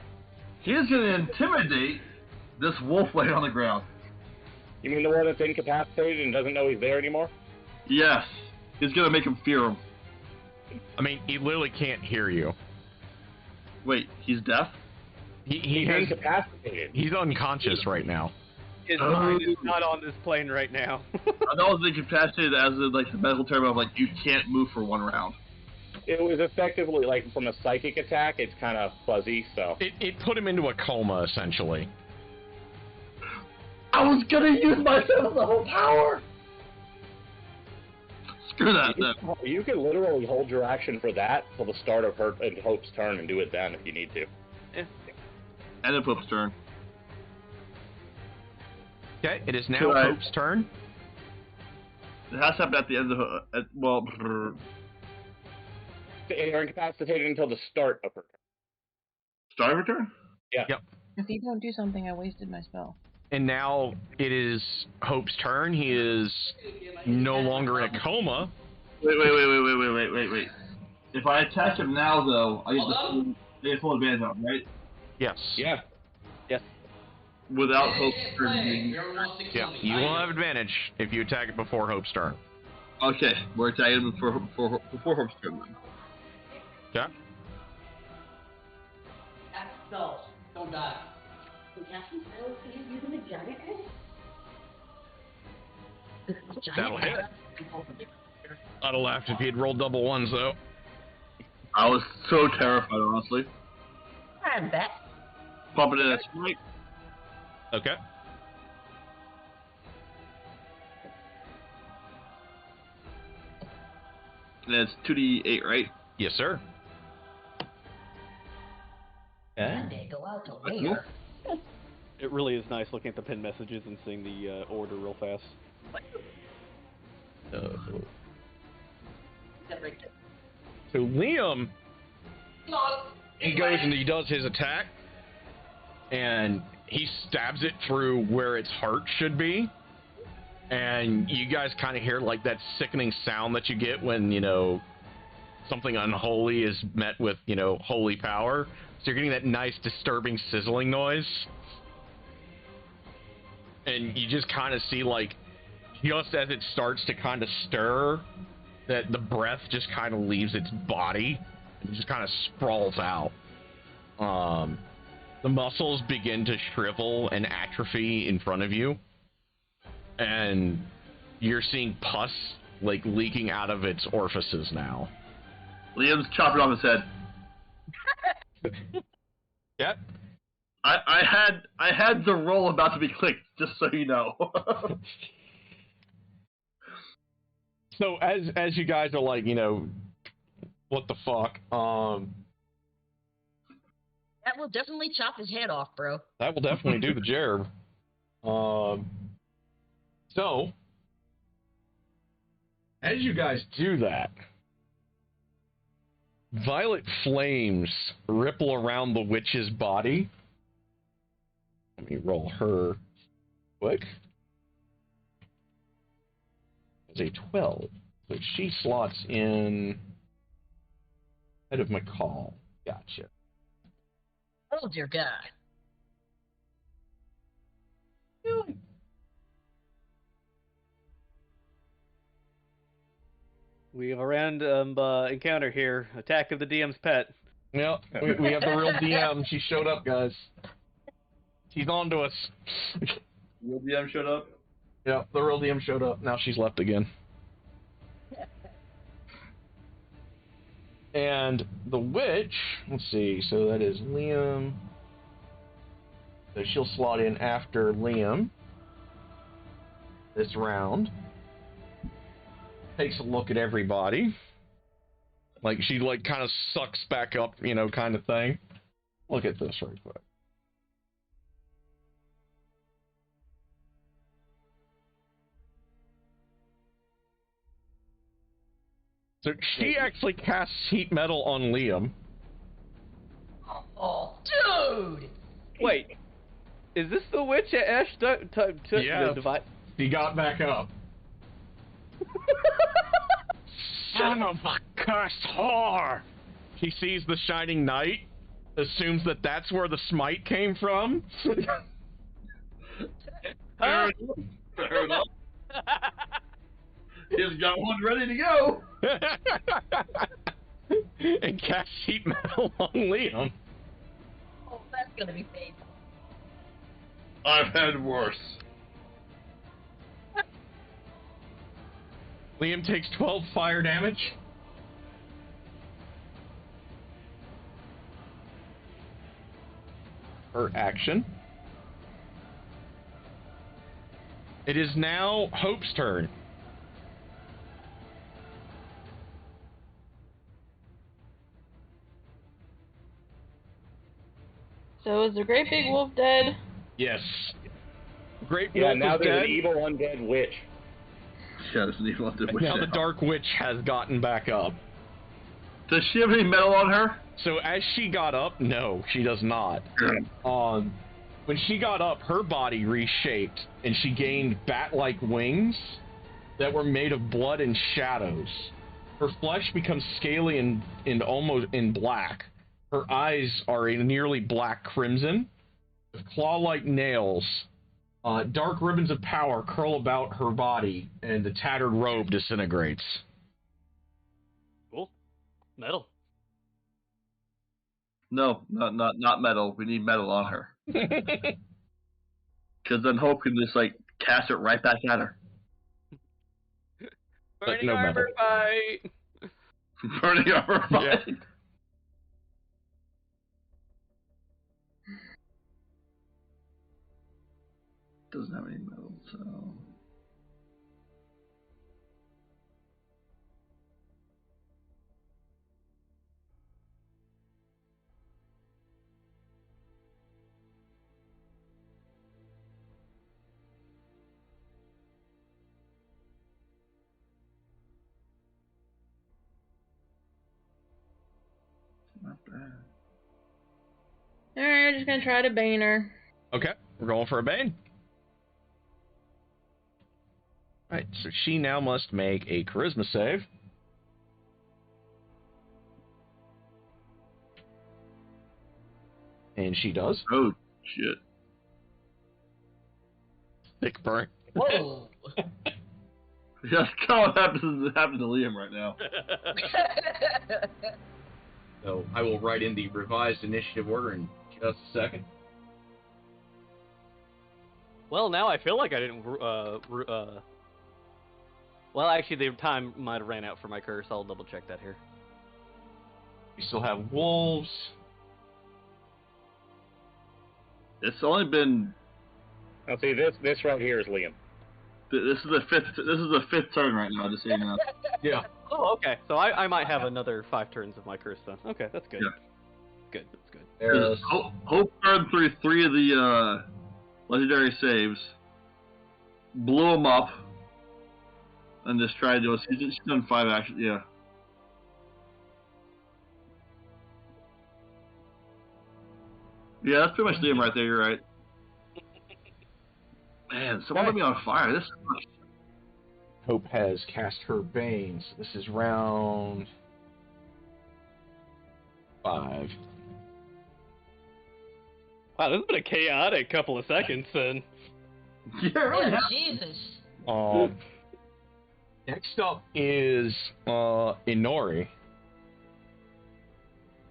He is going to intimidate this wolf laying on the ground. You mean the one that's incapacitated and doesn't know he's there anymore? Yes, he's going to make him fear him. I mean, he literally can't hear you. Wait, he's deaf? He's incapacitated. He's unconscious right now. His mind is not on this plane right now. I know it's incapacitated as in, like, the medical term of, like, you can't move for one round. It was effectively, like, from a psychic attack, it's kind of fuzzy, so... It put him into a coma, essentially. I was going to use my seventh-level power! Screw that, then. You can literally hold your action for that till the start of Hope's turn and do it then if you need to. Yeah. End of Hope's turn. Okay, it is now Hope's turn. It has to happen at the end of You're incapacitated until the start of her turn. Start of her turn? Yeah. Yep. If you don't do something, I wasted my spell. And now it is Hope's turn. He is no longer in a coma. Wait. If I attack him now, though, I get full advantage on him, right? Yes. Yeah. Yes. Without Hope's turn. Yeah, you will have advantage if you attack it before Hope's turn. Okay, we're attacking him before Hope's turn, then. Yeah. No, don't die. That'll hit. I'd have laughed if he had rolled double ones, though. I was so terrified, honestly. I'm back. Pump it in at strike. Okay. And it's 2d8, right? Yes, sir. They go out to later. It really is nice looking at the pinned messages and seeing the order real fast. So Liam, he goes and he does his attack, and he stabs it through where its heart should be. And you guys kind of hear like that sickening sound that you get when, you know, something unholy is met with, you know, holy power. So you're getting that nice disturbing sizzling noise. And you just kind of see, like, just as it starts to kind of stir, that the breath just kind of leaves its body and just kind of sprawls out. The muscles begin to shrivel and atrophy in front of you. And you're seeing pus, like, leaking out of its orifices now. Liam's chopping off his head. Yep. I had the roll about to be clicked, just so you know. So as you guys are like, you know, what the fuck? That will definitely chop his head off, bro. That will definitely do the job. So as you guys do that, violet flames ripple around the witch's body. Let me roll her quick. It's a 12. So she slots in head of McCall. Gotcha. Oh dear God. We have a random encounter here. Attack of the DM's pet. Yep, we have the real DM. She showed up, guys. She's on to us. Real DM showed up? Yep, the real DM showed up. Now she's left again. And the witch, let's see, so that is Liam. So she'll slot in after Liam this round. Takes a look at everybody. Like, she, like, kind of sucks back up, you know, kind of thing. Look at this right quick. So she actually casts heat metal on Liam. Oh, dude! Wait, is this the witch that Ash took Yeah, the device? he got back up. Son of a cursed whore! He sees the shining knight, assumes that that's where the smite came from. Fair enough. He's got one ready to go. And cast heat metal on Liam. Oh, that's gonna be painful. I've had worse. Liam takes 12 fire damage. Her action. It is now Hope's turn. So is the great big wolf dead? Yes. Great Yeah, Wolf now is there's dead. an evil undead witch. Yeah, there's an evil undead witch Now now. the Dark Witch has gotten back up. Does she have any metal on her? So as she got up, no, she does not. When she got up, her body reshaped, and she gained bat-like wings that were made of blood and shadows. Her flesh becomes scaly and almost in black. Her eyes are a nearly black crimson, with claw-like nails. Dark ribbons of power curl about her body, and the tattered robe disintegrates. Cool. Metal. No, not metal. We need metal on her. Because then Hope can just, like, cast it right back at her. Burning no armor metal. fight. Burning armor Yeah. fight. Doesn't have any metal, so... Not bad. Alright, we're just gonna try to bane her. Okay, we're going for a bane. Alright, so she now must make a charisma save. And she does. Oh, shit. Thick burn. Whoa! That's kind of what happened to Liam right now. So I will write in the revised initiative order in just a second. Well, now I feel like I didn't. Well, actually, the time might have ran out for my curse. I'll double check that here. We still have wolves. It's only been. Now see, this right here is Liam. This is the fifth turn right now. Just so you know. Yeah. Oh, okay. So I might have another 5 turns of my curse then. Okay, that's good. Yeah. Good. That's good. There's Hope burned through 3 of the legendary saves, blew them up, and just tried to. She's done 5 actions. Yeah. Yeah, that's pretty much Liam right there. You're right. Man, someone let me on fire. This. Hope has cast her Banes. This is round 5. Wow, this has been a chaotic couple of seconds then. Yeah, Jesus. Next up is Inori.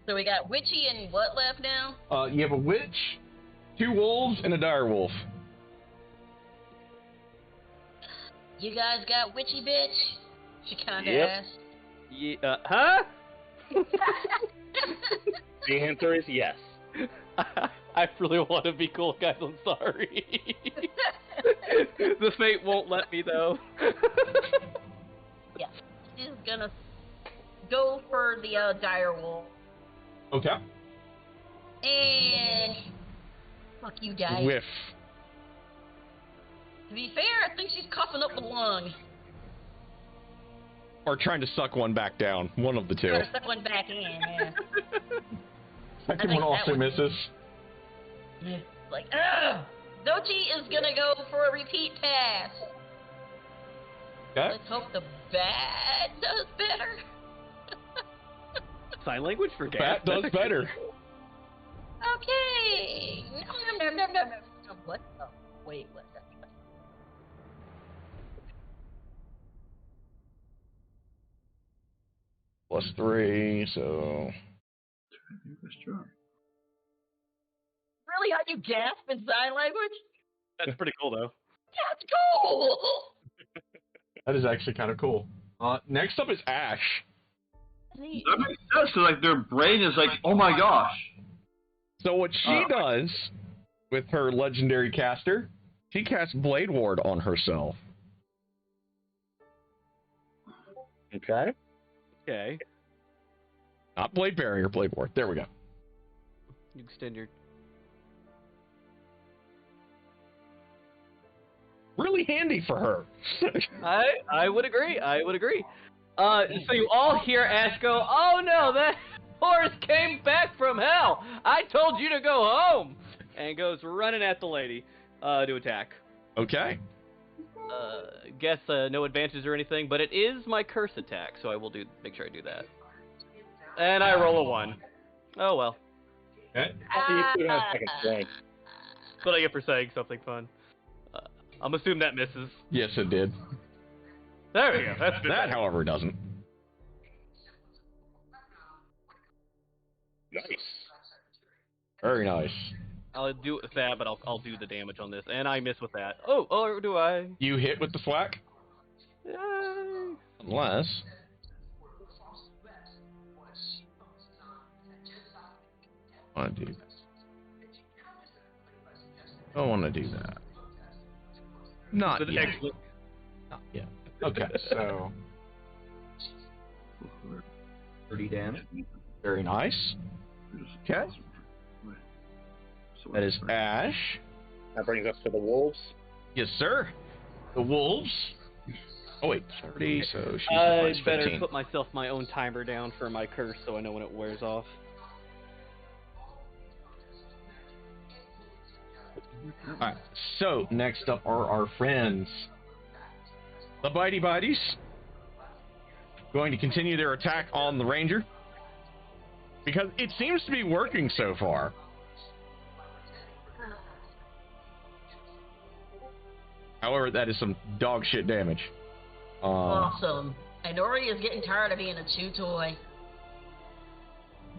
So we got Witchy and what left now? You have a witch, 2 wolves, and a dire wolf. You guys got Witchy, bitch? She kinda Yep. asked. Yeah, huh? The answer is yes. I really want to be cool, guys. I'm sorry. The fate won't let me, though. Yeah, she's gonna go for the dire wolf. Okay. And fuck you guys. Whiff. To be fair, I think she's coughing up the lung. Or trying to suck one back down. One of the two. Trying to suck one back in, yeah. Second think one that also one- misses. Yeah. Like, ugh! Dochi is gonna go for a repeat pass. Okay. Let's hope the bat does better. Sign language for gas. Bat does better. Okay. No. What the? Wait, what's that? +3, so... Really? How you gasp in sign language? That's pretty cool, though. That's cool. That is actually kind of cool. Next up is Ash. That makes sense, because like, their brain is like, oh my gosh. So what she does with her legendary caster, she casts Blade Ward on herself. Okay. Okay. Not Blade Barrier, Blade Ward. There we go. You extend your... Really handy for her. I would agree. I would agree. So you all hear Ash go, "Oh no, that horse came back from hell! I told you to go home!" And goes running at the lady to attack. Okay. Guess no advances or anything, but it is my curse attack, so I will make sure I do that. And I roll a 1. Oh well. Okay. You still have second strength. That's what I get for saying something fun. I'm assuming that misses. Yes, it did. There we go. That's That, however, doesn't. Nice. Very nice. I'll do it with that, but I'll do the damage on this, and I miss with that. Oh, or do I? You hit with the thwack? Yay. Unless... I want to do that. I don't want to do that. Not But yet. excellent. Not yet. Okay, so... 30 damage. Very nice. Okay. That is Ash. That brings us to the wolves. Yes, sir. The wolves. Oh, wait. 30, so she's I minus better 15. put myself my own timer down for my curse so I know when it wears off. Alright, so next up are our friends. The Bitey Bites. Going to continue their attack on the Ranger. Because it seems to be working so far. However, that is some dog shit damage. Awesome. Inori is getting tired of being a chew toy.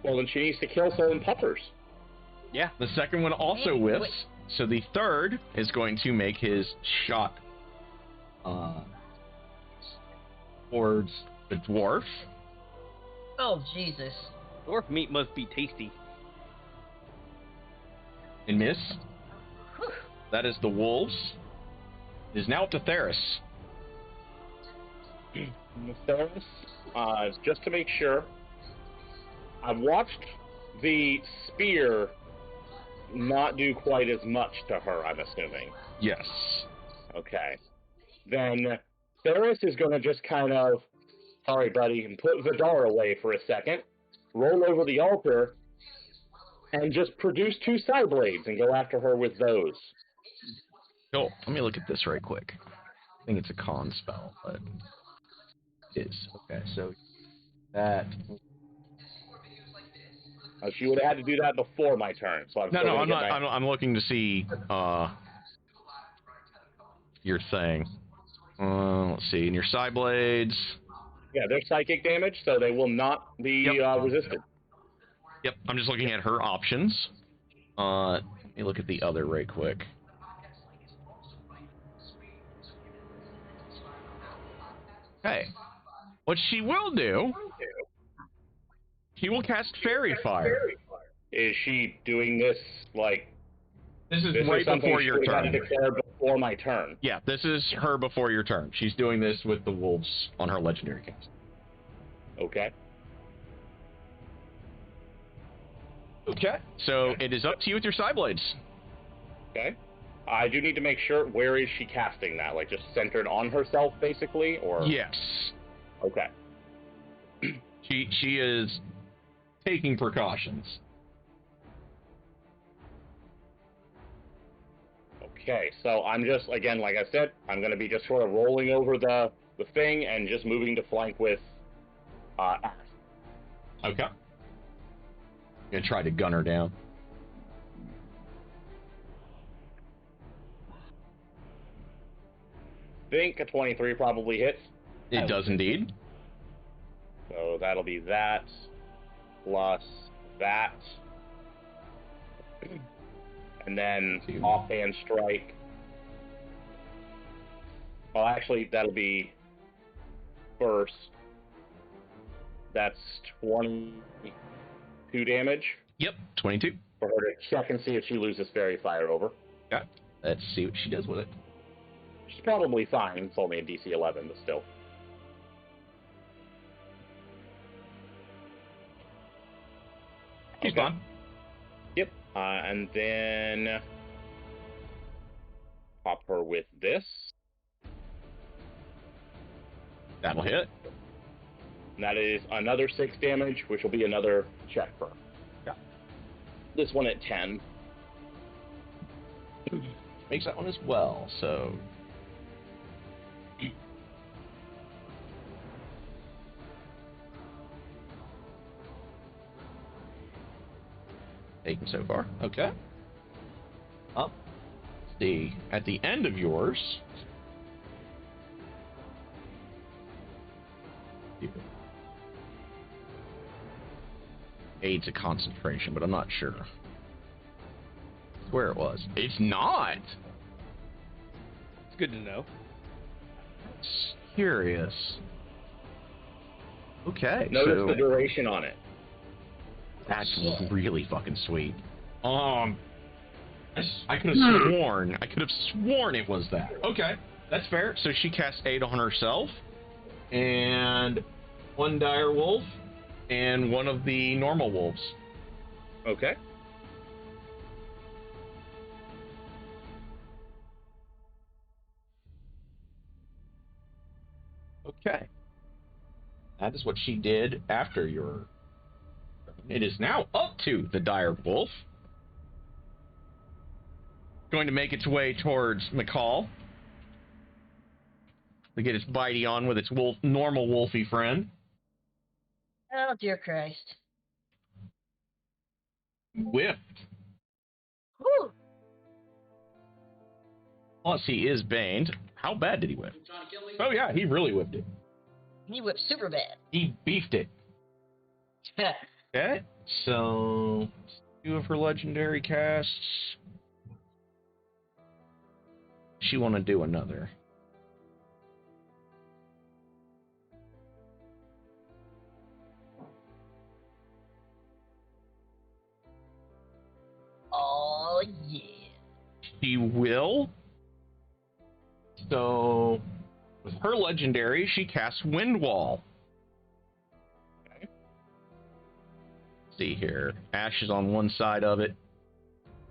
Well, then she needs to kill some puppers. Yeah. The second one also whiffs. So the third is going to make his shot towards the dwarf. Oh, Jesus. Dwarf meat must be tasty. And miss. That is the wolves. It is now up to Theris. Theris, just to make sure, I've watched the spear not do quite as much to her, I'm assuming. Yes. Okay. Then Theris is going to just kind of, sorry, buddy, and put Vidar away for a second, roll over the altar, and just produce 2 side blades and go after her with those. Cool. Let me look at this right quick. I think it's a con spell, but it is. Okay, so that... She would have had to do that before my turn, so I'm No, still no, gonna I'm get not. my... I'm looking to see your thing. Let's see. In your side blades. Yeah, they're psychic damage, so they will not be resisted. Yep, I'm just looking at her options. Let me look at the other right quick. Okay. What she will do, she will cast Fairy Fire. Is she doing this, like... This is This right is something before she your would have turn. to declare before my turn. Yeah, this is her before your turn. She's doing this with the wolves on her legendary cast. Okay. Okay. So it is up to you with your side blades. Okay. I do need to make sure, where is she casting that? Like, just centered on herself, basically, or? Yes. Okay. She is taking precautions. Okay, so I'm just, again, like I said, I'm going to be just sort of rolling over the thing and just moving to flank with Ash. Okay. Gonna try to gun her down. Think a 23 probably hits. It does indeed. So that'll be that plus that. And then offhand strike. Well, actually, that'll be first. That's 22 damage. Yep, 22. For her to check and see if she loses Fairy Fire over. Yeah, let's see what she does with it. She's probably fine. It's only a DC 11, but still. She's fine. Yep. And then pop her with this. That'll hit. And that is another 6 damage, which will be another check for her. Yeah. This one at 10. Makes that one as well, so... Taken so far. Okay. Up. Let's see. At the end of yours... Aids a concentration, but I'm not sure where it was. It's not! It's good to know. It's curious. Okay, Notice so... the duration on it. That's really fucking sweet. I could have sworn it was that. Okay, that's fair. So she casts 8 on herself, and 1 dire wolf, and 1 of the normal wolves. Okay. Okay. That is what she did after your... It is now up to the dire wolf. Going to make its way towards McCall. To get its bitey on with its normal wolfy friend. Oh, dear Christ. Whiffed. Whew. Plus, he is baned. How bad did he whiff? Oh, yeah, he really whiffed it. He whipped super bad. He beefed it. Okay, so 2 of her legendary casts. She want to do another. Oh, yeah. She will. So, with her legendary, she casts Wind Wall. Okay. Let's see here. Ash is on one side of it.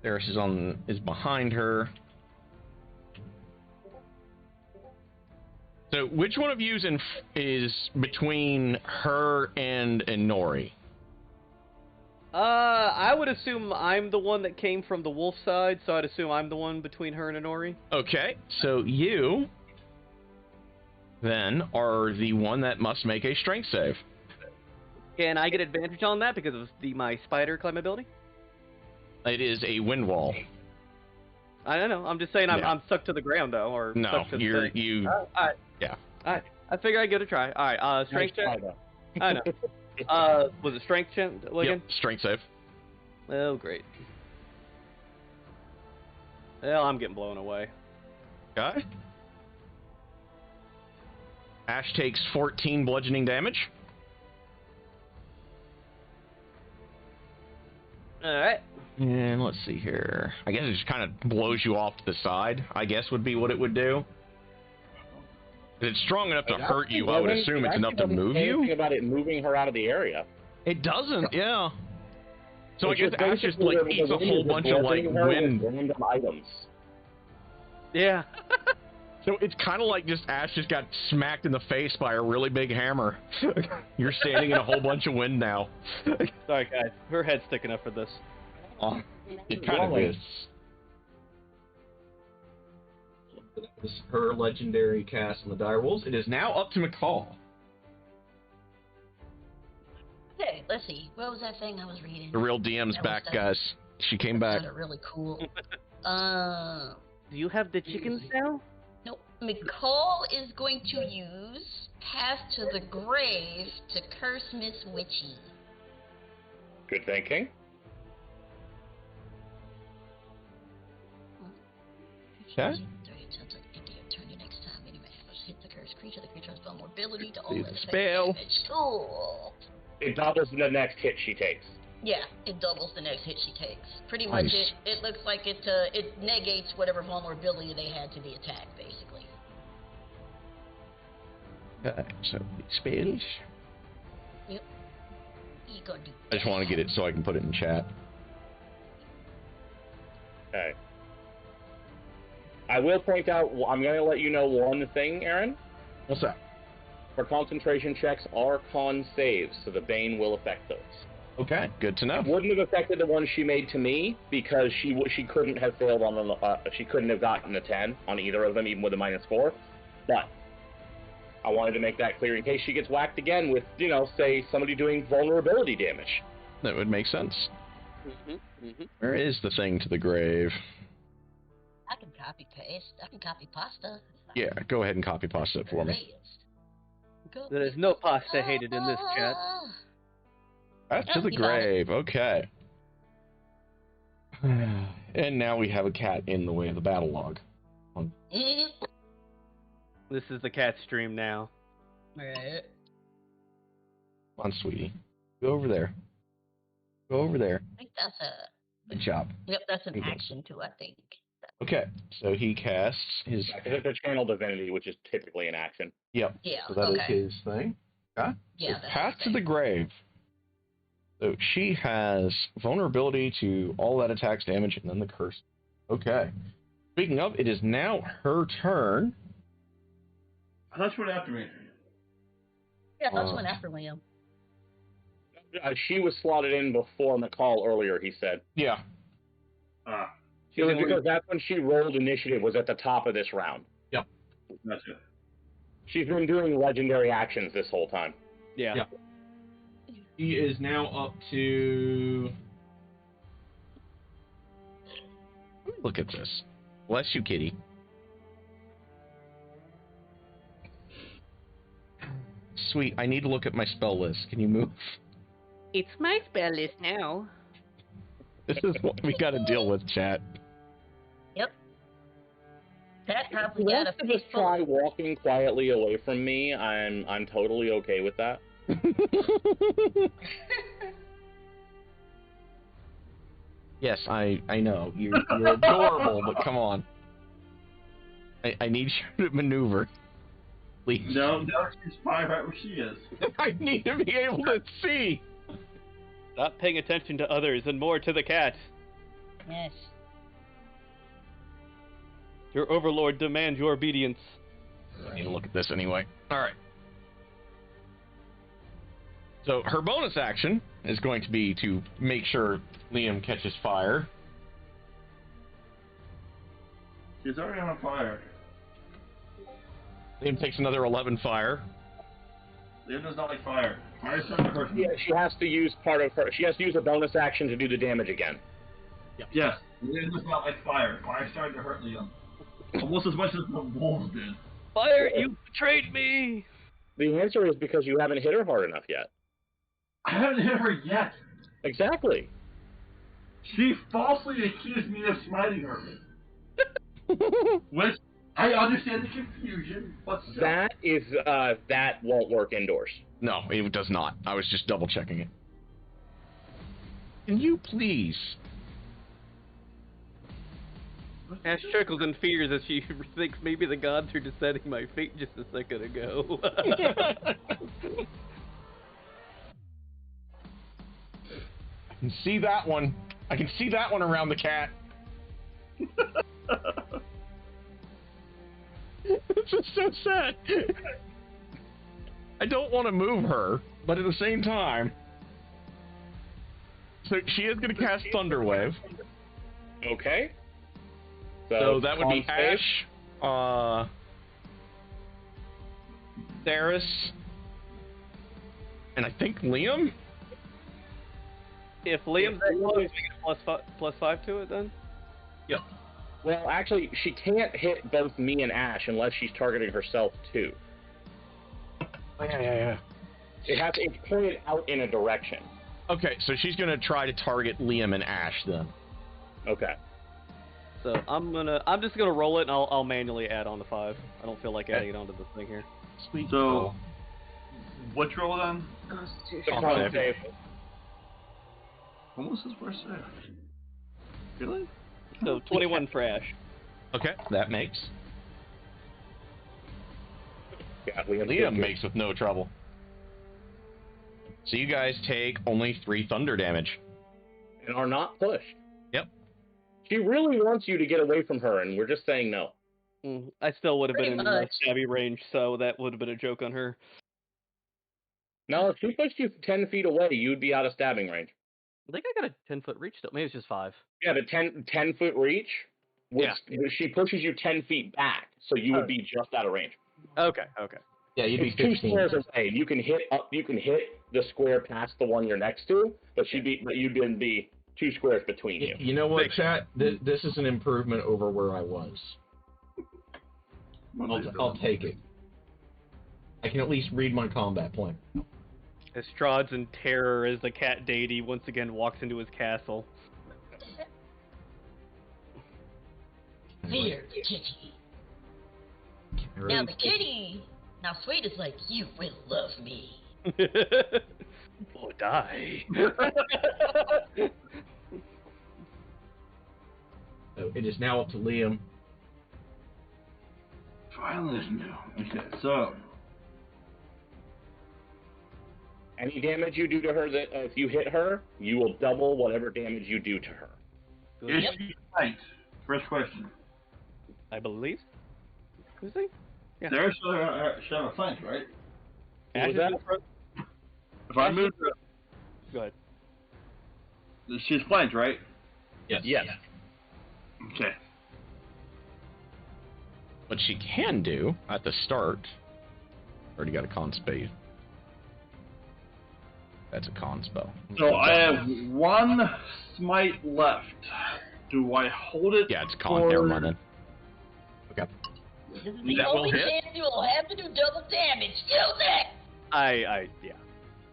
Theris is behind her. So, which one of you is between her and Nori? I would assume I'm the one that came from the wolf side, so I'd assume I'm the one between her and Inori. Okay, so you then are the one that must make a strength save. Can I get advantage on that because of my spider climbability? It is a wind wall. I don't know. I'm just saying Yeah. I'm stuck to the ground though, or No, stuck to the you're thing. you. Alright. Yeah. Alright. I figure I'd give it a try. Alright, strength check. I know. Was it strength check again? Yep, strength save. Oh, great. Well, I'm getting blown away. Okay. Ash takes 14 bludgeoning damage. Alright. And let's see here. I guess it just kind of blows you off to the side, I guess would be what it would do. If it's strong enough to hurt you, I would assume it's enough to move you. Anything about it moving her out of the area. It doesn't, yeah. So It's I guess Ash just like eats a whole bunch of like wind. Random items. Yeah. So it's kind of like just Ash just got smacked in the face by a really big hammer. You're standing in a whole bunch of wind now. Sorry, guys. Her head's thick enough for this. It kind of is. This is her legendary cast on the dire wolves. It is Now up to McCall. Okay, let's see. What was that thing I was reading? The real DM's That back, was guys. She came back. Sounded really cool. Do you have the chickens now? Nope. McCall is going to use Path to the Grave to curse Miss Witchy. Good thinking. Okay. Hit the cursed creature. The creature has vulnerability to all Do its the spell. damage. Cool. It doubles the next hit she takes. Yeah, it doubles the next hit she takes. Pretty much, Nice. it looks like it negates whatever vulnerability they had to the attack, basically. Okay, so spells. Yep. You go do. I just want to get it so I can put it in chat. Okay. I will point out, I'm going to let you know one thing, Aaron. What's that? Her concentration checks are con saves, so the Bane will affect those. Okay, good to know. It wouldn't have affected the one she made to me because she couldn't have failed on she couldn't have gotten a 10 on either of them, even with a -4. But I wanted to make that clear in case she gets whacked again with, say somebody doing vulnerability damage. That would make sense. Where is the thing to the grave? I can copy paste. I can copy pasta. Yeah, go ahead and copy pasta it for me. There is no pasta hated in this chat. That's to the you got it. grave, okay. And now we have a cat in the way of the battle log. This is the cat stream now. Right. Come on, sweetie. Go over there. Go over there. I think that's a. Good job. Yep, that's an He goes. action too. I think. Okay, so he casts his... It's a channel divinity, which is typically an action. Yep. Yeah. So that is okay. his thing. Okay. Yeah. So that's Path his to the thing. grave. So she has vulnerability to all that attacks damage and then the curse. Okay. Speaking of, it is now her turn. I thought you went after me. Yeah, that's one after Liam. She was slotted in before McCall earlier, he said. Yeah. It was because that's when she rolled initiative, was at the top of this round. Yep. That's it. She's been doing legendary actions this whole time. Yeah. Yeah. He is now up to... Look at this. Bless you, kitty. Sweet, I need to look at my spell list. Can you move? It's my spell list now. This is what we gotta deal with, chat. Yep. That probably Well, got a if you just fistful. try walking quietly away from me, I'm totally okay with that. Yes, I know. You're adorable, but come on. I need you to maneuver. Please. No, she's fine right where she is. I need to be able to see. Stop paying attention to others and more to the cat. Yes. Your overlord demands your obedience. I need to look at this anyway. Alright. So her bonus action is going to be to make sure Liam catches fire. She's already on fire. Liam takes another 11 fire. Liam does not like fire. Fire starting to hurt him. Yeah, she has to use she has to use a bonus action to do the damage again. Yes, Liam does not like fire. Fire starting to hurt Liam. Almost as much as the wolves did. Fire, you betrayed me! The answer is because you haven't hit her hard enough yet. I haven't hit her yet. Exactly. She falsely accused me of smiting her. Which, I understand the confusion, but still. That won't work indoors. No, it does not. I was just double checking it. Can you please? Ash chuckles in fears as she thinks maybe the gods are deciding my fate just a second ago. I can see that one. I can see that one around the cat. This is so sad. I don't want to move her, but at the same time... So she is going to cast Thunderwave. Okay. So that would be Ash, Theris, and I think Liam? If Liam's below, we get +5 to it then? Yep. Well, actually, she can't hit both me and Ash unless she's targeting herself too. Yeah. It has to point it out in a direction. Okay, so she's going to try to target Liam and Ash then. Okay. So I'm just gonna roll it and I'll manually add on to 5. I don't feel like adding it onto this thing here. Sweet. So, what's roll then? Con save. What was his worst save? Really? So 21 for Ash. Okay, that makes. Yeah, Liam makes with no trouble. So you guys take only 3 thunder damage. And are not pushed. Yep. She really wants you to get away from her, and we're just saying no. I still would have been Pretty in much. stabby range, so that would have been a joke on her. No, if she pushed you 10 feet away, you'd be out of stabbing range. I think I got a 10-foot reach still. Maybe it's just 5. Yeah, the 10-foot reach, she pushes you 10 feet back, so you would be just out of range. Okay. Yeah, you'd It's 2 squares away. You can hit the square past the one you're next to, but you'd be 2 squares between you. You know what, chat? This is an improvement over where I was. I'll take it. I can at least read my combat plan. Estrad's in terror as the cat deity once again walks into his castle. Fear, kitty. Now the kitty, now Sweet is like, you will love me. Or die. So it is now up to Liam. Finally, no. Okay, so. Any damage you do to her, that if you hit her, you will double whatever damage you do to her. Is she right? First question. I believe. Is he? Yeah. There should have a flank, right? Ash was that? If I move her, Go ahead. she's flanked, right? Yes. Okay. What she can do at the start, already got a con spade. That's a con spell. So I have 1 smite left. Do I hold it? Yeah, it's a con. Never mind then. Okay. This is the That will only hit. chance you will have to do double damage. Use it! Yeah.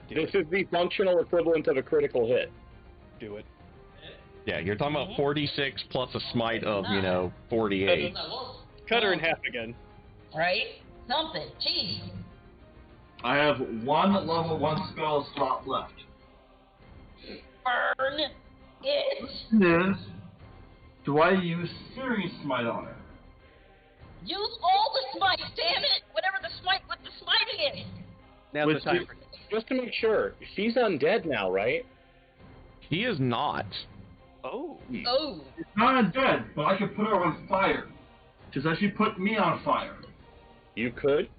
This is the functional equivalent of a critical hit. Do it. Yeah, you're talking about 46 plus a smite of, 48. Cut her in half again. Right? Something. Jeez. I have 1 level 1 spell slot left. Burn it. Yes. Do I use Serious Smite on her? Use all the smites, damn it! Whatever the smite with the smiting in it. Now's Which the time. Just to make sure, she's undead now, right? He is not. Oh. Oh. It's not undead, but I could put her on fire. Because she put me on fire. You could,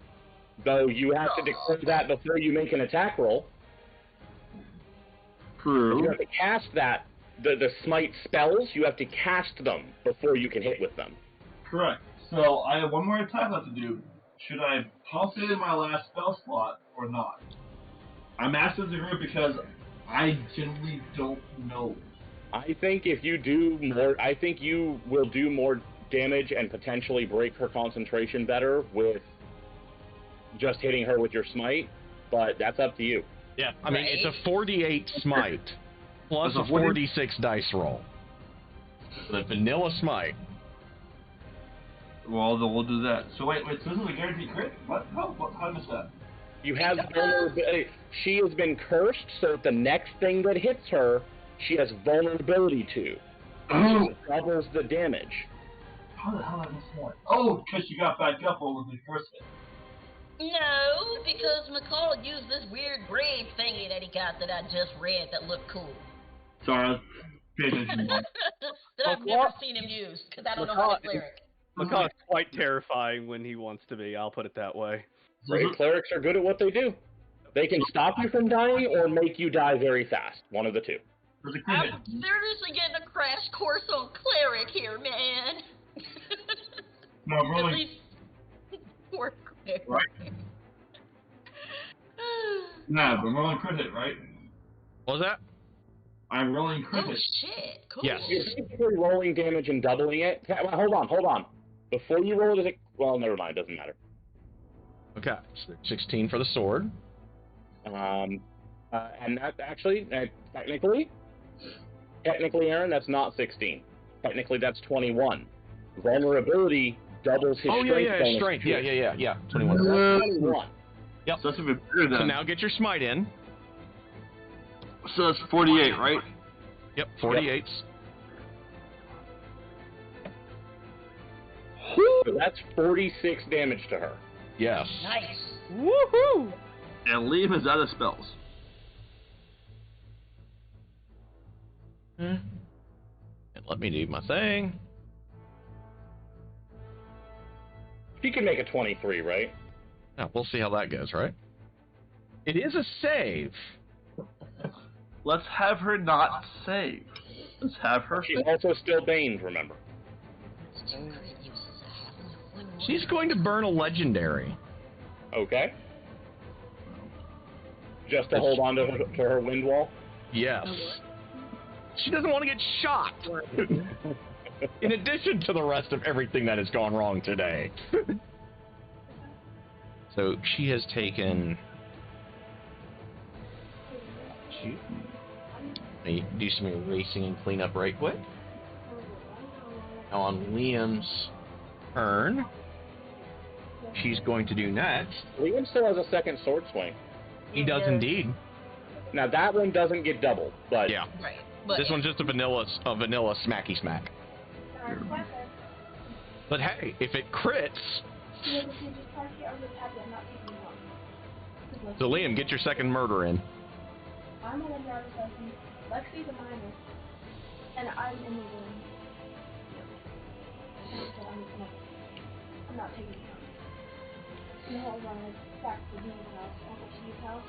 though you have to declare that before you make an attack roll. True. You have to cast that. The smite spells, you have to cast them before you can hit with them. Correct. So I have 1 more attack left to do. should I pump it in my last spell slot or not? I'm asking the group because I genuinely don't know. I think if you do more, I think you will do more damage and potentially break her concentration better with just hitting her with your smite, but that's up to you. Yeah, I mean, it's a 48 smite plus a 46 dice roll. The vanilla smite. Well, then we'll do that. So wait, so this is a guaranteed crit? What? How is that? You have vulnerability. She has been cursed, so the next thing that hits her, she has vulnerability to. Oh. She doubles the damage. How the hell did I miss one? Oh, because she got back up over the first hit. No, because McCall used this weird brave thingy that he got that I just read that looked cool. Sorry, I was paying attention. that I've never seen him use, because I don't know how to cleric. McCall is quite terrifying when he wants to be, I'll put it that way. Brave clerics are good at what they do. They can stop you from dying or make you die very fast. One of the two. I'm seriously getting a crash course on cleric here, man. No, I'm rolling. At least poor cleric. Right. Nah, but I'm rolling crit hit, right? What was that? I'm rolling crit hit. Oh shit, cool. Yes. You're basically rolling damage and doubling it. Hold on. Before you roll it, well, never mind, it doesn't matter. Okay, so 16 for the sword. And that actually, technically, Aaron, that's not 16. Technically, that's 21. Vulnerability doubles his strength bonus. Strength. Yeah. 21. That's 21. Yep. So that's even better than. So now get your smite in. So that's 48, right? Yep, 48s. So that's 46 damage to her. Yes. Nice. Woohoo! And Liam is out of spells. And let me do my thing. She can make a 23, right? Now, we'll see how that goes, right? It is a save. Let's have her not save. Let's have her. She's also still baned, remember. She's going to burn a legendary. Okay. Just to hold on to her wind wall? Yes. She doesn't want to get shot. In addition to the rest of everything that has gone wrong today. So she has taken... Let me do some erasing and cleanup right quick. Now on Liam's turn, she's going to do next. Liam still has a second sword swing. He does indeed. Now that one doesn't get doubled, but yeah, right. But this one's just a vanilla smacky smack. But hey, if it crits, so Liam, get your second murder in. I'm on the driver's license. Lexi's a minor, and I'm in the room. I'm not taking it home. So I'll ride back to Dean's house, Uncle Steve's house,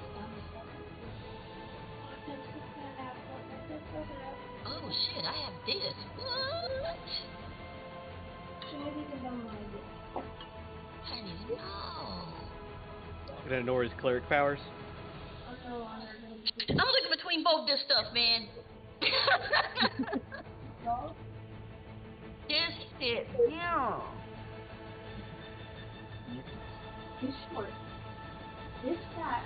oh shit, I have this. What? So maybe you can download it. I didn't even know. Gonna ignore his cleric powers. I'm looking between both this stuff, man. This shit, yeah. He's short. This guy,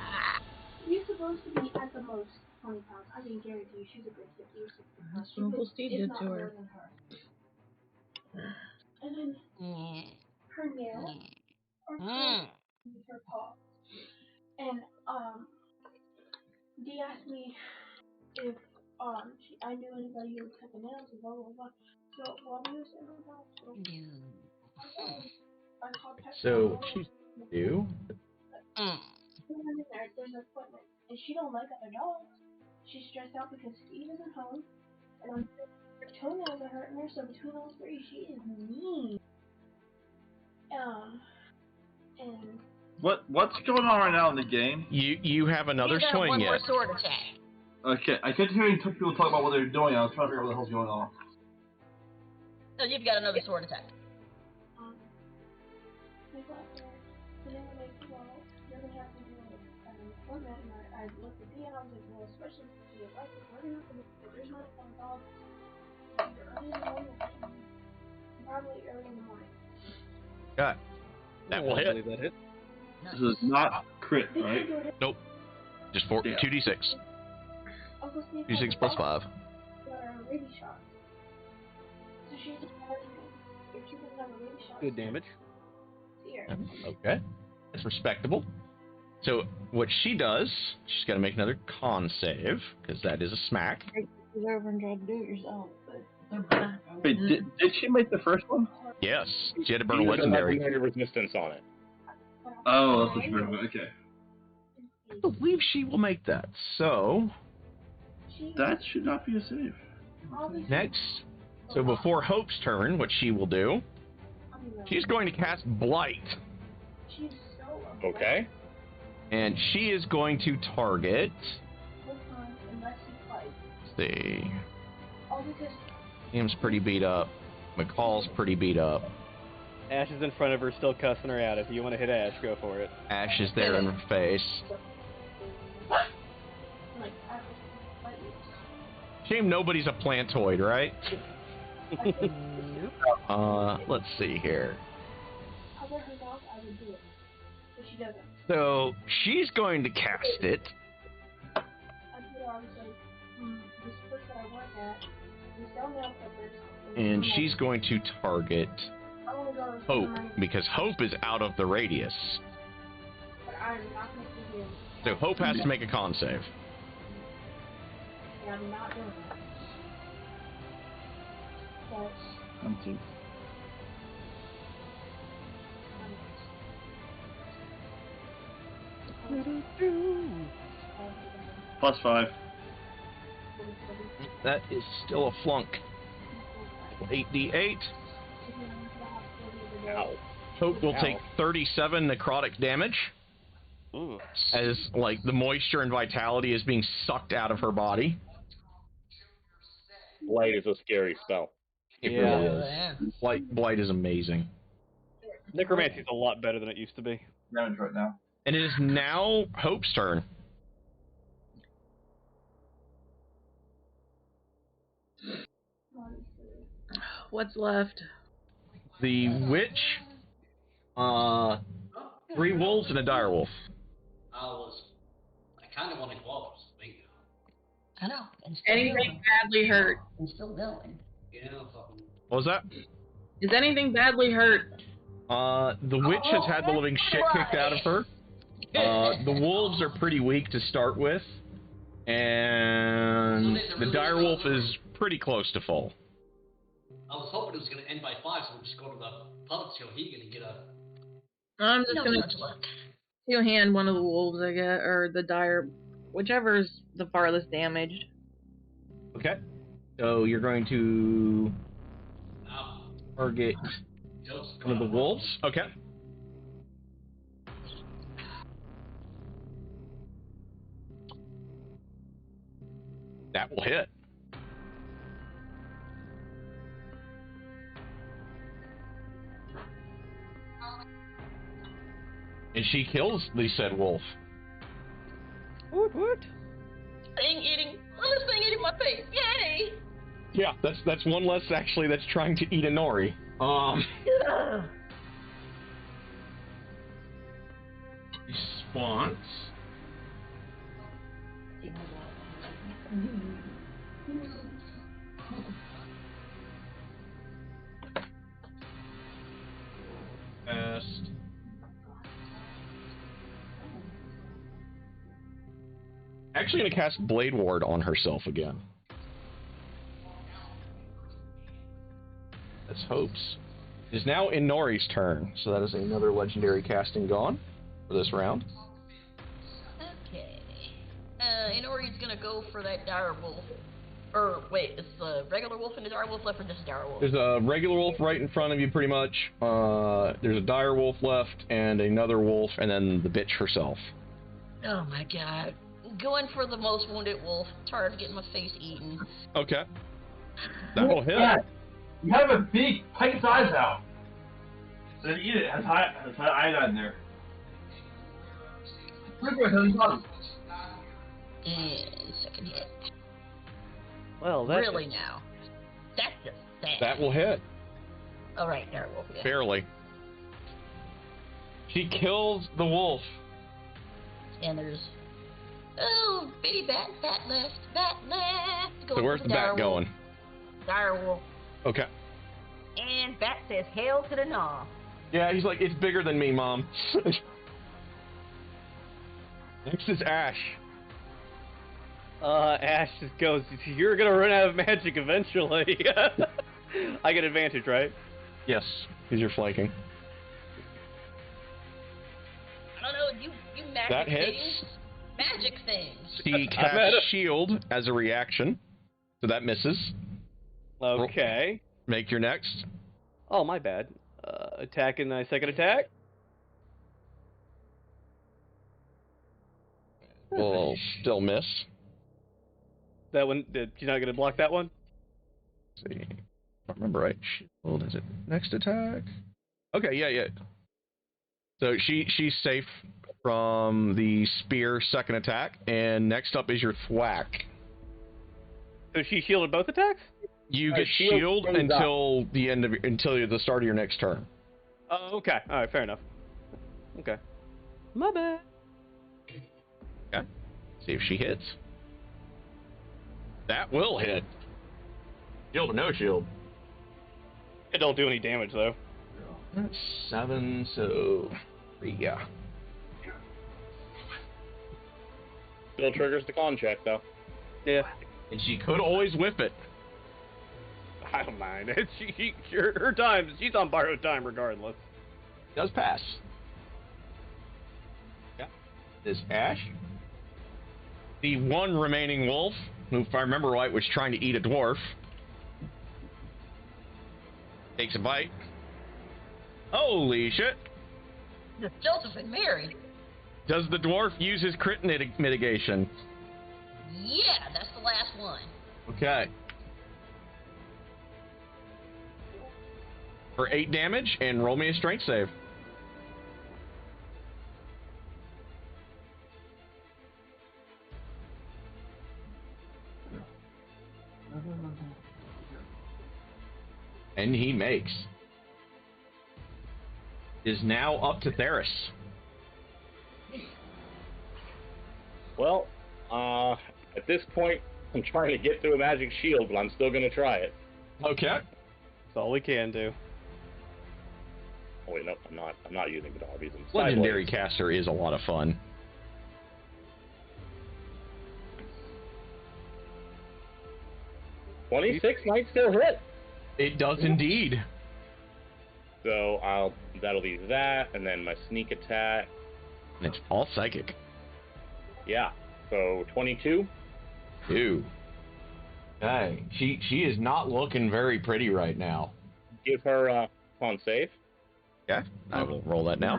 he's supposed to be at the most 20 pounds. I can guarantee you she's a good 50 or 60 pounds. That's what Uncle Steve did to her. And then her nails are with her paw. And Dee asked me if I knew anybody who would cut the nails and blah blah blah. So while we were sitting in the hospital, I called Pepper. So she's new. There's an appointment, and she don't like other dogs. She's stressed out because Steve isn't home, and her toenails are hurting her. So between those three, she is mean. And What's going on right now in the game? You have another got swing one yet. more sword attack. Okay, I kept hearing people talk about what they're doing. I was trying to figure out what the hell's going on. So you've got another sword attack. appointment, and I looked at Dia, and I was like, well, especially if she like it, we're gonna have to make it. There's not a phone call. Either early in the morning or late in the morning. Probably early in the morning. Got it. That will hit. That hit. This is not crit, right? Nope. Just 2d6. 2d6 plus 5. Rabies shot. So she just had if she doesn't have a rabies shot. Good damage. Here. Okay. That's respectable. So what she does, she's got to make another con save, because that is a smack. Go over and try to do it yourself. Wait, did she make the first one? Yes. She had to burn a legendary. Resistance on it. Oh, that's what she meant. Okay. I believe she will make that. So that should not be a save. next, so before Hope's turn, what she will do, she's going to cast Blight. Okay. And she is going to target. Let's see. Ian's pretty beat up. McCall's pretty beat up. Ash is in front of her, still cussing her out. If you want to hit Ash, go for it. Ash is there in her face. Shame nobody's a plantoid, right? Let's see here. So she's going to cast it. And she's going to target Hope, because Hope is out of the radius. So Hope has to make a con save. +5. That is still a flunk. 8d8. Ow. Hope will take 37 necrotic damage. Ooh. As, like, the moisture and vitality is being sucked out of her body. Blight is a scary spell. It really is. Blight is amazing. Necromancy is a lot better than it used to be. Damage right now. And it is now Hope's turn. What's left? The witch, 3 wolves, and a direwolf. I kind of want to gloves. I know. Anything badly hurt? I'm still going. Yeah, What was that? Is anything badly hurt? The witch has had the living shit kicked out of her. The wolves are pretty weak to start with. And the direwolf is pretty close to full. I was hoping it was going to end by 5, so we'll just go to the pub so he can get a... I'm just gonna two-hand one of the wolves, I guess, or the dire, whichever's the farthest damaged. Okay. So you're going to target one of the wolves. Okay. That will hit. And she kills the said wolf. What? Thing eating. Well, this thing eating my face. Yay! Yeah, that's one less actually that's trying to eat a Nori. Response. Cast. Actually gonna cast Blade Ward on herself again. That's Hope's. It is now Inori's turn, so that is another legendary casting gone for this round. Okay. Inori's gonna go for that dire wolf. Or, wait, is the regular wolf and the dire wolf left, or just dire wolf? There's a regular wolf right in front of you, pretty much. There's a dire wolf left, and another wolf, and then the bitch herself. Oh my god. Going for the most wounded wolf. Tired of getting my face eaten. Okay. That will hit. Yeah. You have a big pike its eyes out. Then eat it. It has high iodine there. And second hit. Well, that's Really now. That's just sad. That will hit. Alright, there will be. Barely. She kills the wolf. And there's... Oh, bitty bat left. So where's the bat going? Direwolf. Okay. And bat says, hail to the gnaw. Yeah, he's like, it's bigger than me, Mom. Next is Ash. Ash just goes, you're gonna run out of magic eventually. I get advantage, right? Yes, because you're flanking. I don't know, you magic That hits. things. Magic things. He casts shield as a reaction, so that misses. Okay. Make your next. Oh, my bad. Attack in my second attack. Will still miss. That one, you're not gonna block that one? Let's see. I don't remember right. Shield, is it next attack? Okay, yeah. So she's safe from the spear second attack, and next up is your thwack. So she shielded both attacks? You get shield until the start of your next turn. Oh, okay. All right, fair enough. Okay. My bad. Okay. See if she hits. That will hit. Shield or no shield? It don't do any damage though. That's 7, so 3, yeah. Still triggers the con check, though. Yeah. And she could always whip it. I don't mind. Her time. She's on borrowed time regardless. Does pass. Yeah. This Ash. The one remaining wolf, who, if I remember right, was trying to eat a dwarf. Takes a bite. Holy shit. Does Joseph and Mary? Does the dwarf use his crit mitigation? Yeah, that's the last one. Okay. For 8 damage, and roll me a strength save. And he makes. Is now up to Theris. Well, at this point, I'm trying to get through a magic shield, but I'm still going to try it. Okay. That's all we can do. Oh wait, no, I'm not using it. I'm using Legendary caster is a lot of fun. $26 might still hit. It does indeed. So that'll be that, and then my sneak attack. And it's all psychic. Yeah. So 22. Ew. Okay. She is not looking very pretty right now. Give her con save. Yeah, I will roll that now.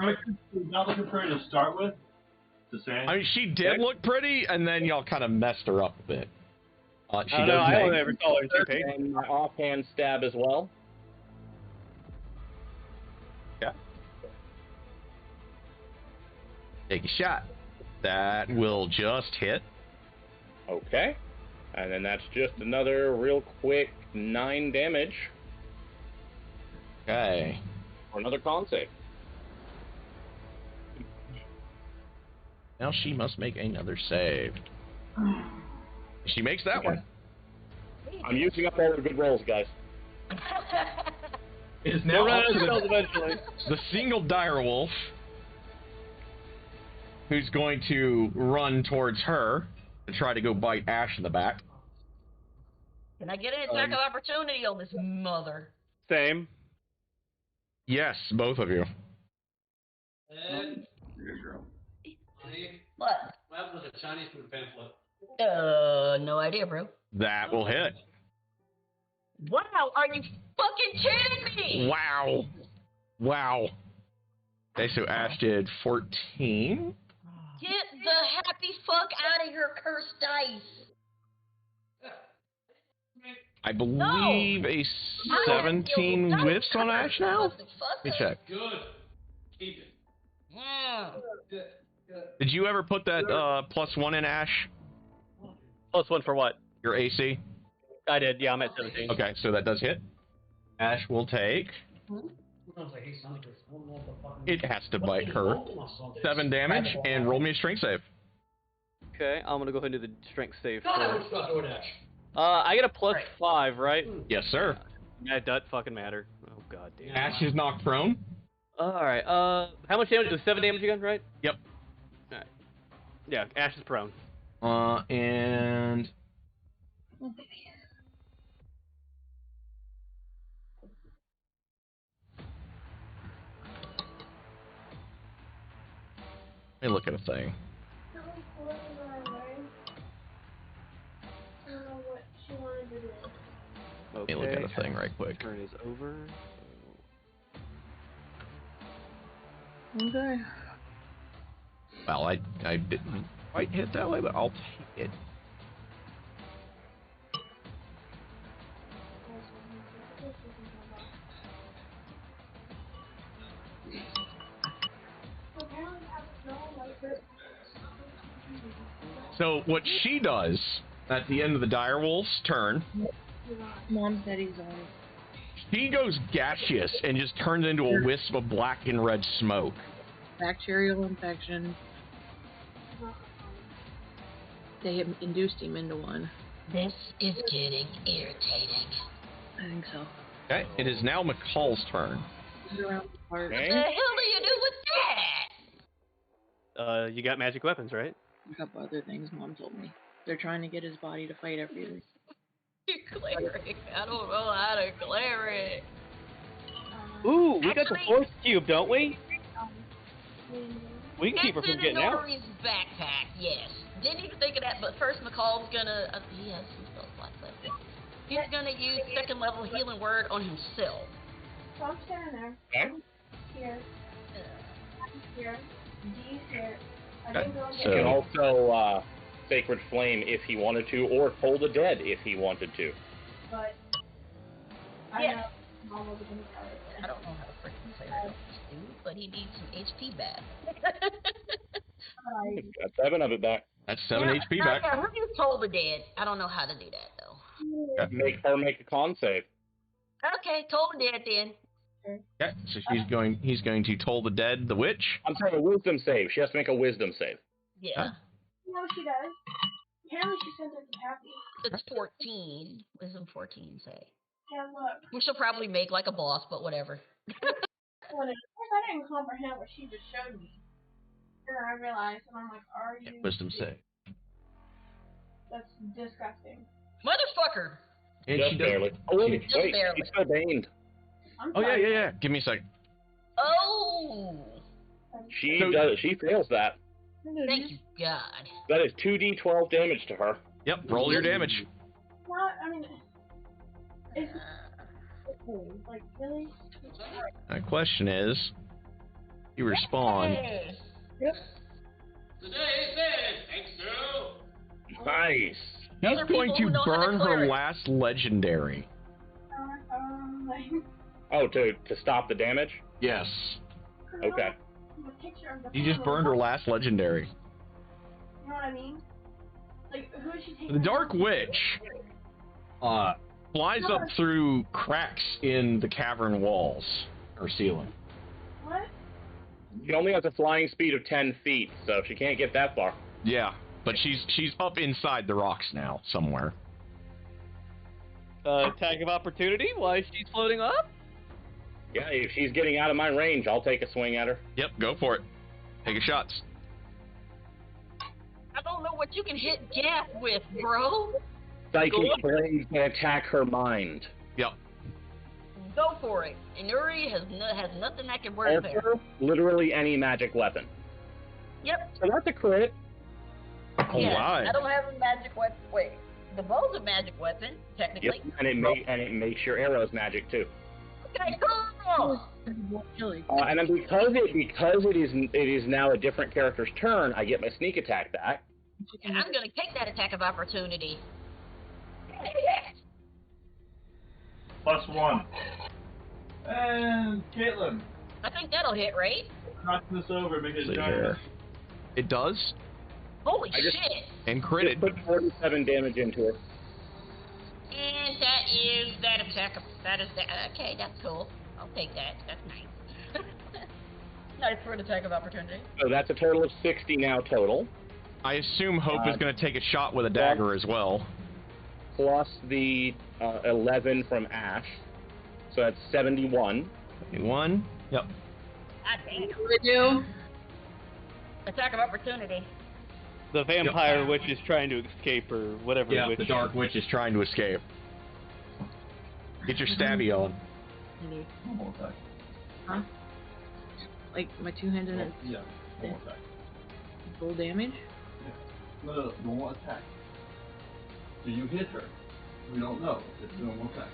Not looking pretty to start with. The same. I mean, she did look pretty, and then y'all kind of messed her up a bit. She does I make. never saw her page. And my offhand stab as well. Yeah. Take a shot. That will just hit. Okay. And then that's just another real quick 9 damage. Okay. For another con save. Now she must make another save. She makes that one. I'm using up all the good rolls, guys. It is now up to the single direwolf, who's going to run towards her and try to go bite Ash in the back. Can I get an attack of opportunity on this mother? Same. Yes, both of you. And What? what happened with the Chinese food pamphlet? No idea, bro. That will hit. Wow, are you fucking kidding me? Wow. Wow. Okay, so Ash did 14. Get the happy fuck out of your cursed dice. I believe a 17 whiffs on Ash now? Let me check. Good. Keep it. Yeah. Did you ever put that +1 in Ash? +1 for what? Your AC? I did, yeah, I'm at 17. Okay, so that does hit. Ash will take... It has to bite her. 7 damage, and roll me a strength save. Okay, I'm gonna go ahead and do the strength save. God, it's not DoorDash. I get a +5, right? Yes, sir. Yeah, it doesn't fucking matter. Oh, god damn. Ash is knocked prone. Alright, how much damage? It was 7 damage again, right? Yep. Alright. Yeah, Ash is prone. And... Oh, baby. Let me look at a thing. Let me look at a thing right quick. Turn is over. Okay. Well, I didn't quite hit that way, but I'll take it. So what she does at the end of the direwolf's turn, Mom's daddy's on. she goes gaseous and just turns into a wisp of black and red smoke. Bacterial infection. They had induced him into one. This is getting irritating. I think so. Okay, it is now McCall's turn. What the hell do you do with that? You got magic weapons, right? A couple other things Mom told me. They're trying to get his body to fight everything. Cleric. I don't know how to cleric. Ooh, we got the force cube, don't we? We can keep her from getting out. Nori's backpack, yes. Didn't even think of that, but first McCall's gonna, he has some stuff like that. He's gonna use second level healing word on himself. So I'm standing there. Okay. Here. Here. D's here. I Okay, didn't go He can also Sacred Flame if he wanted to, or Toll the Dead if he wanted to. But I know Mom was gonna tell it. I don't know how to freaking play that dude, but he needs some HP back. Got 7 of it back. That's 7 HP back. Yeah, who you told the dead? I don't know how to do that though. Make her make a con save. Okay, told the dead then. Okay, so he's going to toll the dead, the witch. I'm sorry, a wisdom save. She has to make a wisdom save. Yeah. No, she does. Apparently she sent it to Happy. It's 14. Wisdom 14 say. Yeah, look. Which she'll probably make like a boss, but whatever. Well, of course I didn't comprehend what she just showed me. Then I realized, and I'm like, are you... Wisdom save. That's disgusting. Motherfucker! And Just she does. barely. Oh, wait, Just wait. barely. She's still baned. I'm Oh yeah, sorry. yeah. Give me a sec. Oh! She does. She fails that. Thank you, God. That is 2d12 damage to her. Yep. Roll your damage. Not, I mean... It's... Like, really? My question is, you respawn. Hey. Yep. Today says, thanks, Joe. Nice. He's Other going people to who know how to burn her cleric. last legendary. Like, Oh, to stop the damage? Yes. Okay. the picture of the You just burned her last legendary. You know what I mean? Like, who is she taking? The Dark Witch flies up through cracks in the cavern walls or ceiling. What? She only has a flying speed of 10 feet, so she can't get that far. Yeah, but she's up inside the rocks now somewhere. Tag of opportunity while she's floating up? Yeah, if she's getting out of my range, I'll take a swing at her. Yep, go for it. Take a shot. I don't know what you can hit Gaff with, bro. Psychic Blade can attack her mind. Yep. Go for it. And Uri has nothing that can work there. Also, literally any magic weapon. Yep. So that's a crit. Oh, Yeah, my. I don't have a magic weapon. Wait, the bow's a magic weapon, technically. Yep, and it makes your arrows magic too. Okay, cool. And then because it is now a different character's turn, I get my sneak attack back. And I'm gonna take that attack of opportunity. +1. And Caitlin, I think that'll hit, right? knock this over, make it See giant. here. It does. Holy I just- shit! And critted. Just put 47 damage into it. And that is that attack. That is that. Okay, that's cool. I'll take that. That's nice. Nice for an attack of opportunity. So that's a total of 60 now total. I assume Hope is going to take a shot with a dagger as well. Plus the 11 from Ash. So that's 71. 71. Yep. God damn. What do we do? Attack of opportunity. The vampire witch is trying to escape, or whatever. Yeah, witch. the dark witch is trying to escape. Get your stabby on. One more attack. Huh? Like my two-handed and Yeah, one more attack. full damage? Yeah. No, normal attack. So you hit her. We don't know. It's a normal attack.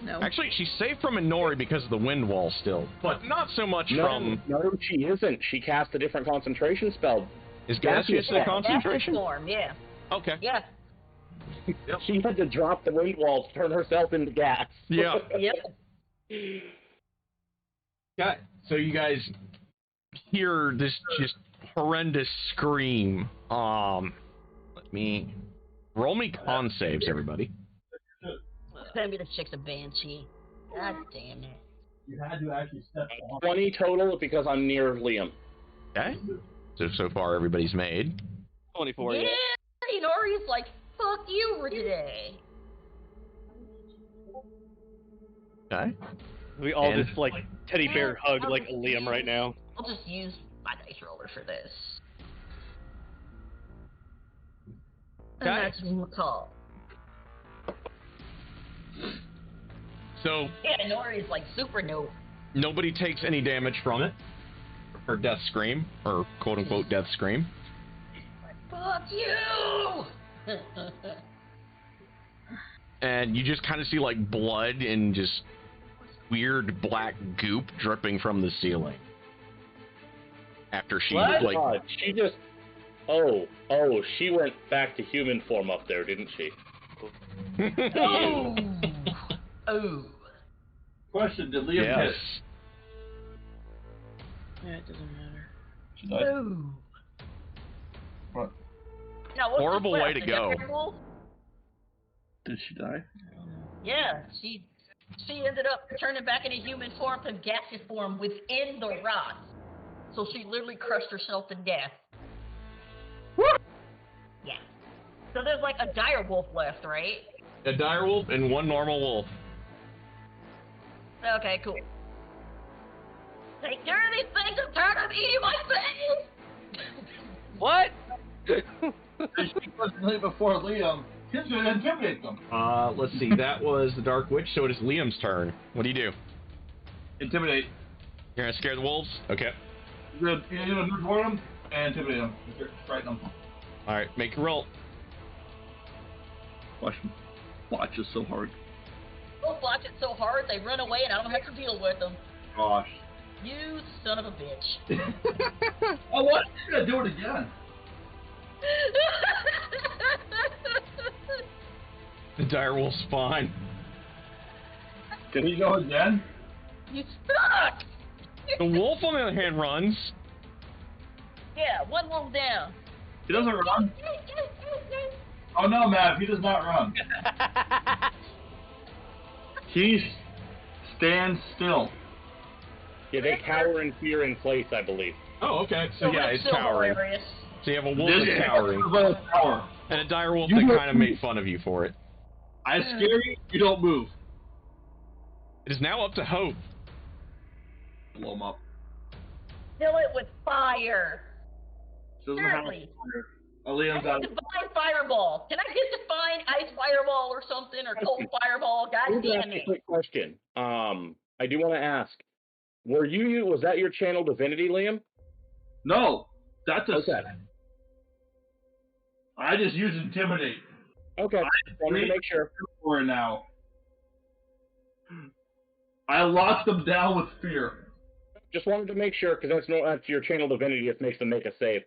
No. Actually, she's safe from Inori because of the wind wall still, but not so much from... No, she isn't. She cast a different concentration spell. Is gaseous a concentration? Storm, yeah. Okay. Yeah. She had to drop the wind wall to turn herself into gas. Yeah. Yep. Okay. So you guys hear this just horrendous scream. Let me... Roll me con saves, everybody. Send me the chick's a banshee. God damn it. You had to actually step off. 20 total because I'm near Liam. Okay. So far everybody's made. 24. Yeah. Inori's like, fuck you for today. Okay. We all And- just like teddy bear hug like a Liam right now. I'll just use my dice roller for this. And Okay. that's McCall. So Yeah, Inori's like super no. nobody takes any damage from it. Her death scream, or quote-unquote death scream. Fuck you! And you just kind of see like blood and just weird black goop dripping from the ceiling. After she like God, she just... Oh, she went back to human form up there, didn't she? Oh! Oh. Question, did Liam yes. hit? Yeah, it doesn't matter. She died. Oh. What? Now, what's Horrible this way left? to go. Is that cool? Did she die? Yeah, she ended up turning back into human form to gaseous form within the rod. So she literally crushed herself to death. Yeah. So there's like a dire wolf left, right? A dire wolf and one normal wolf. Okay, cool. Take care of these things and turn them eating my face! What? If she wasn't hit before Liam, he's gonna intimidate them. Let's see. That was the dark witch, so it is Liam's turn. What do you do? Intimidate. You're gonna scare the wolves? Okay. You're gonna move toward them and intimidate them. Frighten them. All right. Make your roll. Watch is so hard. Don't watch it so hard they run away and I don't have to deal with them. Gosh. You son of a bitch. Oh, what? You're gonna do it again. The dire wolf's fine. Did he go again? You suck! The wolf, on the other hand, runs. Yeah, one wolf down. He doesn't run. Oh no, Matt, he does not run. He stands still. Yeah, they cower in fear in place, I believe. Oh, okay. So yeah, that's it's still cowering. hilarious. So you have a wolf that's cowering, Tower. and a dire wolf that kind of made fun of you for it. I scare you, you don't move. It is now up to Hope. Blow him up. Fill it with fire. Doesn't have Seriously. Oh, Liam's I out. need divine fireball. Can I get divine ice fireball or something, or cold fireball? I God need to damn ask a it. quick question. I do want to ask, was that your channel divinity, Liam? No, that's a. Okay. I just use intimidate. Okay, wanted to make sure. For now. I locked them down with fear. Just wanted to make sure, because that's your channel divinity that makes them make a save.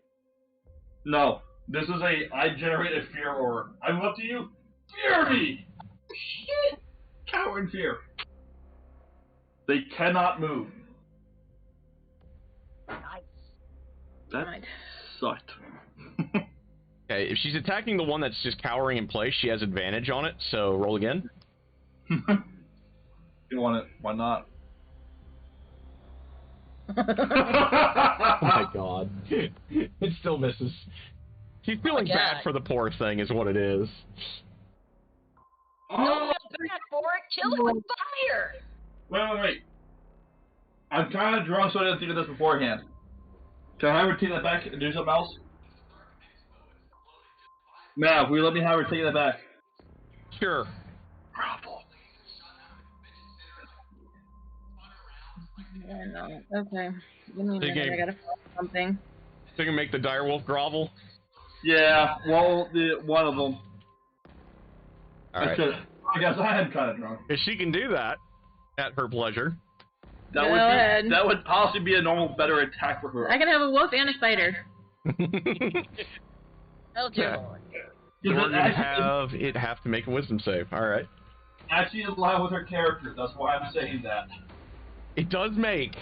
No, this is I generate a fear aura. I'm up to you. Fear me! Shit! Cower in fear. They cannot move. Nice. That Right. sucked. Okay, if she's attacking the one that's just cowering in place, she has advantage on it, so roll again. You want it? Why not? Oh my god. It still misses. She's feeling bad for the poor thing, is what it is. Don't feel bad for it. Kill it with fire. Wait. I'm kind of drunk, so I didn't think of this beforehand. Can I have her take that back and do something else? Mav, will you let me have her take that back? Sure. Yeah, no. Okay. Give me a minute. I gotta find something. So you can make the direwolf grovel? Yeah, well, one of them. Alright. I guess I am kind of drunk. If she can do that, at her pleasure. That would possibly be a normal, better attack for her. I can have a wolf and a spider. Oh, dear Lord. It'd have to make a wisdom save. Alright. Actually, in line with her character. That's why I'm saying that. It does make.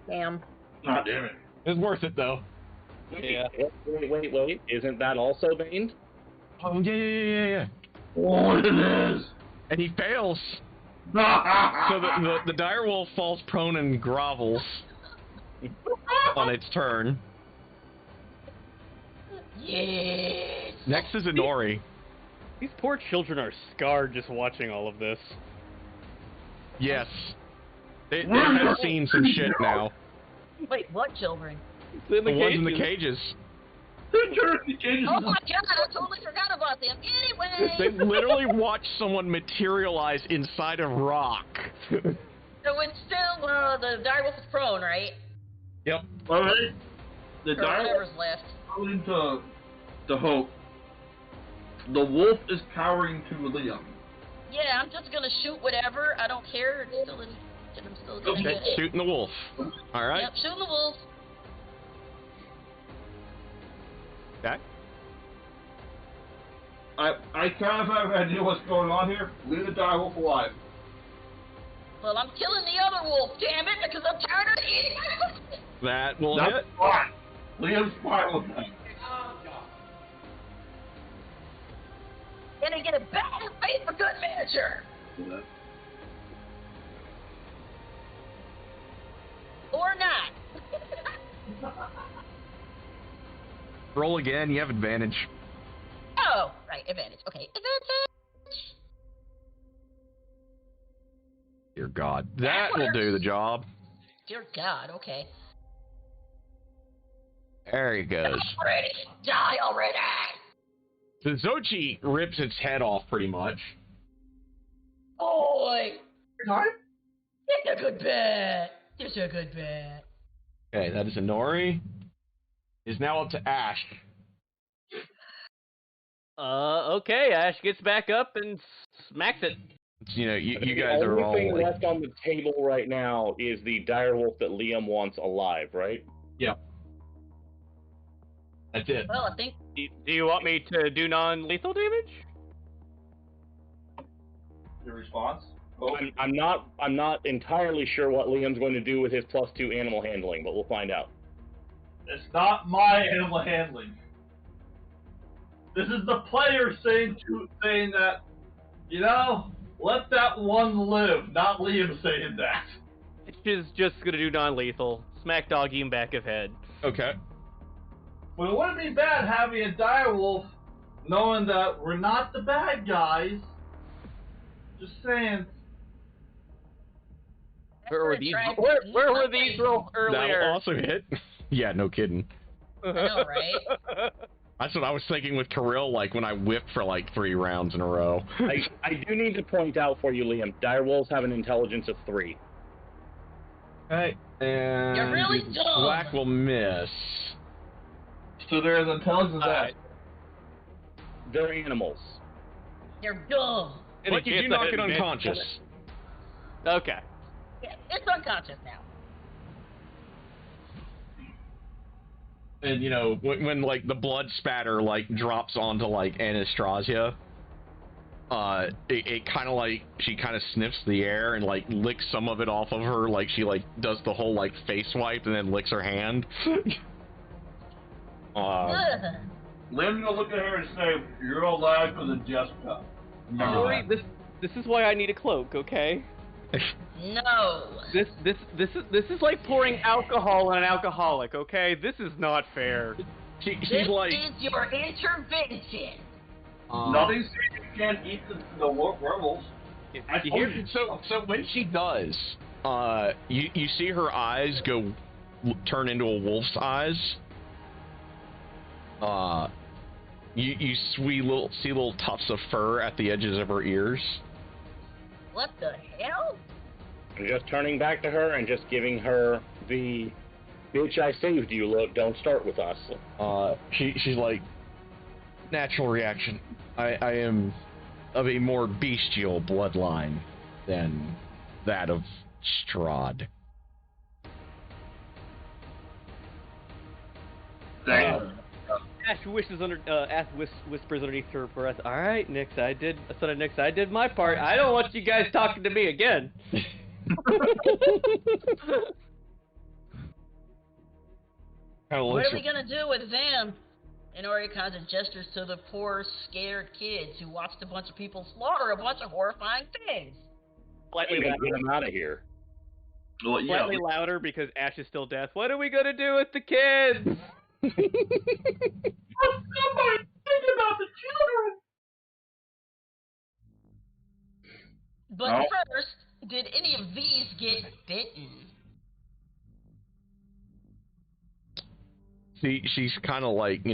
Damn. God damn it. It's worth it, though. Yeah. Wait. Isn't that also Bane? Oh, yeah. Oh, it is. And he fails. So the direwolf falls prone and grovels on its turn. Yes. Next is Inori. These poor children are scarred just watching all of this. Yes. They have seen some shit now. Wait, what children? The ones in the cages. Oh my god, I totally forgot about them. Anyway! They literally watched someone materialize inside of rock. So it's still, the direwolf is prone, right? Yep. Alright. The Or whatever's direwolf, left. according to Hope, the wolf is cowering to Liam. Yeah, I'm just gonna shoot whatever. I don't care. It's still in. I'm still gonna get it. Shooting the wolf. Alright. Yep, shooting the wolf. Okay. I kind of have an idea what's going on here. Leave the direwolf alive. Well, I'm killing the other wolf, damn it, because I'm tired of eating it. That will That's hit. fine. Liam's fine with that. And I get a bad face for good measure. Or not. Roll again, you have advantage. Oh, right, advantage. Okay, advantage. Dear God. That will do the job. Dear God, okay. There he goes. Die already! So Xochi rips its head off pretty much. Boy! It's a good bet. It's a good bet. Okay, that is Inori. Is now up to Ash. Okay, Ash gets back up and smacks it. You know, you guys are all. The only thing like... left on the table right now is the direwolf that Liam wants alive, right? Yep. That's it. Well, I think. Do you want me to do non-lethal damage? Your response? I'm not entirely sure what Liam's going to do with his +2 animal handling, but we'll find out. It's not my animal handling. This is the player saying that, you know, let that one live, not Liam saying that. She's just gonna do non-lethal. Smack doggy him back of head. Okay. But it wouldn't be bad having a direwolf knowing that we're not the bad guys. Just saying. Where were these? Where were these earlier? That'll also hit. Yeah, no kidding. I know, right? That's what I was thinking with Kirill, like when I whipped for like 3 rounds in a row. I do need to point out for you, Liam, direwolves have an intelligence of 3. Okay. And You're really dumb. Black will miss. So there's intelligence that. They're animals. You're dumb. But you do knock it unconscious. Okay. Yeah, it's unconscious now. And you know, when like the blood spatter like drops onto like Anastasia, it kind of like she kind of sniffs the air and like licks some of it off of her, like she like does the whole like face wipe and then licks her hand. Liam's gonna look at her and say, "You're alive for the Jessica." Rory, this is why I need a cloak, okay? No. This is like pouring alcohol on an alcoholic, okay? This is not fair. This like, is your intervention. Nothing says you can't eat the werewolves. So when she does, you see her eyes turn into a wolf's eyes. You see little tufts of fur at the edges of her ears. What the hell? I'm just turning back to her and just giving her the "bitch, I saved you" look. Don't start with us. She's like, natural reaction. I am of a more bestial bloodline than that of Strahd. Ash whispers underneath her breath. All right, Nix, I did my part. I don't want you guys talking to me again. What are we gonna do with them? And Ori kind of gestures to the poor, scared kids who watched a bunch of people slaughter a bunch of horrifying things. Slightly Get them out of here. Well, yeah. Slightly louder because Ash is still deaf. What are we gonna do with the kids? Somebody think about the children. But first, did any of these get bitten? See, she's kind of like,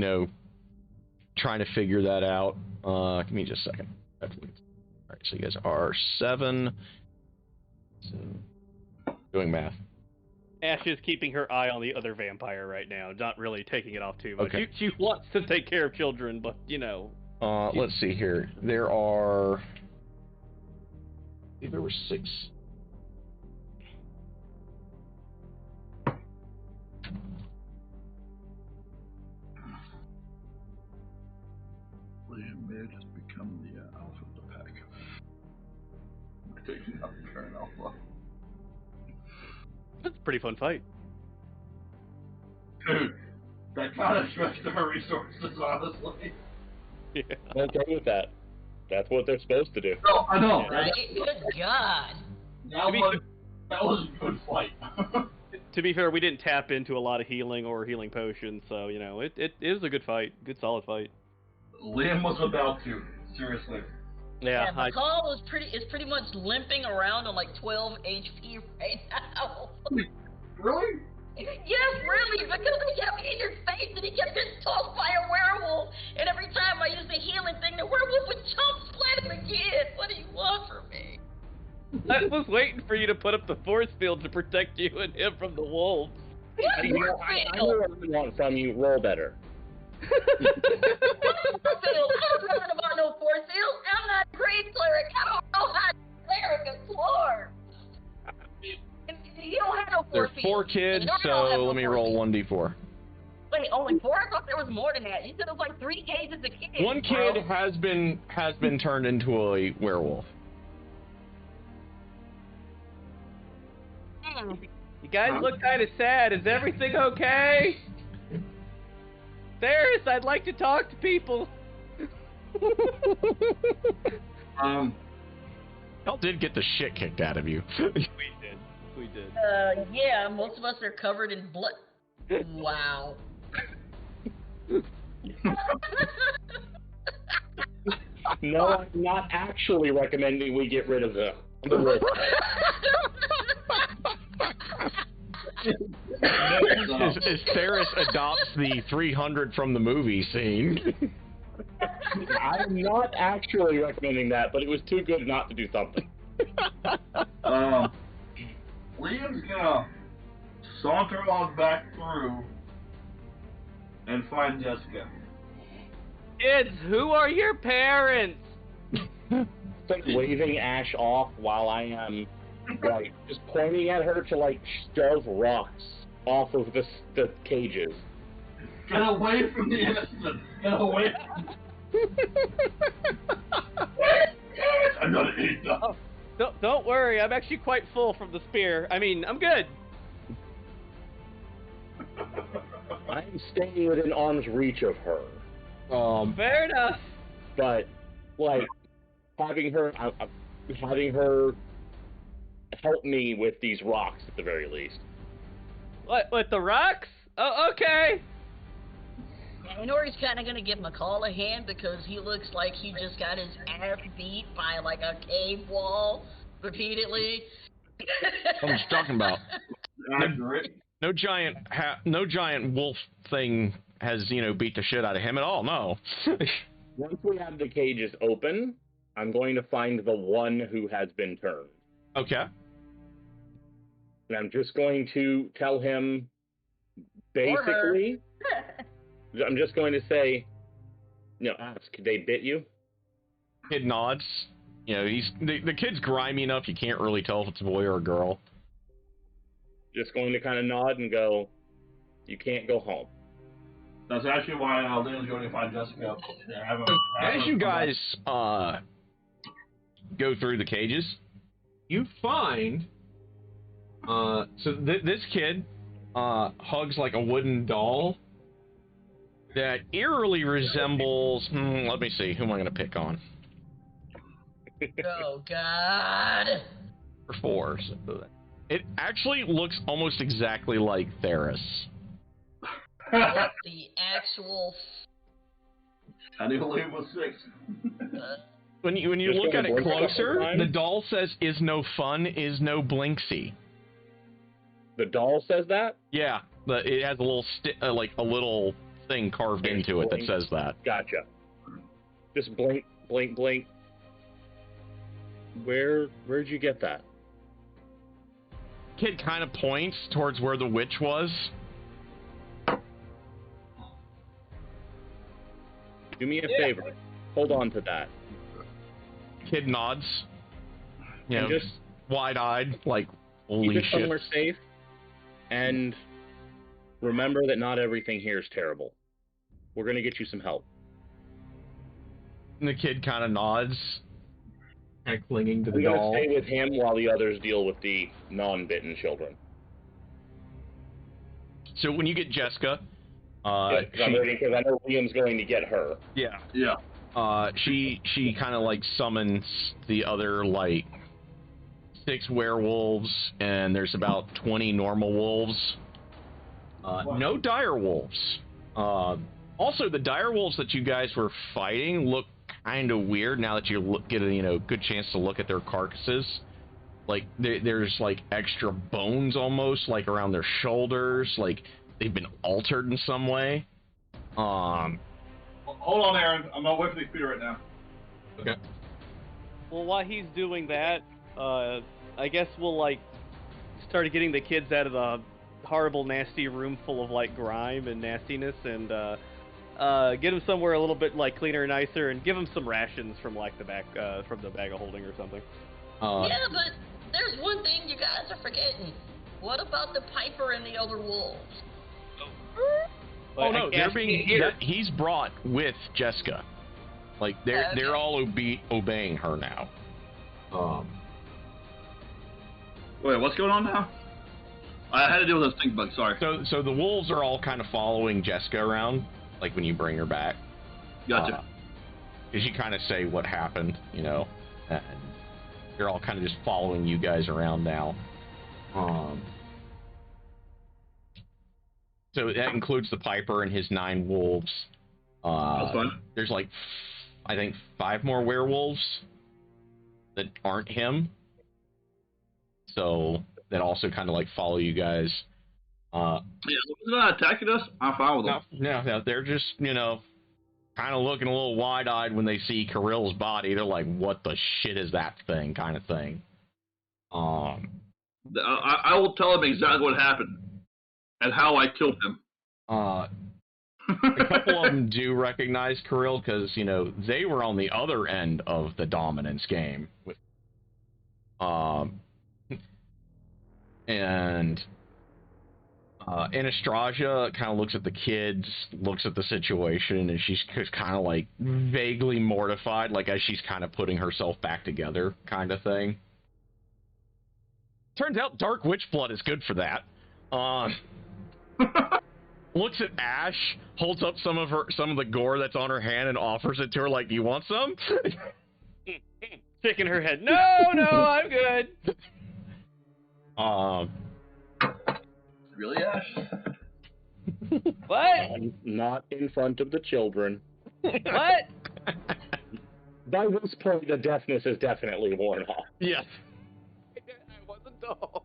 trying to figure that out. Give me just a second. All right, so you guys are 7. So, doing math. Ash is keeping her eye on the other vampire right now, not really taking it off too much. Okay. She wants to take care of children, but, Let's see here. There are... I think there were 6. Liam may have just become the alpha of the pack. Taking up the current alpha. That's a pretty fun fight. Dude, that kind of stretched her resources, honestly. Yeah. I'm okay with that. That's what they're supposed to do. No, I know. Right? Good God. That was a good fight. To be fair, we didn't tap into a lot of healing or healing potions, so, it is a good fight. Good, solid fight. Liam was about to. Seriously. Yeah, Bacall is pretty much limping around on like 12 HP right now. Really? Yes, really, because he kept me in your face and he kept getting tossed by a werewolf. And every time I used the healing thing, the werewolf would jump splat him again. What do you want from me? I was waiting for you to put up the force field to protect you and him from the wolves. I know what I want from you. Roll better. I don't know about no force field. I'm not a great cleric. I don't know how to cleric a floor. You don't have no force There's 4 kids, so let me roll 1d4. Wait, only 4? I thought there was more than that. You said it was like 3 cages of kids. 1 kid has been turned into a werewolf. You guys look kind of sad. Is everything okay? There's, I'd like to talk to people. Y'all did get the shit kicked out of you. We did. Yeah, most of us are covered in blood. Wow. No, I'm not actually recommending we get rid of the As Ferris adopts the 300 from the movie scene. I'm not actually recommending that, but it was too good not to do something. Liam's gonna saunter on back through and find Jessica. Kids, who are your parents? It's like waving Ash off while I am like just pointing at her to like shove rocks off of the cages. Get away from the innocent. Get away. I'm gonna eat them. Oh, don't worry. I'm actually quite full from the spear. I mean, I'm good. I'm staying within arm's reach of her. Fair enough. But like having her help me with these rocks at the very least. What, with the rocks? Oh, okay. And Nori's kind of going to give McCall a hand because he looks like he just got his ass beat by like a cave wall repeatedly. I'm just talking about. No giant wolf thing has, beat the shit out of him at all, no. Once we have the cages open, I'm going to find the one who has been turned. Okay. And I'm just going to tell him, basically, I'm just going to say, ask, they bit you? Kid nods. The kid's grimy enough, you can't really tell if it's a boy or a girl. Just going to kind of nod and go, you can't go home. That's actually why Lena's going to find Jessica. As you guys go through the cages, you find this kid hugs like a wooden doll that eerily resembles. Let me see. Who am I going to pick on? Oh God! For 4. So it actually looks almost exactly like Theris. The actual. I didn't believe it was 6. When you look at it closer, the doll says, "Is no fun, is no Blinksy." The doll says that? Yeah, it has a little a little thing carved into it that says that. Gotcha. Just blink, blink, blink. Where'd you get that? Kid kind of points towards where the witch was. Do me a favor. Hold on to that. Kid nods. Just wide-eyed, like, holy keep it shit. Somewhere safe. And remember that not everything here is terrible. We're gonna get you some help. And the kid kind of nods, kind of clinging to the doll. doll. We're gonna stay with him while the others deal with the non-bitten children. So when you get Jessica, I'm waiting because I know Liam's going to get her. Yeah. Yeah. She kind of like summons the other like 6 werewolves, and there's about 20 normal wolves. No dire wolves. Also, the dire wolves that you guys were fighting look kind of weird now that you get a good chance to look at their carcasses. Like there's like extra bones almost like around their shoulders, like they've been altered in some way. Hold on, Aaron. I'm gonna wait for the computer right now. Okay. Well, while he's doing that, I guess we'll like start getting the kids out of the horrible, nasty room full of like grime and nastiness, and get them somewhere a little bit like cleaner and nicer, and give them some rations from like the back from the bag of holding or something. Yeah, but there's one thing you guys are forgetting. What about the Piper and the other wolves? Oh no, he's brought with Jessica. Like they're all obeying her now. Wait, what's going on now? I had to deal with those stink bugs. Sorry. So the wolves are all kind of following Jessica around, like when you bring her back. Gotcha. Because you kind of say what happened, and they're all kind of just following you guys around now. So that includes the Piper and his 9 wolves. That's fun. There's like, I think 5 more werewolves that aren't him. So that also kind of like follow you guys. Yeah, they're not attacking us. I'm fine with them. No, they're just, kind of looking a little wide-eyed when they see Kirill's body. They're like, what the shit is that thing, kind of thing. I will tell them exactly what happened and how I killed him. A couple of them do recognize Kirill because, they were on the other end of the dominance game. And Anastasia kind of looks at the kids, looks at the situation, and she's kind of like vaguely mortified, like as she's kind of putting herself back together, kind of thing. Turns out dark witch blood is good for that. looks at Ash, holds up some of the gore that's on her hand, and offers it to her like, "You want some?" Shaking her head. No, I'm good. Really, Ash? What? Not in front of the children. What? By this point, the deafness is definitely worn off. Yes. I wasn't told.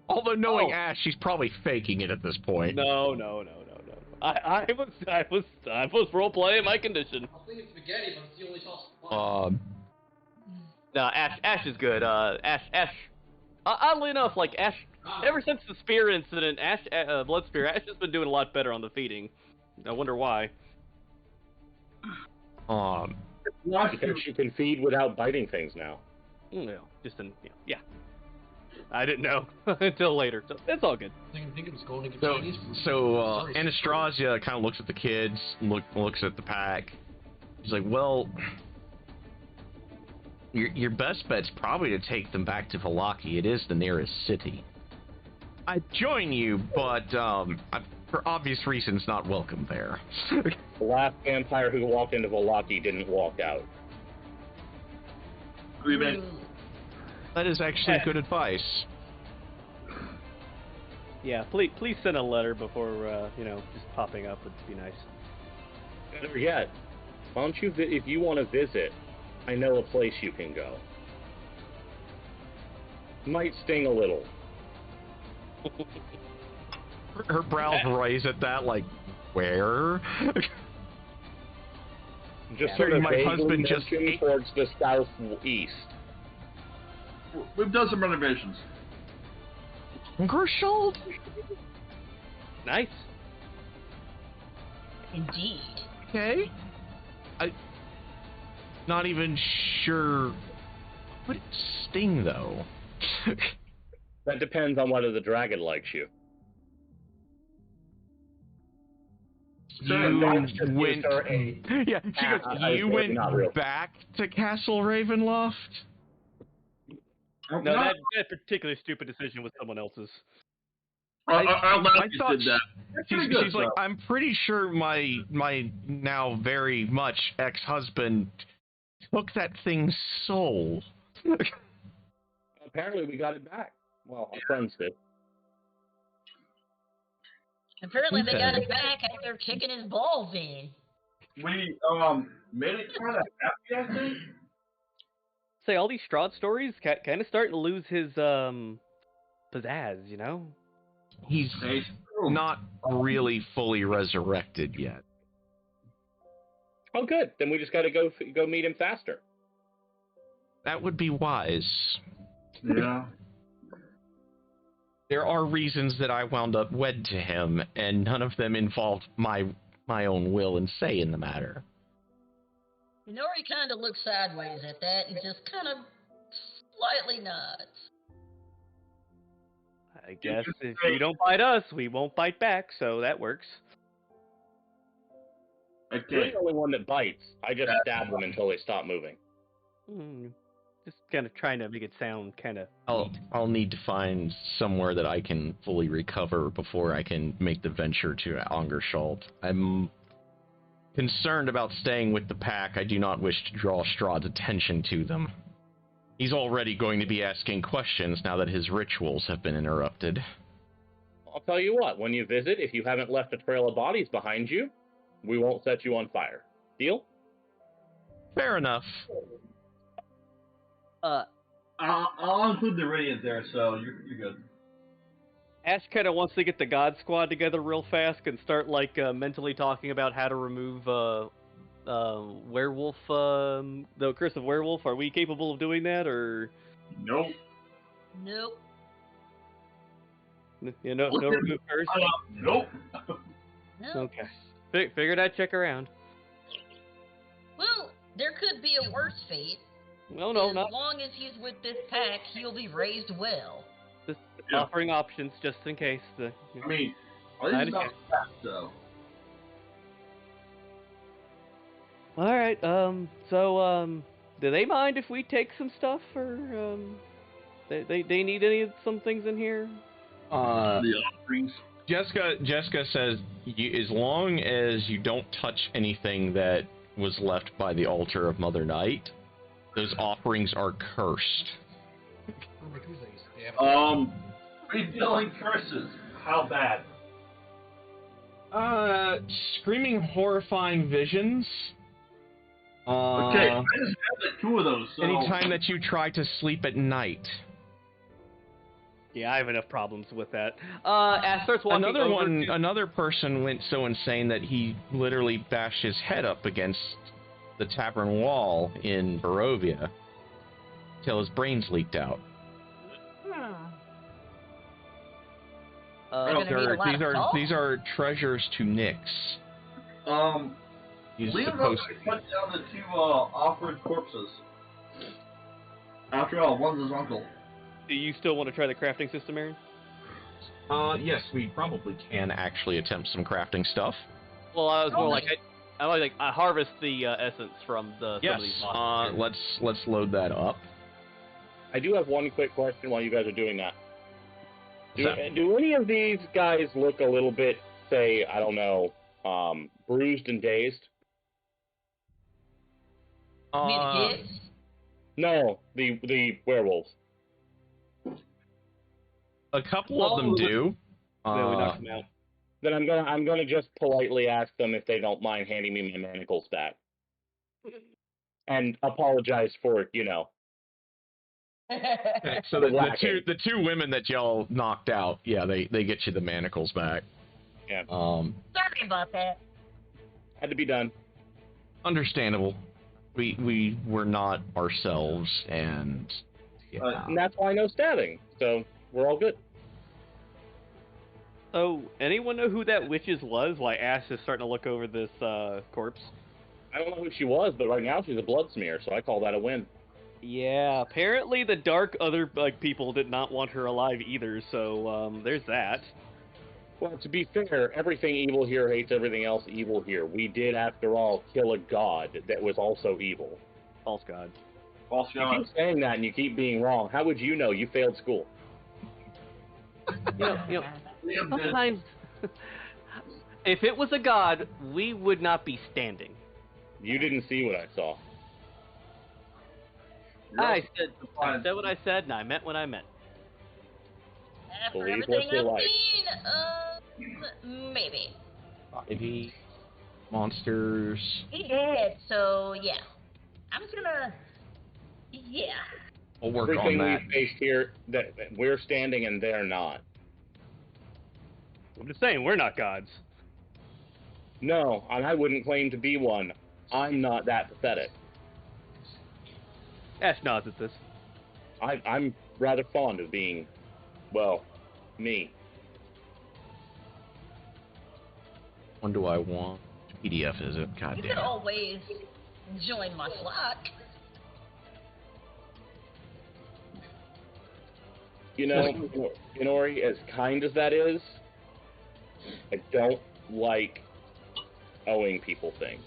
Although knowing Ash, she's probably faking it at this point. No. I was role playing my condition. I was thinking spaghetti, but it's the only sauce. No, Ash is good. Ash. Oddly enough, like Ash, ever since the spear incident, Blood Spear, Ash has been doing a lot better on the feeding. I wonder why. Because she can feed without biting things now. Yeah, yeah. I didn't know until later, so it's all good. I think it was going to get So, Chinese food. so Anastasia kind of looks at the kids, looks at the pack. She's like, well, your best bet's probably to take them back to Vallaki. It is the nearest city. I'd join you, but I'm, for obvious reasons, not welcome there. The last vampire who walked into Vallaki didn't walk out. That is actually good advice. Yeah, please send a letter before just popping up would be nice. Better yet, why don't you, if you want to visit, I know a place you can go. Might sting a little. Her brows raise at that, like, where? Just sort of my vaguely husband just motioned towards the southeast. We've done some renovations. Gershald? Nice. Indeed. Okay. Not even sure. Would it sting, though? That depends on whether the dragon likes you. You went... Yeah, she goes, you went back to Castle Ravenloft? No, that particular stupid decision was someone else's. I thought did that. She's like, I'm pretty sure my now very much ex-husband took that thing's soul. Apparently we got it back. Well, our friends did. Apparently they got it back after kicking his balls in. We made it kind of happy, I think. Say, all these Strahd stories kind of starting to lose his pizzazz, you know? He's not really fully resurrected yet. Oh, good. Then we just got to go meet him faster. That would be wise. Yeah. There are reasons that I wound up wed to him, and none of them involved my own will and say in the matter. Nori kind of looks sideways at that and just kind of slightly nods. I guess if you don't bite us, we won't bite back, so that works. Okay. You're the only one that bites. I just stab them until they stop moving. Just kind of trying to make it sound kind of... I'll need to find somewhere that I can fully recover before I can make the venture to Angershalt. I'm concerned about staying with the pack. I do not wish to draw Strahd's attention to them. He's already going to be asking questions now that his rituals have been interrupted. I'll tell you what, when you visit, if you haven't left a trail of bodies behind you, we won't set you on fire. Deal? Fair enough. I'll include the Radiant there, so you're good. Ash kind of wants to get the God Squad together real fast and start, like, mentally talking about how to remove, werewolf, the curse of werewolf. Are we capable of doing that, or...? Nope. Nope. You know, no remove curse? Nope. No. Okay. Figured I'd check around. Well, there could be a worse fate. No, not... As long as he's with this pack, he'll be raised well. Just offering options just in case. I mean, at least it's not fast, though. Alright, do they mind if we take some stuff, or, they need some things in here? The offerings? Jessica says, as long as you don't touch anything that was left by the altar of Mother Night, those offerings are cursed. Revealing curses. How bad? Screaming, horrifying visions. Okay, I just had 2 of those. So. Anytime that you try to sleep at night. Yeah, I have enough problems with that. As starts walking Another person went so insane that he literally bashed his head up against the tavern wall in Barovia till his brains leaked out. These are treasures to Nyx. He's Leave supposed to cut down the 2 offered corpses. After all, one's his uncle. Do you still want to try the crafting system, Aaron? Yes, we probably can actually attempt some crafting stuff. Well, I was more like I harvest the essence from some of these monsters. Let's load that up. I do have one quick question while you guys are doing that. Do any of these guys look a little bit, say, I don't know, bruised and dazed? You mean the kids? No, the werewolves. A couple of them do. Yeah, we knocked them out. Then I'm gonna just politely ask them if they don't mind handing me my manacles back, and apologize for Okay, so the two women that y'all knocked out, yeah, they get you the manacles back. Yeah. Sorry about that. Had to be done. Understandable. We were not ourselves, and and that's why no stabbing. So we're all good. So, anyone know who that witches was? Why Ash is starting to look over this corpse? I don't know who she was, but right now she's a blood smear, so I call that a win. Yeah, apparently the dark other people did not want her alive either, so there's that. Well, to be fair, everything evil here hates everything else evil here. We did, after all, kill a god that was also evil. False god. False god. You keep saying that and you keep being wrong. How would you know? You failed school. Sometimes, if it was a god, we would not be standing. You didn't see what I saw. I said what I said, and I meant what I meant. After Believe everything what you I've like. seen, maybe. maybe monsters. He did, so yeah. I'm just gonna, yeah. We'll work Everything on that. we faced here, that we're standing and they're not. I'm just saying, we're not gods. No, and I wouldn't claim to be one. I'm not that pathetic. Ash nods at this. I'm rather fond of being, well, me. When do I want? PDF is it? God You damn could it. always join my flock. You know, Inori, as kind as that is, I don't like owing people things.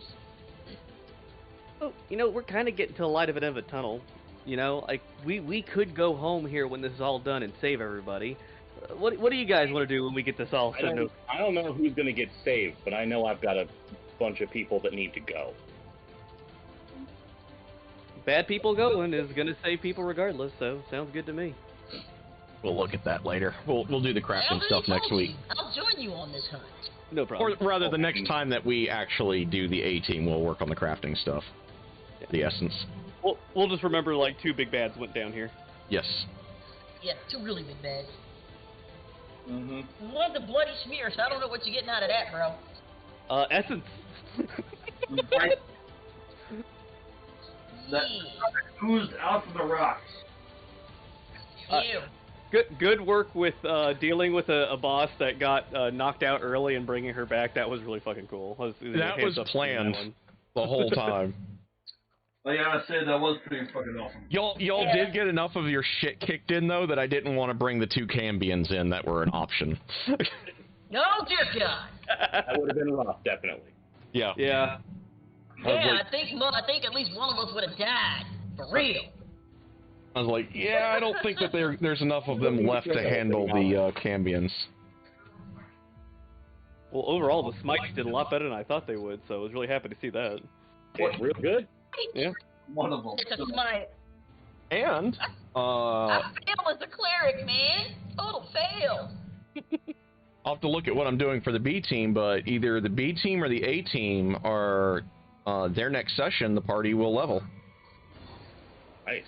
Oh, we're kind of getting to the light of an end of a tunnel. Like, we could go home here when this is all done and save everybody. What do you guys want to do when we get this all said? I don't know who's going to get saved, but I know I've got a bunch of people that need to go. Bad people going is going to save people regardless, so sounds good to me. We'll look at that later. We'll do the crafting stuff next week. I'll join you on this hunt. No problem. Or rather, the next time that we actually do the A-team, we'll work on the crafting stuff. The essence. We'll just remember, like, 2 big bads went down here. Yes. Yeah, 2 really big bags. Mm-hmm. One's a bloody smear, so I don't know what you're getting out of that, bro. Essence. That oozed out from the rocks. Ew. Good work with dealing with a boss that got knocked out early and bringing her back. That was really fucking cool. That was planned the whole time. Oh yeah, I said that was pretty fucking awesome. Y'all did get enough of your shit kicked in though that I didn't want to bring the 2 Cambions in that were an option. No, dear God. That would have been rough, definitely. Yeah. Yeah. Yeah, I think at least one of us would have died. For real. I was like, yeah, I don't think that there's enough of them left to handle the Cambions. Well, overall, the smites did a lot better than I thought they would, so I was really happy to see that. It's real good. Yeah. One of them. It's a smite. And I fail as a cleric, man. Total fail. I'll have to look at what I'm doing for the B team, but either the B team or the A team are their next session. The party will level. Nice.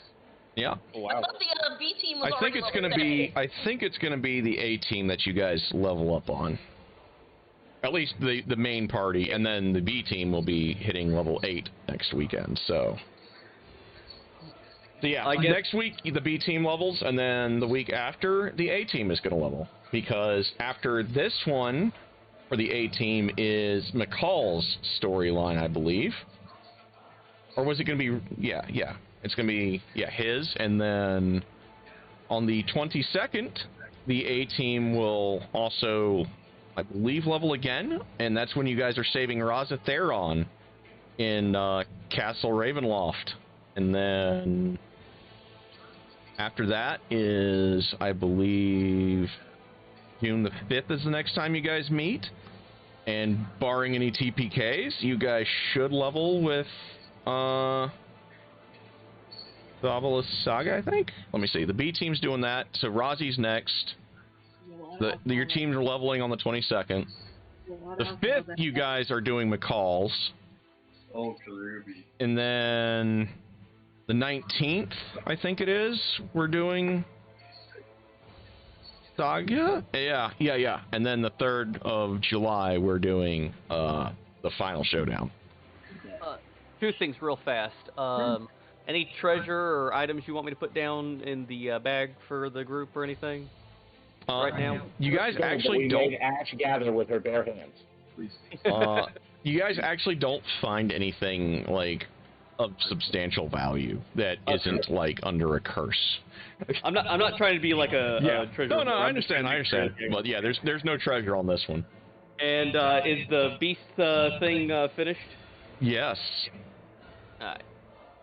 Yeah. Oh, I wow. thought the B team was I think already it's gonna level be. 7. I think it's gonna be the A team that you guys level up on. At least the main party, and then the B team will be hitting level 8 next weekend. So yeah, next week the B team levels, and then the week after the A team is going to level, because after this one for the A team is McCall's storyline, I believe, or was it going to be? Yeah, it's going to be his, and then on the 22nd the A team will also, I believe, level again, and that's when you guys are saving Raza Theron in Castle Ravenloft. And then after that is, I believe, June the 5th is the next time you guys meet. And barring any TPKs, you guys should level with the Obelisk Saga, I think? Let me see. The B team's doing that, so Razi's next. Your teams are leveling on the 22nd. The 5th, you guys are doing McCall's. Oh, Karubi. And then the 19th, I think it is, we're doing Saga? Yeah. And then the 3rd of July, we're doing the final showdown. 2 things real fast. Any treasure or items you want me to put down in the bag for the group or anything? Right now? You guys actually don't... Ash gather with her bare hands. You guys actually don't find anything, like, of substantial value that isn't, like, under a curse. I'm not trying to be like a treasure. No, I understand. But yeah, there's no treasure on this one. And is the beast thing finished? Yes. Alright.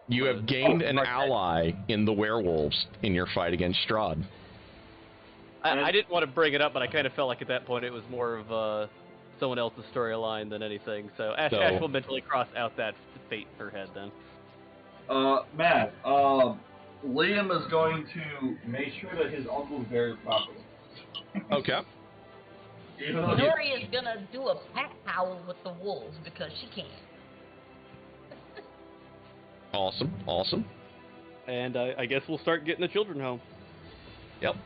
You have gained an ally in the werewolves in your fight against Strahd. I didn't want to bring it up, but I kind of felt like at that point it was more of someone else's storyline than anything. So Ash will mentally cross out that fate in her head then. Matt, Liam is going to make sure that his uncle is buried properly. Okay. Nori is gonna do a pack howl with the wolves because she can. Awesome. And I guess we'll start getting the children home. Yep.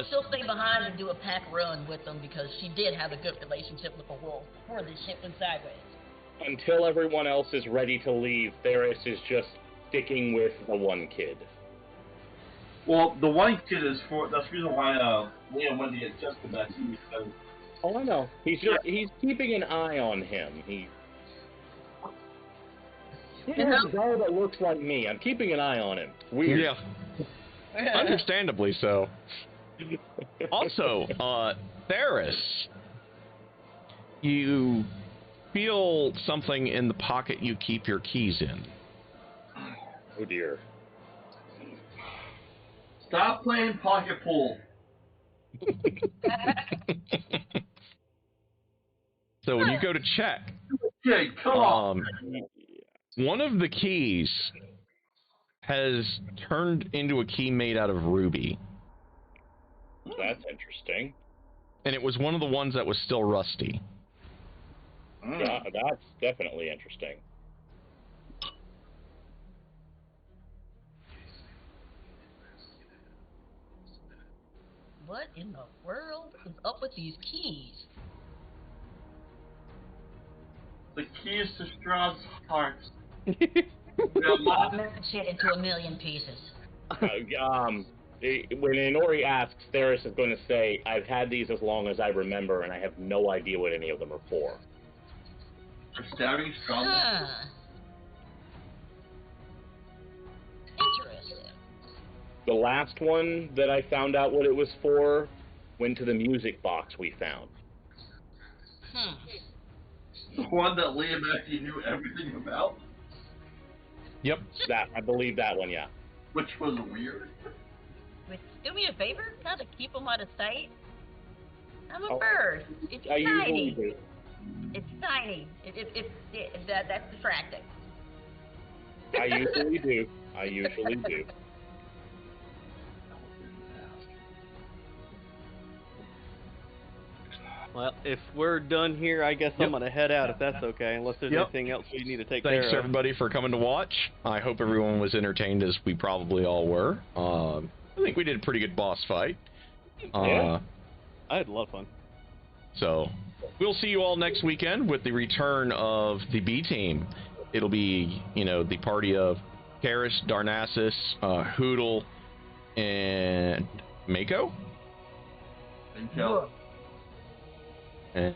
She'll stay behind and do a pack run with them because she did have a good relationship with the wolf before this shit went sideways. Until everyone else is ready to leave, Theris is just sticking with the one kid. Well, the one kid is that's the reason why Liam went to get Jessica back. Oh, I know. He's keeping an eye on him. He has a guy that looks like me. I'm keeping an eye on him. Weird. Yeah. Understandably so. Also, Theris, you feel something in the pocket you keep your keys in. Oh dear. Stop playing pocket pool. So when you go to check, Okay, come on. One of the keys has turned into a key made out of ruby. That's interesting. And it was one of the ones that was still rusty. Yeah, that's definitely interesting. What in the world is up with these keys? The keys to Strahd's heart. That shit into a million pieces. When Inori asks, Theris is going to say, "I've had these as long as I remember, and I have no idea what any of them are for." For stabbing Strahd? Interesting. The last one that I found out what it was for went to the music box we found. The one that Liam actually knew everything about? Yep. I believe that one, yeah. Which was weird. Wait, do me a favor? Kind of keep them out of sight. I'm a bird. It's I usually tiny. do. It's tiny. That's distracting. I usually do. I usually do. Well, if we're done here, I guess I'm gonna head out if that's okay, unless there's anything else we need to take care Thanks of. everybody for coming to watch. I hope everyone was entertained as we probably all were. I think we did a pretty good boss fight. I had a lot of fun. So, we'll see you all next weekend with the return of the B team. It'll be, the party of Karis, Darnassus, Hootle, and Mako. Thank you. And